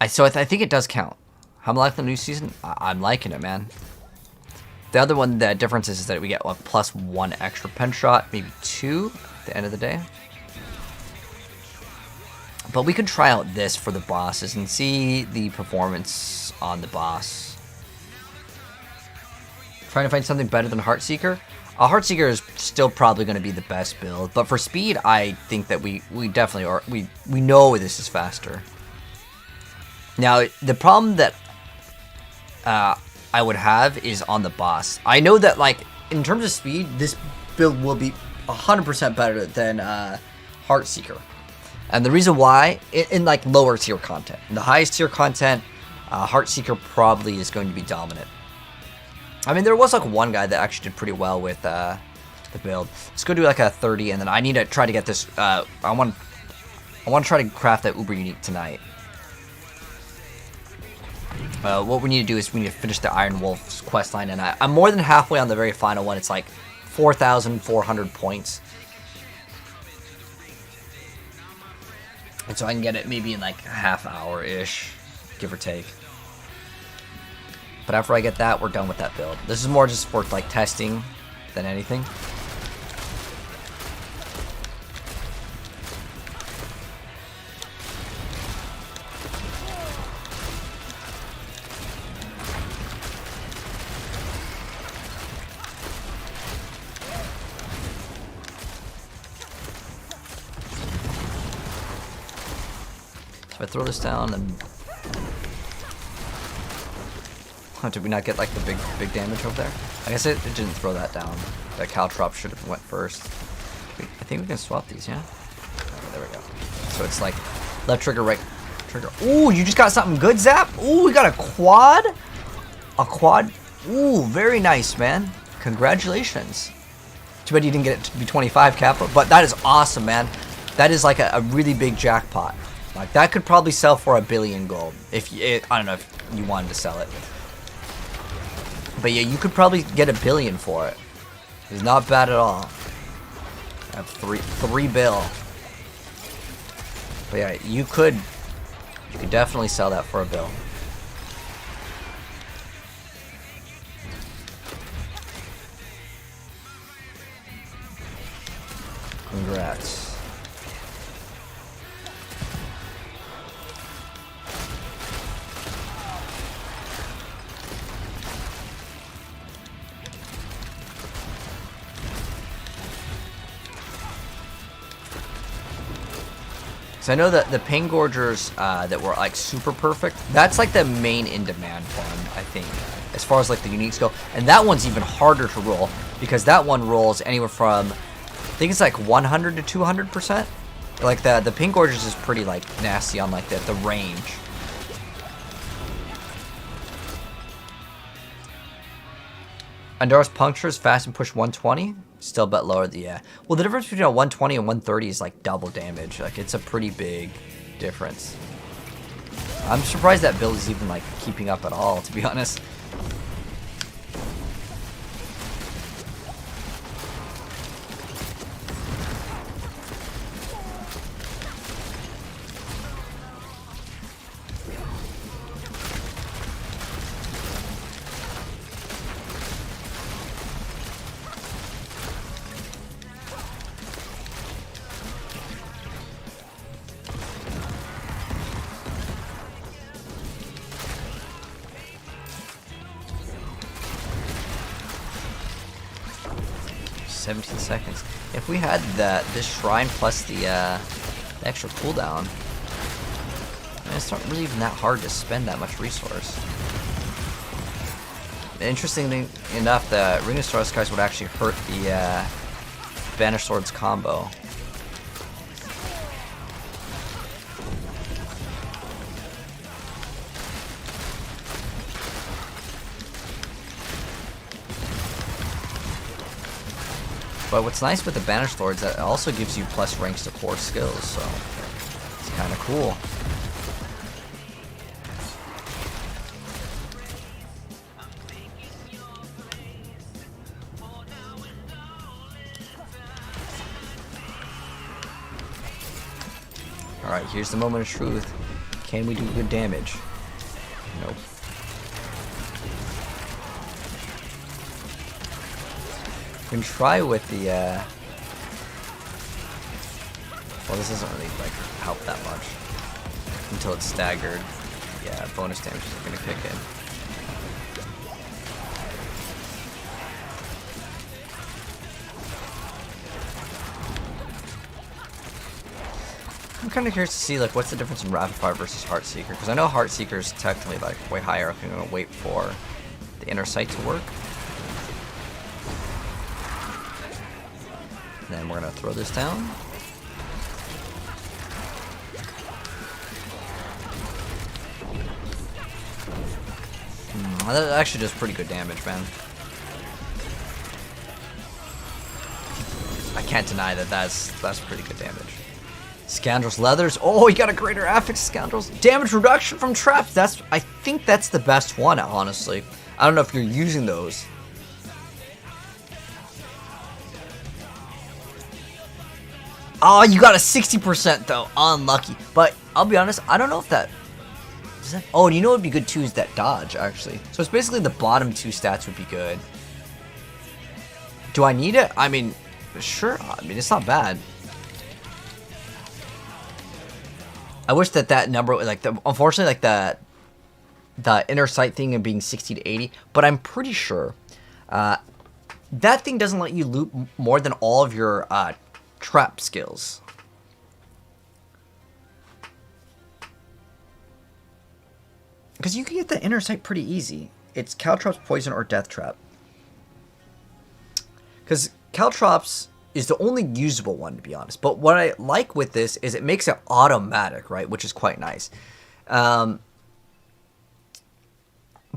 I think it does count. How am I liking the new season? I'm liking it, man. The other one, the difference is that we get like +1 extra pen shot, maybe 2 at the end of the day. But we could try out this for the bosses and see the performance on the boss. Trying to find something better than Heartseeker. Heartseeker is still probably going to be the best build, but for speed, I think that we definitely are. We know this is faster. Now, the problem that I would have is on the boss. I know that, like, in terms of speed, this build will be 100% better than Heartseeker. And the reason why, in like lower tier content. In the highest tier content, Heartseeker probably is going to be dominant. I mean, there was like one guy that actually did pretty well with the build. Let's go do like a 30, and then I need to try to get this. I want to try to craft that Uber Unique tonight. What we need to do is we need to finish the Iron Wolf's questline, and I'm more than halfway on the very final one. It's like 4,400 points. And so I can get it maybe in like a half hour-ish, give or take. But after I get that, we're done with that build. This is more just for like testing than anything. If I throw this down, then Did we not get like the big damage over there? I guess it didn't throw that down. That caltrop should have went first. I think we can swap these, yeah? Okay, there we go. So it's like left trigger, right trigger. Ooh, you just got something good, Zap? Ooh, we got a quad? A quad? Ooh, very nice, man. Congratulations. Too bad you didn't get it to be 25 Kappa, but that is awesome, man. That is like a really big jackpot. Like that could probably sell for $1 billion gold if you, I don't know if you wanted to sell it. But yeah, you could probably get $1 billion for it. It's not bad at all. I have three bill. But yeah, you could definitely sell that for $1 billion. Congrats. So I know that the Pain Gorgers that were like super perfect, that's like the main in demand one, I think, as far as like the uniques go. And that one's even harder to roll because that one rolls anywhere from, I think it's like 100 to 200%. Like the Pain Gorgers is pretty like nasty on like the range. Andaro's Puncture is fast and push 120. Still a bit lower the well, the difference between a 120 and 130 is like double damage. Like it's a pretty big difference. I'm surprised that build is even like keeping up at all, to be honest. Seconds. If we had this shrine plus the extra cooldown, I mean, it's not really even that hard to spend that much resource. Interestingly enough, the Ring of Stars guys would actually hurt the Banished Swords combo. But what's nice with the Banished Lords, that it also gives you plus ranks to core skills, so it's kind of cool. Alright, here's the moment of truth. Can we do good damage? Nope. We can try with the, well, this doesn't really, like, help that much. Until it's staggered. Yeah, bonus damage is gonna kick in. I'm kind of curious to see, like, what's the difference in Rapid Fire versus Heartseeker? Because I know Heartseeker is technically, like, way higher. I'm gonna wait for the Inner Sight to work. Then we're gonna throw this down. That actually does pretty good damage, man. I can't deny that that's pretty good damage. Scoundrels Leathers. Oh, you got a greater affix, Scoundrels. Damage reduction from traps. I think that's the best one, honestly. I don't know if you're using those. Oh, you got a 60% though. Unlucky. But I'll be honest, I don't know if that... Oh, and you know what would be good too is that dodge, actually. So it's basically the bottom two stats would be good. Do I need it? I mean, sure. I mean, it's not bad. I wish that number, like, unfortunately, like, the Inner Sight thing of being 60 to 80. But I'm pretty sure that thing doesn't let you loot more than all of your... trap skills. Because you can get the Inner Sight pretty easy. It's Caltrops, Poison, or Death Trap. Because Caltrops is the only usable one, to be honest. But what I like with this is it makes it automatic, right? Which is quite nice. But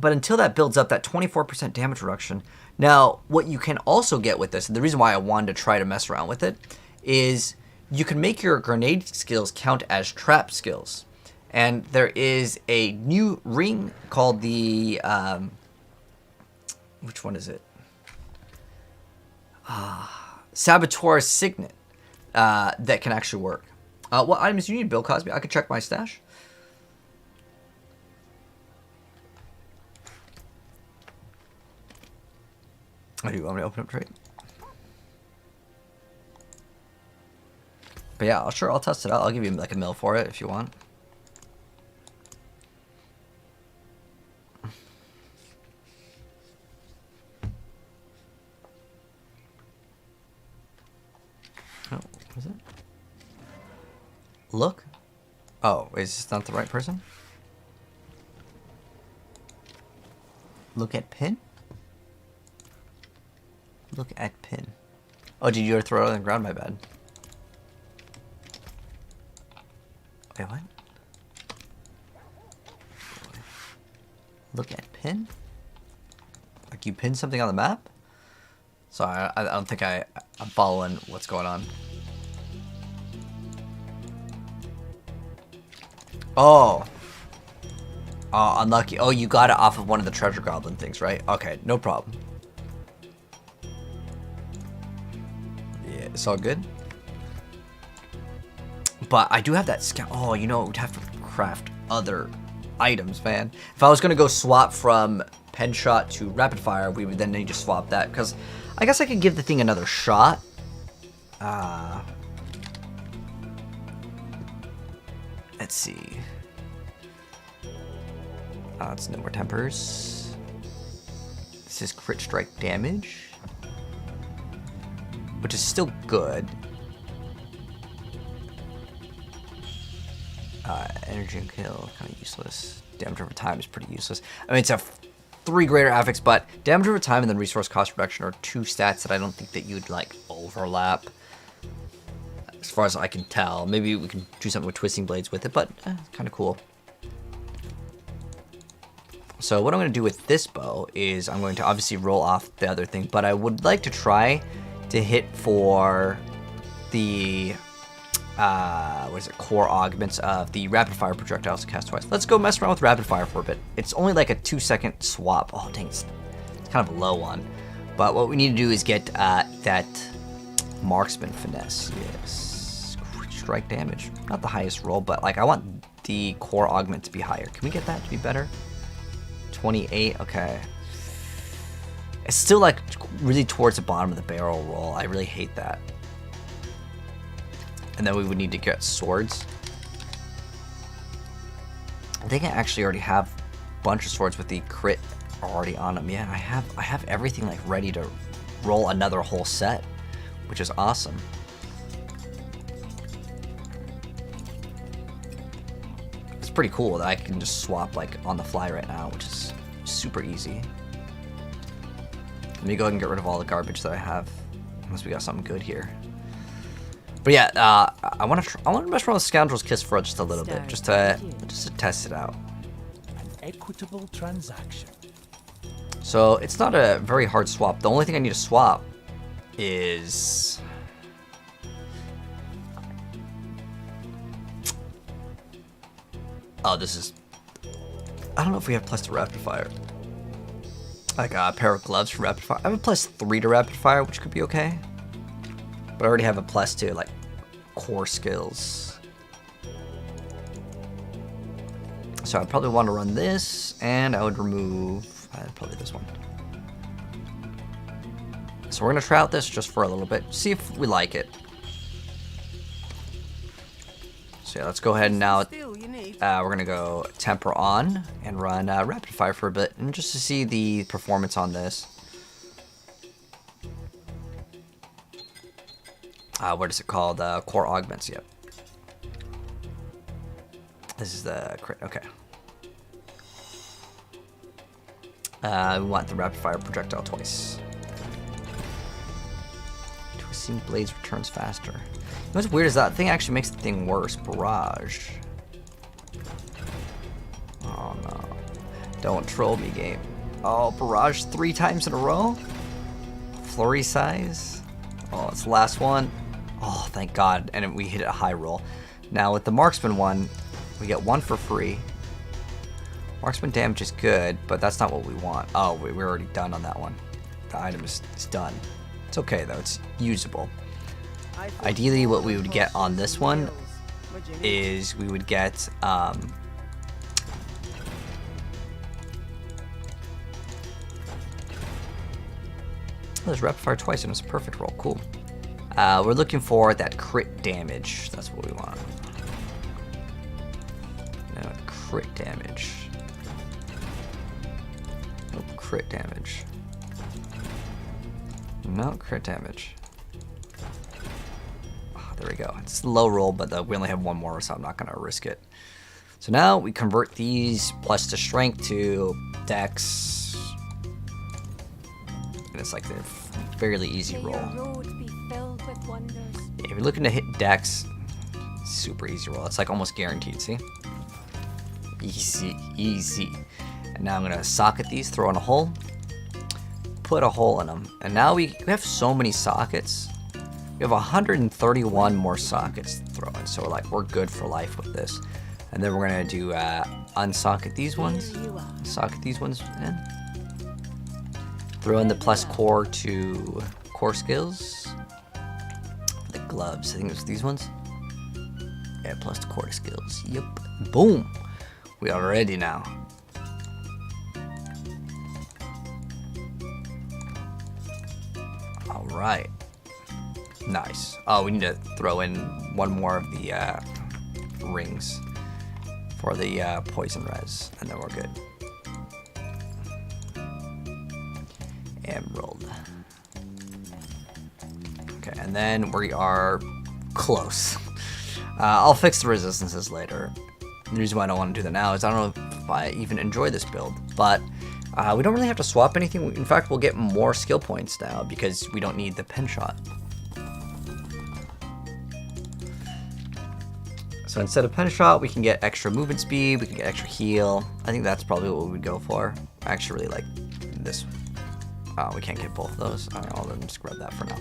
until that builds up, that 24% damage reduction. Now, what you can also get with this, and the reason why I wanted to try to mess around with it, is you can make your grenade skills count as trap skills. And there is a new ring called the... which one is it? Saboteur's Signet that can actually work. What items do you need, Bill Cosby? I could check my stash. I do. I'm gonna open up trade. But yeah, I'll test it out. I'll give you like a mil for it if you want. Oh, what is it? Look. Oh, is this not the right person? Look at pin? Look at pin. Oh, did you throw it on the ground? My bad. Wait, what? Look at pin? Like you pinned something on the map? Sorry, I don't think I'm following what's going on. Oh. Oh, unlucky. Oh, you got it off of one of the treasure goblin things, right? Okay, no problem. Yeah, it's all good. But I do have that scout. Oh, you know, we'd have to craft other items, man. If I was going to go swap from pen shot to rapid fire, we would then need to swap that. Because I guess I could give the thing another shot. Let's see. It's no more tempers. This is crit strike damage, which is still good. Energy and kill, kind of useless. Damage over time is pretty useless. I mean, it's a 3 greater affix, but damage over time and then resource cost reduction are 2 stats that I don't think that you'd like overlap. As far as I can tell, maybe we can do something with twisting blades with it, but kind of cool. So what I'm going to do with this bow is I'm going to obviously roll off the other thing, but I would like to try to hit for the what is it, core augments of the rapid fire projectiles to cast twice. Let's go mess around with rapid fire for a bit. It's only like a 2-second swap. Oh dang, it's kind of a low one. But what we need to do is get that marksman finesse. Yes, strike damage. Not the highest roll, but like I want the core augment to be higher. Can we get that to be better? 28. Okay. It's still like really towards the bottom of the barrel roll. I really hate that. And then we would need to get swords. I think I actually already have a bunch of swords with the crit already on them. Yeah, I have everything like ready to roll another whole set, which is awesome. It's pretty cool that I can just swap like on the fly right now, which is super easy. Let me go ahead and get rid of all the garbage that I have, unless we got something good here. But yeah, I want to mess around with Scoundrel's Kiss for just a little bit, just to test it out. An equitable transaction. So it's not a very hard swap. The only thing I need to swap is this is, I don't know if we have plus to rapid fire. Like a pair of gloves for rapid fire. I have a plus 3 to rapid fire, which could be okay. But I already have a plus 2, like, core skills. So I'd probably want to run this, and I would remove probably this one. So we're going to try out this just for a little bit, see if we like it. So yeah, let's go ahead and now we're going to go temper on and run rapid fire for a bit, and just to see the performance on this. What is it called? Core augments, yep. This is the crit, okay. We want the rapid fire projectile twice. Twisting blades returns faster. What's weird is that thing actually makes the thing worse. Barrage. Oh no. Don't troll me, game. Oh, barrage 3 times in a row? Flurry size? Oh, it's the last one. Oh, thank God. And we hit a high roll. Now with the marksman one, we get 1 for free. Marksman damage is good, but that's not what we want. Oh, we're already done on that one. The item is done. It's okay though, it's usable. Ideally what we would get on this one is we would get there's rapid fire twice and it's a perfect roll. Cool. We're looking for that crit damage. That's what we want. No, crit damage. Nope, crit damage. No, crit damage. Oh, there we go. It's a low roll, but we only have 1 more, so I'm not going to risk it. So now we convert these plus to strength to dex. And it's like a fairly easy roll. If you're looking to hit dex, super easy roll. It's like almost guaranteed, see? Easy, easy. And now I'm going to socket these, throw in a hole. Put a hole in them. And now we have so many sockets. We have 131 more sockets to throw in. So we're good for life with this. And then we're going to do unsocket these ones. Socket these ones in. Throw in the plus core to core skills. The gloves, I think it's these ones. Yeah, plus the core skills. Yep. Boom. We are ready now. All right. Nice. Oh, we need to throw in 1 more of the rings for the poison res, and then we're good. Emerald. Okay, and then we are close. I'll fix the resistances later. The reason why I don't want to do that now is I don't know if I even enjoy this build, but we don't really have to swap anything. In fact, we'll get more skill points now because we don't need the pin shot. So instead of pen shot, we can get extra movement speed, we can get extra heal. I think that's probably what we would go for. I actually really like this. Oh, we can't get both of those. All right, I'll let them scrub that for now.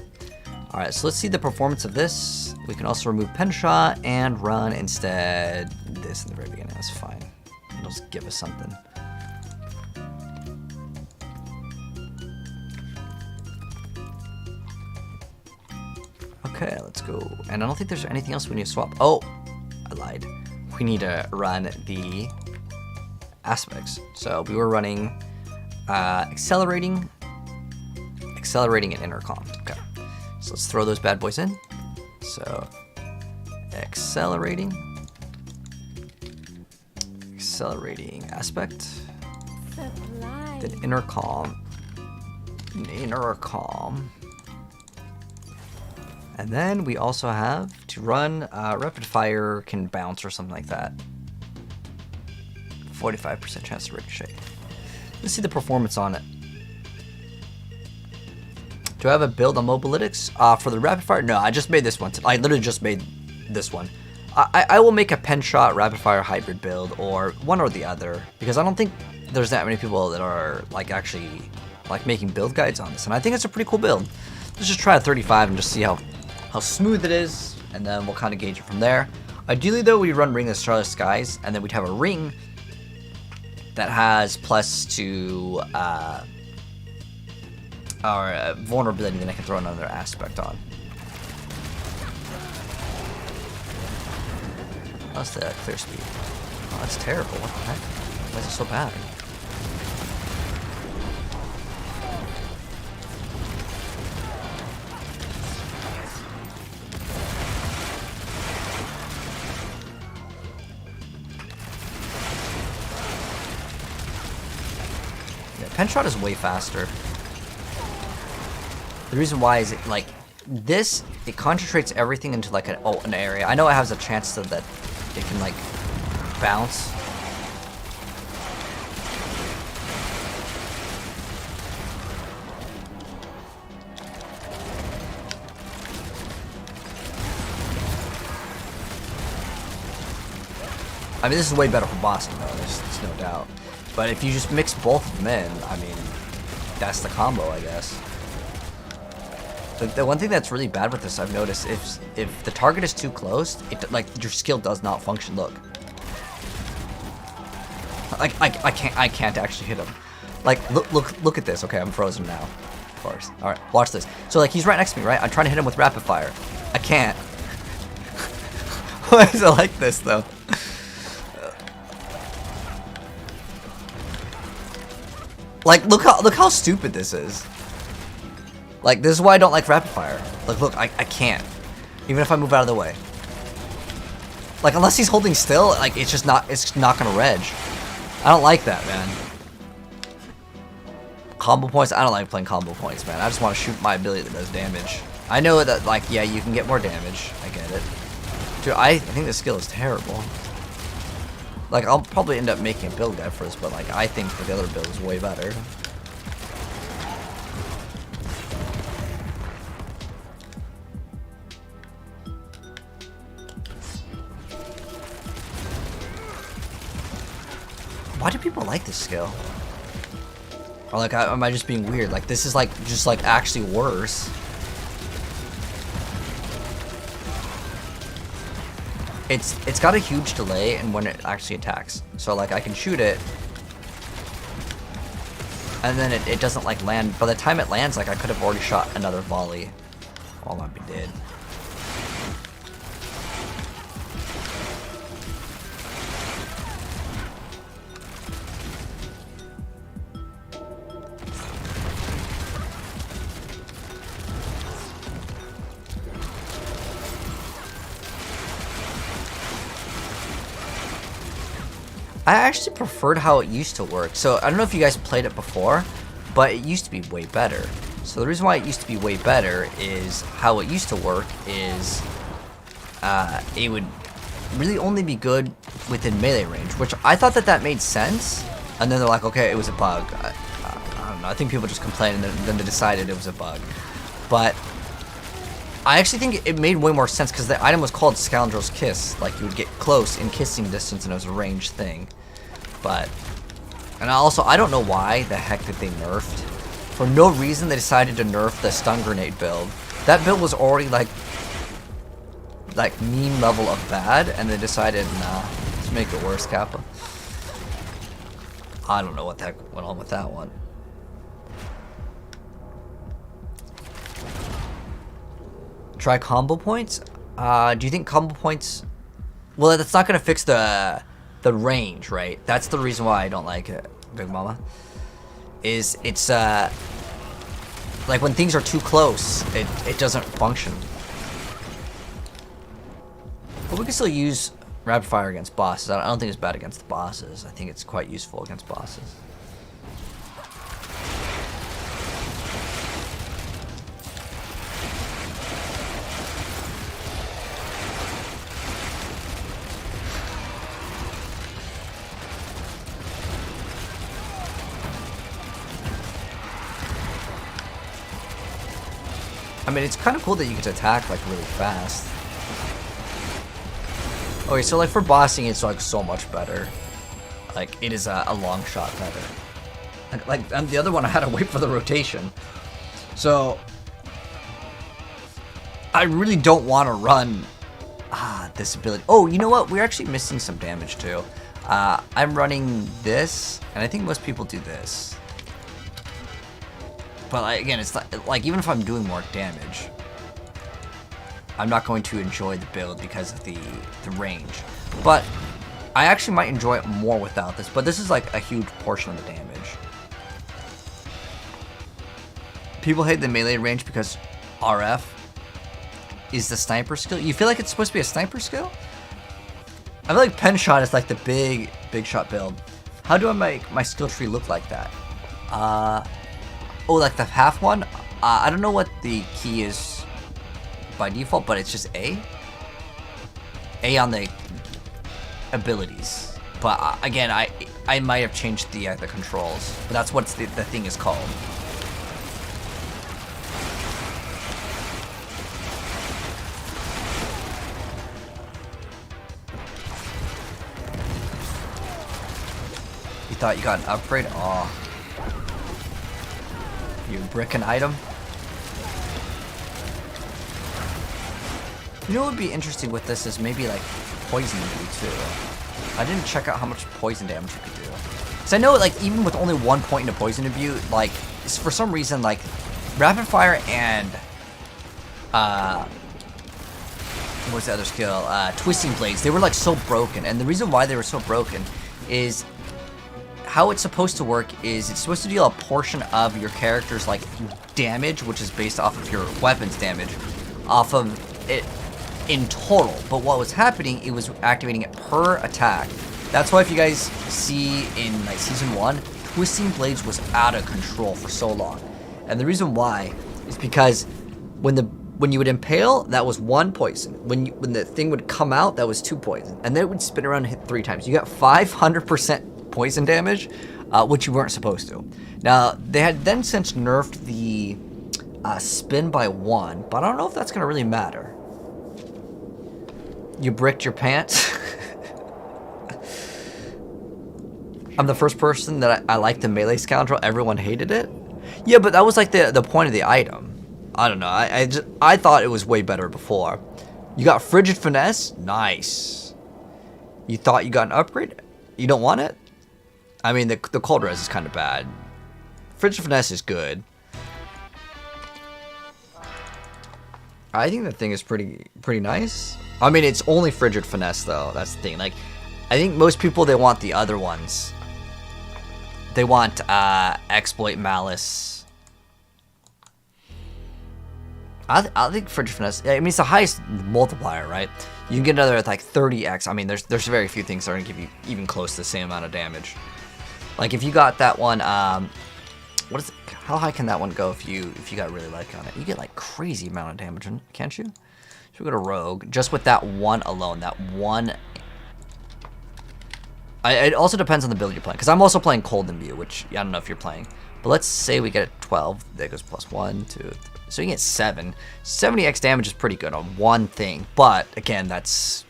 All right, so let's see the performance of this. We can also remove pen shot and run instead this in the very beginning. That's fine. It'll just give us something. Okay, let's go. And I don't think there's anything else we need to swap. Oh, I lied. We need to run the aspects. So we were running accelerating, and intercom. Okay, so let's throw those bad boys in. So accelerating aspect, then intercom, and then we also have to run rapid fire can bounce or something like that. 45% chance to ricochet. Let's see the performance on it. Do I have a build on mobilytics? For the rapid fire? No, I just made this one. I literally just made this one. I will make a pen shot rapid fire hybrid build or one or the other because I don't think there's that many people that are actually making build guides on this, and I think it's a pretty cool build. Let's just try a 35 and just see how smooth it is, and then we'll kind of gauge it from there. Ideally though, we run Ring of Starless Skies, and then we'd have a ring that has plus to our vulnerability, then I can throw another aspect on. That's the clear speed. Oh, that's terrible. What the heck? Why is it so bad? Pen shot is way faster. The reason why is it this? It concentrates everything into an area. I know it has a chance so that it can bounce. I mean, this is way better for bossing though, there's no doubt. But if you just mix both of them in, I mean, that's the combo, I guess. The one thing that's really bad with this, I've noticed, if the target is too close, like your skill does not function. Look, like I can't actually hit him. Like look at this. Okay, I'm frozen now. Of course. All right, watch this. So like he's right next to me, right? I'm trying to hit him with rapid fire. I can't. Why is it like this though? Like look how stupid this is. Like, this is why I don't like rapid fire. Like, look, I can't. Even if I move out of the way. Like, unless he's holding still, like, it's not gonna reg. I don't like that, man. Combo points, I don't like playing combo points, man. I just want to shoot my ability that does damage. I know that, like, yeah, you can get more damage. I get it. Dude, I think this skill is terrible. Like, I'll probably end up making a build guide for this, but, like, I think the other build is way better. Why do people like this skill? Or like, am I just being weird? Like, this is like, just like actually worse. It's got a huge delay in when it actually attacks. So like, I can shoot it, and then it doesn't like land. By the time it lands, like I could have already shot another volley. All I'd be dead. I actually preferred how it used to work. So I don't know if you guys played it before, but it used to be way better. So the reason why it used to be way better is how it used to work is it would really only be good within melee range, which I thought that made sense. And then they're like, okay, it was a bug. I don't know. I think people just complained and then they decided it was a bug. But I actually think it made way more sense because the item was called Scoundrel's Kiss. Like, you would get close in kissing distance and it was a ranged thing. But, and also, I don't know why the heck that they nerfed. For no reason, they decided to nerf the stun grenade build. That build was already, like meme level of bad, and they decided, nah, let's make it worse, Kappa. I don't know what the heck went on with that one. Try combo points? Do you think combo points... Well, that's not going to fix the range, right? That's the reason why I don't like it, Big Mama. It's like when things are too close, it doesn't function. But we can still use rapid fire against bosses. I don't think it's bad against the bosses. I think it's quite useful against bosses. I mean, it's kind of cool that you get to attack, like, really fast. Okay, so, like, for bossing, it's, like, so much better. Like, it is a long shot better. Like, and the other one, I had to wait for the rotation. So, I really don't want to run this ability. Oh, you know what? We're actually missing some damage, too. I'm running this, and I think most people do this. But like, again, it's like even if I'm doing more damage, I'm not going to enjoy the build because of the range. But I actually might enjoy it more without this. But this is like a huge portion of the damage. People hate the melee range because RF is the sniper skill. You feel like it's supposed to be a sniper skill? I feel like pen shot is like the big shot build. How do I make my skill tree look like that? Oh, like the half one? I don't know what the key is by default, but it's just A. A on the abilities. But again, I might have changed the controls. But that's what the thing is called. You thought you got an upgrade? Oh. You brick an item? You know what would be interesting with this is maybe like poison you too. I didn't check out how much poison damage you could do. So I know like even with only 1 point into poison imbue, like for some reason like rapid fire and what was the other skill? Twisting blades. They were like so broken, and the reason why they were so broken is how it's supposed to work is it's supposed to deal a portion of your character's like damage, which is based off of your weapons damage, off of it in total. But what was happening, it was activating it per attack. That's why if you guys see in like season 1, Twisting Blades was out of control for so long. And the reason why is because when you would impale, that was 1 poison. When the thing would come out, that was 2 poison. And then it would spin around and hit 3 times. You got 500% poison damage, which you weren't supposed to. Now, they had then since nerfed the spin by 1, but I don't know if that's going to really matter. You bricked your pants. I'm the first person that I like the melee scoundrel. Everyone hated it. Yeah, but that was like the point of the item. I don't know. I thought it was way better before. You got Frigid Finesse? Nice. You thought you got an upgrade? You don't want it? I mean, the cold res is kind of bad. Frigid Finesse is good. I think the thing is pretty nice. I mean, it's only Frigid Finesse though. That's the thing. Like, I think most people, they want the other ones. They want Exploit, Malice. I think Frigid Finesse, I mean, it's the highest multiplier, right? You can get another with like 30x. I mean, there's very few things that are going to give you even close to the same amount of damage. Like if you got that one, what is it? How high can that one go if you got really lucky on it? You get like crazy amount of damage, can't you? So we go to Rogue, just with that one alone, that one. It also depends on the build you're playing, because I'm also playing Cold Imbue, which I don't know if you're playing. But let's say we get 12. That goes plus 1, 2, 3. So you get 7. 70x damage is pretty good on one thing. But, again, that's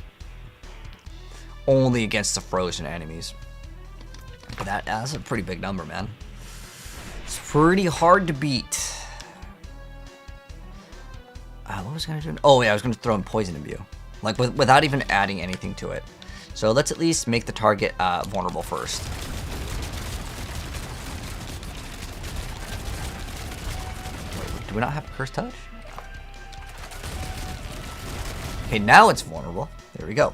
only against the frozen enemies. But that's a pretty big number, man. It's pretty hard to beat. What was I going to do? Oh, yeah, I was going to throw in Poison Imbue. Like, without even adding anything to it. So let's at least make the target vulnerable first. Wait, do we not have a Curse Touch? Okay, now it's vulnerable. There we go.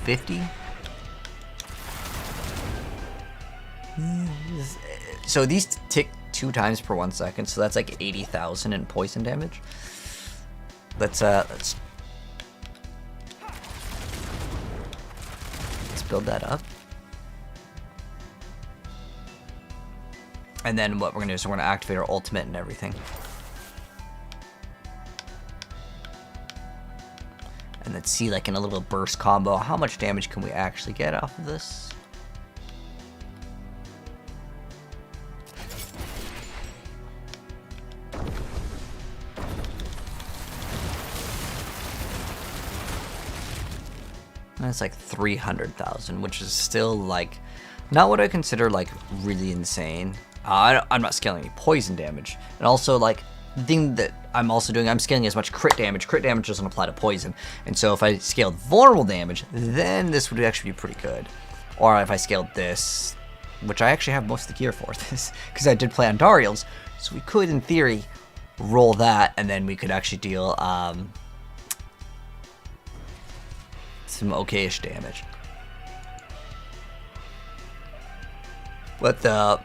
$50. So these tick 2 times per 1 second, so that's like 80,000 in poison damage. Let's build that up. And then what we're gonna do is we're gonna activate our ultimate and everything. And let's see, like in a little burst combo, how much damage can we actually get off of this? That's like 300,000, which is still like not what I consider like really insane. I'm not scaling any poison damage, and also like the thing that I'm also doing, I'm scaling as much crit damage. Crit damage doesn't apply to poison, and so if I scaled vulnerable damage, then this would actually be pretty good. Or if I scaled this, which I actually have most of the gear for this, because I did play on Dariel's, so we could, in theory, roll that, and then we could actually deal some okay-ish damage. But the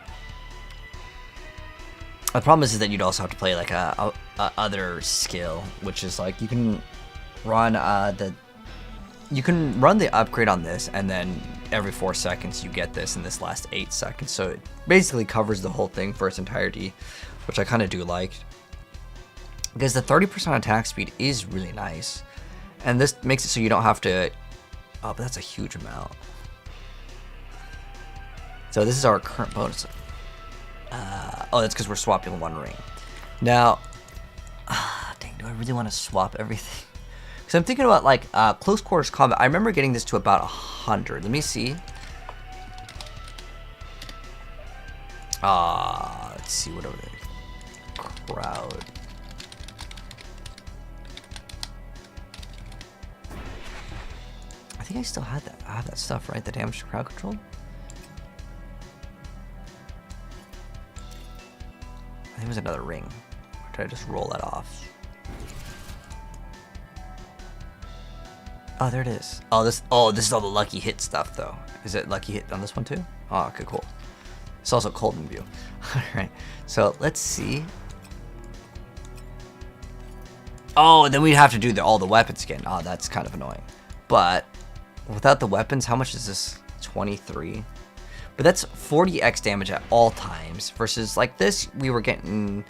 problem is that you'd also have to play like a other skill, which is like you can run the upgrade on this, and then every 4 seconds you get this in this last 8 seconds. So it basically covers the whole thing for its entirety, which I kind of do like, because the 30% attack speed is really nice, and this makes it so you don't have to. Oh, but that's a huge amount. So this is our current bonus. Oh, that's because we're swapping 1 ring. Now, dang, do I really want to swap everything? Because I'm thinking about like close quarters combat. I remember getting this to about 100. Let me see. Let's see what over there. Crowd. I think I still had that. I have that stuff, right? The damage to crowd control. I think it was another ring. Or did I just roll that off? Oh, there it is. Oh, this is all the lucky hit stuff, though. Is it lucky hit on this one too? Oh, okay, cool. It's also cold in view. All right. So let's see. Oh, then we'd have to do all the weapons again. Oh, that's kind of annoying. But without the weapons, how much is this? 23. But that's 40x damage at all times versus like this, we were getting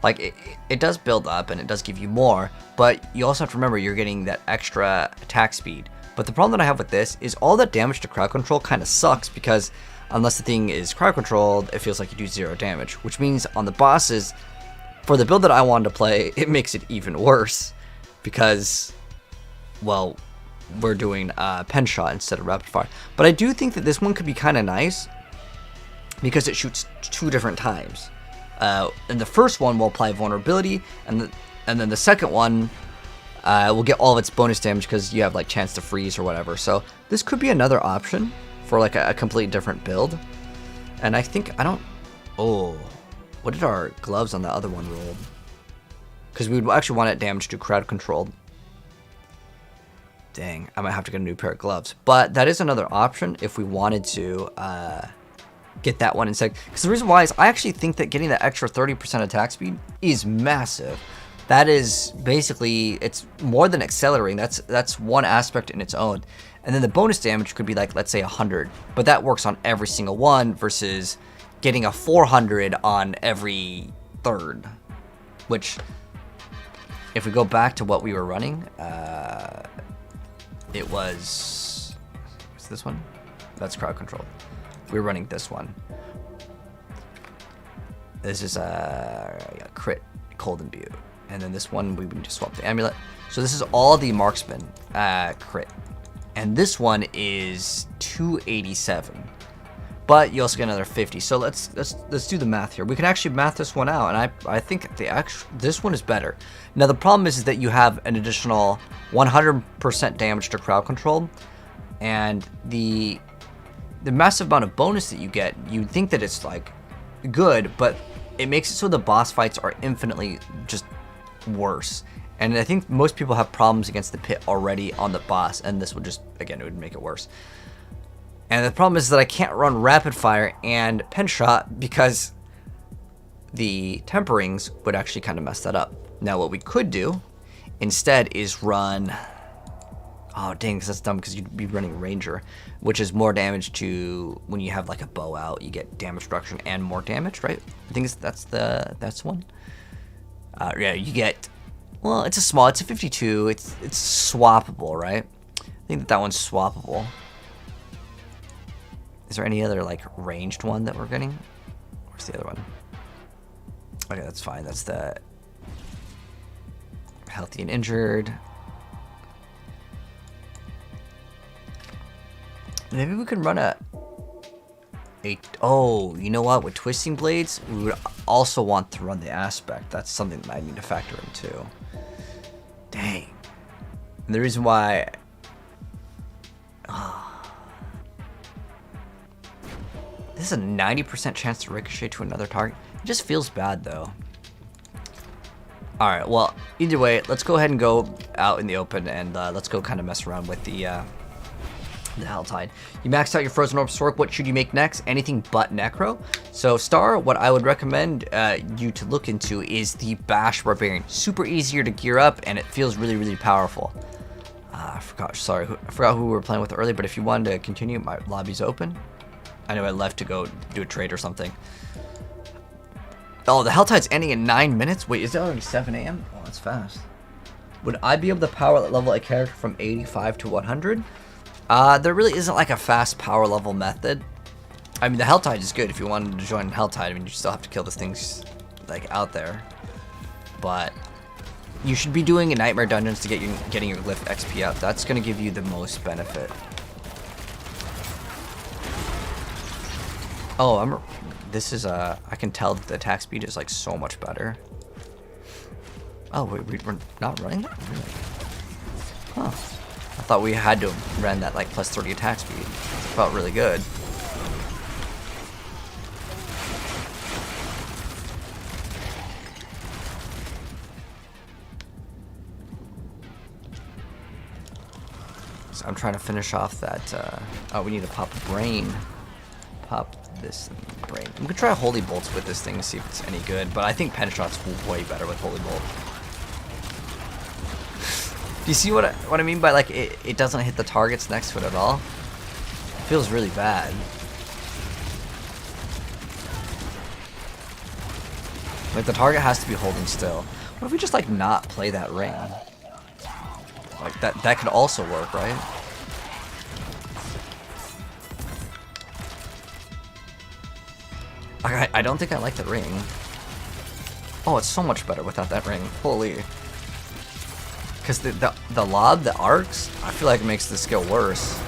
like it does build up and it does give you more, but you also have to remember you're getting that extra attack speed. But the problem that I have with this is all that damage to crowd control kind of sucks because unless the thing is crowd controlled, it feels like you do 0 damage, which means on the bosses, for the build that I wanted to play, it makes it even worse because, well, we're doing pen shot instead of rapid fire. But I do think that this one could be kind of nice because it shoots 2 different times. And the first one will apply vulnerability, and then the second one will get all of its bonus damage because you have like chance to freeze or whatever. So this could be another option for like a completely different build. And I think oh, what did our gloves on the other one roll? Because we would actually want it damage to crowd controlled. Dang, I might have to get a new pair of gloves. But that is another option if we wanted to get that one instead. Because the reason why is I actually think that getting that extra 30% attack speed is massive. That is basically, it's more than accelerating. That's one aspect in its own. And then the bonus damage could be like, let's say 100. But that works on every single one versus getting a 400 on every third. Which, if we go back to what we were running, it was this one? That's crowd control. We're running this one. This is a crit cold imbue. And then this one, we would just swap the amulet. So this is all the marksman crit. And this one is 287. But you also get another 50. So let's do the math here. We can actually math this one out, and I think this one is better. Now the problem is that you have an additional 100% damage to crowd control, and the massive amount of bonus that you get, you'd think that it's like good, but it makes it so the boss fights are infinitely just worse. And I think most people have problems against the pit already on the boss, and this would just, again, it would make it worse. And the problem is that I can't run rapid fire and pen shot because the temperings would actually kind of mess that up. Now what we could do instead is run, oh dang, because that's dumb because you'd be running ranger, which is more damage to, when you have like a bow out, you get damage reduction and more damage, right? I think that's one. Yeah, you get, well, it's a 52, it's swappable, right? I think that one's swappable. Is there any other like ranged one that we're getting? Where's the other one? Okay, that's fine. That's the healthy and injured. Maybe we could run oh, you know what? With twisting blades, we would also want to run the aspect. That's something that I need to factor in too. Dang. And the reason why, this is a 90% chance to ricochet to another target. It just feels bad though. Alright, well, either way, let's go ahead and go out in the open and let's go kind of mess around with the Helltide. You maxed out your Frozen Orb Sword. What should you make next? Anything but Necro. So Star, what I would recommend you to look into is the Bash Barbarian. Super easier to gear up and it feels really, really powerful. I forgot who we were playing with earlier, but if you wanted to continue, my lobby's open. I know I left to go do a trade or something. Oh, the Helltide's ending in 9 minutes? Wait, is it already 7 a.m.? Oh, that's fast. Would I be able to power level a character from 85 to 100? There really isn't like a fast power level method. I mean, the Helltide is good if you wanted to join Helltide. I mean, you still have to kill the things like out there. But You should be doing nightmare dungeons to getting your glyph XP up. That's gonna give you the most benefit. Oh, this is I can tell that the attack speed is like so much better. Oh wait, we're not running that? Really? Huh. I thought we had to run that like plus 30 attack speed. It felt really good. So I'm trying to finish off that. Oh, we need to pop a brain. Pop this brain. I'm gonna try Holy Bolts with this thing to see if it's any good, but I think Pen Shot's way better with Holy Bolt. Do you see what I mean by like it doesn't hit the targets next to it at all? It feels really bad. Like the target has to be holding still. What if we just like not play that ring? Like that could also work, right? I don't think I like the ring. Oh, it's so much better without that ring. Holy. Because the lob, the arcs, I feel like it makes the skill worse.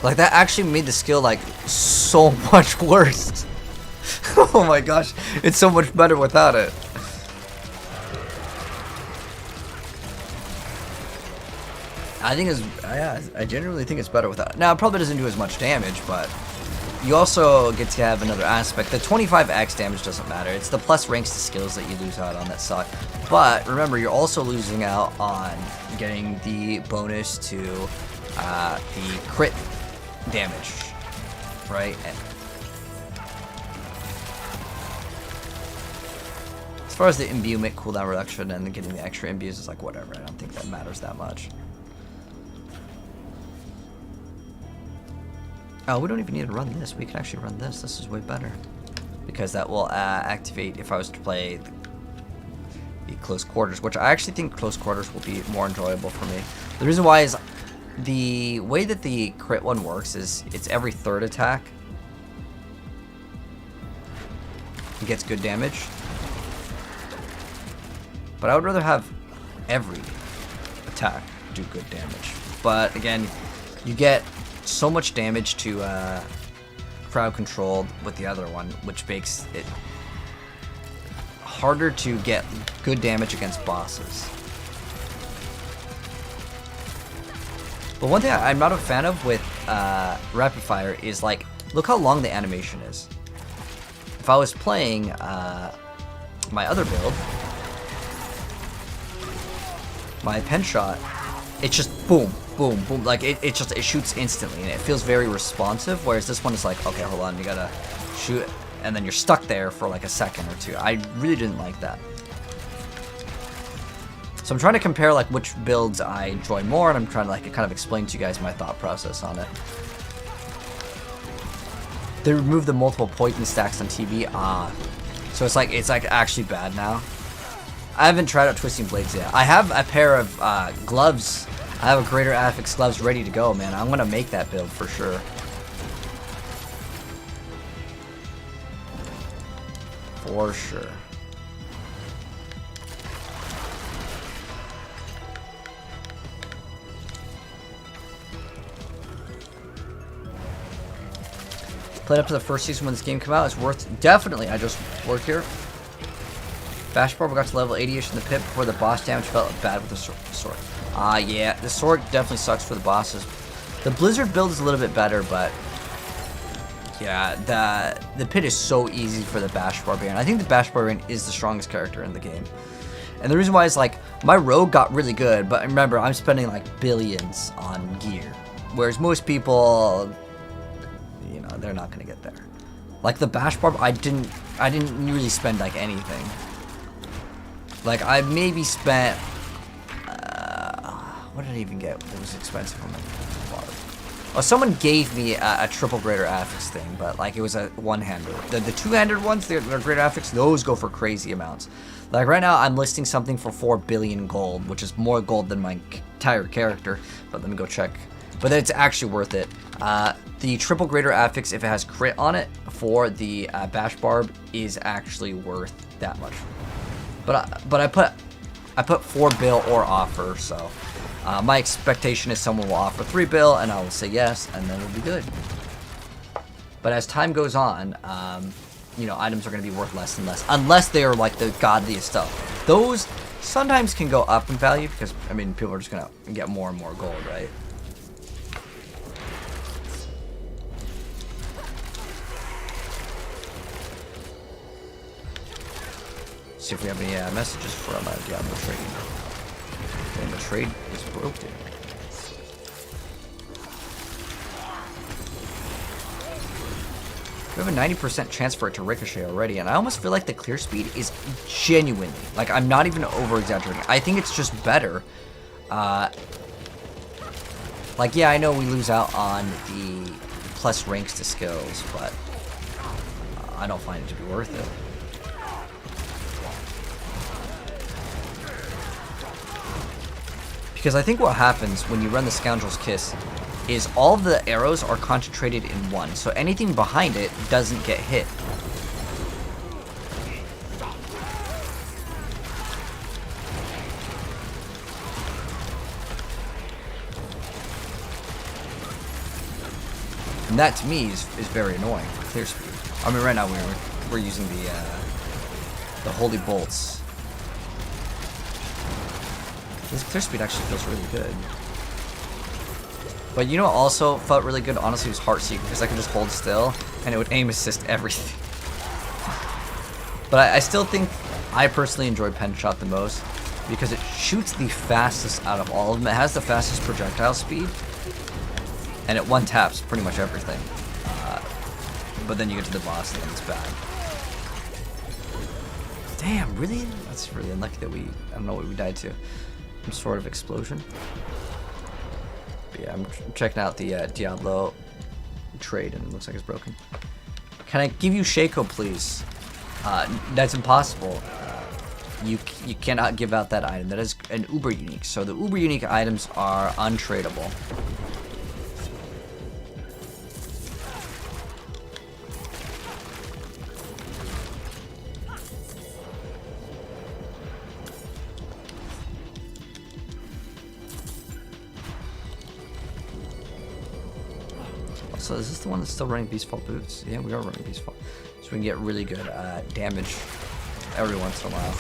Like that actually made the skill like so much worse. Oh my gosh, it's so much better without it. I think it's, yeah, I genuinely think it's better without it. Now, it probably doesn't do as much damage, but you also get to have another aspect. The 25x damage doesn't matter. It's the plus ranks to skills that you lose out on that suck. But remember, you're also losing out on getting the bonus to the crit damage, right? And as far as the imbuement cooldown reduction and getting the extra imbues is like whatever. I don't think that matters that much. Oh, we don't even need to run this. We can actually run this. This is way better. Because that will activate if I was to play the close quarters, which I actually think close quarters will be more enjoyable for me. The reason why is the way that the crit one works is it's every third attack. It gets good damage. But I would rather have every attack do good damage. But again, you get so much damage to crowd controlled with the other one, which makes it harder to get good damage against bosses. But one thing I'm not a fan of with rapid fire is like, look how long the animation is. If I was playing my other build, my pen shot, it's just boom, boom, boom. Like it shoots instantly and it feels very responsive. Whereas this one is like, okay, hold on, you gotta shoot, and then you're stuck there for like a second or two. I really didn't like that. So I'm trying to compare like which builds I enjoy more, and I'm trying to like kind of explain to you guys my thought process on it. They removed the multiple poison stacks on TV. So it's like actually bad now. I haven't tried out Twisting Blades yet. I have a pair of gloves. I have a Greater Affix gloves ready to go, man. I'm gonna make that build for sure. For sure. Played up to the first season when this game came out. It's worth, definitely. I just work here. Bash Barb got to level 80ish in the pit before the boss damage felt bad with the sword. Yeah, the sword definitely sucks for the bosses. The Blizzard build is a little bit better, but yeah, the pit is so easy for the Bash Barbarian. I think the Bash Barbarian is the strongest character in the game. And the reason why is like, my rogue got really good, but remember, I'm spending like billions on gear. Whereas most people, you know, they're not gonna get there. Like the Bash Barb, I didn't really spend like anything. Like I maybe spent, what did I even get? It was expensive on my barb. Oh, someone gave me a triple Greater Affix thing, but like it was a one-hander. The two-handed ones, they're Greater Affix, those go for crazy amounts. Like right now, I'm listing something for 4 billion gold, which is more gold than my entire character. But let me go check but then it's actually worth it. The triple greater affix, if it has crit on it for the bash barb, is actually worth that much. But I put 4 bill or offer, so my expectation is someone will offer 3 bill, and I will say yes, and then it'll be good. But as time goes on, you know, items are going to be worth less and less, unless they are like the godliest stuff. Those sometimes can go up in value because, I mean, people are just going to get more and more gold, right? See if we have any messages from Diablo trading. And the trade is broken. We have a 90% chance for it to ricochet already, and I almost feel like the clear speed is genuinely, like, I'm not even over-exaggerating. I think it's just better. Like, yeah, I know we lose out on the plus ranks to skills, but I don't find it to be worth it. Because I think what happens when you run the Scoundrel's Kiss is all of the arrows are concentrated in one, so anything behind it doesn't get hit. And that to me is very annoying for clear speed. I mean, right now we're using the holy bolts. This clear speed actually feels really good. But you know what also felt really good, honestly, was Heartseeker, because I could just hold still, and it would aim assist everything. But I still think I personally enjoy Pen Shot the most, because it shoots the fastest out of all of them. It has the fastest projectile speed, and it one-taps pretty much everything. But then you get to the boss, and then it's bad. Damn, really? That's really unlucky that I don't know what we died to. Some sort of explosion. But yeah, I'm checking out the Diablo trade, and it looks like it's broken. Can I give you Shaco, please? That's impossible. You cannot give out that item. That is an uber unique. So the uber unique items are untradeable. So is this the one that's still running Beastfall boots? Yeah, we are running Beastfall. So we can get really good damage every once in a while.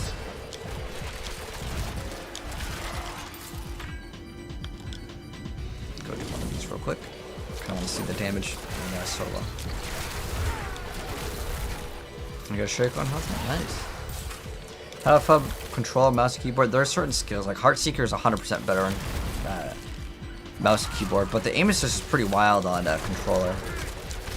Go do one of these real quick. Kind of want to see the damage in solo. I got a shake on Husband. Nice. How to hub control mouse and keyboard. There are certain skills like Heartseeker is 100% better on mouse and keyboard, but the aim assist is pretty wild on controller.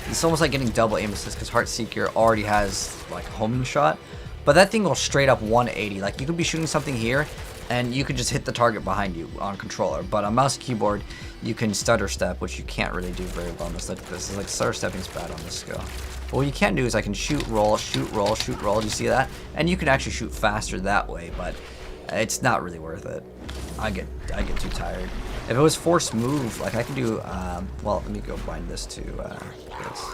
It's almost like getting double aim assist because Heartseeker already has like a homing shot, but that thing will straight up 180. Like you could be shooting something here and you could just hit the target behind you on controller, but on mouse and keyboard you can stutter step, which you can't really do very well on this. It's like stutter stepping's bad on this skill. But what you can do is I can shoot, roll, shoot, roll, shoot, roll. Do you see that? And you can actually shoot faster that way, but it's not really worth it. I get too tired. If it was force move, like I can do, well, let me go bind this to this.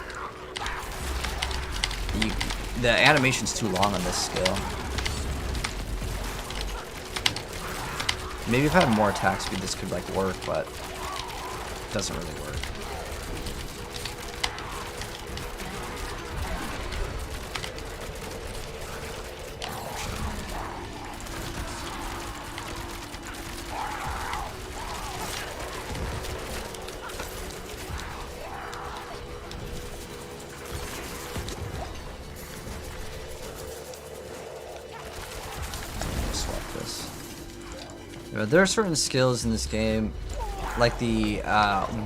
The animation's too long on this skill. Maybe if I had more attack speed, this could like work, but it doesn't really work. There are certain skills in this game, like the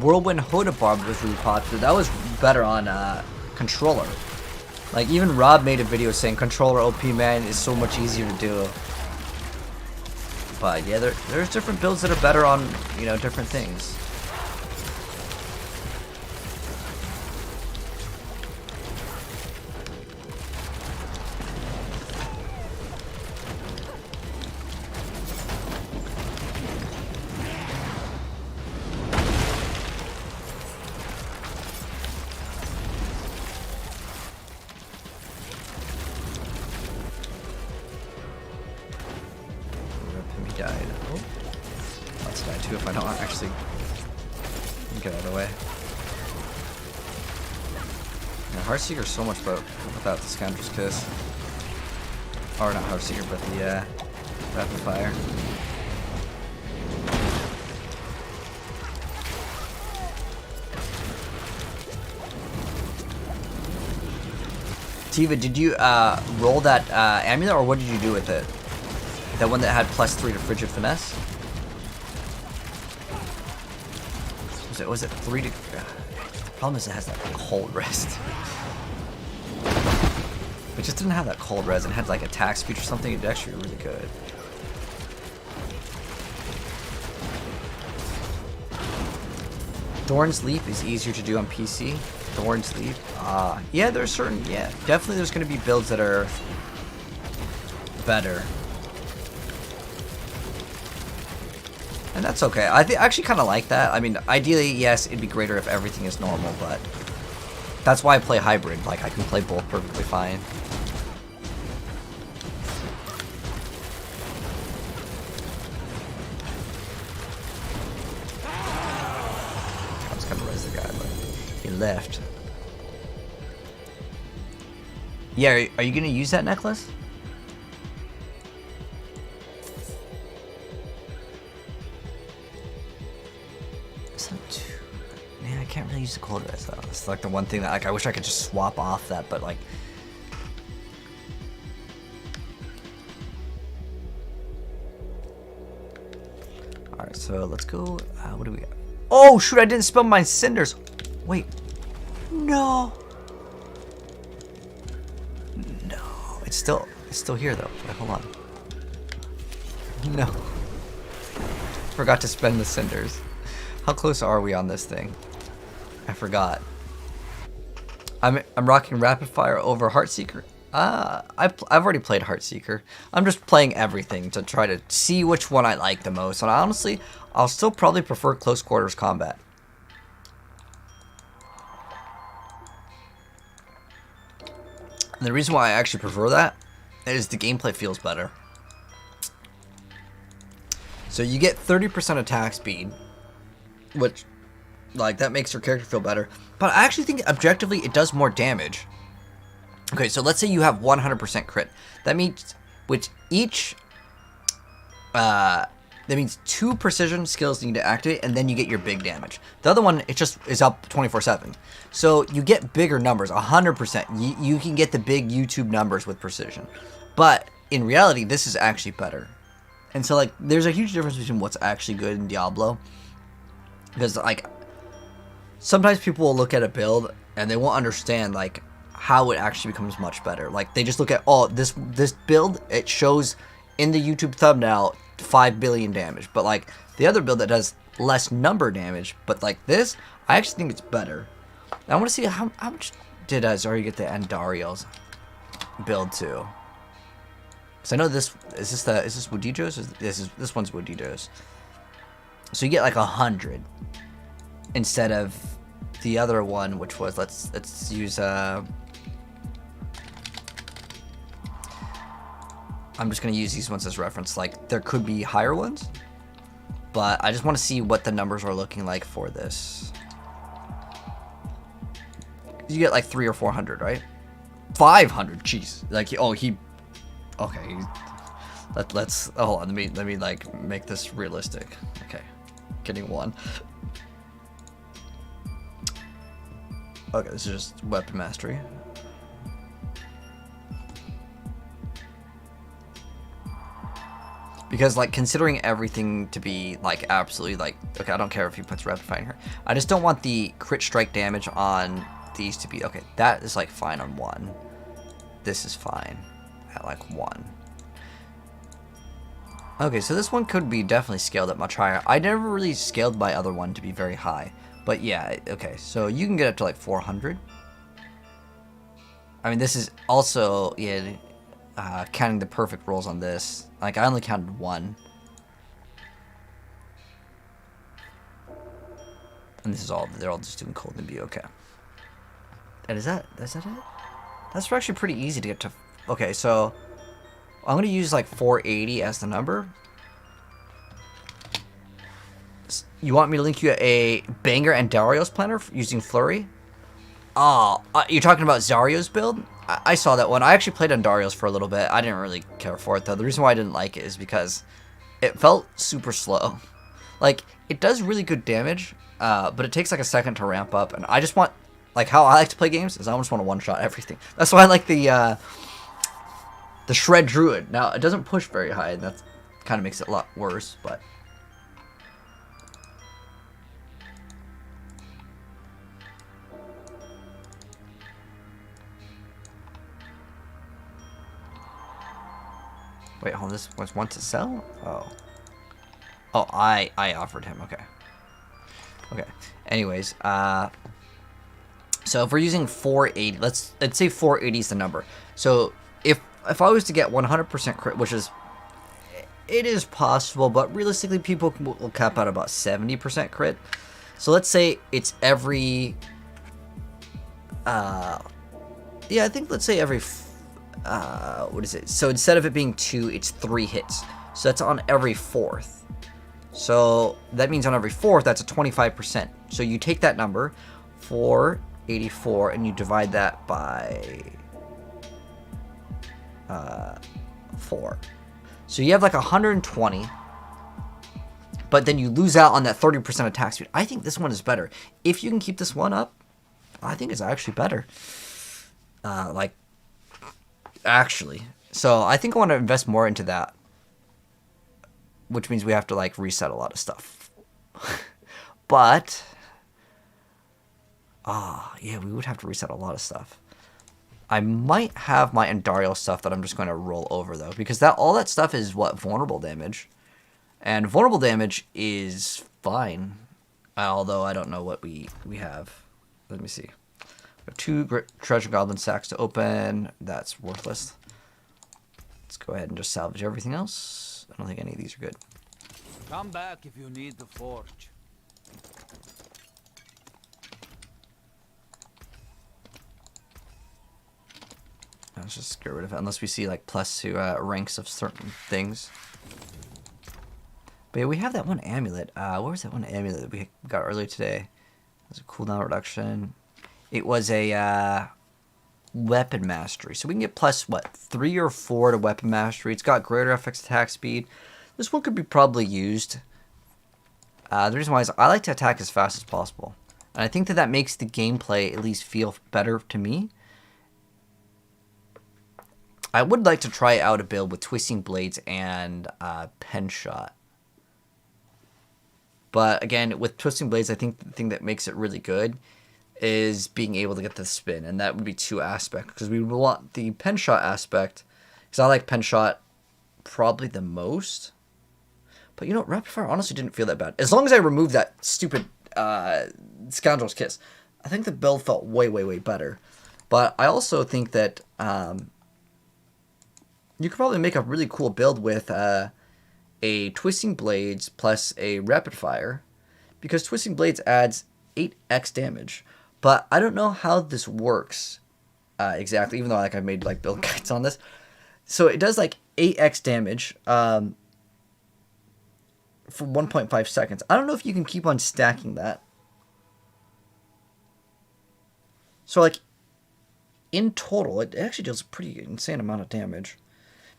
Whirlwind Hoda Barb was really popular. That was better on controller. Like even Rob made a video saying controller OP man is so much easier to do. But yeah, there's different builds that are better on, you know, different things. He died. Oh. Let's die too if I don't actually get out of the way. Yeah, Heartseeker's so much better without the Scoundrel's Kiss. Or not Heartseeker, but the Rapid Fire. Tiva, did you roll that amulet, or what did you do with it? That one that had +3 to Frigid Finesse? Was it 3 to... the problem is it has that cold rest. It just didn't have that cold res. It had like attack speed or something. It's actually really good. Thorn's Leap is easier to do on PC. Thorn's Leap. Yeah, there's certain... Yeah, definitely there's going to be builds that are better. And that's okay. I actually kind of like that. I mean, ideally, yes, it'd be greater if everything is normal, but that's why I play hybrid. Like, I can play both perfectly fine. I was gonna res the guy, but he left. Yeah, are you gonna use that necklace? Man, I can't really use the cold res though. It's like the one thing that like I wish I could just swap off that, but like. All right, so let's go. What do we got? Oh shoot! I didn't spell my cinders. Wait, no. No, it's still here though. Wait, hold on. No. Forgot to spend the cinders. How close are we on this thing? I forgot. I'm rocking Rapid Fire over Heartseeker. I've already played Heartseeker. I'm just playing everything to try to see which one I like the most. And honestly, I'll still probably prefer close quarters combat. And the reason why I actually prefer that is the gameplay feels better. So you get 30% attack speed, which, like, that makes your character feel better. But I actually think objectively it does more damage. Okay, so let's say you have 100% crit. That means with each, that means 2 precision skills need to activate, and then you get your big damage. The other one, it just is up 24/7. So you get bigger numbers, 100%. You can get the big YouTube numbers with precision. But in reality, this is actually better. And so, like, there's a huge difference between what's actually good in Diablo. Because, like, sometimes people will look at a build and they won't understand, like, how it actually becomes much better. Like, they just look at, oh, this build, it shows in the YouTube thumbnail 5 billion damage. But, like, the other build that does less number damage, but, like, this, I actually think it's better. I want to see how much did Zari get the Andariel's build to. Because I know this, is this Wodijo's? This one's Wodijo's. So you get like 100 instead of the other one, which was let's use I'm just gonna use these ones as reference. Like there could be higher ones, but I just want to see what the numbers are looking like for this. You get like 300 or 400, right? 500, jeez. Like he. Okay, let's hold on. Let me like make this realistic. Okay, getting 1. Okay, this is just weapon mastery. Because like considering everything to be like absolutely like okay, I don't care if he puts rapid fire in here. I just don't want the crit strike damage on these to be okay. That is like fine on 1. This is fine at like 1. Okay, so this one could be definitely scaled up much higher. I never really scaled my other one to be very high. But yeah, okay, so you can get up to like 400. I mean, this is also, yeah, counting the perfect rolls on this. Like, I only counted 1. And this is all, they're all just doing cold and be okay. And is that it? That's actually pretty easy to get to. Okay, so I'm going to use like 480 as the number. You want me to link you a Banger and Darius planner using Flurry? Oh, you're talking about Zario's build? I saw that one. I actually played on Darius for a little bit. I didn't really care for it, though. The reason why I didn't like it is because it felt super slow. Like, it does really good damage, but it takes like a second to ramp up. And I just want, like, how I like to play games is I just want to one-shot everything. That's why I like the Shred Druid. Now, it doesn't push very high, and that kind of makes it a lot worse, but... Wait, hold on, this was one to sell? Oh. Oh, I offered him, okay. Okay. Anyways, so if we're using 480, let's say 480 is the number. So if I was to get 100% crit, which is, it is possible, but realistically people will cap out about 70% crit. So let's say it's every, yeah, I think let's say every, what is it? So instead of it being 2, it's 3 hits. So that's on every 4th. So that means on every 4th, that's a 25%. So you take that number, 484, and you divide that by 4. So you have like 120, but then you lose out on that 30% attack speed. I think this one is better. If you can keep this one up, I think it's actually better. Like, actually. So I think I want to invest more into that. Which means we have to, like, reset a lot of stuff. But, yeah, we would have to reset a lot of stuff. I might have my Endario stuff that I'm just going to roll over, though. Because all that stuff is, what, vulnerable damage. And vulnerable damage is fine. Although I don't know what we have. Let me see. We have 2 treasure goblin sacks to open. That's worthless. Let's go ahead and just salvage everything else. I don't think any of these are good. Come back if you need the forge. Let's just get rid of it, unless we see like plus to ranks of certain things. But yeah, we have that one amulet. Where was that one amulet that we got earlier today? It was a cooldown reduction. It was a weapon mastery. So we can get plus, what, 3 or 4 to weapon mastery. It's got greater FX attack speed. This one could be probably used. The reason why is I like to attack as fast as possible. And I think that makes the gameplay at least feel better to me. I would like to try out a build with Twisting Blades and Pen Shot. But again, with Twisting Blades, I think the thing that makes it really good is being able to get the spin, and that would be 2 aspects, because we would want the pen shot aspect, because I like pen shot probably the most. But you know, rapid fire honestly didn't feel that bad. As long as I removed that stupid Scoundrel's Kiss, I think the build felt way, way, way better. But I also think that you could probably make a really cool build with a Twisting Blades plus a rapid fire, because Twisting Blades adds 8x damage. But I don't know how this works exactly, even though like I made like build guides on this. So it does like 8x damage for 1.5 seconds. I don't know if you can keep on stacking that. So like in total, it actually deals a pretty insane amount of damage.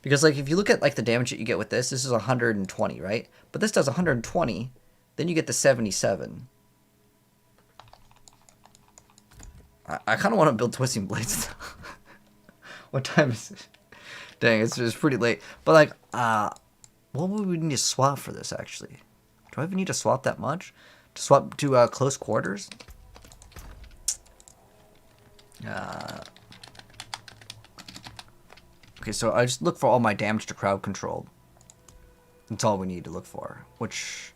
Because like if you look at like the damage that you get with this is 120, right? But this does 120, then you get the 77. I kind of want to build Twisting Blades. What time is it? Dang, it's pretty late. But like, what would we need to swap for this actually? Do I even need to swap that much? To swap to close quarters? Okay, so I just look for all my damage to crowd control. That's all we need to look for, which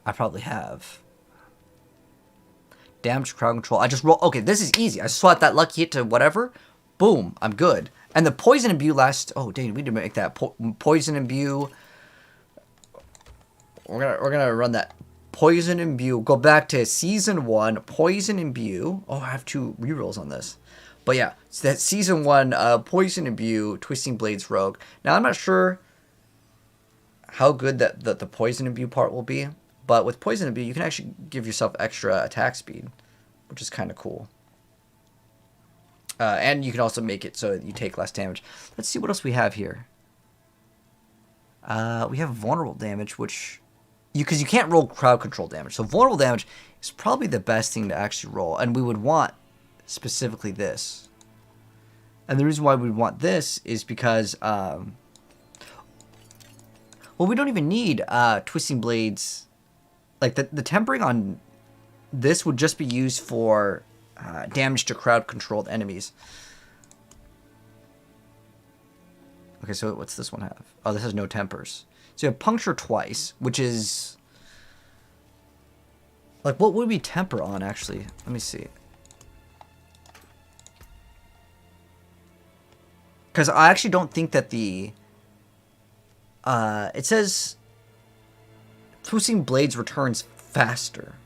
I probably have. Damage crowd control. I just roll. Okay, this is easy. I swap that lucky hit to whatever. Boom, I'm good. And the poison imbue lasts. Oh, dang, we need to make that poison imbue. We're gonna run that poison imbue. Go back to season 1. Poison imbue. Oh, I have 2 rerolls on this. But yeah, it's that season 1 poison imbue Twisting Blades rogue. Now I'm not sure how good that the poison imbue part will be, But with Poison Imbue, you can actually give yourself extra attack speed, which is kind of cool. And you can also make it so that you take less damage. Let's see what else we have here. We have vulnerable damage, which... Because you can't roll crowd control damage. So vulnerable damage is probably the best thing to actually roll. And we would want specifically this. And the reason why we want this is because... well, we don't even need Twisting Blades. Like, the tempering on this would just be used for damage to crowd-controlled enemies. Okay, so what's this one have? Oh, this has no tempers. So you have Puncture twice, which is... Like, what would we temper on, actually? Let me see. Because I actually don't think that the... it says... Twisting Blades returns faster.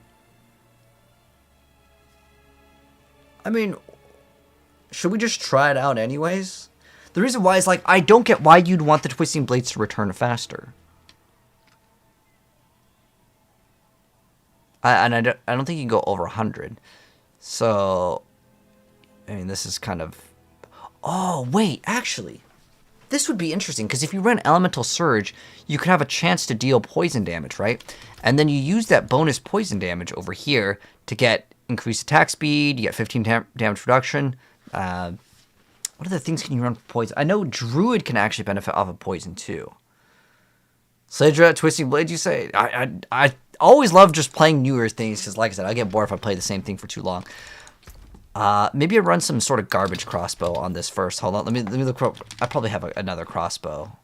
I mean... Should we just try it out anyways? The reason why is, like, I don't get why you'd want the Twisting Blades to return faster. I don't think you can go over 100. So, I mean, this is kind of... Oh, wait, actually. This would be interesting, because if you run Elemental Surge, you could have a chance to deal poison damage, right? And then you use that bonus poison damage over here to get increased attack speed, you get 15 damage reduction. What other things can you run for poison? I know Druid can actually benefit off of poison, too. Sledra, Twisting Blades, you say? I always love just playing newer things, because like I said, I get bored if I play the same thing for too long. Maybe I run some sort of garbage crossbow on this first. Hold on, let me look for... I probably have another crossbow.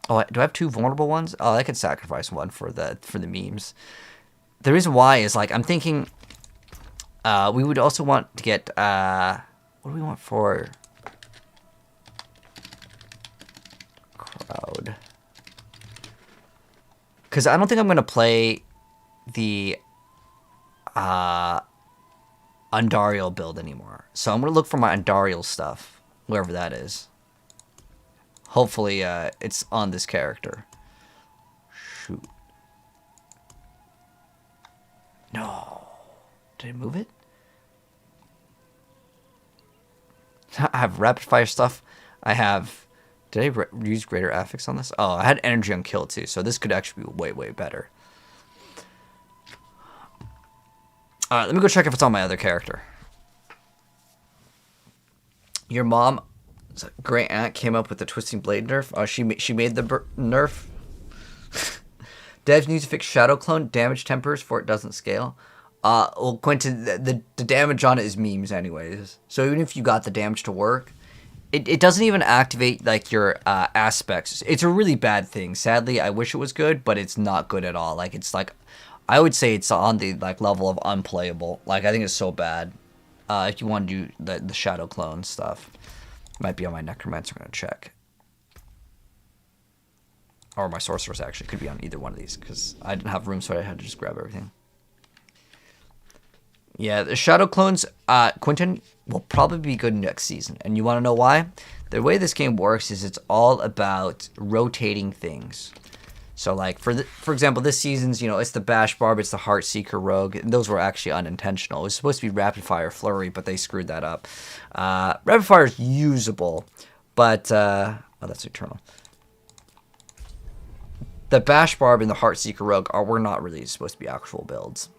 Oh, do I have 2 vulnerable ones? Oh, I could sacrifice one for the memes. The reason why is, like, I'm thinking... we would also want to get... what do we want for... Crowd? Because I don't think I'm going to play the... Undariel build anymore. So I'm going to look for my Undariel stuff, wherever that is. Hopefully, it's on this character. Shoot. No. Did I move it? I have rapid fire stuff. I have... Did I use greater affix on this? Oh, I had energy on kill too, so this could actually be way, way better. Alright, let me go check if it's on my other character. Your mom, great aunt, came up with the Twisting Blade nerf. Oh, she made the nerf. Devs need to fix Shadow Clone damage tempers for it doesn't scale. Well, Quentin, the damage on it is memes anyways. So even if you got the damage to work, it doesn't even activate, like, your aspects. It's a really bad thing. Sadly, I wish it was good, but it's not good at all. Like, it's like... I would say it's on the, like, level of unplayable. Like, I think it's so bad. If you want to do the Shadow Clone stuff. Might be on my Necromancer. I'm going to check. Or my Sorceress, actually. Could be on either one of these. Because I didn't have room, so I had to just grab everything. Yeah, the Shadow Clones, Quentin, will probably be good next season. And you want to know why? The way this game works is it's all about rotating things. So, like, for example, this season's, you know, it's the Bash Barb, it's the Heartseeker Rogue, and those were actually unintentional. It was supposed to be Rapid Fire Flurry, but they screwed that up. Rapid Fire is usable, but, oh, that's Eternal. The Bash Barb and the Heartseeker Rogue were not really supposed to be actual builds.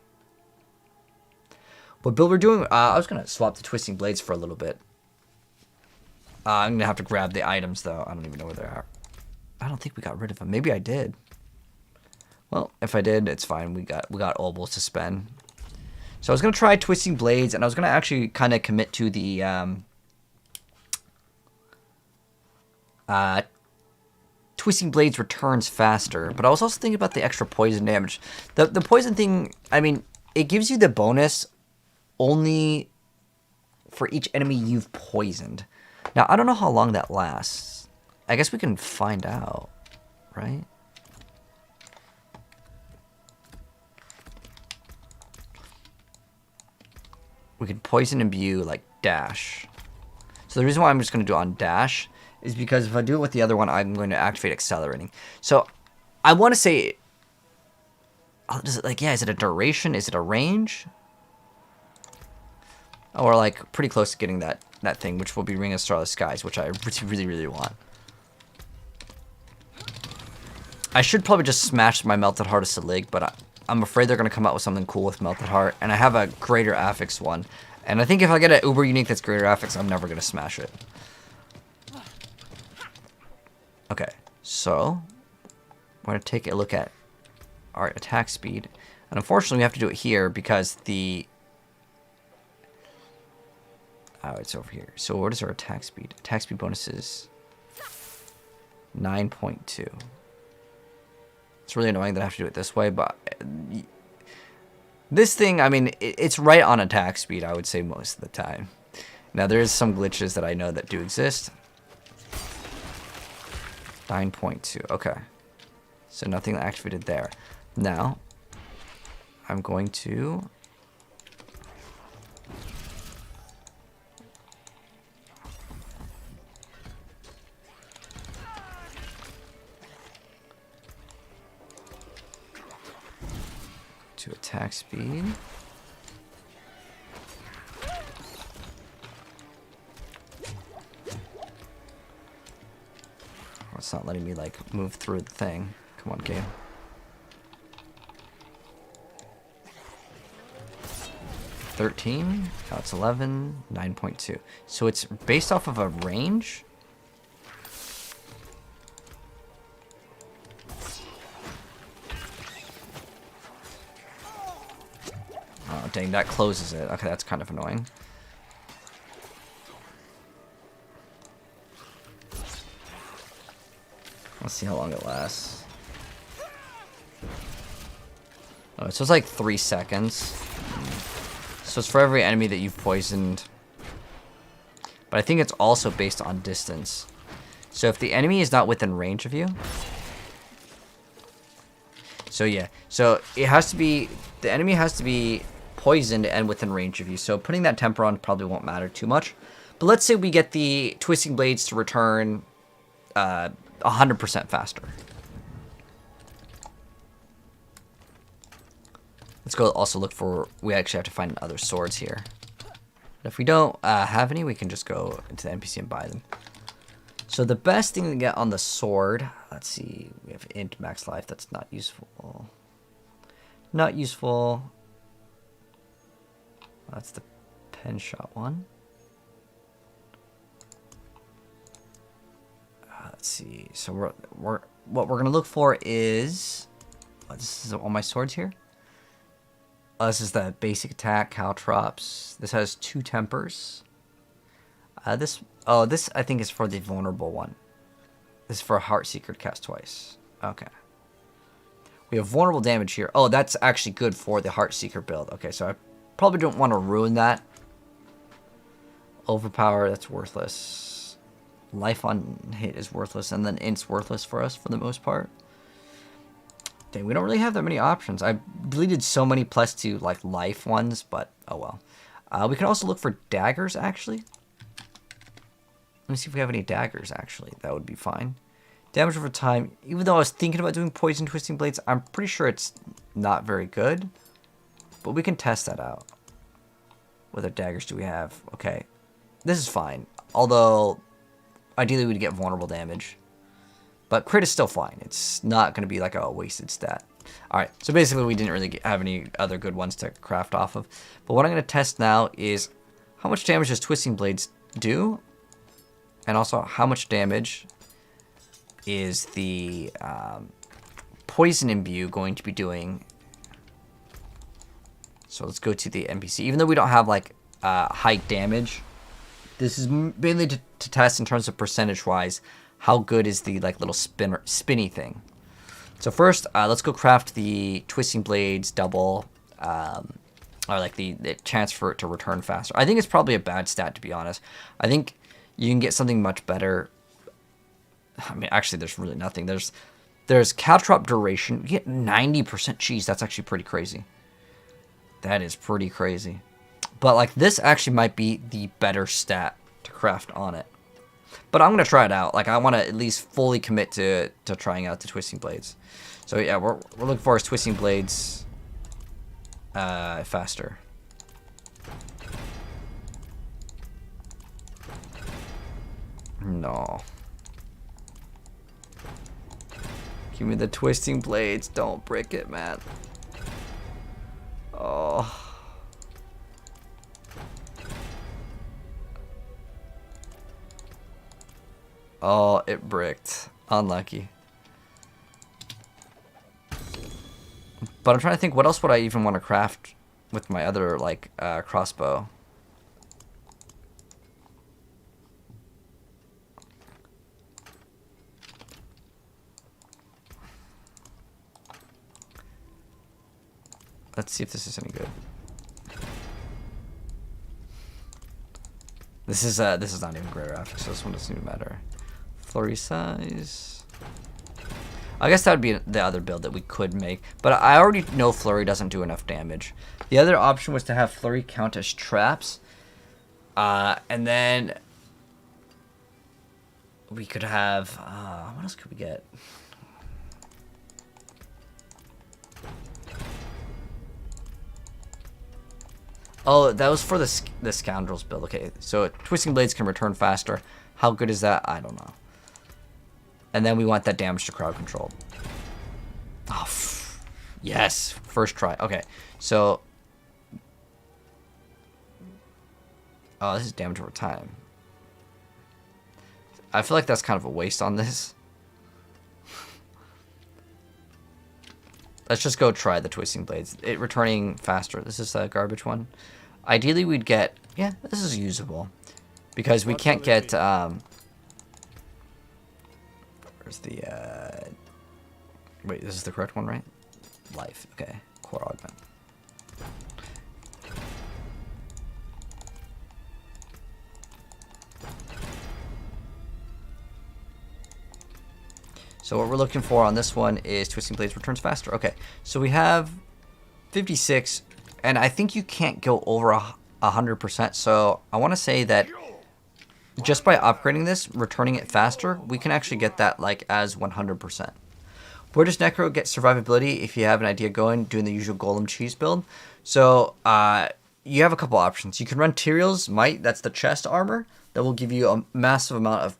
What build we're doing, I was going to swap the Twisting Blades for a little bit. I'm going to have to grab the items, though. I don't even know where they are. I don't think we got rid of them. Maybe I did. Well, if I did, it's fine. We got obols to spend. So I was going to try Twisting Blades, and I was going to actually kind of commit to the Twisting Blades returns faster. But I was also thinking about the extra poison damage. The poison thing, I mean, it gives you the bonus only for each enemy you've poisoned. Now, I don't know how long that lasts. I guess we can find out, right? We can poison imbue, like, dash. So the reason why I'm just going to do it on dash is because if I do it with the other one, I'm going to activate accelerating. So I want to say, does it like, yeah, is it a duration? Is it a range? Oh, we're like pretty close to getting that thing, which will be Ring of Starless Skies, which I really, really want. I should probably just smash my Melted Heart of Selig, but I'm afraid they're going to come out with something cool with Melted Heart, and I have a Greater Affix one. And I think if I get an Uber Unique that's Greater Affix, I'm never going to smash it. Okay, so we're going to take a look at our attack speed. And unfortunately, we have to do it here because the... Oh, it's over here. So what is our attack speed? Attack speed bonus is 9.2. It's really annoying that I have to do it this way, but this thing, I mean, it's right on attack speed, I would say, most of the time. Now, there's some glitches that I know that do exist. 9.2, okay. So nothing activated there. Now, I'm going to... to attack speed. Oh, it's not letting me like move through the thing. Come on, game. $13. Now it's 11. 9.2. So it's based off of a range. Oh, dang, that closes it. Okay, that's kind of annoying. Let's see how long it lasts. Oh, so it's like 3 seconds. So it's for every enemy that you've poisoned. But I think it's also based on distance. So if the enemy is not within range of you... So yeah, so it has to be... The enemy has to be poisoned and within range of you. So putting that temper on probably won't matter too much. But let's say we get the Twisting Blades to return 100% faster. Let's go also look for... We actually have to find other swords here. But if we don't have any, we can just go into the NPC and buy them. So the best thing to get on the sword... Let's see. We have int max life. That's not useful. Not useful. That's the pen shot one. Let's see. So what we're gonna look for is... Oh, this is all my swords here. This is the basic attack, caltrops. This has 2 tempers. This I think is for the vulnerable one. This is for a Heartseeker to cast twice. Okay. We have vulnerable damage here. Oh, that's actually good for the Heartseeker build. Okay, so I probably don't want to ruin that. Overpower, that's worthless. Life on hit is worthless, and then int's worthless for us for the most part. Dang, we don't really have that many options. I deleted so many +2 like life ones, but oh well. We can also look for daggers, actually. Let me see if we have any daggers, actually. That would be fine. Damage over time. Even though I was thinking about doing Poison Twisting Blades, I'm pretty sure it's not very good. But we can test that out. What other daggers do we have? Okay. This is fine. Although, ideally we'd get vulnerable damage. But crit is still fine. It's not going to be like a wasted stat. Alright, so basically we didn't really have any other good ones to craft off of. But what I'm going to test now is how much damage does Twisting Blades do? And also how much damage is the Poison Imbue going to be doing. So let's go to the NPC. Even though we don't have like high damage, this is mainly to test in terms of percentage-wise. How good is the like little spinny thing? So first, let's go craft the Twisting Blades double, or like the chance for it to return faster. I think it's probably a bad stat, to be honest. I think you can get something much better. I mean, actually, there's really nothing. There's caltrop duration. You get 90% cheese. That's actually pretty crazy. That is pretty crazy. But like this actually might be the better stat to craft on it. But I'm gonna try it out. Like, I want to at least fully commit to trying out the Twisting Blades. So yeah, we're looking for his Twisting Blades faster. No. Give me the Twisting Blades. Don't brick it, man. Oh. Oh, it bricked. Unlucky. But I'm trying to think, what else would I even want to craft with my other, like, crossbow? Let's see if this is any good. This is not even great graphics, so this one doesn't even matter. Flurry size. I guess that would be the other build that we could make, but I already know Flurry doesn't do enough damage. The other option was to have Flurry count as traps, and then we could have what else could we get? Oh, that was for the Scoundrels build. Okay, so Twisting Blades can return faster. How good is that? I don't know. And then we want that damage to crowd control. Oh, yes. First try. Okay, so... Oh, this is damage over time. I feel like that's kind of a waste on this. Let's just go try the Twisting Blades. It returning faster. This is a garbage one. Ideally, we'd get... Yeah, this is usable. Because we can't get... Where's the... Wait, this is the correct one, right? Life. Okay. Core augment. So what we're looking for on this one is Twisting Blades returns faster. Okay, so we have 56, and I think you can't go over 100%. So I want to say that just by upgrading this, returning it faster, we can actually get that like as 100%. Where does Necro get survivability if you have an idea going, doing the usual Golem Cheese build? So you have a couple options. You can run Tyrael's Might, that's the chest armor, that will give you a massive amount of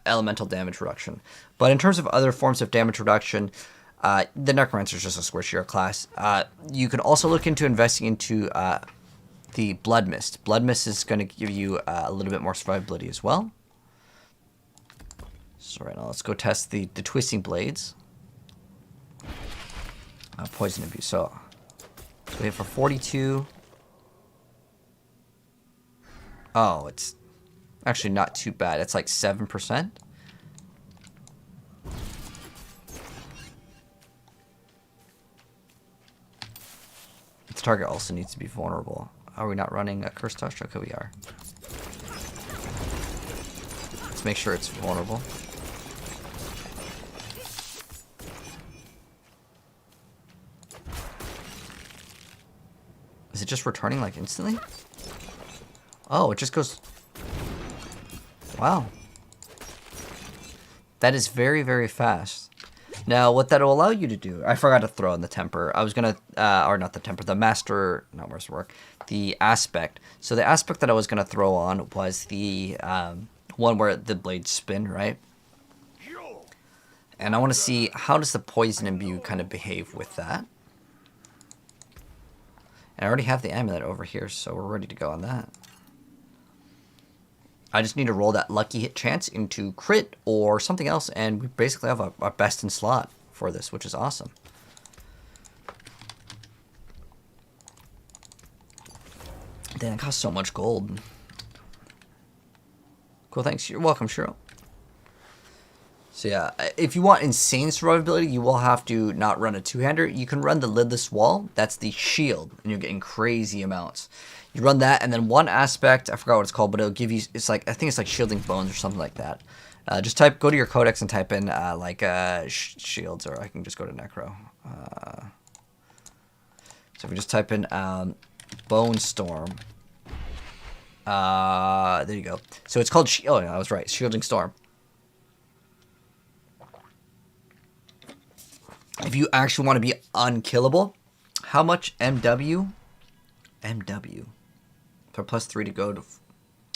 elemental damage reduction. But in terms of other forms of damage reduction, the Necromancer is just a squishier class. You can also look into investing into the Blood Mist. Blood Mist is going to give you a little bit more survivability as well. So right now, let's go test the Twisting Blades. Poison Abuse. So we have for 42. Oh, it's actually not too bad. It's like 7%. Its target also needs to be vulnerable. Are we not running a Curse Touch? Okay, we are. Let's make sure it's vulnerable. Is it just returning like instantly? Oh, it just goes... Wow. That is very, very fast. Now, what that will allow you to do... I forgot to throw in the temper. I was going to... or not the temper. The master... Not master work. The aspect. So the aspect that I was going to throw on was the one where the blades spin, right? And I want to see how does the Poison Imbue kind of behave with that. And I already have the amulet over here, so we're ready to go on that. I just need to roll that lucky hit chance into crit or something else, and we basically have our best in slot for this, which is awesome. Damn, it costs so much gold. Cool, thanks. You're welcome, Shiro. So yeah, if you want insane survivability, you will have to not run a two-hander. You can run the Lidless Wall. That's the shield, and you're getting crazy amounts. You run that, and then one aspect, I forgot what it's called, but it'll give you, it's like, I think it's like Shielding Bones or something like that. Just go to your codex and type in, shields, or I can just go to Necro. So if we just type in, Bone Storm. There you go. So it's called, oh, yeah, I was right, Shielding Storm. If you actually want to be unkillable, how much MW? MW. For +3 to go to...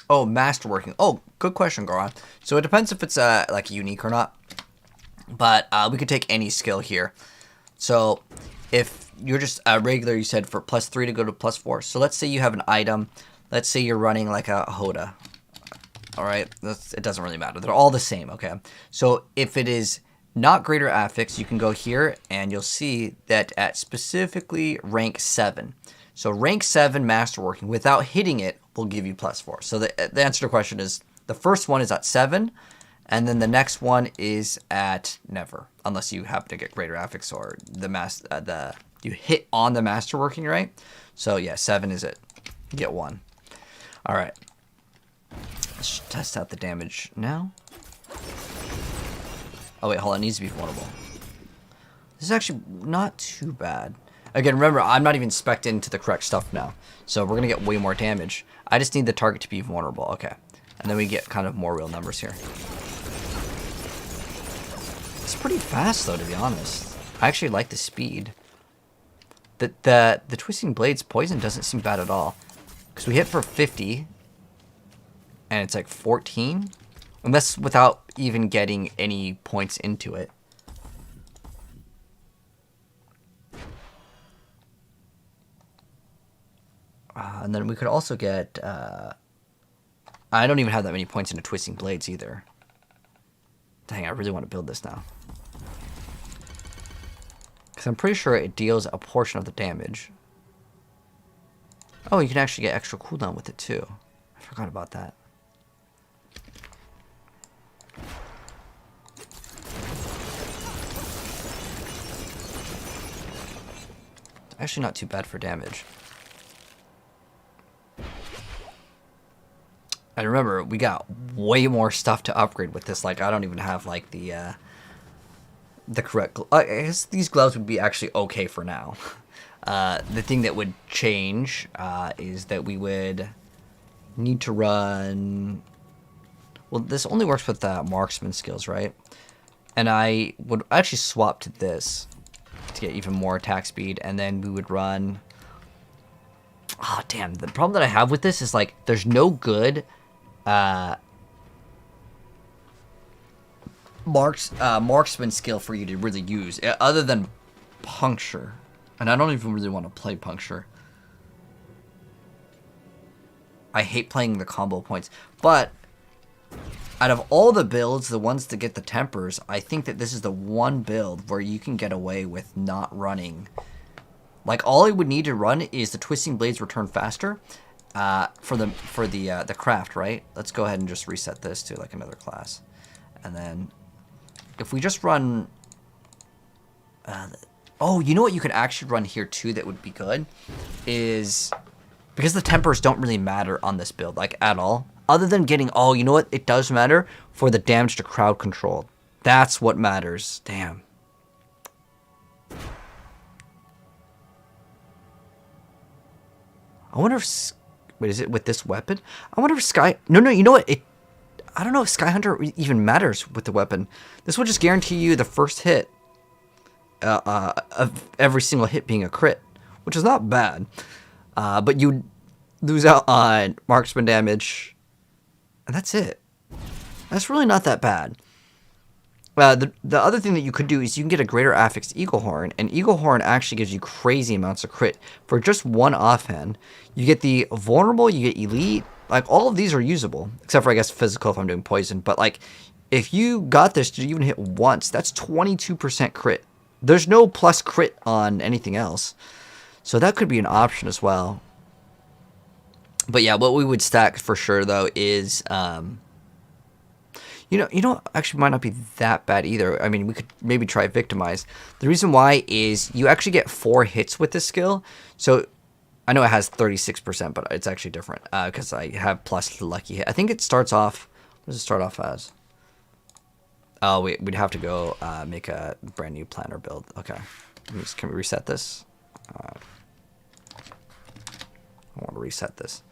Oh, masterworking. Oh, good question, Goran. So it depends if it's like unique or not. But we could take any skill here. So if you're just regular, you said for +3 to go to +4. So let's say you have an item. Let's say you're running like a Hoda. All right, it doesn't really matter. They're all the same, okay? So if it is not greater affix, you can go here and you'll see that at specifically rank 7. So rank 7 masterworking without hitting it will give you +4. So the answer to the question is the first one is at 7, and then the next one is at never, unless you happen to get greater affix or you hit on the masterworking, right? So yeah, 7 is it. You get 1. All right. Let's test out the damage now. Oh wait, hold on. It needs to be vulnerable. This is actually not too bad. Again, remember, I'm not even spec'd into the correct stuff now. So we're going to get way more damage. I just need the target to be vulnerable. Okay. And then we get kind of more real numbers here. It's pretty fast, though, to be honest. I actually like the speed. The Twisting Blades poison doesn't seem bad at all. Because we hit for 50. And it's like 14. And that's without even getting any points into it. And then we could also get... I don't even have that many points into Twisting Blades either. Dang, I really want to build this now. Because I'm pretty sure it deals a portion of the damage. Oh, you can actually get extra cooldown with it too. I forgot about that. It's actually not too bad for damage. And remember, we got way more stuff to upgrade with this. Like, I don't even have, like, the correct... I guess these gloves would be actually okay for now. The thing that would change is that we would need to run... Well, this only works with marksman skills, right? And I would actually swap to this to get even more attack speed. And then we would run... Oh, damn. The problem that I have with this is, like, there's no good... marksman skill for you to really use other than puncture, and I don't even really want to play puncture. I hate playing the combo points, but out of all the builds, the ones that get the tempers, I think that this is the one build where you can get away with not running. Like, all I would need to run is the Twisting Blades return faster. For the craft, right? Let's go ahead and just reset this to like another class, and then if we just run, oh, you know what you could actually run here too that would be good is because the tempers don't really matter on this build like at all, other than getting you know what, it does matter for the damage to crowd control. That's what matters. Damn. I wonder if. Wait, is it with this weapon? I wonder if Sky... No, you know what? I don't know if Sky Hunter even matters with the weapon. This will just guarantee you the first hit of every single hit being a crit, which is not bad. But you lose out on marksman damage, and that's it. That's really not that bad. The other thing that you could do is you can get a greater affix Eagle Horn, and Eagle Horn actually gives you crazy amounts of crit for just one offhand. You get the vulnerable, you get elite, like all of these are usable, except for I guess physical if I'm doing poison. But like, if you got this to even hit once, that's 22% crit. There's no plus crit on anything else, so that could be an option as well. But yeah, what we would stack for sure though is. You know, actually might not be that bad either. I mean, we could maybe try Victimize. The reason why is you actually get 4 hits with this skill. So, I know it has 36%, but it's actually different because I have plus the lucky hit. I think it starts off... What does it start off as? Oh, we'd have to go make a brand new planner build. Okay. Can we reset this? I want to reset this.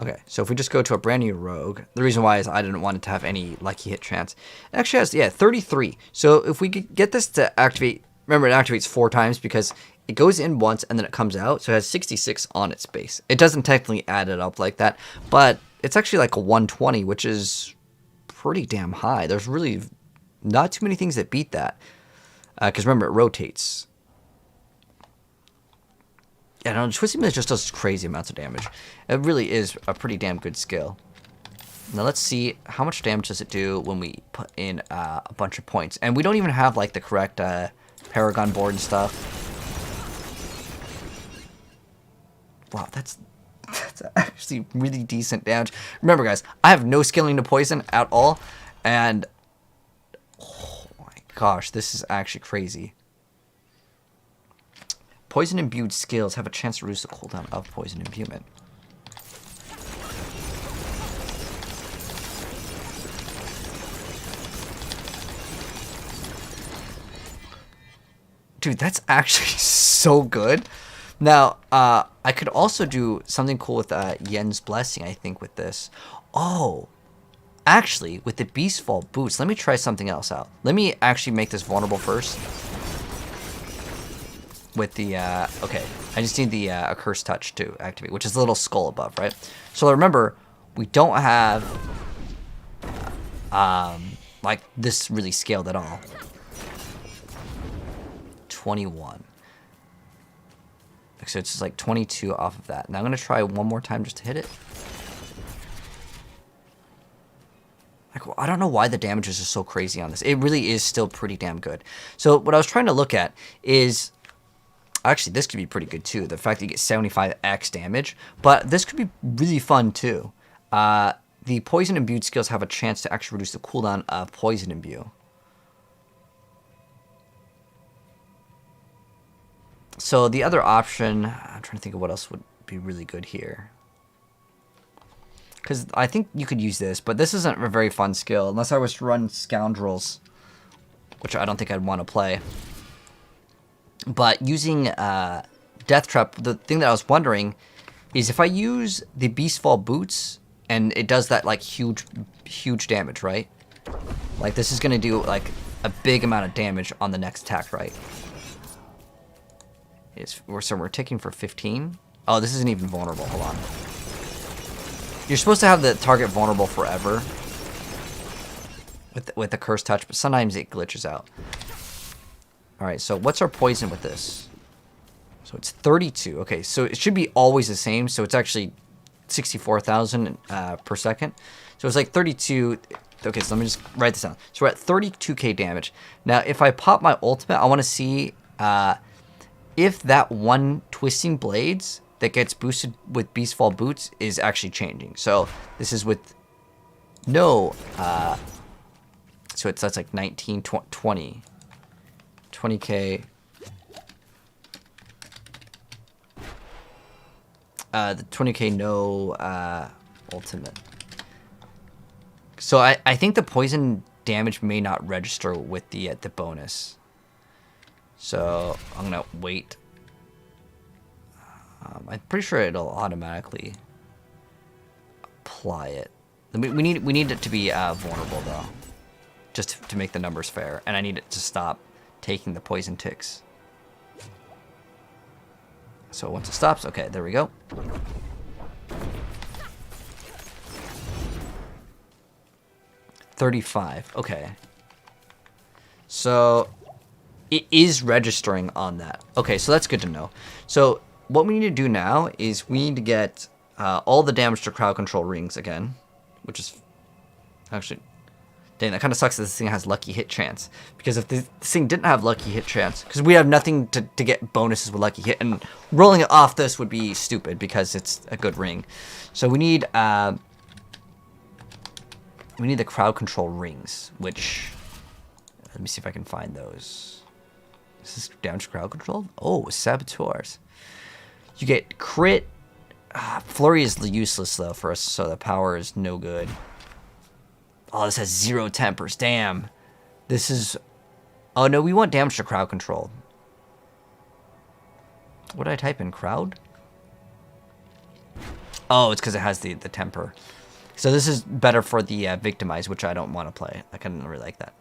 Okay, so if we just go to a brand new rogue, the reason why is I didn't want it to have any lucky hit chance. It actually has, yeah, 33. So if we could get this to activate, remember it activates 4 times because it goes in once and then it comes out. So it has 66 on its base. It doesn't technically add it up like that, but it's actually like a 120, which is pretty damn high. There's really not too many things that beat that. Because remember, it rotates. Yeah, no, Twisting Blade just does crazy amounts of damage. It really is a pretty damn good skill. Now let's see how much damage does it do when we put in a bunch of points. And we don't even have like the correct Paragon board and stuff. Wow, that's actually really decent damage. Remember guys, I have no scaling to poison at all. And oh my gosh, this is actually crazy. Poison imbued skills have a chance to reduce the cooldown of poison imbuement. Dude, that's actually so good. Now, I could also do something cool with Yen's Blessing, I think, with this. Oh, actually, with the Beastfall boots, let me try something else out. Let me actually make this vulnerable first. With the, okay, I just need the Accursed Touch to activate, which is a little skull above, right? So remember, we don't have, like, this really scaled at all. 21. So it's just like 22 off of that. Now I'm going to try one more time just to hit it. Like, well, I don't know why the damages are so crazy on this. It really is still pretty damn good. So what I was trying to look at is... Actually, this could be pretty good too. The fact that you get 75x damage. But this could be really fun too. The Poison Imbued skills have a chance to actually reduce the cooldown of Poison Imbue. So the other option... I'm trying to think of what else would be really good here. Because I think you could use this. But this isn't a very fun skill. Unless I was to run Scoundrels. Which I don't think I'd want to play. But using Death Trap, the thing that I was wondering is if I use the Beastfall boots and it does that like huge damage, right? Like this is gonna do like a big amount of damage on the next attack, right? So we're ticking for 15. Oh, this isn't even vulnerable. Hold on. You're supposed to have the target vulnerable forever with the Cursed Touch, but sometimes it glitches out. Alright, so what's our poison with this? So it's 32. Okay, so it should be always the same. So it's actually 64,000 per second. So it's like 32. Okay, so let me just write this down. So we're at 32k damage. Now, if I pop my ultimate, I want to see if that one Twisting Blades that gets boosted with Beastfall Boots is actually changing. So this is with no... so that's like 19, 20... 20k. The 20k no ultimate. So I think the poison damage may not register with the bonus. So I'm gonna wait. I'm pretty sure it'll automatically apply it. We need it to be vulnerable though, just to make the numbers fair, and I need it to stop taking the poison ticks. So once it stops, okay, there we go. $35, okay. So it is registering on that. Okay, so that's good to know. So what we need to do now is we need to get all the damage to crowd control rings again, which is actually... Dang, that kind of sucks that this thing has lucky hit chance. Because if this thing didn't have lucky hit chance, because we have nothing to get bonuses with lucky hit, and rolling it off this would be stupid because it's a good ring. So we need the crowd control rings, which, let me see if I can find those. Is this damage crowd control? Oh, saboteurs. You get crit. Flurry is useless though for us, so the power is no good. Oh, this has 0 tempers. Damn. This is... Oh, no, we want damage to crowd control. What did I type in? Crowd? Oh, it's because it has the temper. So this is better for the victimize, which I don't want to play. I kind of really like that.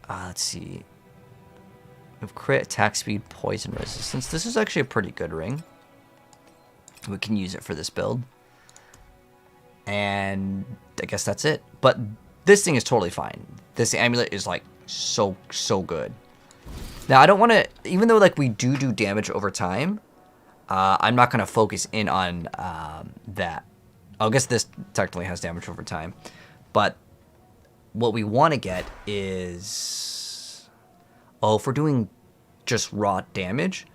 Let's see. We have crit, attack speed, poison resistance. This is actually a pretty good ring. We can use it for this build. And I guess that's it. But this thing is totally fine. This amulet is like so good. Now I don't want to, even though like we do damage over time, I'm not going to focus in on that. I guess this technically has damage over time. But what we want to get is, if we're doing just raw damage,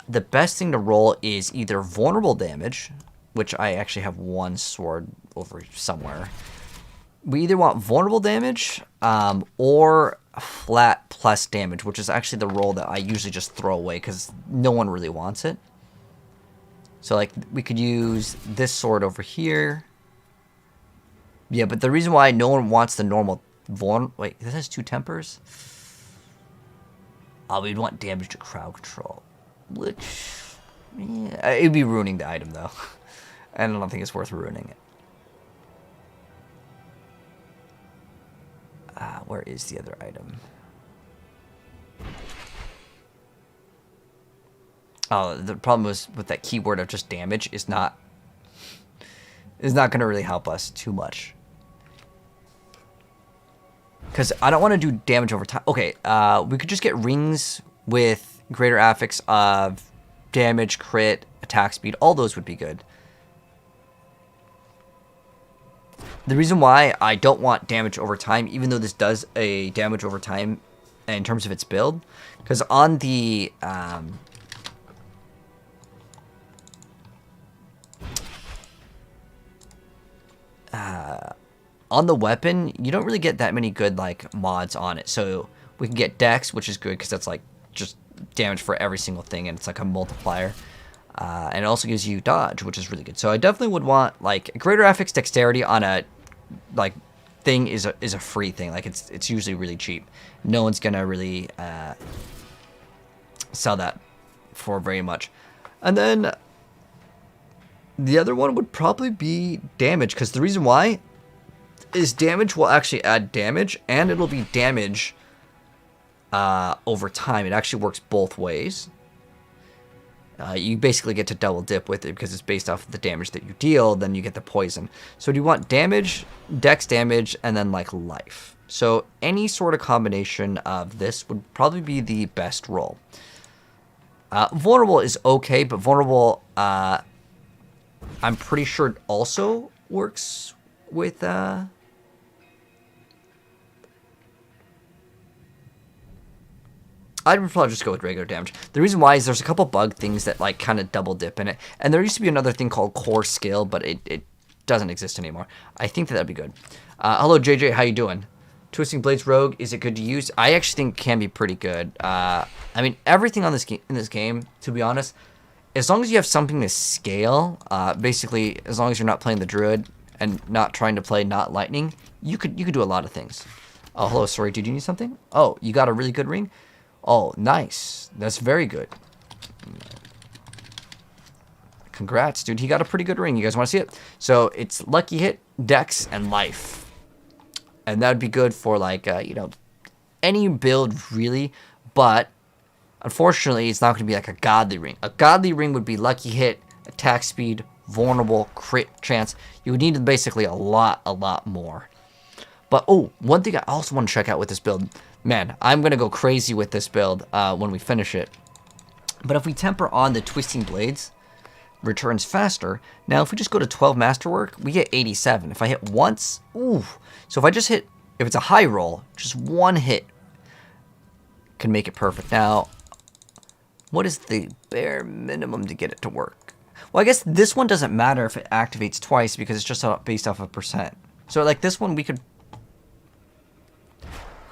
the best thing to roll is either vulnerable damage, which I actually have one sword over somewhere. We either want vulnerable damage or flat plus damage, which is actually the roll that I usually just throw away because no one really wants it. So like we could use this sword over here. Yeah, but the reason why no one wants the normal wait, this has 2 tempers? We'd want damage to crowd control, which, yeah, it'd be ruining the item though. And I don't think it's worth ruining it. Where is the other item? Oh, the problem was with that keyword of just damage is not going to really help us too much. Because I don't want to do damage over time. Okay, we could just get rings with greater affix of damage, crit, attack speed. All those would be good. The reason why I don't want damage over time, even though this does a damage over time in terms of its build, because on the weapon, you don't really get that many good like mods on it. So we can get Dex, which is good because that's like just damage for every single thing, and it's like a multiplier. And it also gives you dodge, which is really good. So I definitely would want like greater affix dexterity on a like thing is a free thing. Like it's usually really cheap. No one's gonna really sell that for very much. And then the other one would probably be damage, because the reason why is damage will actually add damage, and it'll be damage over time. It actually works both ways. You basically get to double dip with it because it's based off of the damage that you deal, then you get the poison. So do you want damage, dex damage, and then like life? So any sort of combination of this would probably be the best roll. Vulnerable is okay, but vulnerable, I'm pretty sure it also works with I'd probably just go with regular damage. The reason why is there's a couple bug things that like kind of double dip in it. And there used to be another thing called core skill, but it doesn't exist anymore. I think that'd be good. Hello JJ, how you doing? Twisting Blades Rogue, is it good to use? I actually think it can be pretty good. I mean, everything on in this game, to be honest, as long as you have something to scale, basically as long as you're not playing the druid and not trying to play not lightning, you could do a lot of things. Oh, hello, sorry, did you need something? Oh, you got a really good ring? Oh, nice. That's very good. Congrats, dude. He got a pretty good ring. You guys want to see it? So it's lucky hit, dex, and life. And that would be good for like, you know, any build really. But unfortunately, it's not going to be like a godly ring. A godly ring would be lucky hit, attack speed, vulnerable, crit chance. You would need basically a lot more. But, oh, one thing I also want to check out with this build. Man, I'm going to go crazy with this build when we finish it. But if we temper on the Twisting Blades, returns faster. Now, if we just go to 12 Masterwork, we get 87. If I hit once, ooh. So if I just hit, if it's a high roll, just one hit can make it perfect. Now, what is the bare minimum to get it to work? Well, I guess this one doesn't matter if it activates twice because it's just based off of percent. So like this one, we could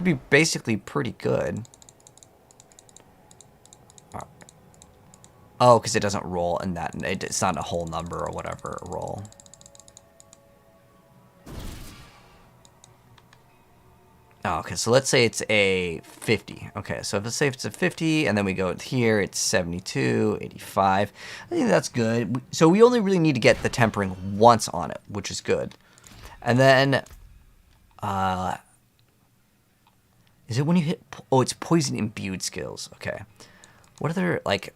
be basically pretty good. Oh, because it doesn't roll in that. It's not a whole number or whatever roll. Oh, okay, so let's say it's a 50. Okay, so let's say if it's a 50, and then we go here, it's 72, 85. I think that's good. So we only really need to get the tempering once on it, which is good. And then, is it when you hit, oh, it's poison imbued skills. Okay. What other, like,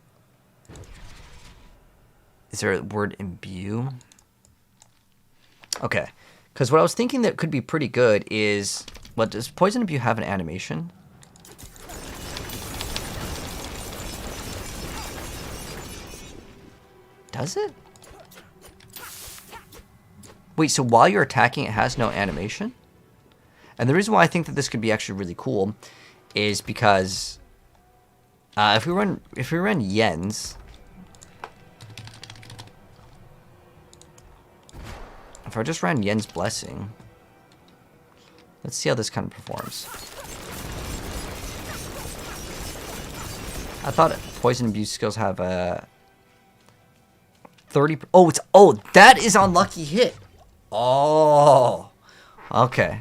is there a word imbue? Okay, because what I was thinking that could be pretty good is, what, does poison imbue have an animation? Does it? Wait, so while you're attacking, it has no animation? And the reason why I think that this could be actually really cool is because if we run Yen's, if I just ran Yen's Blessing, let's see how this kind of performs. I thought poison abuse skills have a 30. Oh, it's, oh, that is on lucky hit. Oh, okay.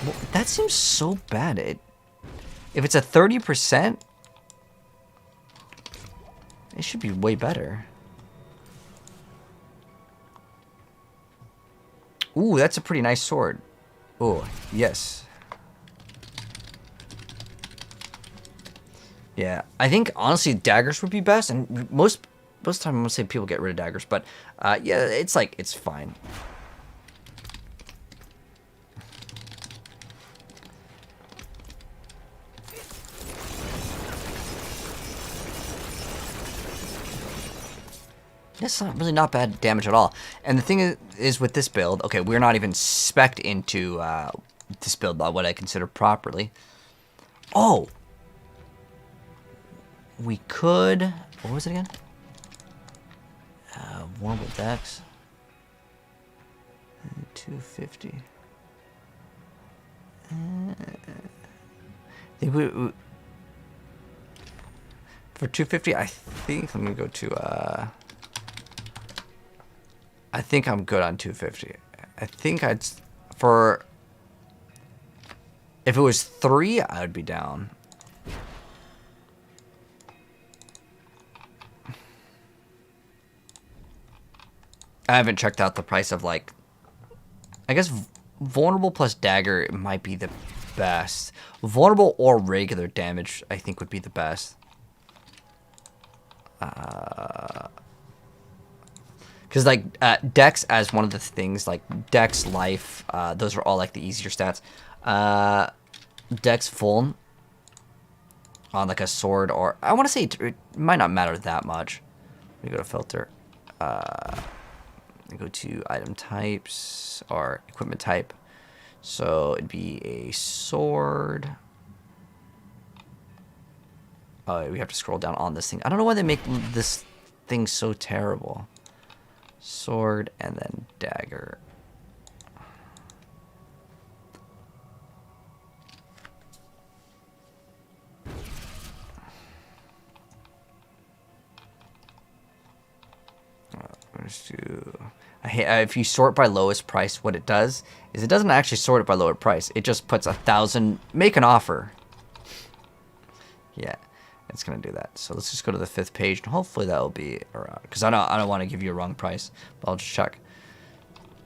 Well, that seems so bad. If it's a 30%, it should be way better. Ooh, that's a pretty nice sword. Oh, yes. Yeah, I think honestly daggers would be best, and most of the time I'm gonna say people get rid of daggers, but yeah, it's like, it's fine. That's not bad damage at all. And the thing is with this build, okay, we're not even spec'd into this build by what I consider properly. Oh! We could... What was it again? Vulnerable dex. 250. For 250, I think I'm going to go to... I think I'm good on 250. I think I'd... For... If it was 3, I would be down. I haven't checked out the price of, like... I guess vulnerable plus dagger might be the best. Vulnerable or regular damage, I think, would be the best. Because, like, Dex as one of the things, like, Dex, Life, those are all, like, the easier stats. Dex full on, like, a sword, or... I want to say it might not matter that much. Let me go to filter. Go to item types, or equipment type. So, it'd be a sword. Oh, we have to scroll down on this thing. I don't know why they make this thing so terrible. Sword and then dagger. Let's do... if you sort by lowest price, what it does is it doesn't actually sort it by lower price. It just puts 1,000. Make an offer. Yeah. It's gonna do that. So let's just go to the 5th page, and hopefully that will be around. Because I don't want to give you a wrong price, but I'll just check.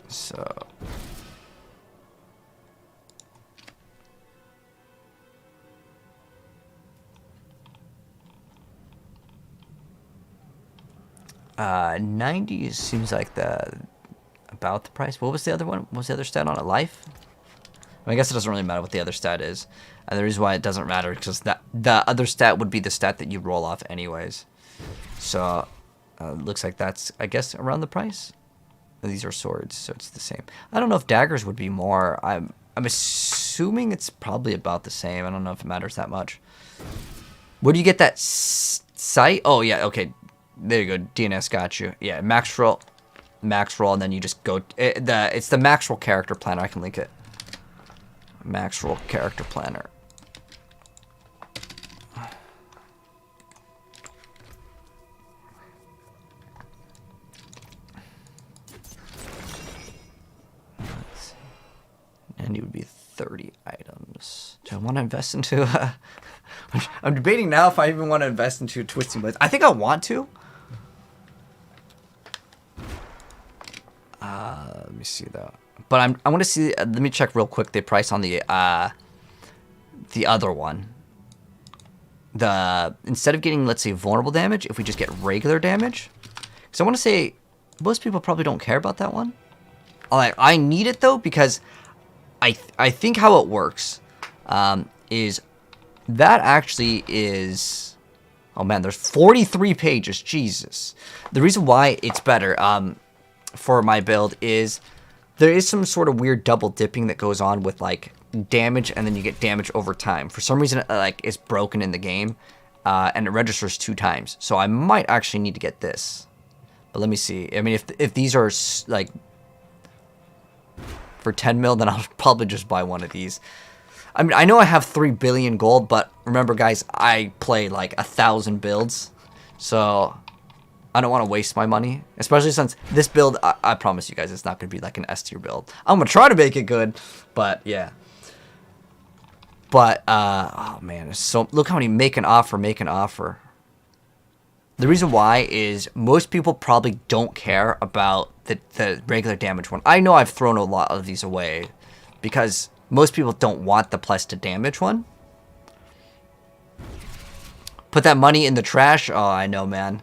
So 90 seems like about the price. What was the other one? What was the other stat on it? Life? I guess it doesn't really matter what the other stat is. And the reason why it doesn't matter is because the other stat would be the stat that you roll off anyways. So, looks like that's, I guess, around the price. These are swords, so it's the same. I don't know if daggers would be more. I'm assuming it's probably about the same. I don't know if it matters that much. Where do you get that sight? Oh, yeah, okay. There you go. DNS got you. Yeah, max roll, and then you just go. It's the max roll character planner. I can link it. Max roll character planner. Do I want to invest into... I'm debating now if I even want to invest into Twisting Blades. I think I want to. Let me see though. But I want to see. Let me check real quick the price on the other one. Instead of getting, let's say, vulnerable damage, if we just get regular damage, because I want to say most people probably don't care about that one. I need it though, because I think how it works is that actually is. Oh man, there's 43 pages. Jesus. The reason why it's better for my build is there is some sort of weird double dipping that goes on with like damage, and then you get damage over time. For some reason, like it's broken in the game, and it registers 2 times. So I might actually need to get this. But let me see. I mean, if these are like for 10 mil, then I'll probably just buy one of these. I mean, I know I have 3 billion gold, but remember, guys, I play like 1,000 builds, so I don't want to waste my money, especially since this build, I promise you guys, it's not going to be like an S tier build. I'm going to try to make it good, but yeah. But, oh man, so look how many make an offer. The reason why is most people probably don't care about the regular damage one. I know I've thrown a lot of these away because most people don't want the plus to damage one. Put that money in the trash. Oh, I know, man.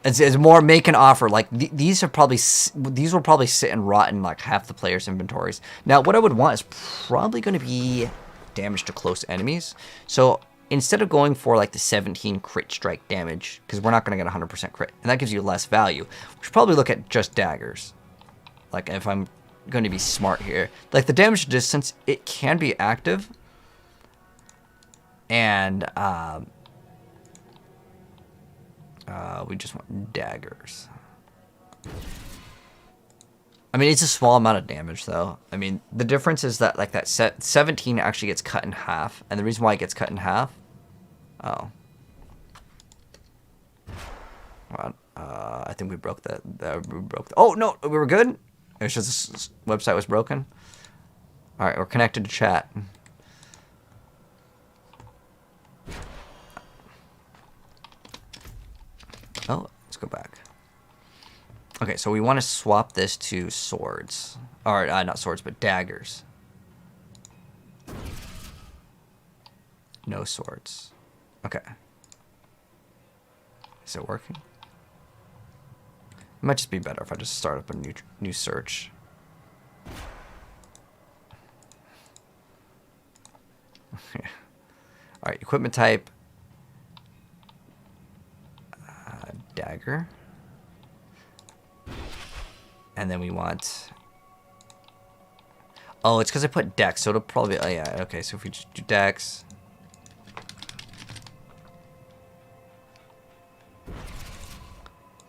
It's more make an offer. Like these will probably sit and rot in like half the players' inventories. Now, what I would want is probably going to be damage to close enemies. So instead of going for like the 17 crit strike damage, because we're not going to get 100% crit, and that gives you less value, we should probably look at just daggers. Like if I'm going to be smart here, like the damage distance, it can be active, and we just want daggers. I mean, it's a small amount of damage, though. I mean, the difference is that, like, that 17 actually gets cut in half. And the reason why it gets cut in half... Oh. Well, I think we broke that. Oh, no! We were good? It was just this website was broken? Alright, we're connected to chat. Oh, let's go back. Okay, so we want to swap this to swords. Or, not swords, but daggers. No swords. Okay. Is it working? It might just be better if I just start up a new search. Alright, equipment type. Dagger. And then we want... Oh, it's because I put dex, so it'll probably... Oh, yeah, okay, so if we just do dex...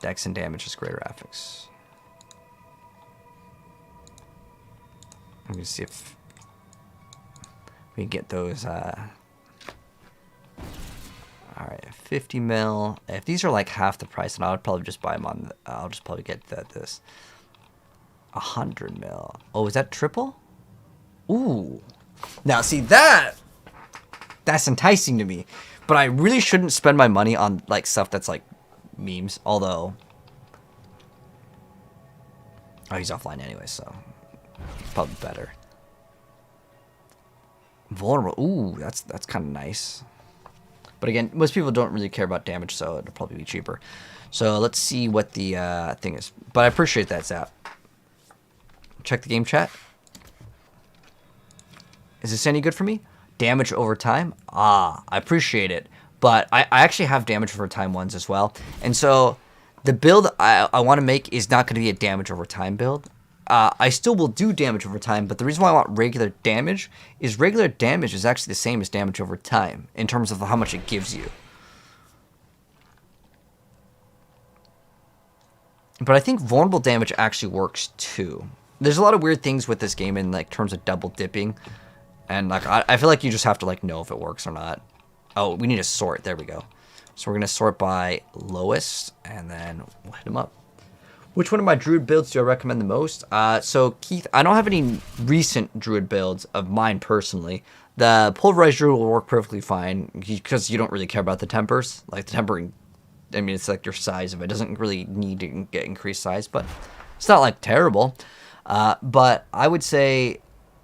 Dex and damage is greater affix. I'm going to see if we can get those... Alright, 50 mil. If these are like half the price, then I would probably just buy them on... I'll just probably get this. 100 mil. Oh, is that triple? Ooh. Now, see, that's enticing to me. But I really shouldn't spend my money on, like, stuff that's, like, memes. Although... Oh, he's offline anyway, so... Probably better. Vulnerable. Ooh, that's kind of nice. But again, most people don't really care about damage, so it'll probably be cheaper. So let's see what the thing is. But I appreciate that, Zap. Check the game chat. Is this any good for me? Damage over time? Ah, I appreciate it. But I actually have damage over time ones as well. And so the build I want to make is not going to be a damage over time build. I still will do damage over time, but the reason why I want regular damage is actually the same as damage over time in terms of how much it gives you. But I think vulnerable damage actually works too. There's a lot of weird things with this game in like terms of double dipping, and like I feel like you just have to like know if it works or not. Oh, we need to sort. There we go. So we're gonna sort by lowest, and then we'll hit them up. Which one of my druid builds do I recommend the most? So Keith, I don't have any recent druid builds of mine personally. The pulverized druid will work perfectly fine because you don't really care about the tempers. Like the tempering, I mean, it's like your size of it. It doesn't really need to get increased size, but it's not like terrible. But I would say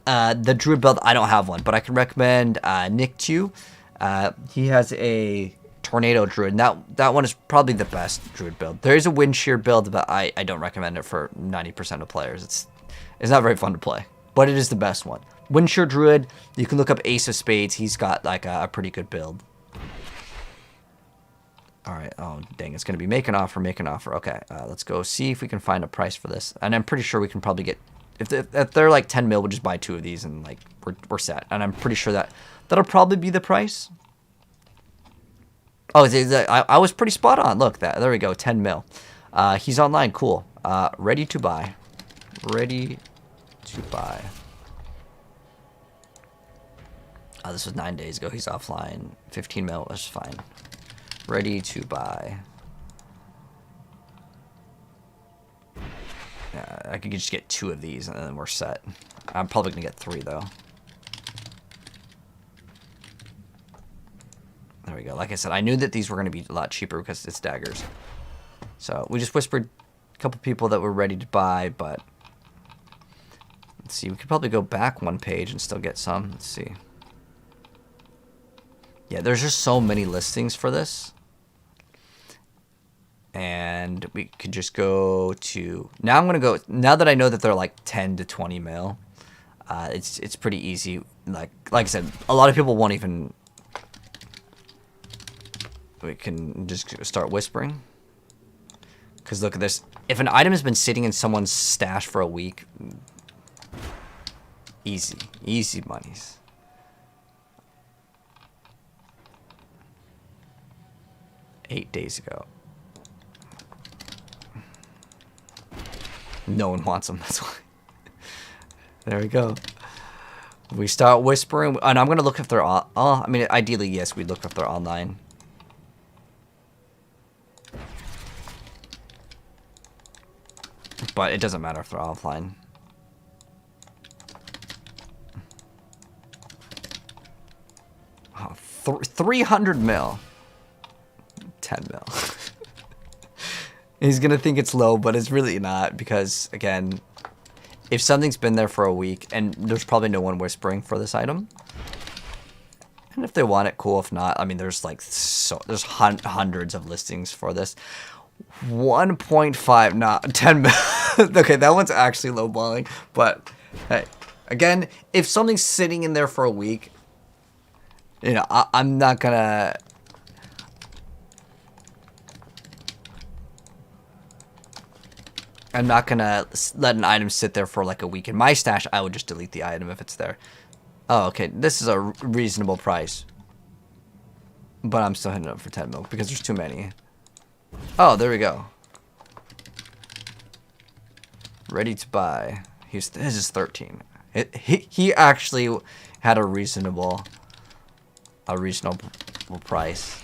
the druid build, I don't have one, but I can recommend Nick Chu. He has a tornado druid, and that one is probably the best druid build. There is a wind shear build, but I don't recommend it for 90% of players. It's not very fun to play, but it is the best one. Wind shear druid, you can look up Ace of Spades. He's got like a pretty good build. All right. Oh, dang. It's going to be make an offer. Okay. Let's go see if we can find a price for this. And I'm pretty sure we can probably get, if they're like 10 mil, we'll just buy 2 of these and like we're set. And I'm pretty sure that'll probably be the price. Oh, I was pretty spot on. Look, there we go. 10 mil. He's online. Cool. Ready to buy. Ready to buy. Oh, this was 9 days ago. He's offline. 15 mil was fine. Ready to buy. Yeah, I could just get 2 of these and then we're set. I'm probably going to get 3 though. There we go. Like I said, I knew that these were going to be a lot cheaper because it's daggers. So we just whispered a couple people that were ready to buy, but let's see. We could probably go back 1 page and still get some. Let's see. Yeah, there's just so many listings for this. And we could just go to, now I'm going to go, now that I know that they're like 10 to 20 mil, it's pretty easy. Like I said, a lot of people won't even, we can just start whispering. Because look at this. If an item has been sitting in someone's stash for a week, easy monies. Eight days ago. No one wants them, that's why. There we go. We start whispering, and I'm going to look if they're on. Oh, I mean, ideally, yes, we'd look if they're online. But it doesn't matter if they're offline. Oh, 300 mil. 10 mil. He's going to think it's low, but it's really not because, again, if something's been there for a week, and there's probably no one whispering for this item, and if they want it, cool. If not, I mean, there's like there's hundreds of listings for this. 1.5, not 10 mil. Okay, that one's actually lowballing, but hey, again, if something's sitting in there for a week, you know, I'm not gonna. I'm not gonna let an item sit there for like a week. In my stash, I would just delete the item if it's there. Oh, okay, this is a reasonable price. But I'm still hitting it up for 10 mil because there's too many. Oh, there we go. Ready to buy. His is 13. He actually had a reasonable price.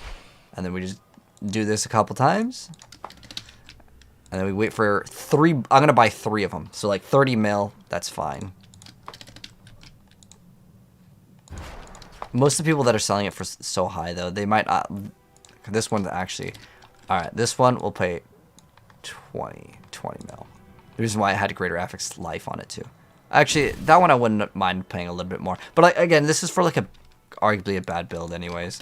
And then we just do this a couple times. And then we wait for 3. I'm going to buy 3 of them. So like 30 mil, that's fine. Most of the people that are selling it for so high, though, they might not. This one's actually. Alright, this one will pay 20 mil. The reason why it had greater affix life on it, too. Actually, that one I wouldn't mind paying a little bit more. But again, this is for like arguably a bad build anyways.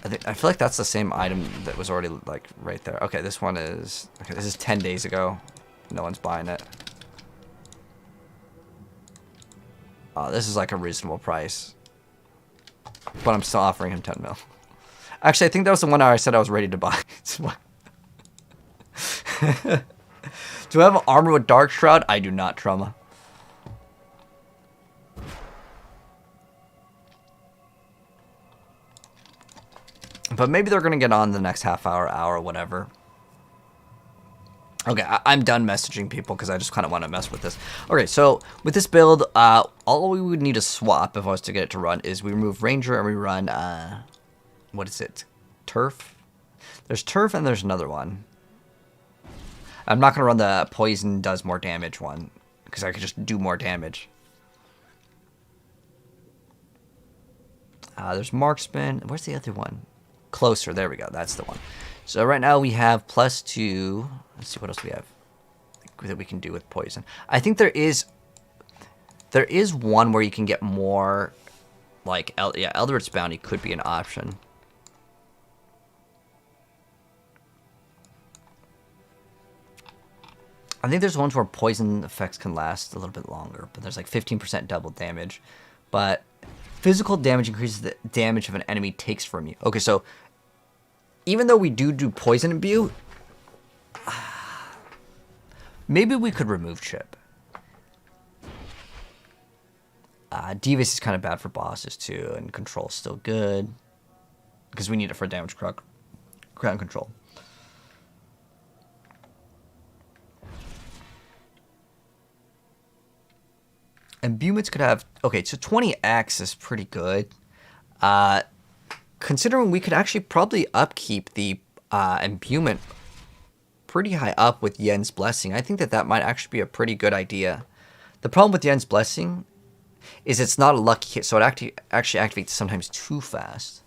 I feel like that's the same item that was already like right there. Okay, this one is. Okay, this is 10 days ago. No one's buying it. This is like a reasonable price. But I'm still offering him 10 mil. Actually, I think that was the one I said I was ready to buy. Do I have armor with Dark Shroud? I do not, Trauma. But maybe they're going to get on the next half hour, whatever. Okay, I'm done messaging people because I just kind of want to mess with this. Okay, so with this build, all we would need to swap if I was to get it to run is we remove Ranger and we run, what is it? turf. There's turf and there's another one. I'm not going to run the poison does more damage one, because I could just do more damage. There's marksman. Where's the other one? Closer. There we go. That's the one. So right now we have +2. Let's see what else we have that we can do with poison. I think there is one where you can get more, like, Eldritch's Bounty could be an option. I think there's ones where poison effects can last a little bit longer, but there's like 15% double damage. But physical damage increases the damage of an enemy takes from you. Okay, so even though we do poison imbue, maybe we could remove chip. Devious is kind of bad for bosses too, and control is still good because we need it for damage ground control. Imbuements could have... Okay, so 20x is pretty good. Considering we could actually probably upkeep the imbuement pretty high up with Yen's Blessing, I think that might actually be a pretty good idea. The problem with Yen's Blessing is it's not a lucky hit, so it actually activates sometimes too fast.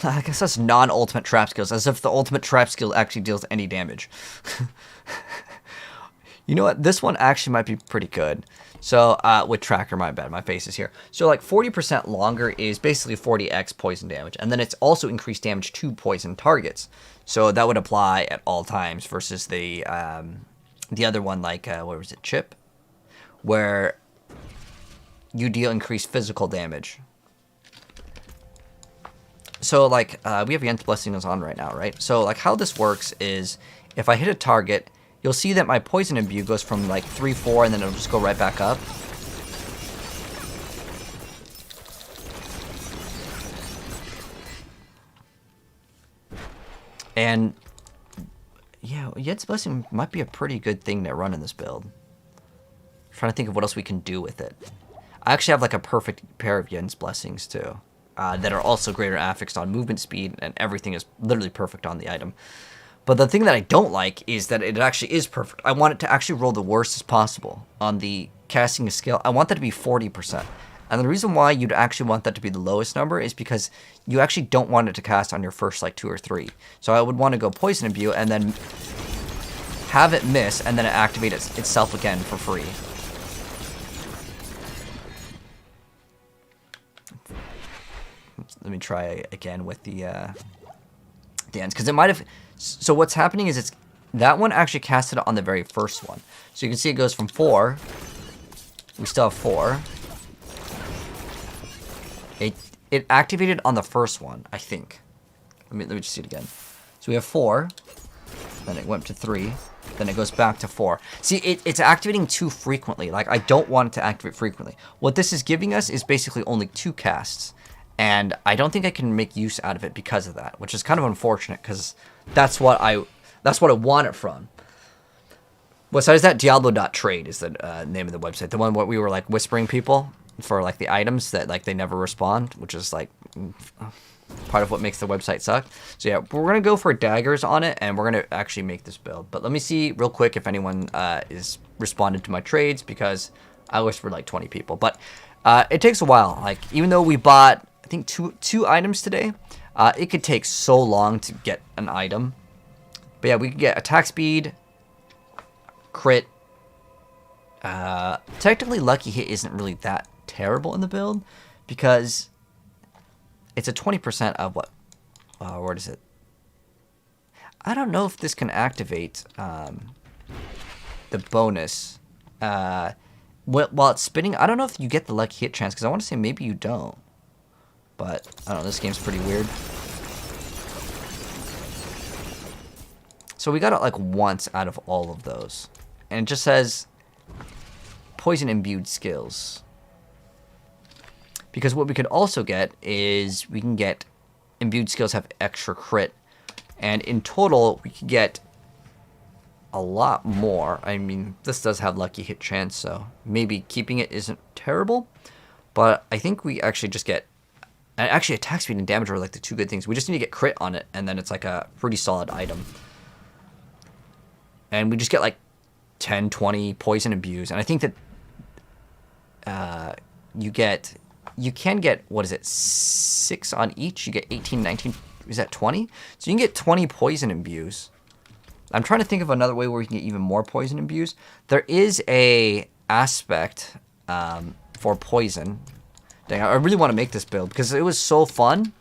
I guess that's non-ultimate trap skills, as if the ultimate trap skill actually deals any damage. You know what? This one actually might be pretty good. So, with tracker, my bad, my face is here. So, like, 40% longer is basically 40x poison damage. And then it's also increased damage to poison targets. So, that would apply at all times versus the other one, like, what was it, Chip? Where you deal increased physical damage. So, like, we have Yen's Blessing is on right now, right? So, like, how this works is if I hit a target, you'll see that my poison imbue goes from, like, 3-4, and then it'll just go right back up. And, yeah, Yen's Blessing might be a pretty good thing to run in this build. I'm trying to think of what else we can do with it. I actually have, like, a perfect pair of Yen's Blessings, too. That are also greater affixed on movement speed, and everything is literally perfect on the item. But the thing that I don't like is that it actually is perfect. I want it to actually roll the worst as possible on the casting skill. I want that to be 40%. And the reason why you'd actually want that to be the lowest number is because you actually don't want it to cast on your first, like, 2 or 3. So I would want to go Poison Imbue and then have it miss, and then it activate itself again for free. Let me try again with the ends, because it might have... So what's happening is that one actually casted it on the very first one. So you can see it goes from 4. We still have 4. It activated on the first one, I think. Let me just see it again. So we have 4. Then it went to 3. Then it goes back to 4. See, it's activating too frequently. Like, I don't want it to activate frequently. What this is giving us is basically only 2 casts. And I don't think I can make use out of it because of that, which is kind of unfortunate, because that's what I want it from. Besides that, Diablo.trade is the name of the website. The one where we were, like, whispering people for, like, the items that, like, they never respond, which is, like, part of what makes the website suck. So, yeah, we're going to go for daggers on it, and we're going to actually make this build. But let me see real quick if anyone is responded to my trades, because I whispered, like, 20 people. But it takes a while. Like, even though we bought... I think two items today. It could take so long to get an item. But yeah, we could get attack speed, crit. Technically, lucky hit isn't really that terrible in the build, because it's a 20% of what? What is it? I don't know if this can activate the bonus. While it's spinning, I don't know if you get the lucky hit chance, because I want to say maybe you don't. But, I don't know, this game's pretty weird. So we got it, like, once out of all of those. And it just says, Poison Imbued Skills. Because what we could also get is, we can get Imbued Skills have extra crit. And in total, we could get a lot more. I mean, this does have lucky hit chance, so maybe keeping it isn't terrible. But I think we actually just get... And actually, attack speed and damage are like the two good things. We just need to get crit on it, and then it's like a pretty solid item. And we just get like 10, 20 poison imbues. And I think that you can get, what is it, 6 on each? You get 18, 19, is that 20? So you can get 20 poison imbues. I'm trying to think of another way where we can get even more poison imbues. There is a aspect for poison. Dang, I really want to make this build because it was so fun.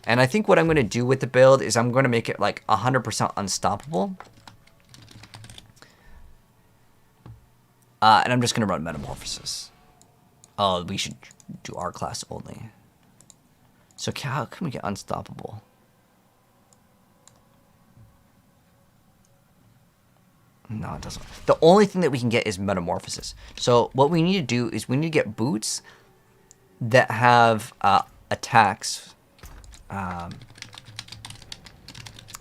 And I think what I'm going to do with the build is I'm going to make it like 100% unstoppable. And I'm just going to run Metamorphosis. Oh, we should do our class only. So how can we get unstoppable? No, it doesn't. The only thing that we can get is Metamorphosis. So what we need to do is we need to get boots that have attacks.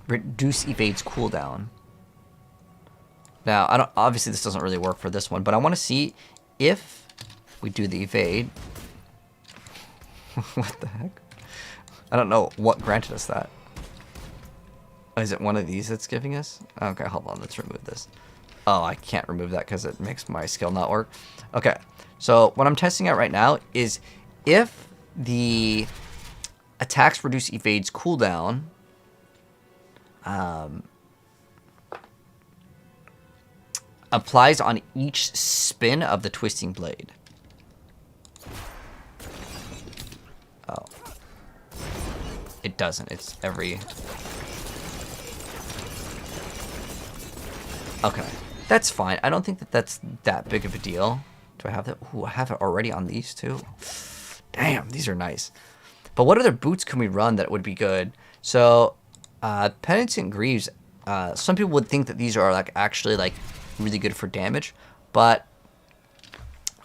Reduce evades cooldown. Now, obviously this doesn't really work for this one, but I want to see if we do the evade. What the heck? I don't know what granted us that. Oh, is it one of these that's giving us? Okay, hold on, let's remove this. Oh, I can't remove that because it makes my skill not work. Okay, so what I'm testing out right now is if the attacks reduce evades cooldown, applies on each spin of the twisting blade. Oh. It doesn't. It's every... Okay. That's fine. I don't think that that's that big of a deal. Do I have that? Ooh, I have it already on these too. Damn, these are nice. But what other boots can we run that would be good? So, Penitent Greaves, some people would think that these are like actually like really good for damage, but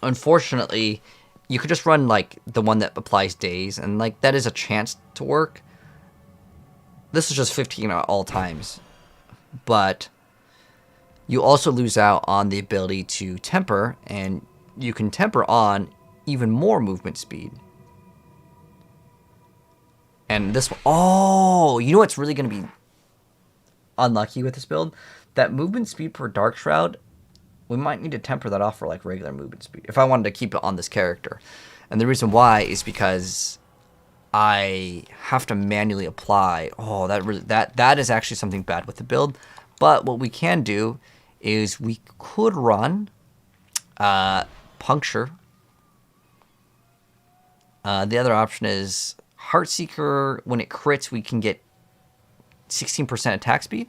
unfortunately, you could just run like the one that applies daze, and like that is a chance to work. This is just 15 at all times, but you also lose out on the ability to temper, and you can temper on even more movement speed. And this one, oh, you know what's really going to be unlucky with this build? That movement speed per Dark Shroud, we might need to temper that off for like regular movement speed if I wanted to keep it on this character. And the reason why is because I have to manually apply. Oh, that is actually something bad with the build. But what we can do is we could run Puncture. The other option is Heartseeker. When it crits, we can get 16% attack speed.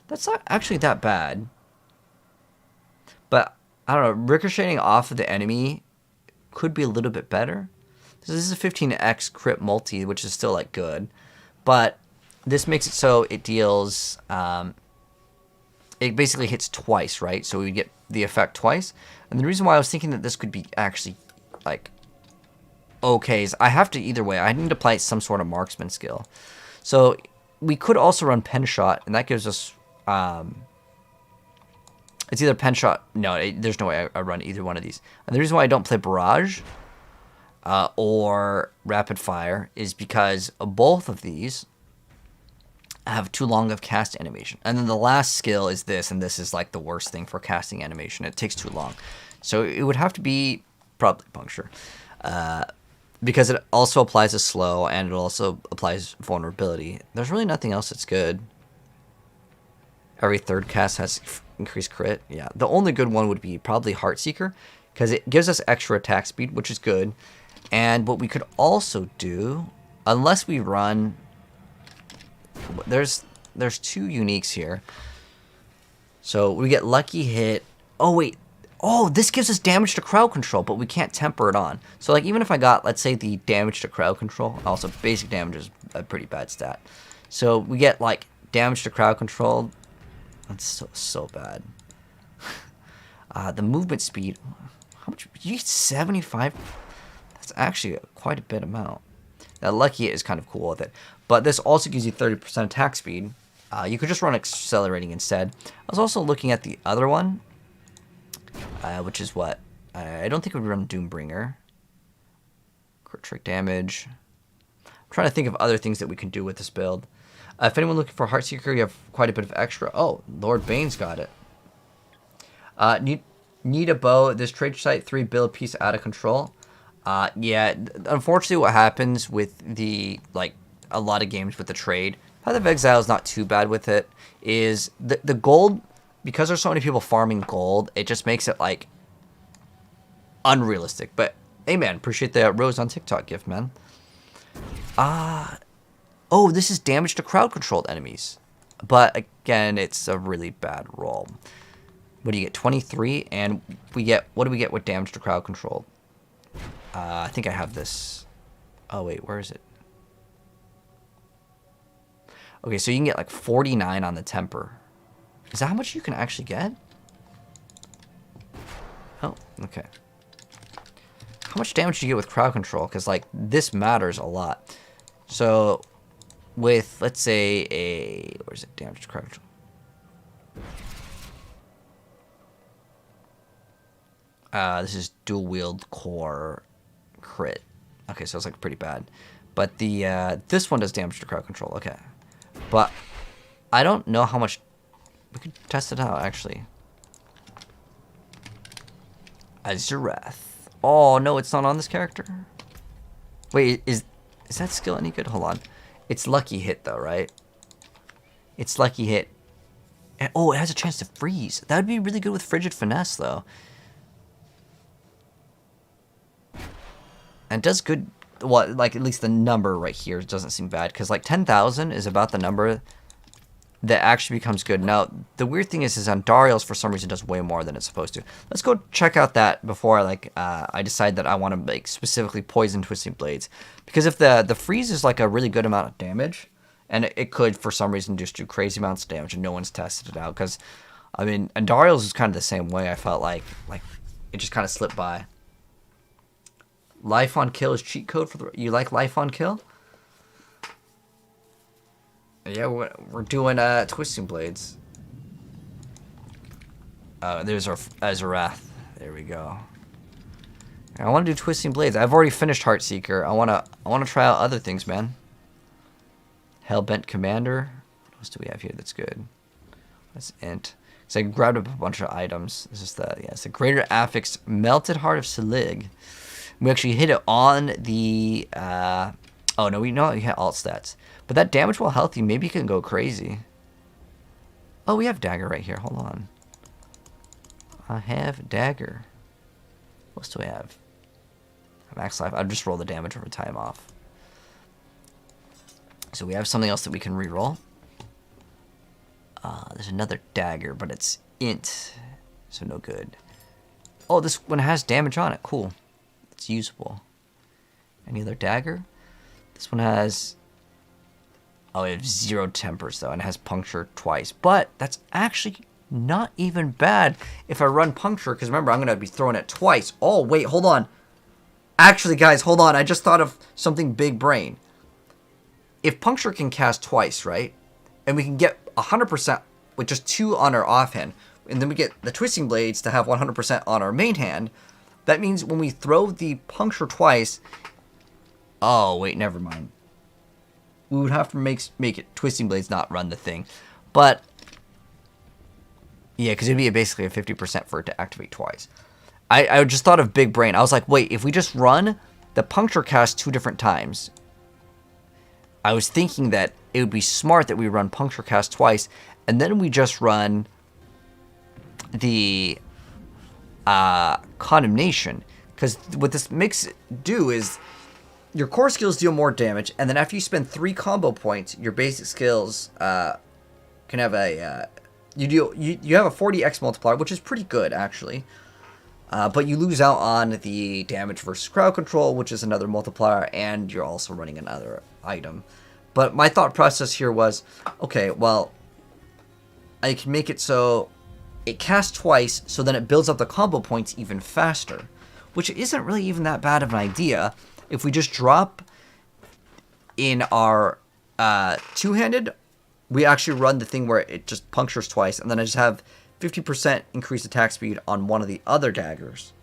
That's not actually that bad. But, I don't know, ricocheting off of the enemy could be a little bit better. So this is a 15x crit multi, which is still, like, good. But this makes it so it deals... it basically hits twice, right? So we get the effect twice. And the reason why I was thinking that this could be actually, like, okay is I have to, either way, I need to apply some sort of marksman skill. So we could also run Pen Shot, and that gives us... it's either Pen Shot... No, there's no way I run either one of these. And the reason why I don't play Barrage or Rapid Fire is because both of these have too long of cast animation. And then the last skill is this, and this is like the worst thing for casting animation. It takes too long. So it would have to be probably Puncture. Because it also applies a slow, and it also applies vulnerability. There's really nothing else that's good. Every third cast has increased crit. Yeah, the only good one would be probably Heartseeker, because it gives us extra attack speed, which is good. And what we could also do, unless we run... There's two uniques here. So we get Lucky Hit. Oh, wait. Oh, this gives us damage to crowd control, but we can't temper it on. So, like, even if I got, let's say, the damage to crowd control, also basic damage is a pretty bad stat. So we get, like, damage to crowd control. That's so bad. The movement speed. How much? You get 75? That's actually quite a bit amount. Now, Lucky Hit is kind of cool with it. But this also gives you 30% attack speed. You could just run accelerating instead. I was also looking at the other one, which is what? I don't think we would run Doombringer. Crit trick damage. I'm trying to think of other things that we can do with this build. If anyone looking for Heartseeker, you have quite a bit of extra. Oh, Lord Bane's got it. Need a bow. This trade site 3 build piece out of control. Yeah, unfortunately what happens with the, like, a lot of games with the trade, Path of Exile is not too bad with it, is the gold, because there's so many people farming gold, it just makes it, like, unrealistic. But, hey, man, appreciate the Rose on TikTok gift, man. Oh, this is damage to crowd-controlled enemies. But, again, it's a really bad roll. What do you get? 23, and we get, what do we get with damage to crowd control? I think I have this. Oh, wait, where is it? Okay, so you can get like 49 on the temper. Is that how much you can actually get? Oh, okay. How much damage do you get with crowd control? Because, like, this matters a lot. So, with, let's say, where's it? Damage to crowd control. This is dual wield core crit. Okay, so it's like pretty bad. But the this one does damage to crowd control. Okay, but I don't know how much. We could test it out actually. Azurath. Oh no, it's not on this character. Wait, is that skill any good? Hold on. It's lucky hit though, right? It's lucky hit. And, oh, it has a chance to freeze. That would be really good with frigid finesse though. And it does good, well, like, at least the number right here doesn't seem bad. Because, like, 10,000 is about the number that actually becomes good. Now, the weird thing is on Dariel's, for some reason, does way more than it's supposed to. Let's go check out that before, I decide that I want to, like, specifically poison Twisting Blades. Because if the freeze is, like, a really good amount of damage, and it could, for some reason, just do crazy amounts of damage, and no one's tested it out. Because, I mean, and Dariel's is kind of the same way. I felt like it just kind of slipped by. Life on kill is cheat code for the. You like life on kill? Yeah, we're doing Twisting Blades. There's our Azurath. There we go. I want to do Twisting Blades. I've already finished Heartseeker. I wanna try out other things, man. Hellbent Commander. What else do we have here that's good? That's Int. So I grabbed up a bunch of items. This is it's the Greater Affix Melted Heart of Selig. We actually hit it on the, oh no, we know we hit alt stats. But that damage while healthy maybe can go crazy. Oh, we have dagger right here, hold on. I have dagger. What else do we have? Max life, I'll just roll the damage over time off. So we have something else that we can reroll. There's another dagger, but it's int, so no good. Oh, this one has damage on it, cool. It's usable. Any other dagger? This one has... Oh, it has 0 tempers, though, and it has puncture twice. But that's actually not even bad if I run puncture, because remember, I'm going to be throwing it twice. Oh, wait, hold on. Actually, guys, hold on. I just thought of something big brain. If puncture can cast twice, right? And we can get 100% with just 2 on our offhand, and then we get the Twisting Blades to have 100% on our main hand, that means when we throw the puncture twice... Oh, wait, never mind. We would have to make it Twisting Blades not run the thing. But, yeah, because it'd be basically a 50% for it to activate twice. I just thought of big brain. I was like, wait, if we just run the puncture cast 2 different times, I was thinking that it would be smart that we run puncture cast twice, and then we just run the... condemnation, because what this makes it do is your core skills deal more damage, and then after you spend 3 combo points, your basic skills can have a you have a 40x multiplier, which is pretty good actually, but you lose out on the damage versus crowd control, which is another multiplier, and you're also running another item. But my thought process here was, okay, well, I can make it so it casts twice, so then it builds up the combo points even faster, which isn't really even that bad of an idea. If we just drop in our two-handed we actually run the thing where it just punctures twice, and then I just have 50% increased attack speed on one of the other daggers.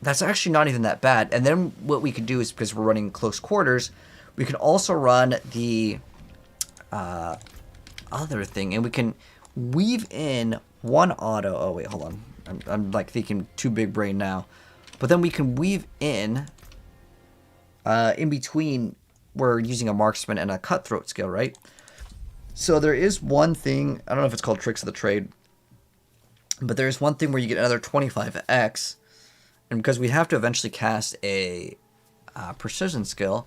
That's actually not even that bad. And then what we could do is, because we're running close quarters, we can also run the other thing, and we can weave in one auto. Oh wait, hold on. I'm like thinking too big brain now. But then we can weave in between, we're using a marksman and a cutthroat skill, right? So there is one thing, I don't know if it's called tricks of the trade, but there's one thing where you get another 25x, and because we have to eventually cast a precision skill,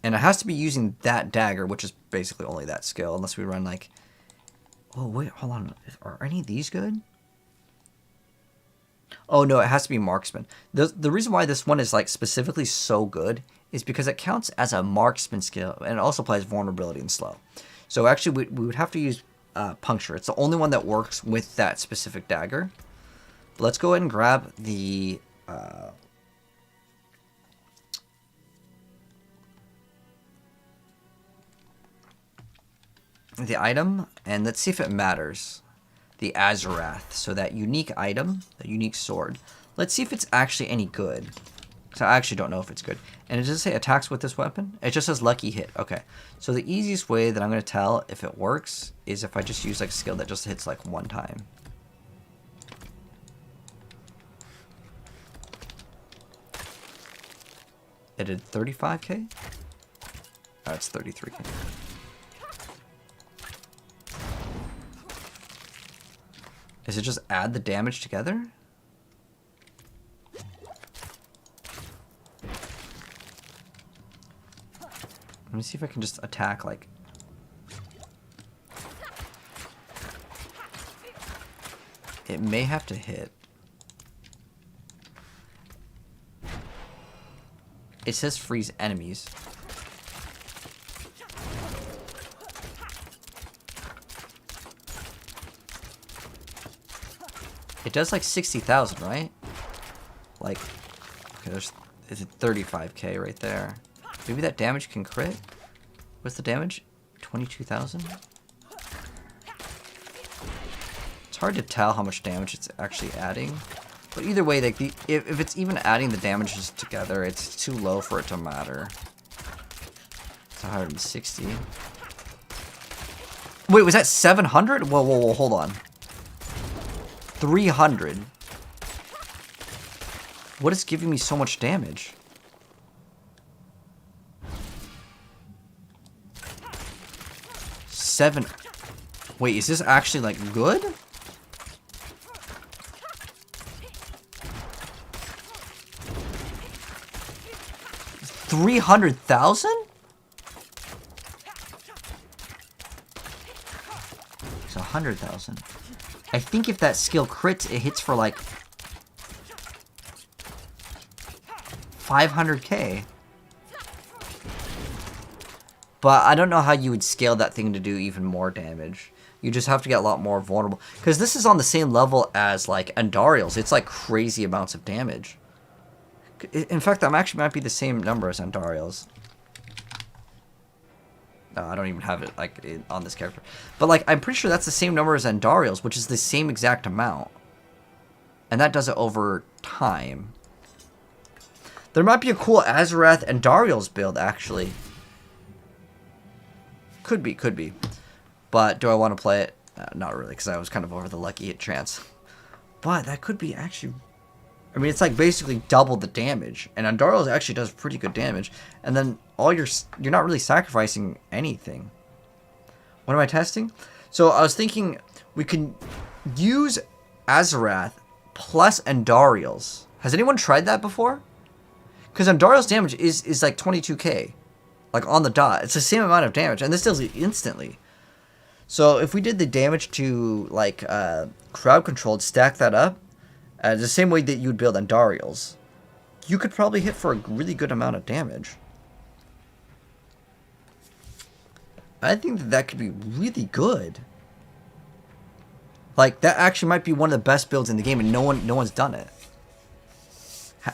and it has to be using that dagger, which is basically only that skill, unless we run like, oh wait, hold on, are any of these good? Oh no, it has to be marksman. The reason why this one is like specifically so good is because it counts as a marksman skill, and it also applies vulnerability and slow. So actually we would have to use puncture. It's the only one that works with that specific dagger. But let's go ahead and grab the item, and let's see if it matters. The Azarath, so that unique item, the unique sword. Let's see if it's actually any good. So I actually don't know if it's good. And it doesn't say attacks with this weapon. It just says lucky hit. Okay. So the easiest way that I'm going to tell if it works is if I just use like a skill that just hits like one time. It did 35k? Oh, it's 33k. Is it just add the damage together? Let me see if I can just attack like... It may have to hit. It says freeze enemies. It does like 60,000, right? Like, okay, there's 35k right there. Maybe that damage can crit? What's the damage? 22,000? It's hard to tell how much damage it's actually adding. But either way, like if it's even adding the damages together, it's too low for it to matter. It's 160. Wait, was that 700? Whoa, whoa, whoa, hold on. 300. What is giving me so much damage? Seven. Wait, is this actually like good? 300,000? It's 100,000. I think if that skill crits, it hits for like 500k. But I don't know how you would scale that thing to do even more damage. You just have to get a lot more vulnerable. Because this is on the same level as like Andariel's. It's like crazy amounts of damage. In fact, that actually might be the same number as Andariel's. No, I don't even have it like on this character. But like, I'm pretty sure that's the same number as Andariel's, which is the same exact amount. And that does it over time. There might be a cool Azarath Andariel's build, actually. Could be, could be. But do I want to play it? Not really, because I was kind of over the lucky hit chance. But that could be actually... I mean, it's like basically double the damage. And Andariel's actually does pretty good damage. And then all you're not really sacrificing anything. What am I testing? So I was thinking we can use Azarath plus Andariel's. Has anyone tried that before? Because Andariel's damage is like 22k. Like on the dot. It's the same amount of damage. And this does it instantly. So if we did the damage to like crowd controlled, stack that up. The same way that you would build Andariel's. You could probably hit for a really good amount of damage. I think that that could be really good. Like, that actually might be one of the best builds in the game, and no one's done it.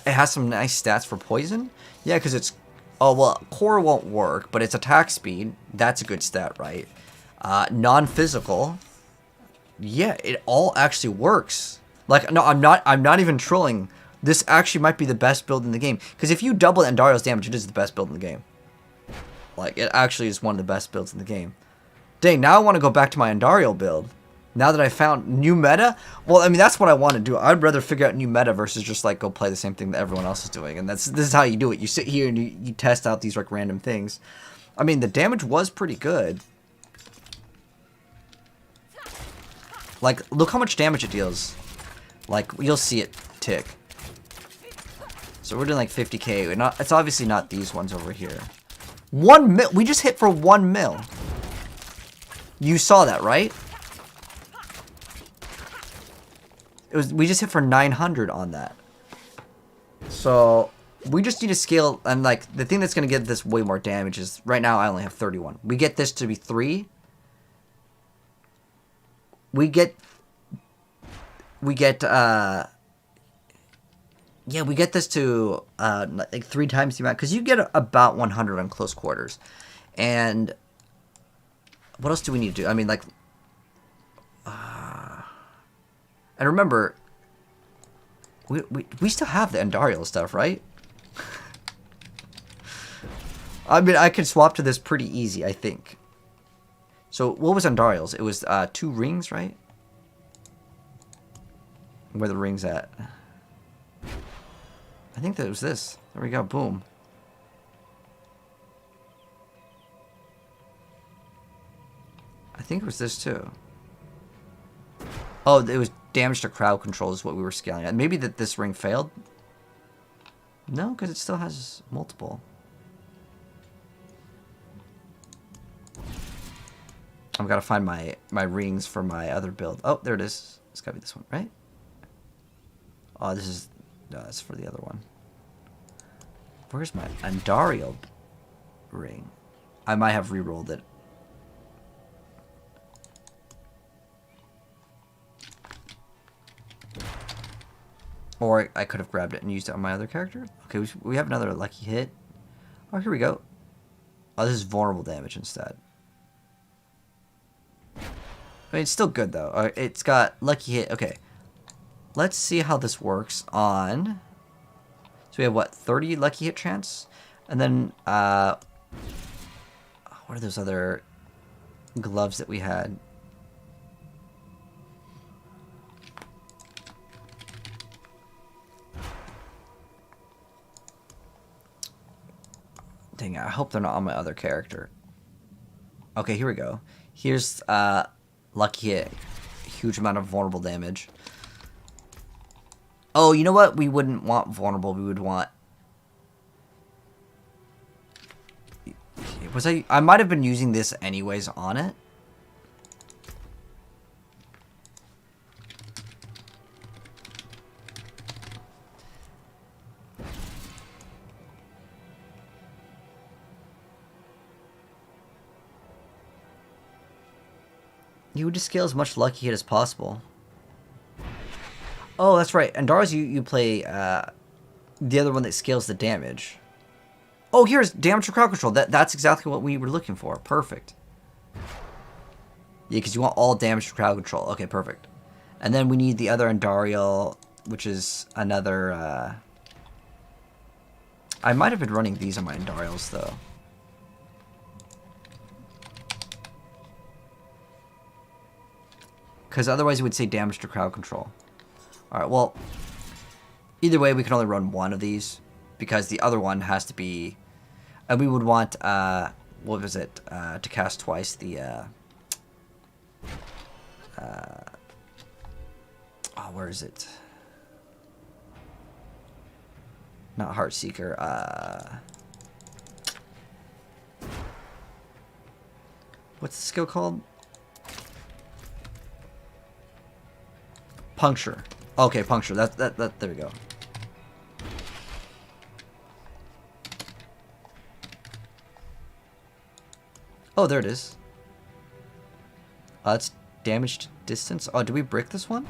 It has some nice stats for poison. Yeah, because it's Oh, well, core won't work, but it's attack speed. That's a good stat, right? Non-physical. Yeah, it all actually works. Like, no, I'm not even trolling. This actually might be the best build in the game. Because if you double Andario's damage, it is the best build in the game. Like, it actually is one of the best builds in the game. Dang, now I want to go back to my Andario build. Now that I found new meta. Well, I mean, that's what I want to do. I'd rather figure out new meta versus just, like, go play the same thing that everyone else is doing. And this is how you do it. You sit here and you test out these, like, random things. I mean, the damage was pretty good. Like, look how much damage it deals. Like, you'll see it tick. So we're doing like 50k. It's obviously not these ones over here. 1 mil. We just hit for 1 mil. You saw that, right? We just hit for 900 on that. So we just need to scale. And like the thing that's gonna give this way more damage is right now I only have 31. We get this to be 3. We get yeah, we get this to like 3 times the amount, because you get about 100 on close quarters. And what else do we need to do? I mean, like, and remember, we still have the Andario stuff, right? I mean, I could swap to this pretty easy, I think. So what was Andario's? It was 2 rings, right? Where the ring's at? I think that was this. There we go. Boom. I think it was this too. Oh, it was damage to crowd control is what we were scaling at. Maybe that this ring failed? No, because it still has multiple. I've got to find my rings for my other build. Oh, there it is. It's got to be this one, right? Oh, this is... No, that's for the other one. Where's my Andario ring? I might have re-rolled it. Or I could have grabbed it and used it on my other character. Okay, we have another lucky hit. Oh, here we go. Oh, this is vulnerable damage instead. I mean, it's still good, though. It's got lucky hit. Okay. Let's see how this works on... So we have, what, 30 lucky hit chance? And then, what are those other gloves that we had? Dang it, I hope they're not on my other character. Okay, here we go. Here's, lucky hit. Huge amount of vulnerable damage. Oh, you know what? We wouldn't want vulnerable. We would want... Was I might have been using this anyways on it. You would just scale as much lucky hit as possible. Oh, that's right. Andar's you play the other one that scales the damage. Oh, here's damage to crowd control. That's exactly what we were looking for. Perfect. Yeah, because you want all damage to crowd control. Okay, perfect. And then we need the other Andario, which is another... I might have been running these on my Andarios, though. Because otherwise it would say damage to crowd control. Alright, well, either way, we can only run one of these, because the other one has to be, and we would want, what was it, to cast twice the, oh, where is it? Not Heartseeker, what's the skill called? Puncture. Okay, puncture. That there we go. Oh, there it is. It's damaged distance. Oh, do we break this one?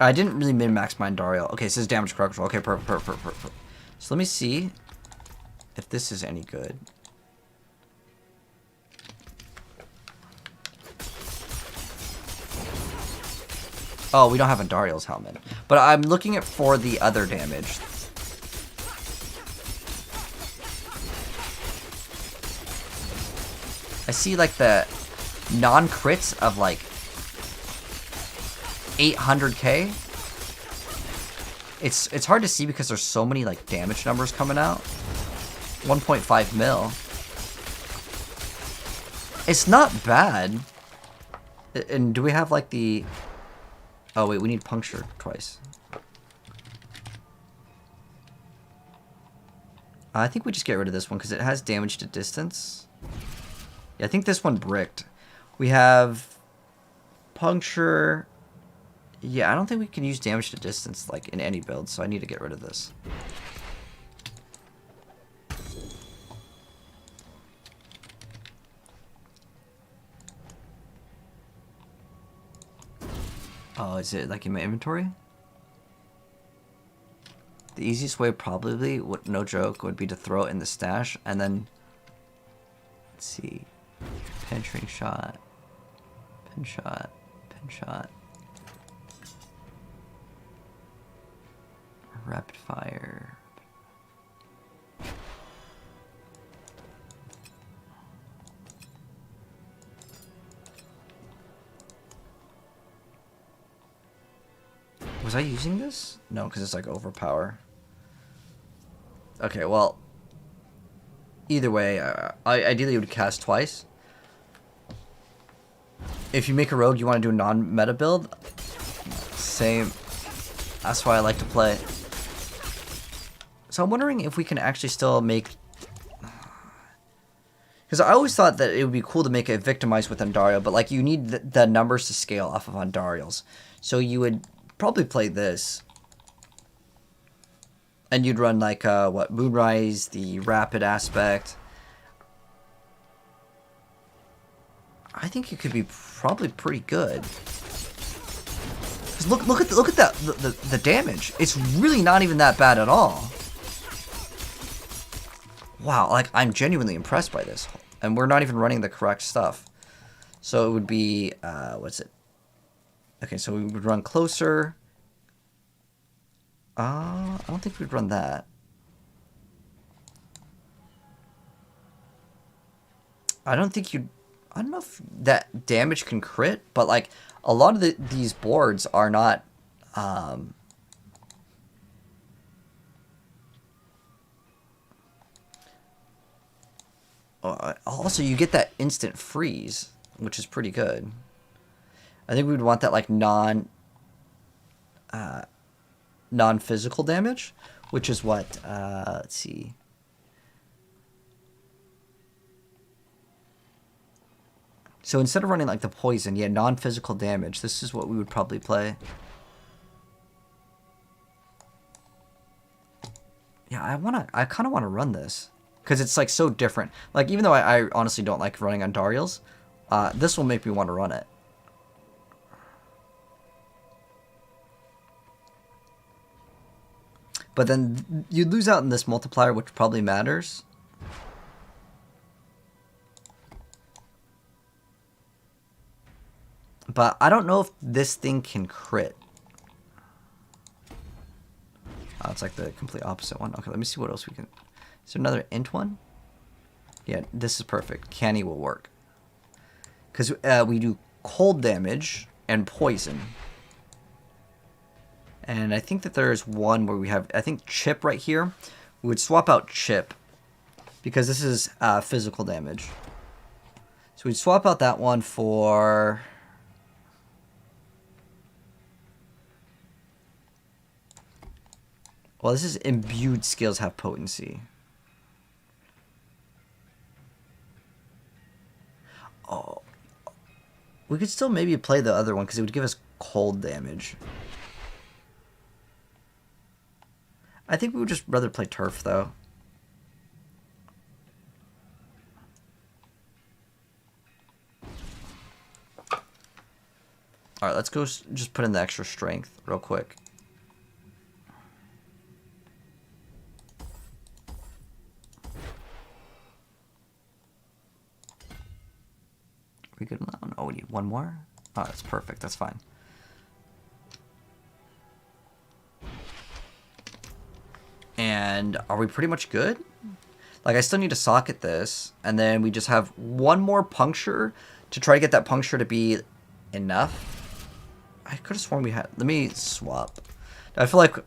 I didn't really min-max my Dario. Okay, it says damage crowd control. Okay, perfect. So let me see if this is any good. Oh, we don't have a Dario's helmet. But I'm looking at for the other damage. I see like the non-crits of like 800k. It's hard to see because there's so many like damage numbers coming out. 1.5 mil. It's not bad. And do we have like the... Oh wait, we need puncture twice. I think we just get rid of this one because it has damage to distance. Yeah, I think this one bricked. We have puncture. Yeah, I don't think we can use damage to distance like in any build, so I need to get rid of this. Oh, is it like in my inventory? The easiest way probably, no joke, would be to throw it in the stash and then, let's see, penetrating shot, pin shot, pin shot, rapid fire. Was I using this? No, because it's like overpower. Okay, well, either way, I ideally would cast twice. If you make a rogue, you want to do a non-meta build. Same. That's why I like to play. So I'm wondering if we can actually still make... Because I always thought that it would be cool to make it victimized with Andario, but like you need the numbers to scale off of Andarios. So you would probably play this. And you'd run like, what, Moonrise, the rapid aspect. I think it could be probably pretty good. 'Cause look at the damage. It's really not even that bad at all. Wow, like I'm genuinely impressed by this. And we're not even running the correct stuff. So it would be, what's it? Okay, so we would run closer. I don't think we'd run that. I don't think you'd... I don't know if that damage can crit, but like a lot of these boards are not... Also, you get that instant freeze, which is pretty good. I think we'd want that like non-physical damage, which is what, let's see. So instead of running like the poison, yeah, non-physical damage, this is what we would probably play. Yeah, I kind of want to run this because it's like so different. Like even though I honestly don't like running on Darials, this will make me want to run it. But then you lose out in this multiplier, which probably matters. But I don't know if this thing can crit. Oh, it's like the complete opposite one. Okay, let me see what else we can... Is there another int one? Yeah, this is perfect. Canny will work. Because we do cold damage and poison. And I think that there is one where we have, I think, Chip right here. We would swap out Chip because this is physical damage. So we'd swap out that one for... Well, this is imbued skills have potency. Oh. We could still maybe play the other one because it would give us cold damage. I think we would just rather play Turf, though. Alright, Alright, let's go just put in the extra strength real quick. We good on? Oh, we need one more? Oh, that's perfect. That's fine. And are we pretty much good? Like, I still need to socket this, and then we just have one more puncture to try to get that puncture to be enough. I could have sworn we had... Let me swap. I feel like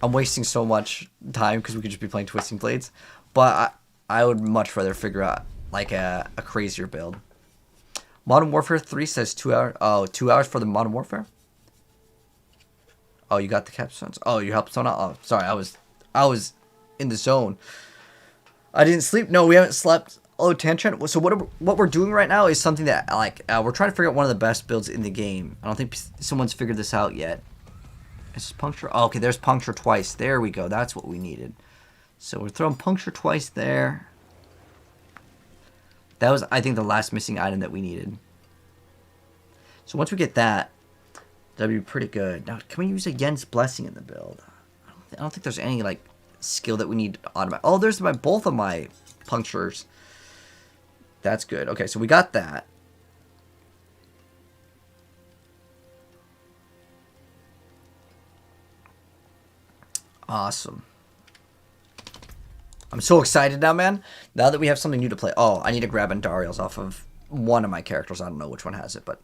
I'm wasting so much time because we could just be playing Twisting Blades. But I would much rather figure out, like, a crazier build. Modern Warfare 3 says 2 hours. Oh, 2 hours for the Modern Warfare? Oh, you got the capstones. Oh, you helped someone out? Oh, sorry, I was in the zone. I didn't sleep. No, we haven't slept. Oh, Tangent. So what we're doing right now is something that, like, we're trying to figure out one of the best builds in the game. I don't think someone's figured this out yet. Is this puncture? Oh, okay, there's puncture twice. There we go. That's what we needed. So we're throwing puncture twice there. That was, I think, the last missing item that we needed. So once we get that, that'd be pretty good. Now, can we use a Yen's Blessing in the build? I don't think there's any, like, skill that we need to automate. Oh, there's both of my punctures. That's good. Okay, so we got that. Awesome. I'm so excited now, man. Now that we have something new to play. Oh, I need to grab Andariel's off of one of my characters. I don't know which one has it, but...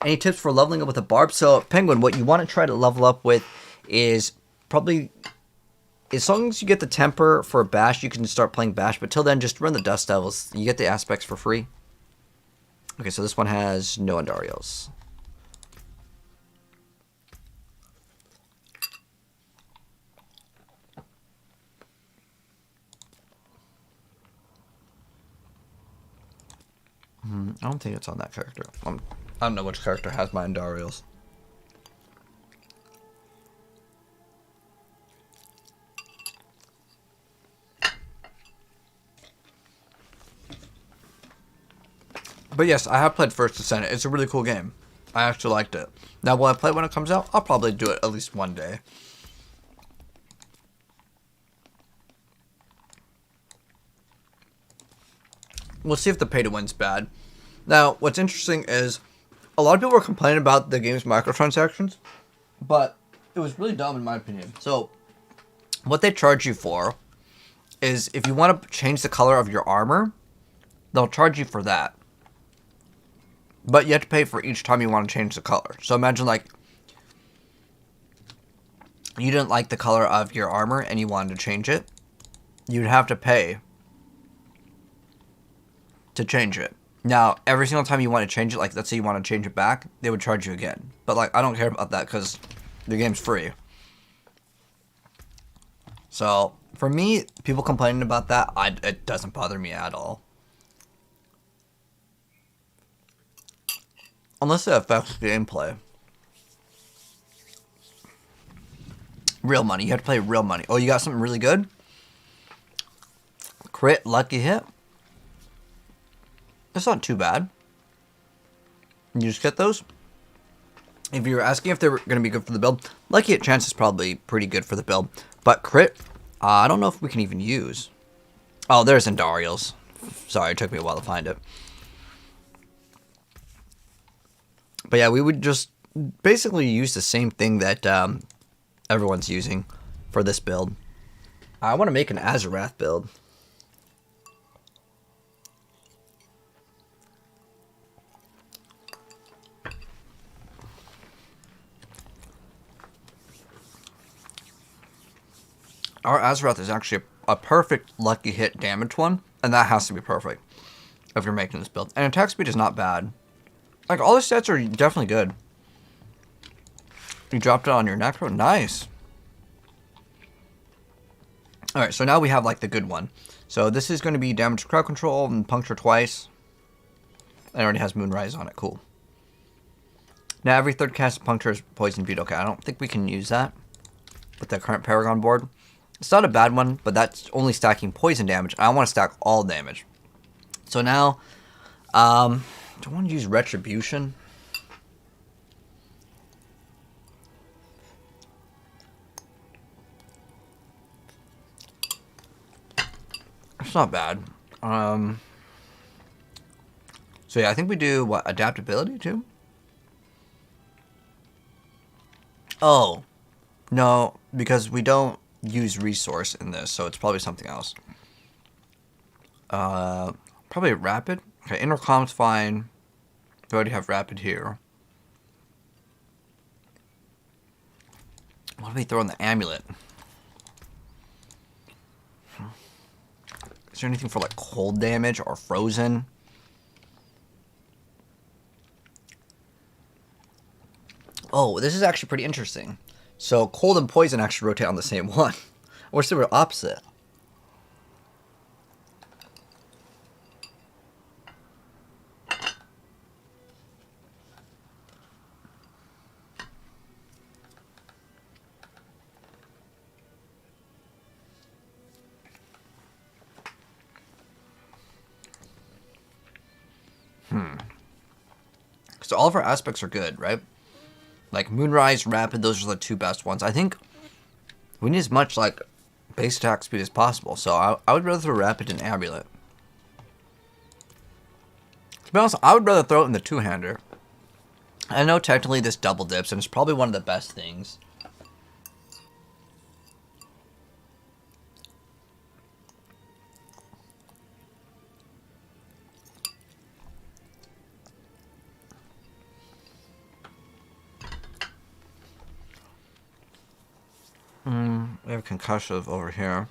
Any tips for leveling up with a barb? So, Penguin, what you want to try to level up with is probably... As long as you get the temper for Bash, you can start playing Bash. But till then, just run the Dust Devils. You get the aspects for free. Okay, so this one has no Andariels. I don't think it's on that character. I don't know which character has my Andariels. But yes, I have played First Descent. It's a really cool game. I actually liked it. Now, will I play it when it comes out? I'll probably do it at least one day. We'll see if the pay to win's bad. Now, what's interesting is a lot of people were complaining about the game's microtransactions, but it was really dumb in my opinion. So, what they charge you for is if you want to change the color of your armor, they'll charge you for that. But you have to pay for each time you want to change the color. So imagine, like, you didn't like the color of your armor and you wanted to change it. You'd have to pay to change it. Now, every single time you want to change it, like, let's say you want to change it back, they would charge you again. But, like, I don't care about that because the game's free. So, for me, people complaining about that, it doesn't bother me at all. Unless it affects gameplay. Real money. You have to play real money. Oh, you got something really good? Crit, lucky hit. That's not too bad. You just get those. If you were asking if they were going to be good for the build, lucky hit chance is probably pretty good for the build. But crit, I don't know if we can even use. Oh, there's Andariel's. Sorry, it took me a while to find it. But yeah, we would just basically use the same thing that everyone's using for this build. I want to make an Azarath build. Our Azarath is actually a perfect lucky hit damage one, and that has to be perfect if you're making this build. And attack speed is not bad. Like, all the stats are definitely good. You dropped it on your Necro? Nice. Alright, so now we have, like, the good one. So this is going to be damage to crowd control and puncture twice. It already has Moonrise on it. Cool. Now, every third cast of puncture is poison bead. Okay, I don't think we can use that with the current Paragon board. It's not a bad one, but that's only stacking poison damage. I want to stack all damage. So now, do I want to use Retribution? It's not bad. So yeah, I think we do, what, adaptability too? Oh, no, because we don't use resource in this, so it's probably something else. Probably rapid. Okay, intercom's fine. We already have rapid here. What do we throw in the amulet? Is there anything for like cold damage or frozen? Oh, this is actually pretty interesting. So cold and poison actually rotate on the same one. I wish they were opposite. So all of our aspects are good, right? Like Moonrise, Rapid, those are the two best ones. I think we need as much like base attack speed as possible. So I would rather throw Rapid and Amulet. To be honest, I would rather throw it in the two-hander. I know technically this double dips, and it's probably one of the best things. We have concussive over here.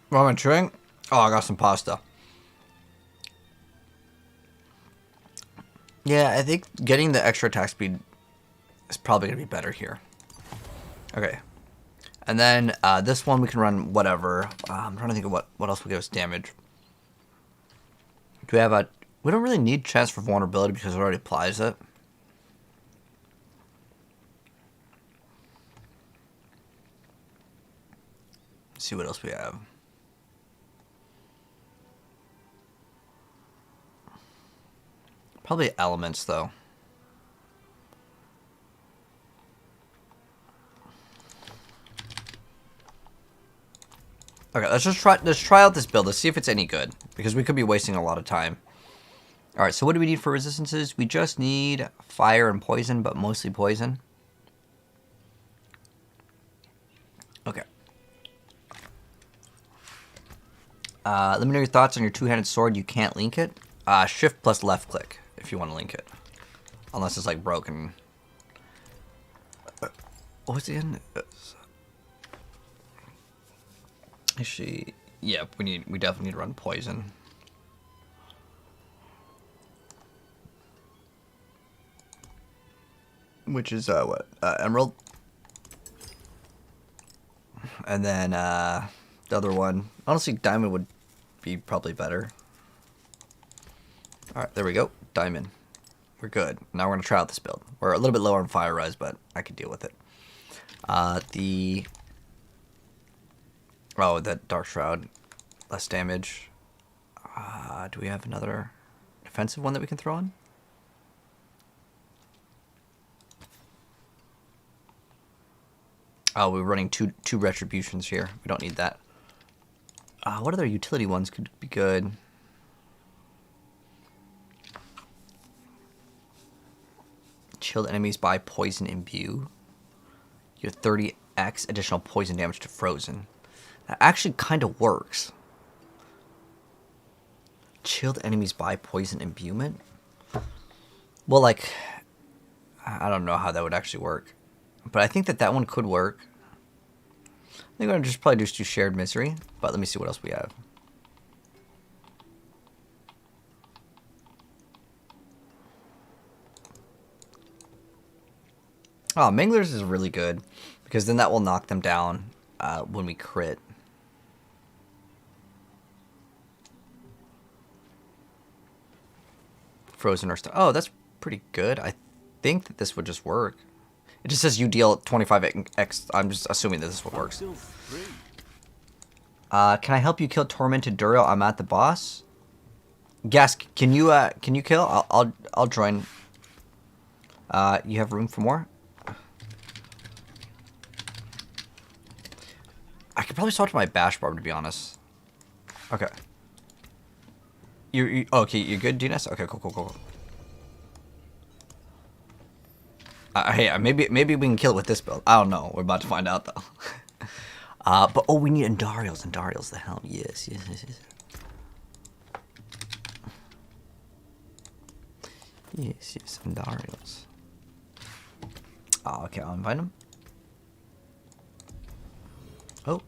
What am I chewing? Oh, I got some pasta. Yeah, I think getting the extra attack speed is probably going to be better here. Okay. And then this one we can run whatever. I'm trying to think of what else will give us damage. Do we have a... We don't really need chance for vulnerability because it already applies it. Let's see what else we have. Probably elements, though. Okay, let's try out this build. Let's see if it's any good, because we could be wasting a lot of time. All right, so what do we need for resistances? We just need fire and poison, but mostly poison. Okay. Let me know your thoughts on your two-handed sword. You can't link it. Shift plus left click if you want to link it. Unless it's like broken. What was the end? Actually, yeah, we definitely need to run poison. Which is what? Emerald. And then the other one. Honestly, diamond would be probably better. Alright, there we go. Diamond. We're good. Now we're going to try out this build. We're a little bit lower on fire rise, but I can deal with it. Oh, that Dark Shroud. Less damage. Do we have another defensive one that we can throw on? Oh, we're running two retributions here. We don't need that. What other utility ones could be good? Chilled enemies by poison imbue. You have 30x additional poison damage to frozen. That actually kind of works. Chilled enemies by poison imbuement? Well, like, I don't know how that would actually work. But I think that one could work. I think I'm going to just probably just do shared misery. But let me see what else we have. Oh, Manglers is really good. Because then that will knock them down when we crit. Frozen or stuff. Oh, that's pretty good. I think that this would just work. It just says you deal 25x. I'm just assuming that this is what works. Can I help you kill Tormented Duriel? I'm at the boss. Gas, can you kill? I'll join. You have room for more? I could probably swap to my bash barb, to be honest. Okay. You okay, you're good, Dinas? Okay, cool. Hey, maybe we can kill it with this build. I don't know. We're about to find out, though. But, oh, we need Andariels. Andariels, the hell. Yes. Yes, Andariels. Oh, okay, I'll invite him. Oh.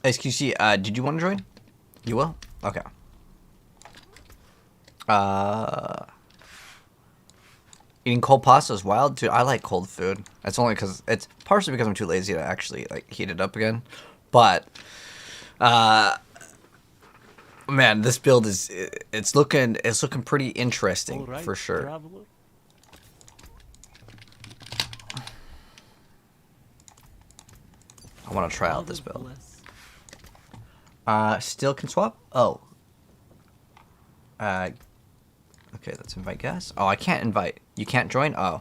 XQC, did you want to join? You will? Okay. Eating cold pasta is wild, dude. I like cold food. It's only because it's partially because I'm too lazy to actually like heat it up again. But, man, this build is it's looking pretty interesting for sure. Traveler. I want to try out this God build. bless. Still can swap? Oh. Okay, let's invite guests. Oh, I can't invite. You can't join? Oh.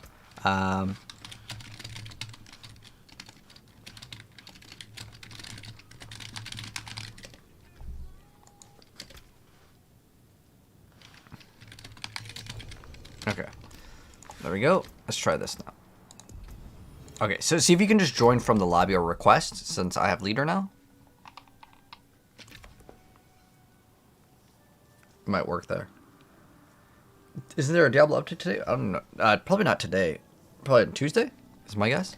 Okay. There we go. Let's try this now. Okay, so see if you can just join from the lobby or request, since I have leader now. Might work there. Isn't there a Diablo update today? I don't know. Probably not today. Probably on Tuesday, is my guess.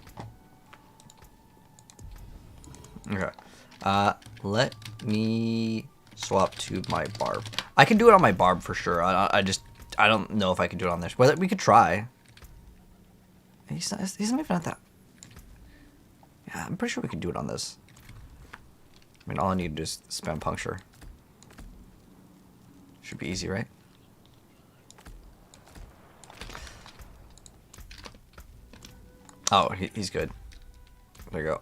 Okay. Let me swap to my barb. I can do it on my barb for sure. I don't know if I can do it on this. Well, we could try. He's not even at that. Yeah, I'm pretty sure we can do it on this. I mean, all I need to do is spam puncture. Should be easy, right? Oh, he's good. There you go.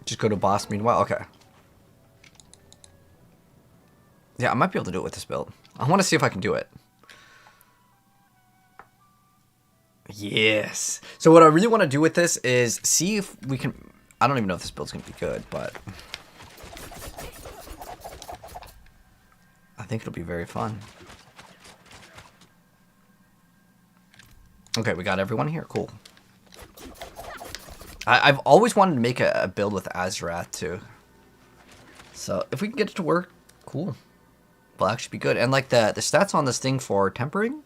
Just go to boss meanwhile? Okay. Yeah, I might be able to do it with this build. I want to see if I can do it. Yes. So what I really want to do with this is see if we can... I don't even know if this build's going to be good, but... I think it'll be very fun. Okay, we got everyone here. Cool. I've always wanted to make a build with Azrath, too. So if we can get it to work, cool. Will actually be good. And like the stats on this thing for tempering,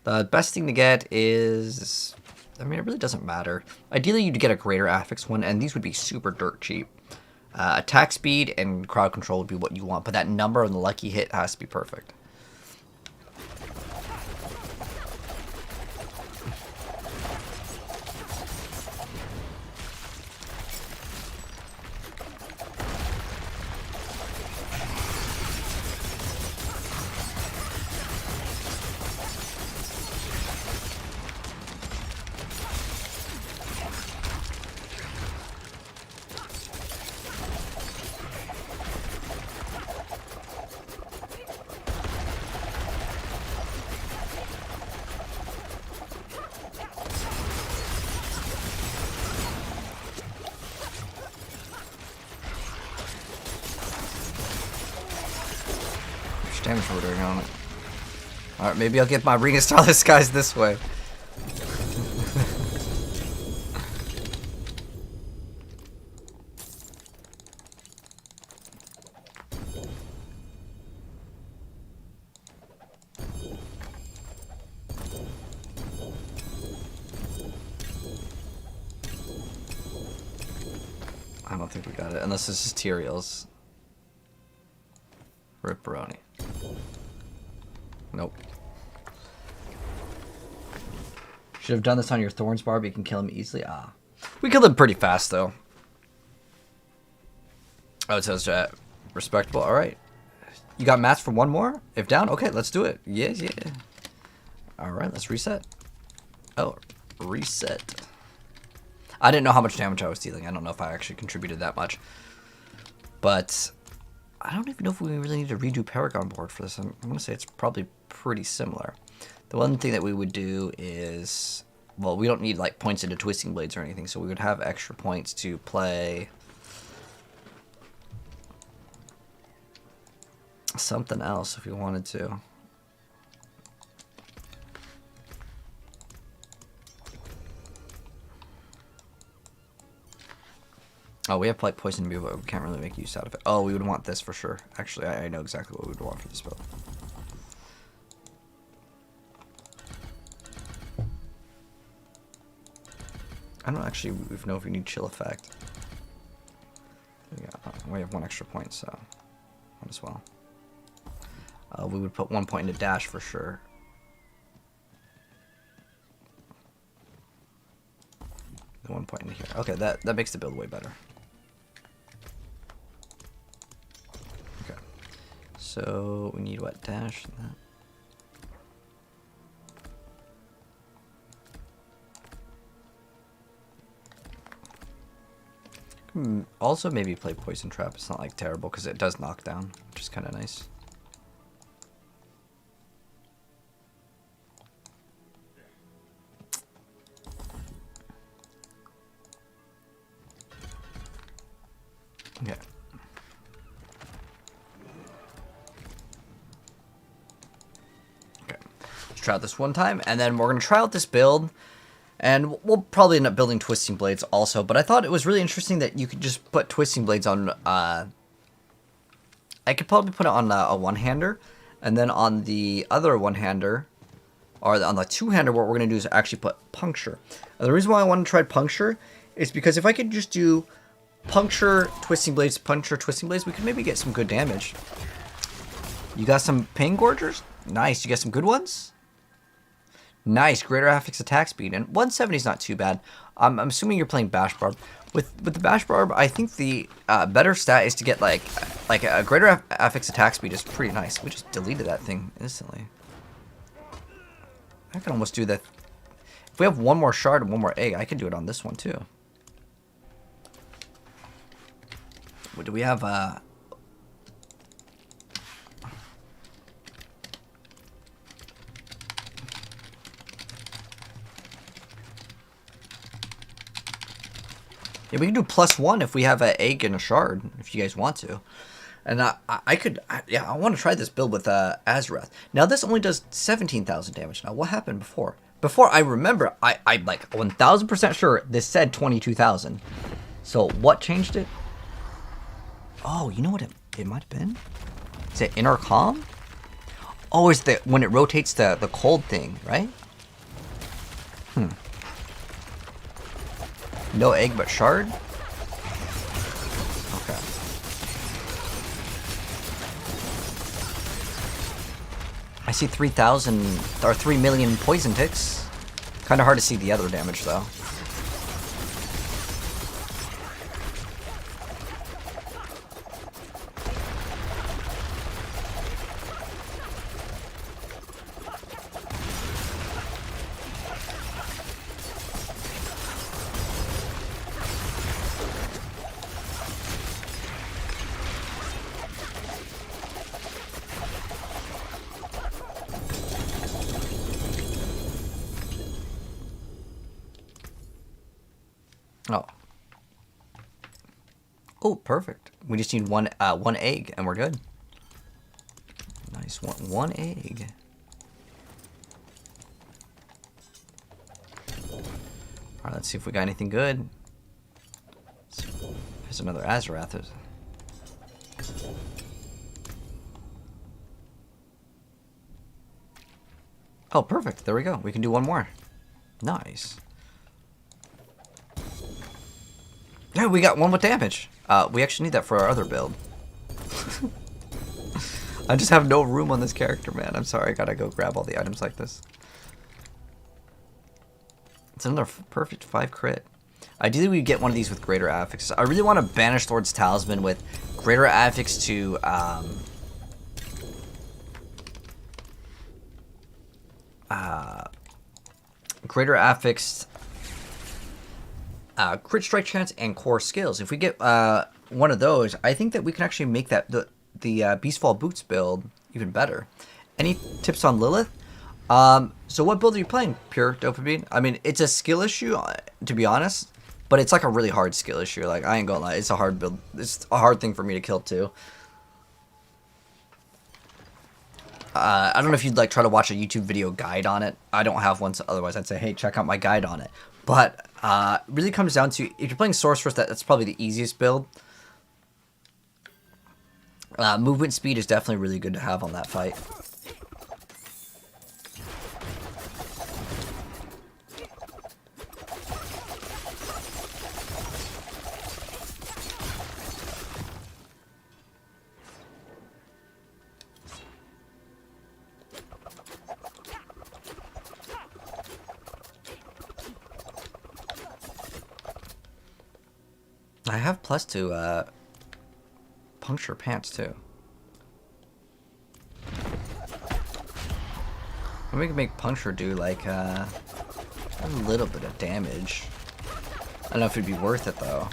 the best thing to get is, I mean, it really doesn't matter. Ideally, you'd get a greater affix one, and these would be super dirt cheap. Attack speed and crowd control would be what you want, but that number on the lucky hit has to be perfect. Damage we're doing on it. Alright, maybe I'll get my Arena Starless guys this way. I don't think we got it, unless this is Tyrael's. Ripperoni. Nope. Should have done this on your Thorns barb. You can kill him easily. Ah. We killed him pretty fast, though. Oh, it says respectable. All right. You got mats for one more? If down, okay, let's do it. Yes, yeah. All right, let's reset. Oh, reset. I didn't know how much damage I was dealing. I don't know if I actually contributed that much. But I don't even know if we really need to redo Paragon board for this. I'm going to say it's probably pretty similar. The one thing that we would do is, well, we don't need like points into Twisting Blades or anything, so we would have extra points to play something else if we wanted to. Oh, we have like Poison Move, but we can't really make use out of it. Oh, we would want this for sure. Actually, I know exactly what we would want for this build. I don't actually even know if we need Chill Effect. Yeah, we have 1 extra point, so might as well. We would put 1 point into Dash for sure. And 1 point into here. Okay, that makes the build way better. Okay, so we need what? Dash and that. Also maybe play Poison Trap. It's not like terrible because it does knock down, which is kind of nice. Okay. Okay. Let's try out this one time, and then we're gonna try out this build. And we'll probably end up building Twisting Blades also, but I thought it was really interesting that you could just put Twisting Blades on, I could probably put it on a one-hander, and then on the other one-hander, or on the two-hander, what we're going to do is actually put Puncture. And the reason why I want to try Puncture is because if I could just do Puncture, Twisting Blades, Puncture, Twisting Blades, we could maybe get some good damage. You got some Pain Gorgers? Nice, you got some good ones? Nice, greater affix attack speed, and 170 is not too bad. I'm assuming you're playing Bash Barb. With the Bash Barb, I think the better stat is to get like a greater affix attack speed is pretty nice. We just deleted that thing instantly. I can almost do that. If we have 1 more shard and 1 more egg, I can do it on this one too. What do we have? Yeah, we can do +1 if we have an egg and a shard, if you guys want to. And I want to try this build with Azarath. Now, this only does 17,000 damage. Now, what happened before? Before, I remember, I'm like 1,000% sure this said 22,000. So, what changed it? Oh, you know what it might have been? Is it Inner Calm? Oh, it's when it rotates the cold thing, right? No egg but shard? Okay. I see 3,000 or 3 million poison ticks. Kind of hard to see the other damage though. Oh. Oh, perfect. We just need one egg and we're good. Nice. One egg. Alright, let's see if we got anything good. There's another Azarath. Oh, perfect. There we go. We can do 1 more. Nice. Yeah, we got 1 with damage. We actually need that for our other build. I just have no room on this character, man. I'm sorry. I gotta go grab all the items like this. It's another perfect 5 crit. Ideally, we get one of these with greater affix. I really want to banish Lord's Talisman with greater affix to greater affix, crit strike chance, and core skills. If we get one of those, I think that we can actually make that the Beastfall Boots build even better. Any tips on Lilith? So what build are you playing, Pure Dopamine? I mean, it's a skill issue, to be honest, but it's like a really hard skill issue. Like, I ain't gonna lie, it's a hard build. It's a hard thing for me to kill, too. I don't know if you'd like try to watch a YouTube video guide on it. I don't have one, so otherwise I'd say, hey, check out my guide on it. But it really comes down to, if you're playing Sorceress, that's probably the easiest build. Movement speed is definitely really good to have on that fight. I have plus to puncture pants too. And we can make puncture do like a little bit of damage. I don't know if it'd be worth it though.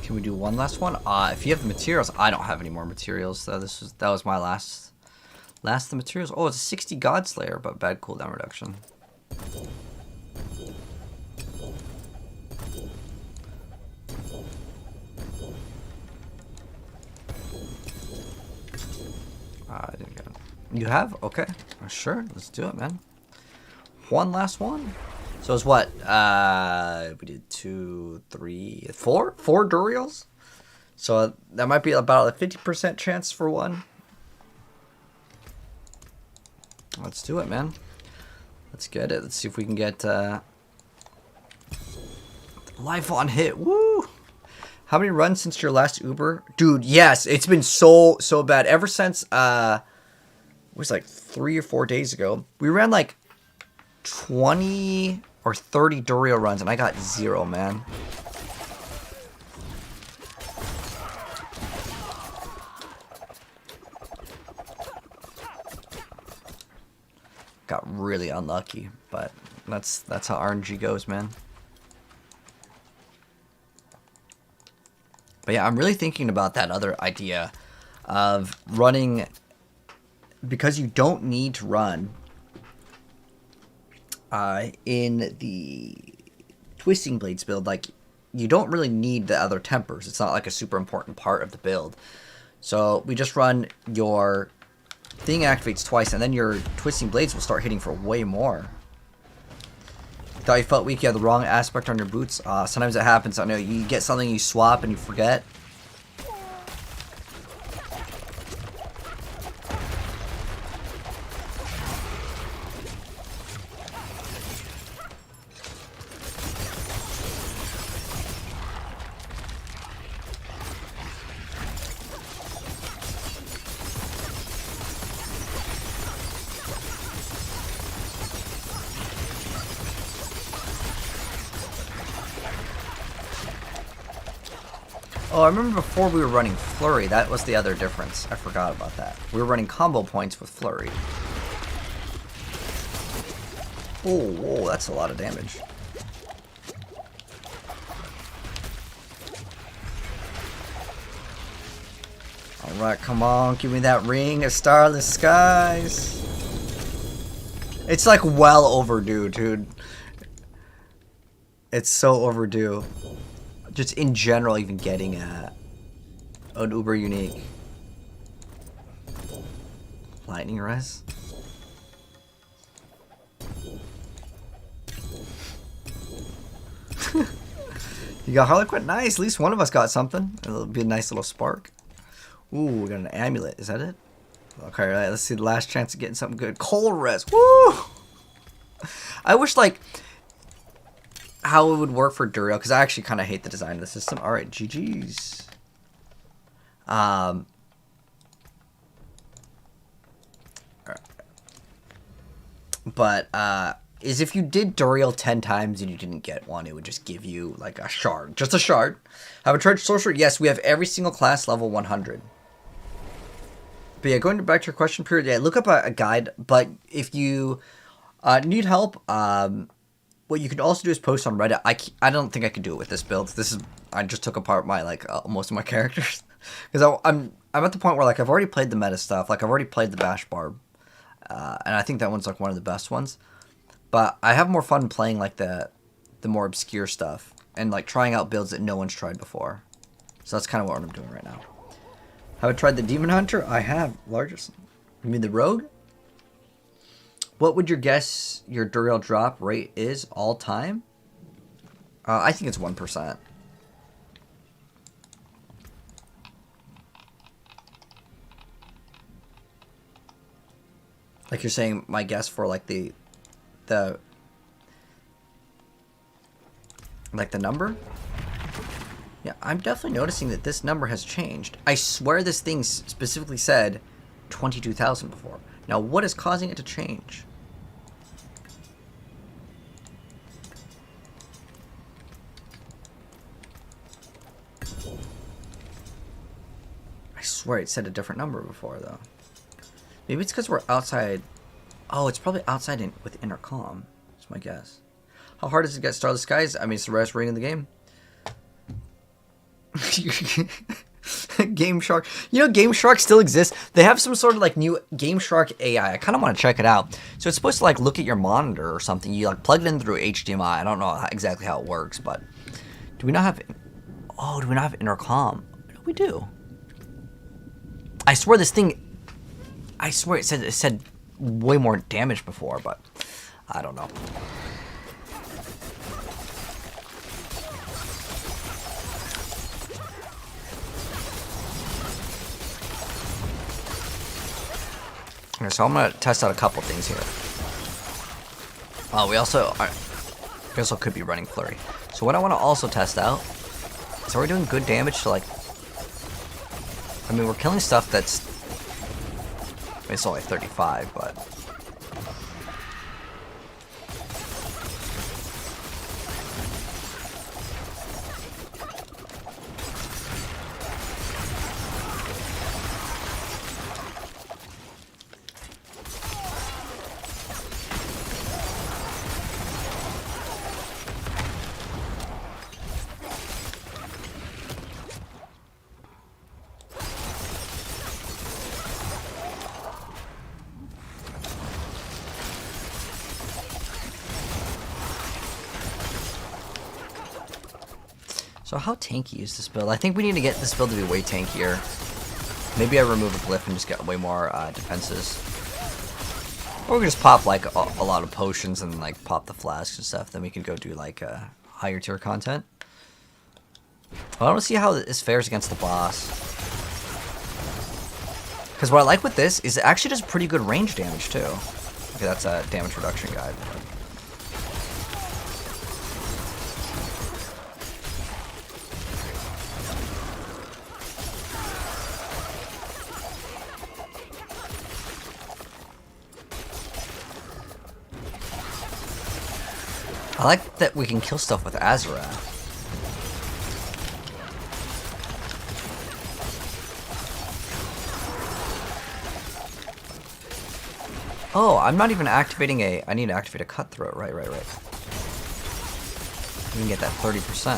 Can we do one last one? If you have the materials, I don't have any more materials. So that was my last of the materials. Oh, it's a 60 Godslayer, but bad cooldown reduction. I didn't get it. You have? Okay, sure. Let's do it, man. One last one. So it's what? We did 2, 3, 4 Duriels. So that might be about a 50% chance for one. Let's do it, man. Let's get it. Let's see if we can get life on hit. Woo! How many runs since your last Uber? Dude, yes. It's been so bad. Ever since, it was like 3 or 4 days ago. We ran like 20 or 30 Duriel runs, and I got 0, man. Got really unlucky, but that's how RNG goes, man. But yeah, I'm really thinking about that other idea of running, because you don't need to run in the Twisting Blades build. Like, you don't really need the other tempers. It's not like a super important part of the build. So we just run your thing activates twice, and then your Twisting Blades will start hitting for way more. Thought you felt weak, you had the wrong aspect on your boots. Sometimes it happens. I know you get something, you swap, and you forget. Oh, I remember before we were running Flurry, that was the other difference. I forgot about that. We were running combo points with Flurry. Oh, whoa, that's a lot of damage. Alright, come on, give me that ring of starless skies. It's like well overdue, dude. It's so overdue. Just in general, even getting an Uber unique. Lightning res. You got Harlequin? Nice. At least one of us got something. It'll be a nice little spark. Ooh, we got an amulet. Is that it? Okay, all right, let's see the last chance of getting something good. Coal res. Woo! I wish, like, how it would work for Duriel, because I actually kind of hate the design of the system. All right, GG's. But, is if you did Duriel 10 times and you didn't get one, it would just give you, like, a shard. Just a shard. Have a charged sorcerer? Yes, we have every single class level 100. But yeah, going back to your question period, yeah, look up a guide. But if you need help, what you could also do is post on Reddit. I don't think I could do it with this build. I just took apart my, like, most of my characters. Because I'm at the point where, like, I've already played the meta stuff. Like, I've already played the Bash Barb. And I think that one's, like, one of the best ones. But I have more fun playing, like, the more obscure stuff. And, like, trying out builds that no one's tried before. So that's kind of what I'm doing right now. Have I tried the Demon Hunter? I have. Largest. You mean the Rogue? What would you guess your Duriel drop rate is all time? I think it's 1%. Like you're saying, my guess for like the number? Yeah, I'm definitely noticing that this number has changed. I swear this thing specifically said 22,000 before. Now, what is causing it to change? I swear it said a different number before, though. Maybe it's because we're outside. Oh, it's probably outside with intercom. That's my guess. How hard is it to get Starless Skies? I mean, it's the rarest ring in the game. Game Shark. You know, Game Shark still exists. They have some sort of like new Game Shark AI. I kind of want to check it out. So it's supposed to like look at your monitor or something. You like plug it in through HDMI. I don't know exactly how it works, but do we not have? Oh, do we not have intercom? No, we do. I swear this thing. I swear it said way more damage before, but I don't know. Okay, so I'm gonna test out a couple things here. Oh, we also could be running flurry. So what I want to also test out is, are we doing good damage to like? I mean, we're killing stuff that's. It's only 35, but. So how tanky is this build? I think we need to get this build to be way tankier. Maybe I remove a glyph and just get way more defenses. Or we can just pop like a lot of potions and like pop the flasks and stuff. Then we can go do like higher tier content. Well, I want to see how this fares against the boss. Because what I like with this is it actually does pretty good range damage too. Okay, that's a damage reduction guide. I like that we can kill stuff with Azarath. Oh, I'm not even activating I need to activate a cutthroat. Right. We can get that 30%.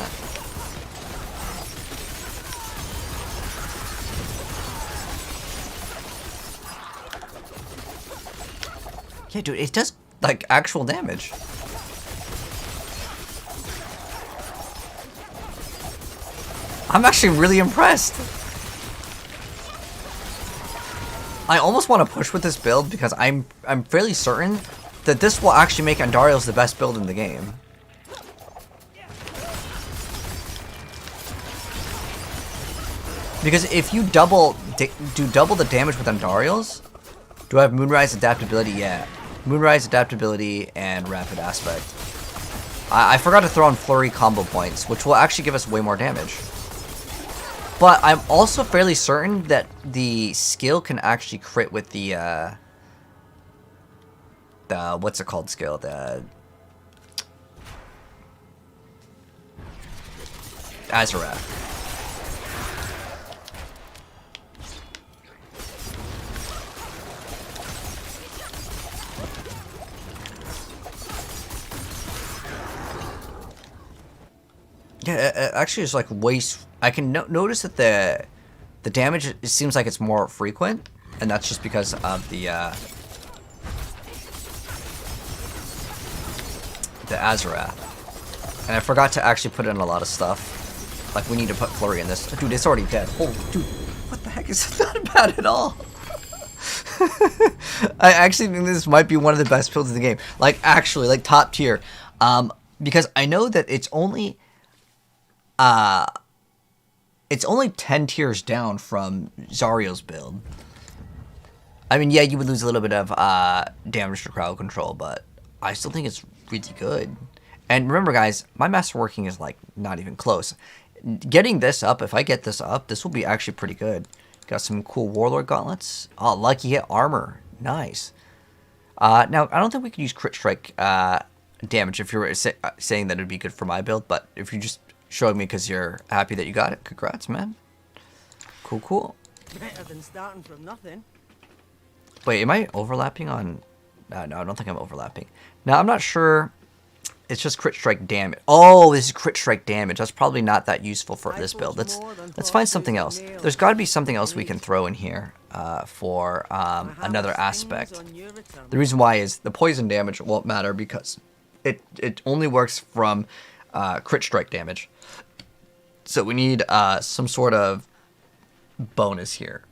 Yeah, dude, it does, like, actual damage. I'm actually really impressed. I almost want to push with this build because I'm fairly certain that this will actually make Andariel's the best build in the game. Because if you do double the damage with Andariel's, do I have Moonrise adaptability? Yeah. Moonrise adaptability and rapid aspect. I forgot to throw in flurry combo points, which will actually give us way more damage. But I'm also fairly certain that the skill can actually crit with the what's it called skill? The Azarath. Yeah, it actually is like waste. I can notice that the damage, it seems like it's more frequent, and that's just because of the Azarath. And I forgot to actually put in a lot of stuff. Like, we need to put flurry in this. Dude, it's already dead. Oh, dude, what the heck is not bad at all? I actually think this might be one of the best builds in the game. Like, actually, like top tier. Because I know that it's only 10 tiers down from Zario's build. I mean, yeah, you would lose a little bit of damage to crowd control, but I still think it's really good. And remember, guys, my masterworking is like not even close. Getting this up, if I get this up, this will be actually pretty good. Got some cool warlord gauntlets. Oh, lucky hit armor, nice. Now I don't think we could use crit strike damage if you were saying that it'd be good for my build, but if you just showing me because you're happy that you got it, congrats, man. Cool, cool. Better than starting from nothing. Wait, am I overlapping on? No, I don't think I'm overlapping. Now I'm not sure. It's just crit strike damage. Oh, this is crit strike damage. That's probably not that useful for this build. Let's find something else. There's got to be something else we can throw in here for another aspect. The reason why is the poison damage won't matter because it only works from crit strike damage. So we need some sort of bonus here.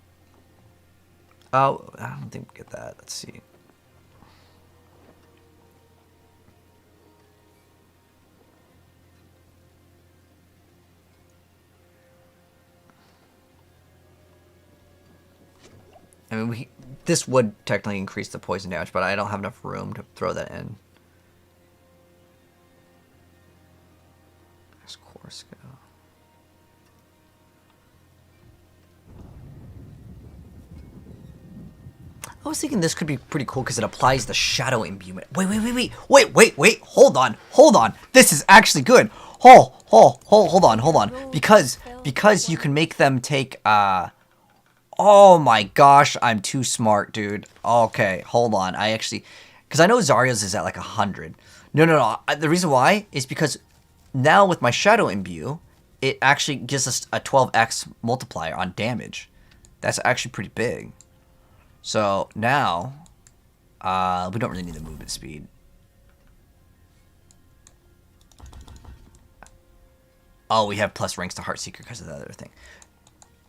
Oh, I don't think we get that. Let's see. I mean, this would technically increase the poison damage, but I don't have enough room to throw that in. There's core skill. I was thinking this could be pretty cool because it applies the shadow imbuement. Wait. Hold on. This is actually good. Hold on. Because you can make them take, oh my gosh, I'm too smart, dude. Okay, hold on. Because I know Zarya's is at like 100. No. The reason why is because now with my shadow imbue, it actually gives us a 12x multiplier on damage. That's actually pretty big. So now, we don't really need the movement speed. Oh, we have plus ranks to Heartseeker because of the other thing.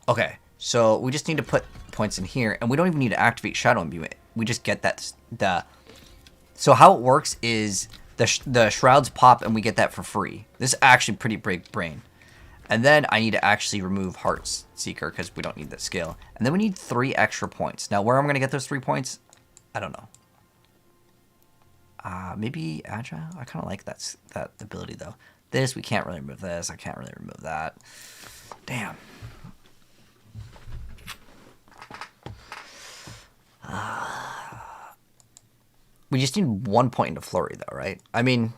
Okay, so we just need to put points in here, and we don't even need to activate Shadow Imbuement. We just get that. So how it works is the shrouds pop, and we get that for free. This is actually pretty big brain. And then I need to actually remove Heartseeker because we don't need that skill. And then we need 3 extra points. Now, where I'm going to get those 3 points, I don't know. Maybe Agile? I kind of like that ability, though. This, we can't really remove this. I can't really remove that. Damn. We just need 1 point into Flurry, though, right? I mean,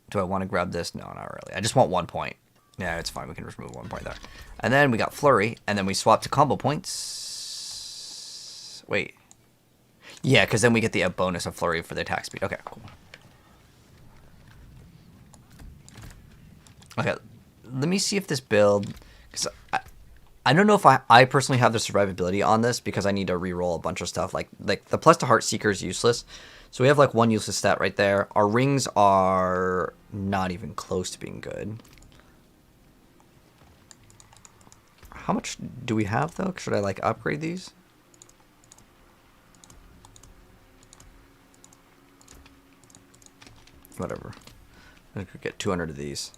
do I want to grab this? No, not really. I just want 1 point. Yeah, it's fine. We can just remove 1 point there. And then we got Flurry, and then we swap to combo points. Wait. Yeah, because then we get the bonus of Flurry for the attack speed. Okay, cool. Okay, let me see if this build... Because I don't know if I personally have the survivability on this because I need to re-roll a bunch of stuff. Like the plus to Heartseeker is useless. So we have like 1 useless stat right there. Our rings are not even close to being good. How much do we have, though? Should I, like, upgrade these? Whatever. I could get 200 of these.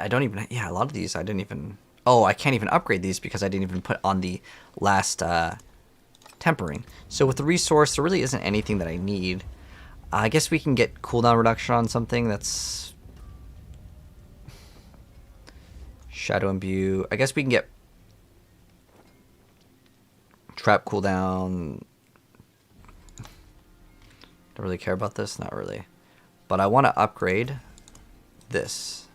I don't even... Yeah, a lot of these I didn't even... Oh, I can't even upgrade these because I didn't even put on the last tempering. So with the resource, there really isn't anything that I need. I guess we can get cooldown reduction on something that's... Shadow Imbue. I guess we can get... Trap cooldown. Don't really care about this? Not really. But I want to upgrade this.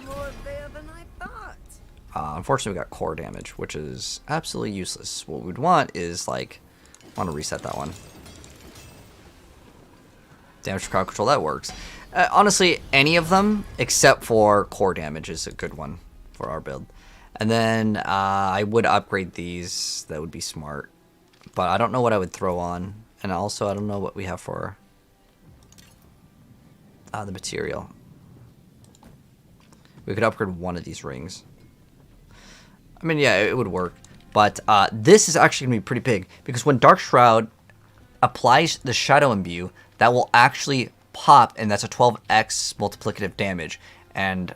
More there than I thought. Unfortunately, we got core damage, which is absolutely useless. What we'd want is, like... I want to reset that one. Damage for crowd control, that works. Honestly, any of them, except for core damage, is a good one for our build. And then I would upgrade these. That would be smart. But I don't know what I would throw on. And also, I don't know what we have for the material. We could upgrade one of these rings. I mean, yeah, it would work. But this is actually going to be pretty big. Because when Dark Shroud applies the Shadow Imbue, that will actually pop. And that's a 12x multiplicative damage. And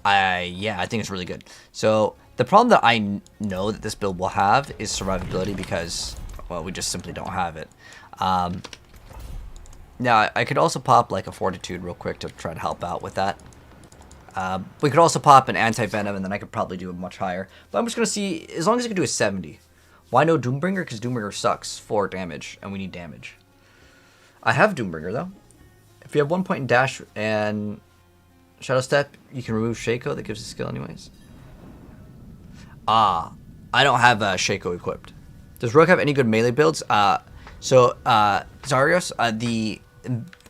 I think it's really good. So the problem that I know that this build will have is survivability because, well, we just simply don't have it. Now, I could also pop like a Fortitude real quick to try to help out with that. We could also pop an Anti-Venom, and then I could probably do it much higher. But I'm just going to see, as long as I can do a 70. Why no Doombringer? Because Doombringer sucks for damage, and we need damage. I have Doombringer, though. If you have 1 point in Dash and Shadow Step, you can remove Shaco. That gives a skill anyways. I don't have Shaco equipped. Does Rogue have any good melee builds? Zarios, the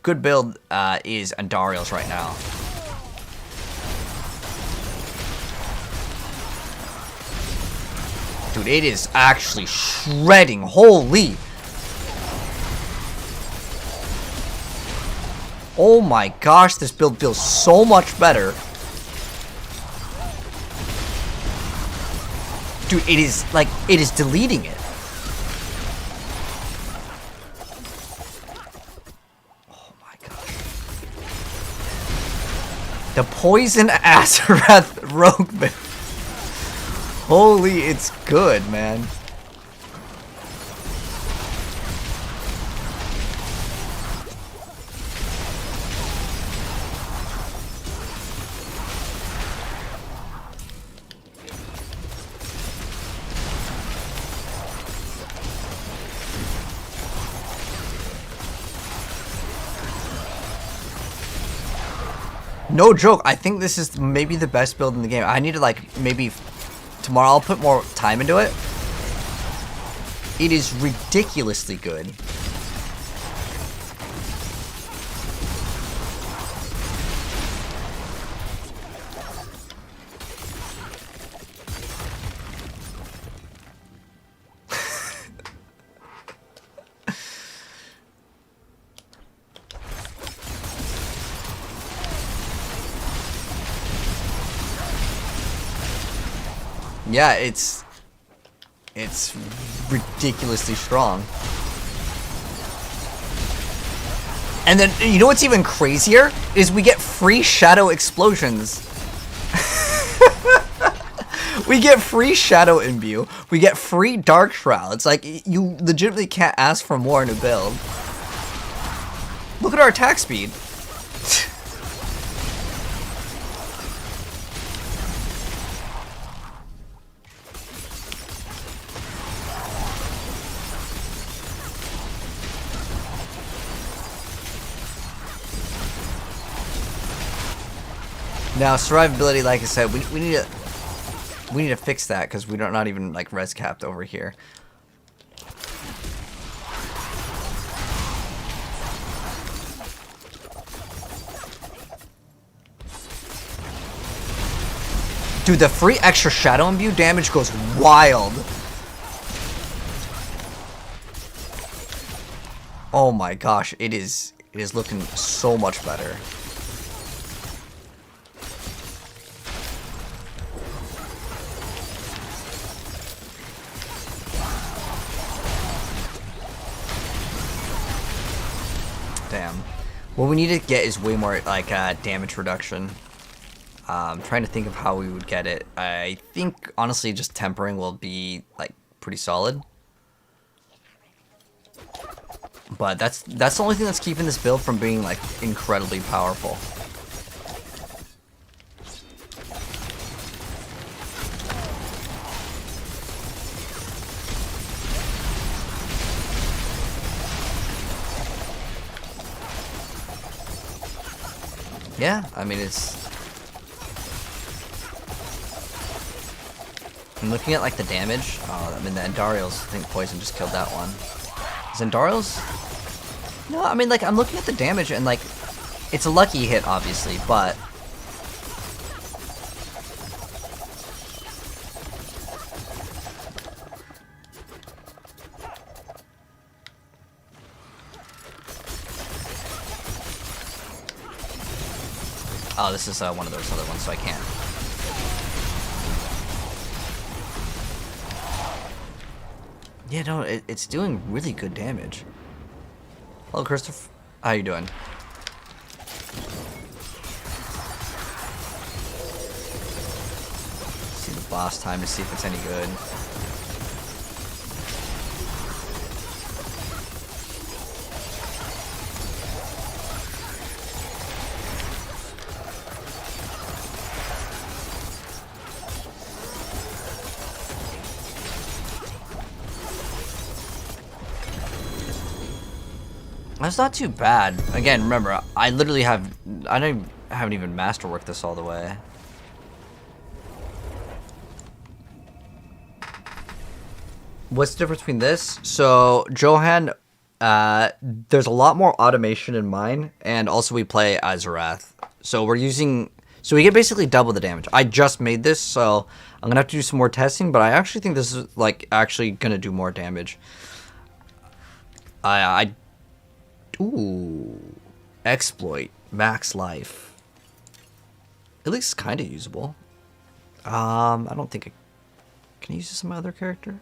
good build is Andariel's right now. Dude, it is actually shredding. Holy. Oh my gosh, this build feels so much better. Dude, it is like, it is deleting it. Oh my gosh. The Poison Azarath Rogue build. Holy, it's good, man. No joke, I think this is maybe the best build in the game. I need to, like, maybe tomorrow I'll put more time into it. It is ridiculously good. Yeah, it's ridiculously strong. And then, you know what's even crazier? Is we get free Shadow Explosions. We get free Shadow Imbue. We get free Dark Shroud. It's like, you legitimately can't ask for more in a build. Look at our attack speed. Now survivability, like I said, we need to fix that because we're not even like res capped over here. Dude, the free extra Shadow Imbue damage goes wild. Oh my gosh, it is looking so much better. Damn. What we need to get is way more like damage reduction. I'm trying to think of how we would get it. I think honestly just tempering will be like pretty solid. But that's the only thing that's keeping this build from being like incredibly powerful. Yeah, I mean I'm looking at like the damage. Oh, I mean the Andariel's, I think poison just killed that one. Zendariel's? No, I mean like I'm looking at the damage and like it's a lucky hit obviously, but oh, this is one of those other ones, so I can't. Yeah, no, it's doing really good damage. Hello, Christopher. How you doing? See the boss time to see if it's any good. That's not too bad. Again, remember, I literally haven't even masterworked this all the way. What's the difference between this? So, Johan, there's a lot more automation in mine, and also we play Azarath. So we get basically double the damage. I just made this, so I'm gonna have to do some more testing, but I actually think this is like actually gonna do more damage. Ooh, exploit, max life. At least kind of usable. I don't think can I use this on my other character?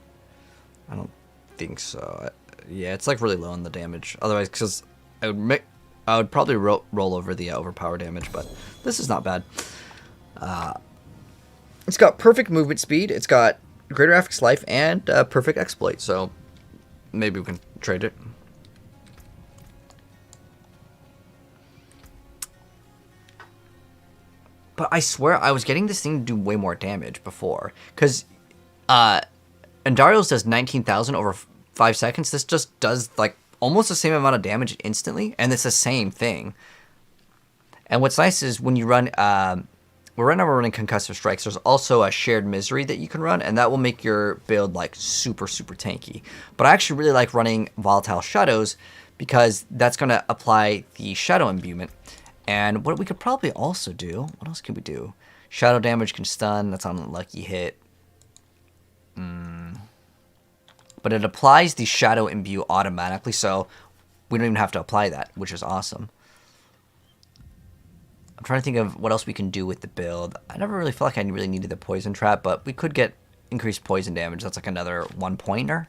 I don't think so. Yeah, it's like really low on the damage. Otherwise, because I would probably roll over the overpower damage, but this is not bad. It's got perfect movement speed. It's got greater affix life and perfect exploit. So maybe we can trade it. But I swear I was getting this thing to do way more damage before. Because Andariel's does 19,000 over 5 seconds. This just does like almost the same amount of damage instantly. And it's the same thing. And what's nice is when you run... right now we're running Concussive Strikes. There's also a Shared Misery that you can run. And that will make your build like super, super tanky. But I actually really like running Volatile Shadows. Because that's going to apply the Shadow Imbuement. And what we could probably also do, what else can we do? Shadow damage can stun, that's on a lucky hit. But it applies the Shadow Imbue automatically, so we don't even have to apply that, which is awesome. I'm trying to think of what else we can do with the build. I never really felt like I really needed the Poison Trap, but we could get increased poison damage. That's like another 1-pointer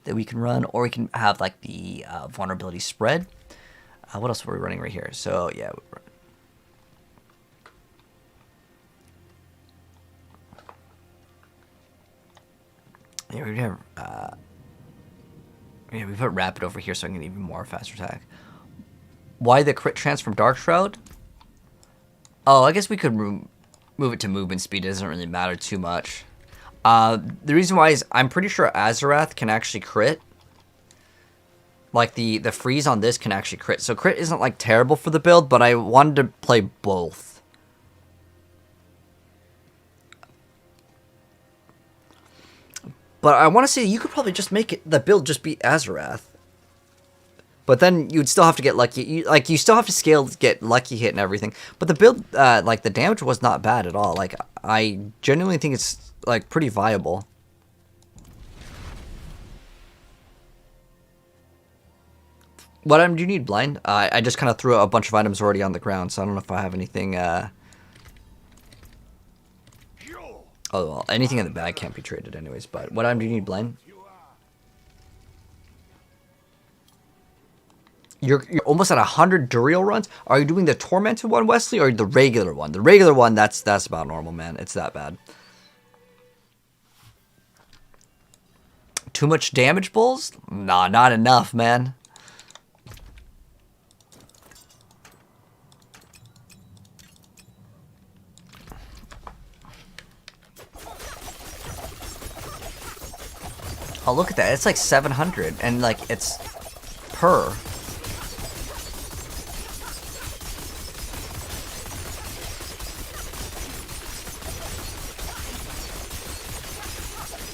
that we can run, or we can have like the vulnerability spread. What else were we running right here? So, yeah. Yeah, we have, we put Rapid over here so I can get even more faster attack. Why the crit chance from Dark Shroud? Oh, I guess we could move it to movement speed. It doesn't really matter too much. The reason why is I'm pretty sure Azarath can actually crit. Like, the freeze on this can actually crit. So crit isn't, like, terrible for the build, but I wanted to play both. But I want to say you could probably just make the build just be Azarath. But then you'd still have to get lucky. You still have to scale to get lucky hit and everything. But the build, like, the damage was not bad at all. Like, I genuinely think it's, like, pretty viable. What item do you need, Blind? I just kind of threw a bunch of items already on the ground, so I don't know if I have anything, Oh, well, anything in the bag can't be traded anyways, but what item do you need, Blind? You're almost at 100 Duriel runs. Are you doing the Tormented one, Wesley, or the regular one? The regular one, that's about normal, man. It's that bad. Too much damage, Bulls? Nah, not enough, man. Oh, look at that. It's like 700, and like it's per.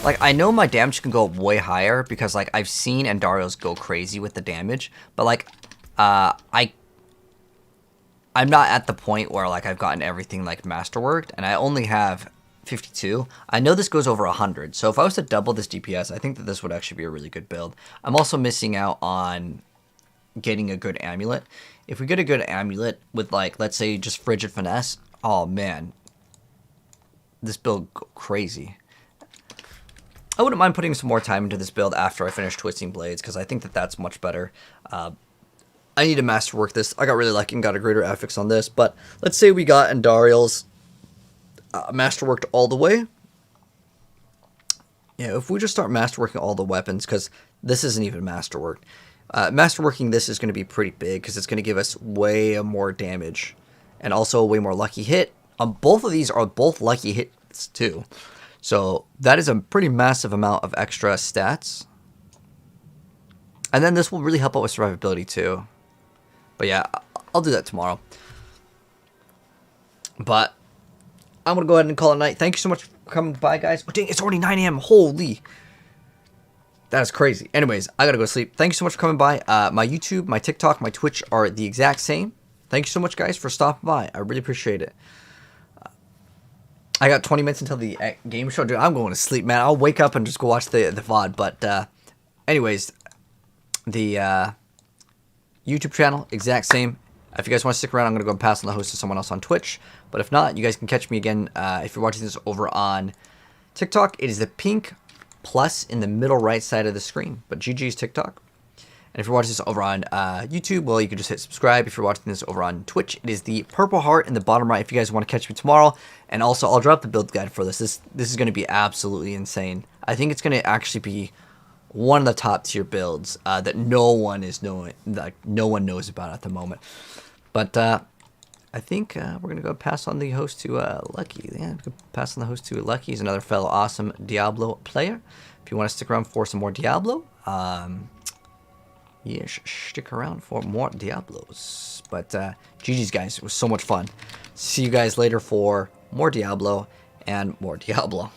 Like, I know my damage can go way higher because, like, I've seen Andarios go crazy with the damage, but, like, I'm not at the point where, like, I've gotten everything, like, masterworked, and I only have 52. I know this goes over 100, so if I was to double this DPS, I think that this would actually be a really good build. I'm also missing out on getting a good amulet. If we get a good amulet with, like, let's say just Frigid Finesse, oh, man. This build go crazy. I wouldn't mind putting some more time into this build after I finish Twisting Blades, because I think that that's much better. I need to masterwork this. I got really lucky and got a greater affix on this, but let's say we got Andariel's masterworked all the way. Yeah, if we just start masterworking all the weapons, because this isn't even masterworked. Masterworking this is going to be pretty big, because it's going to give us way more damage, and also a way more lucky hit. Both of these are both lucky hits, too. So that is a pretty massive amount of extra stats. And then this will really help out with survivability too. But yeah, I'll do that tomorrow. But I'm going to go ahead and call it a night. Thank you so much for coming by, guys. Oh, dang, it's already 9 a.m. Holy. That is crazy. Anyways, I got to go to sleep. Thank you so much for coming by. My YouTube, my TikTok, my Twitch are the exact same. Thank you so much, guys, for stopping by. I really appreciate it. I got 20 minutes until the game show. Dude, I'm going to sleep, man. I'll wake up and just go watch the VOD. But anyways, the YouTube channel, exact same. If you guys want to stick around, I'm going to go and pass on the host to someone else on Twitch. But if not, you guys can catch me again if you're watching this over on TikTok. It is the pink plus in the middle right side of the screen. But GG's TikTok. And if you're watching this over on YouTube, well, you can just hit subscribe. If you're watching this over on Twitch, it is the purple heart in the bottom right if you guys want to catch me tomorrow. And also, I'll drop the build guide for this. This is going to be absolutely insane. I think it's going to actually be one of the top tier builds that no one knows about at the moment. But I think we're going to go pass on the host to Lucky. Yeah, pass on the host to Lucky. He's another fellow awesome Diablo player. If you want to stick around for some more Diablo, yeah, stick around for more Diablos. But GG's, guys. It was so much fun. See you guys later for more Diablo and more Diablo.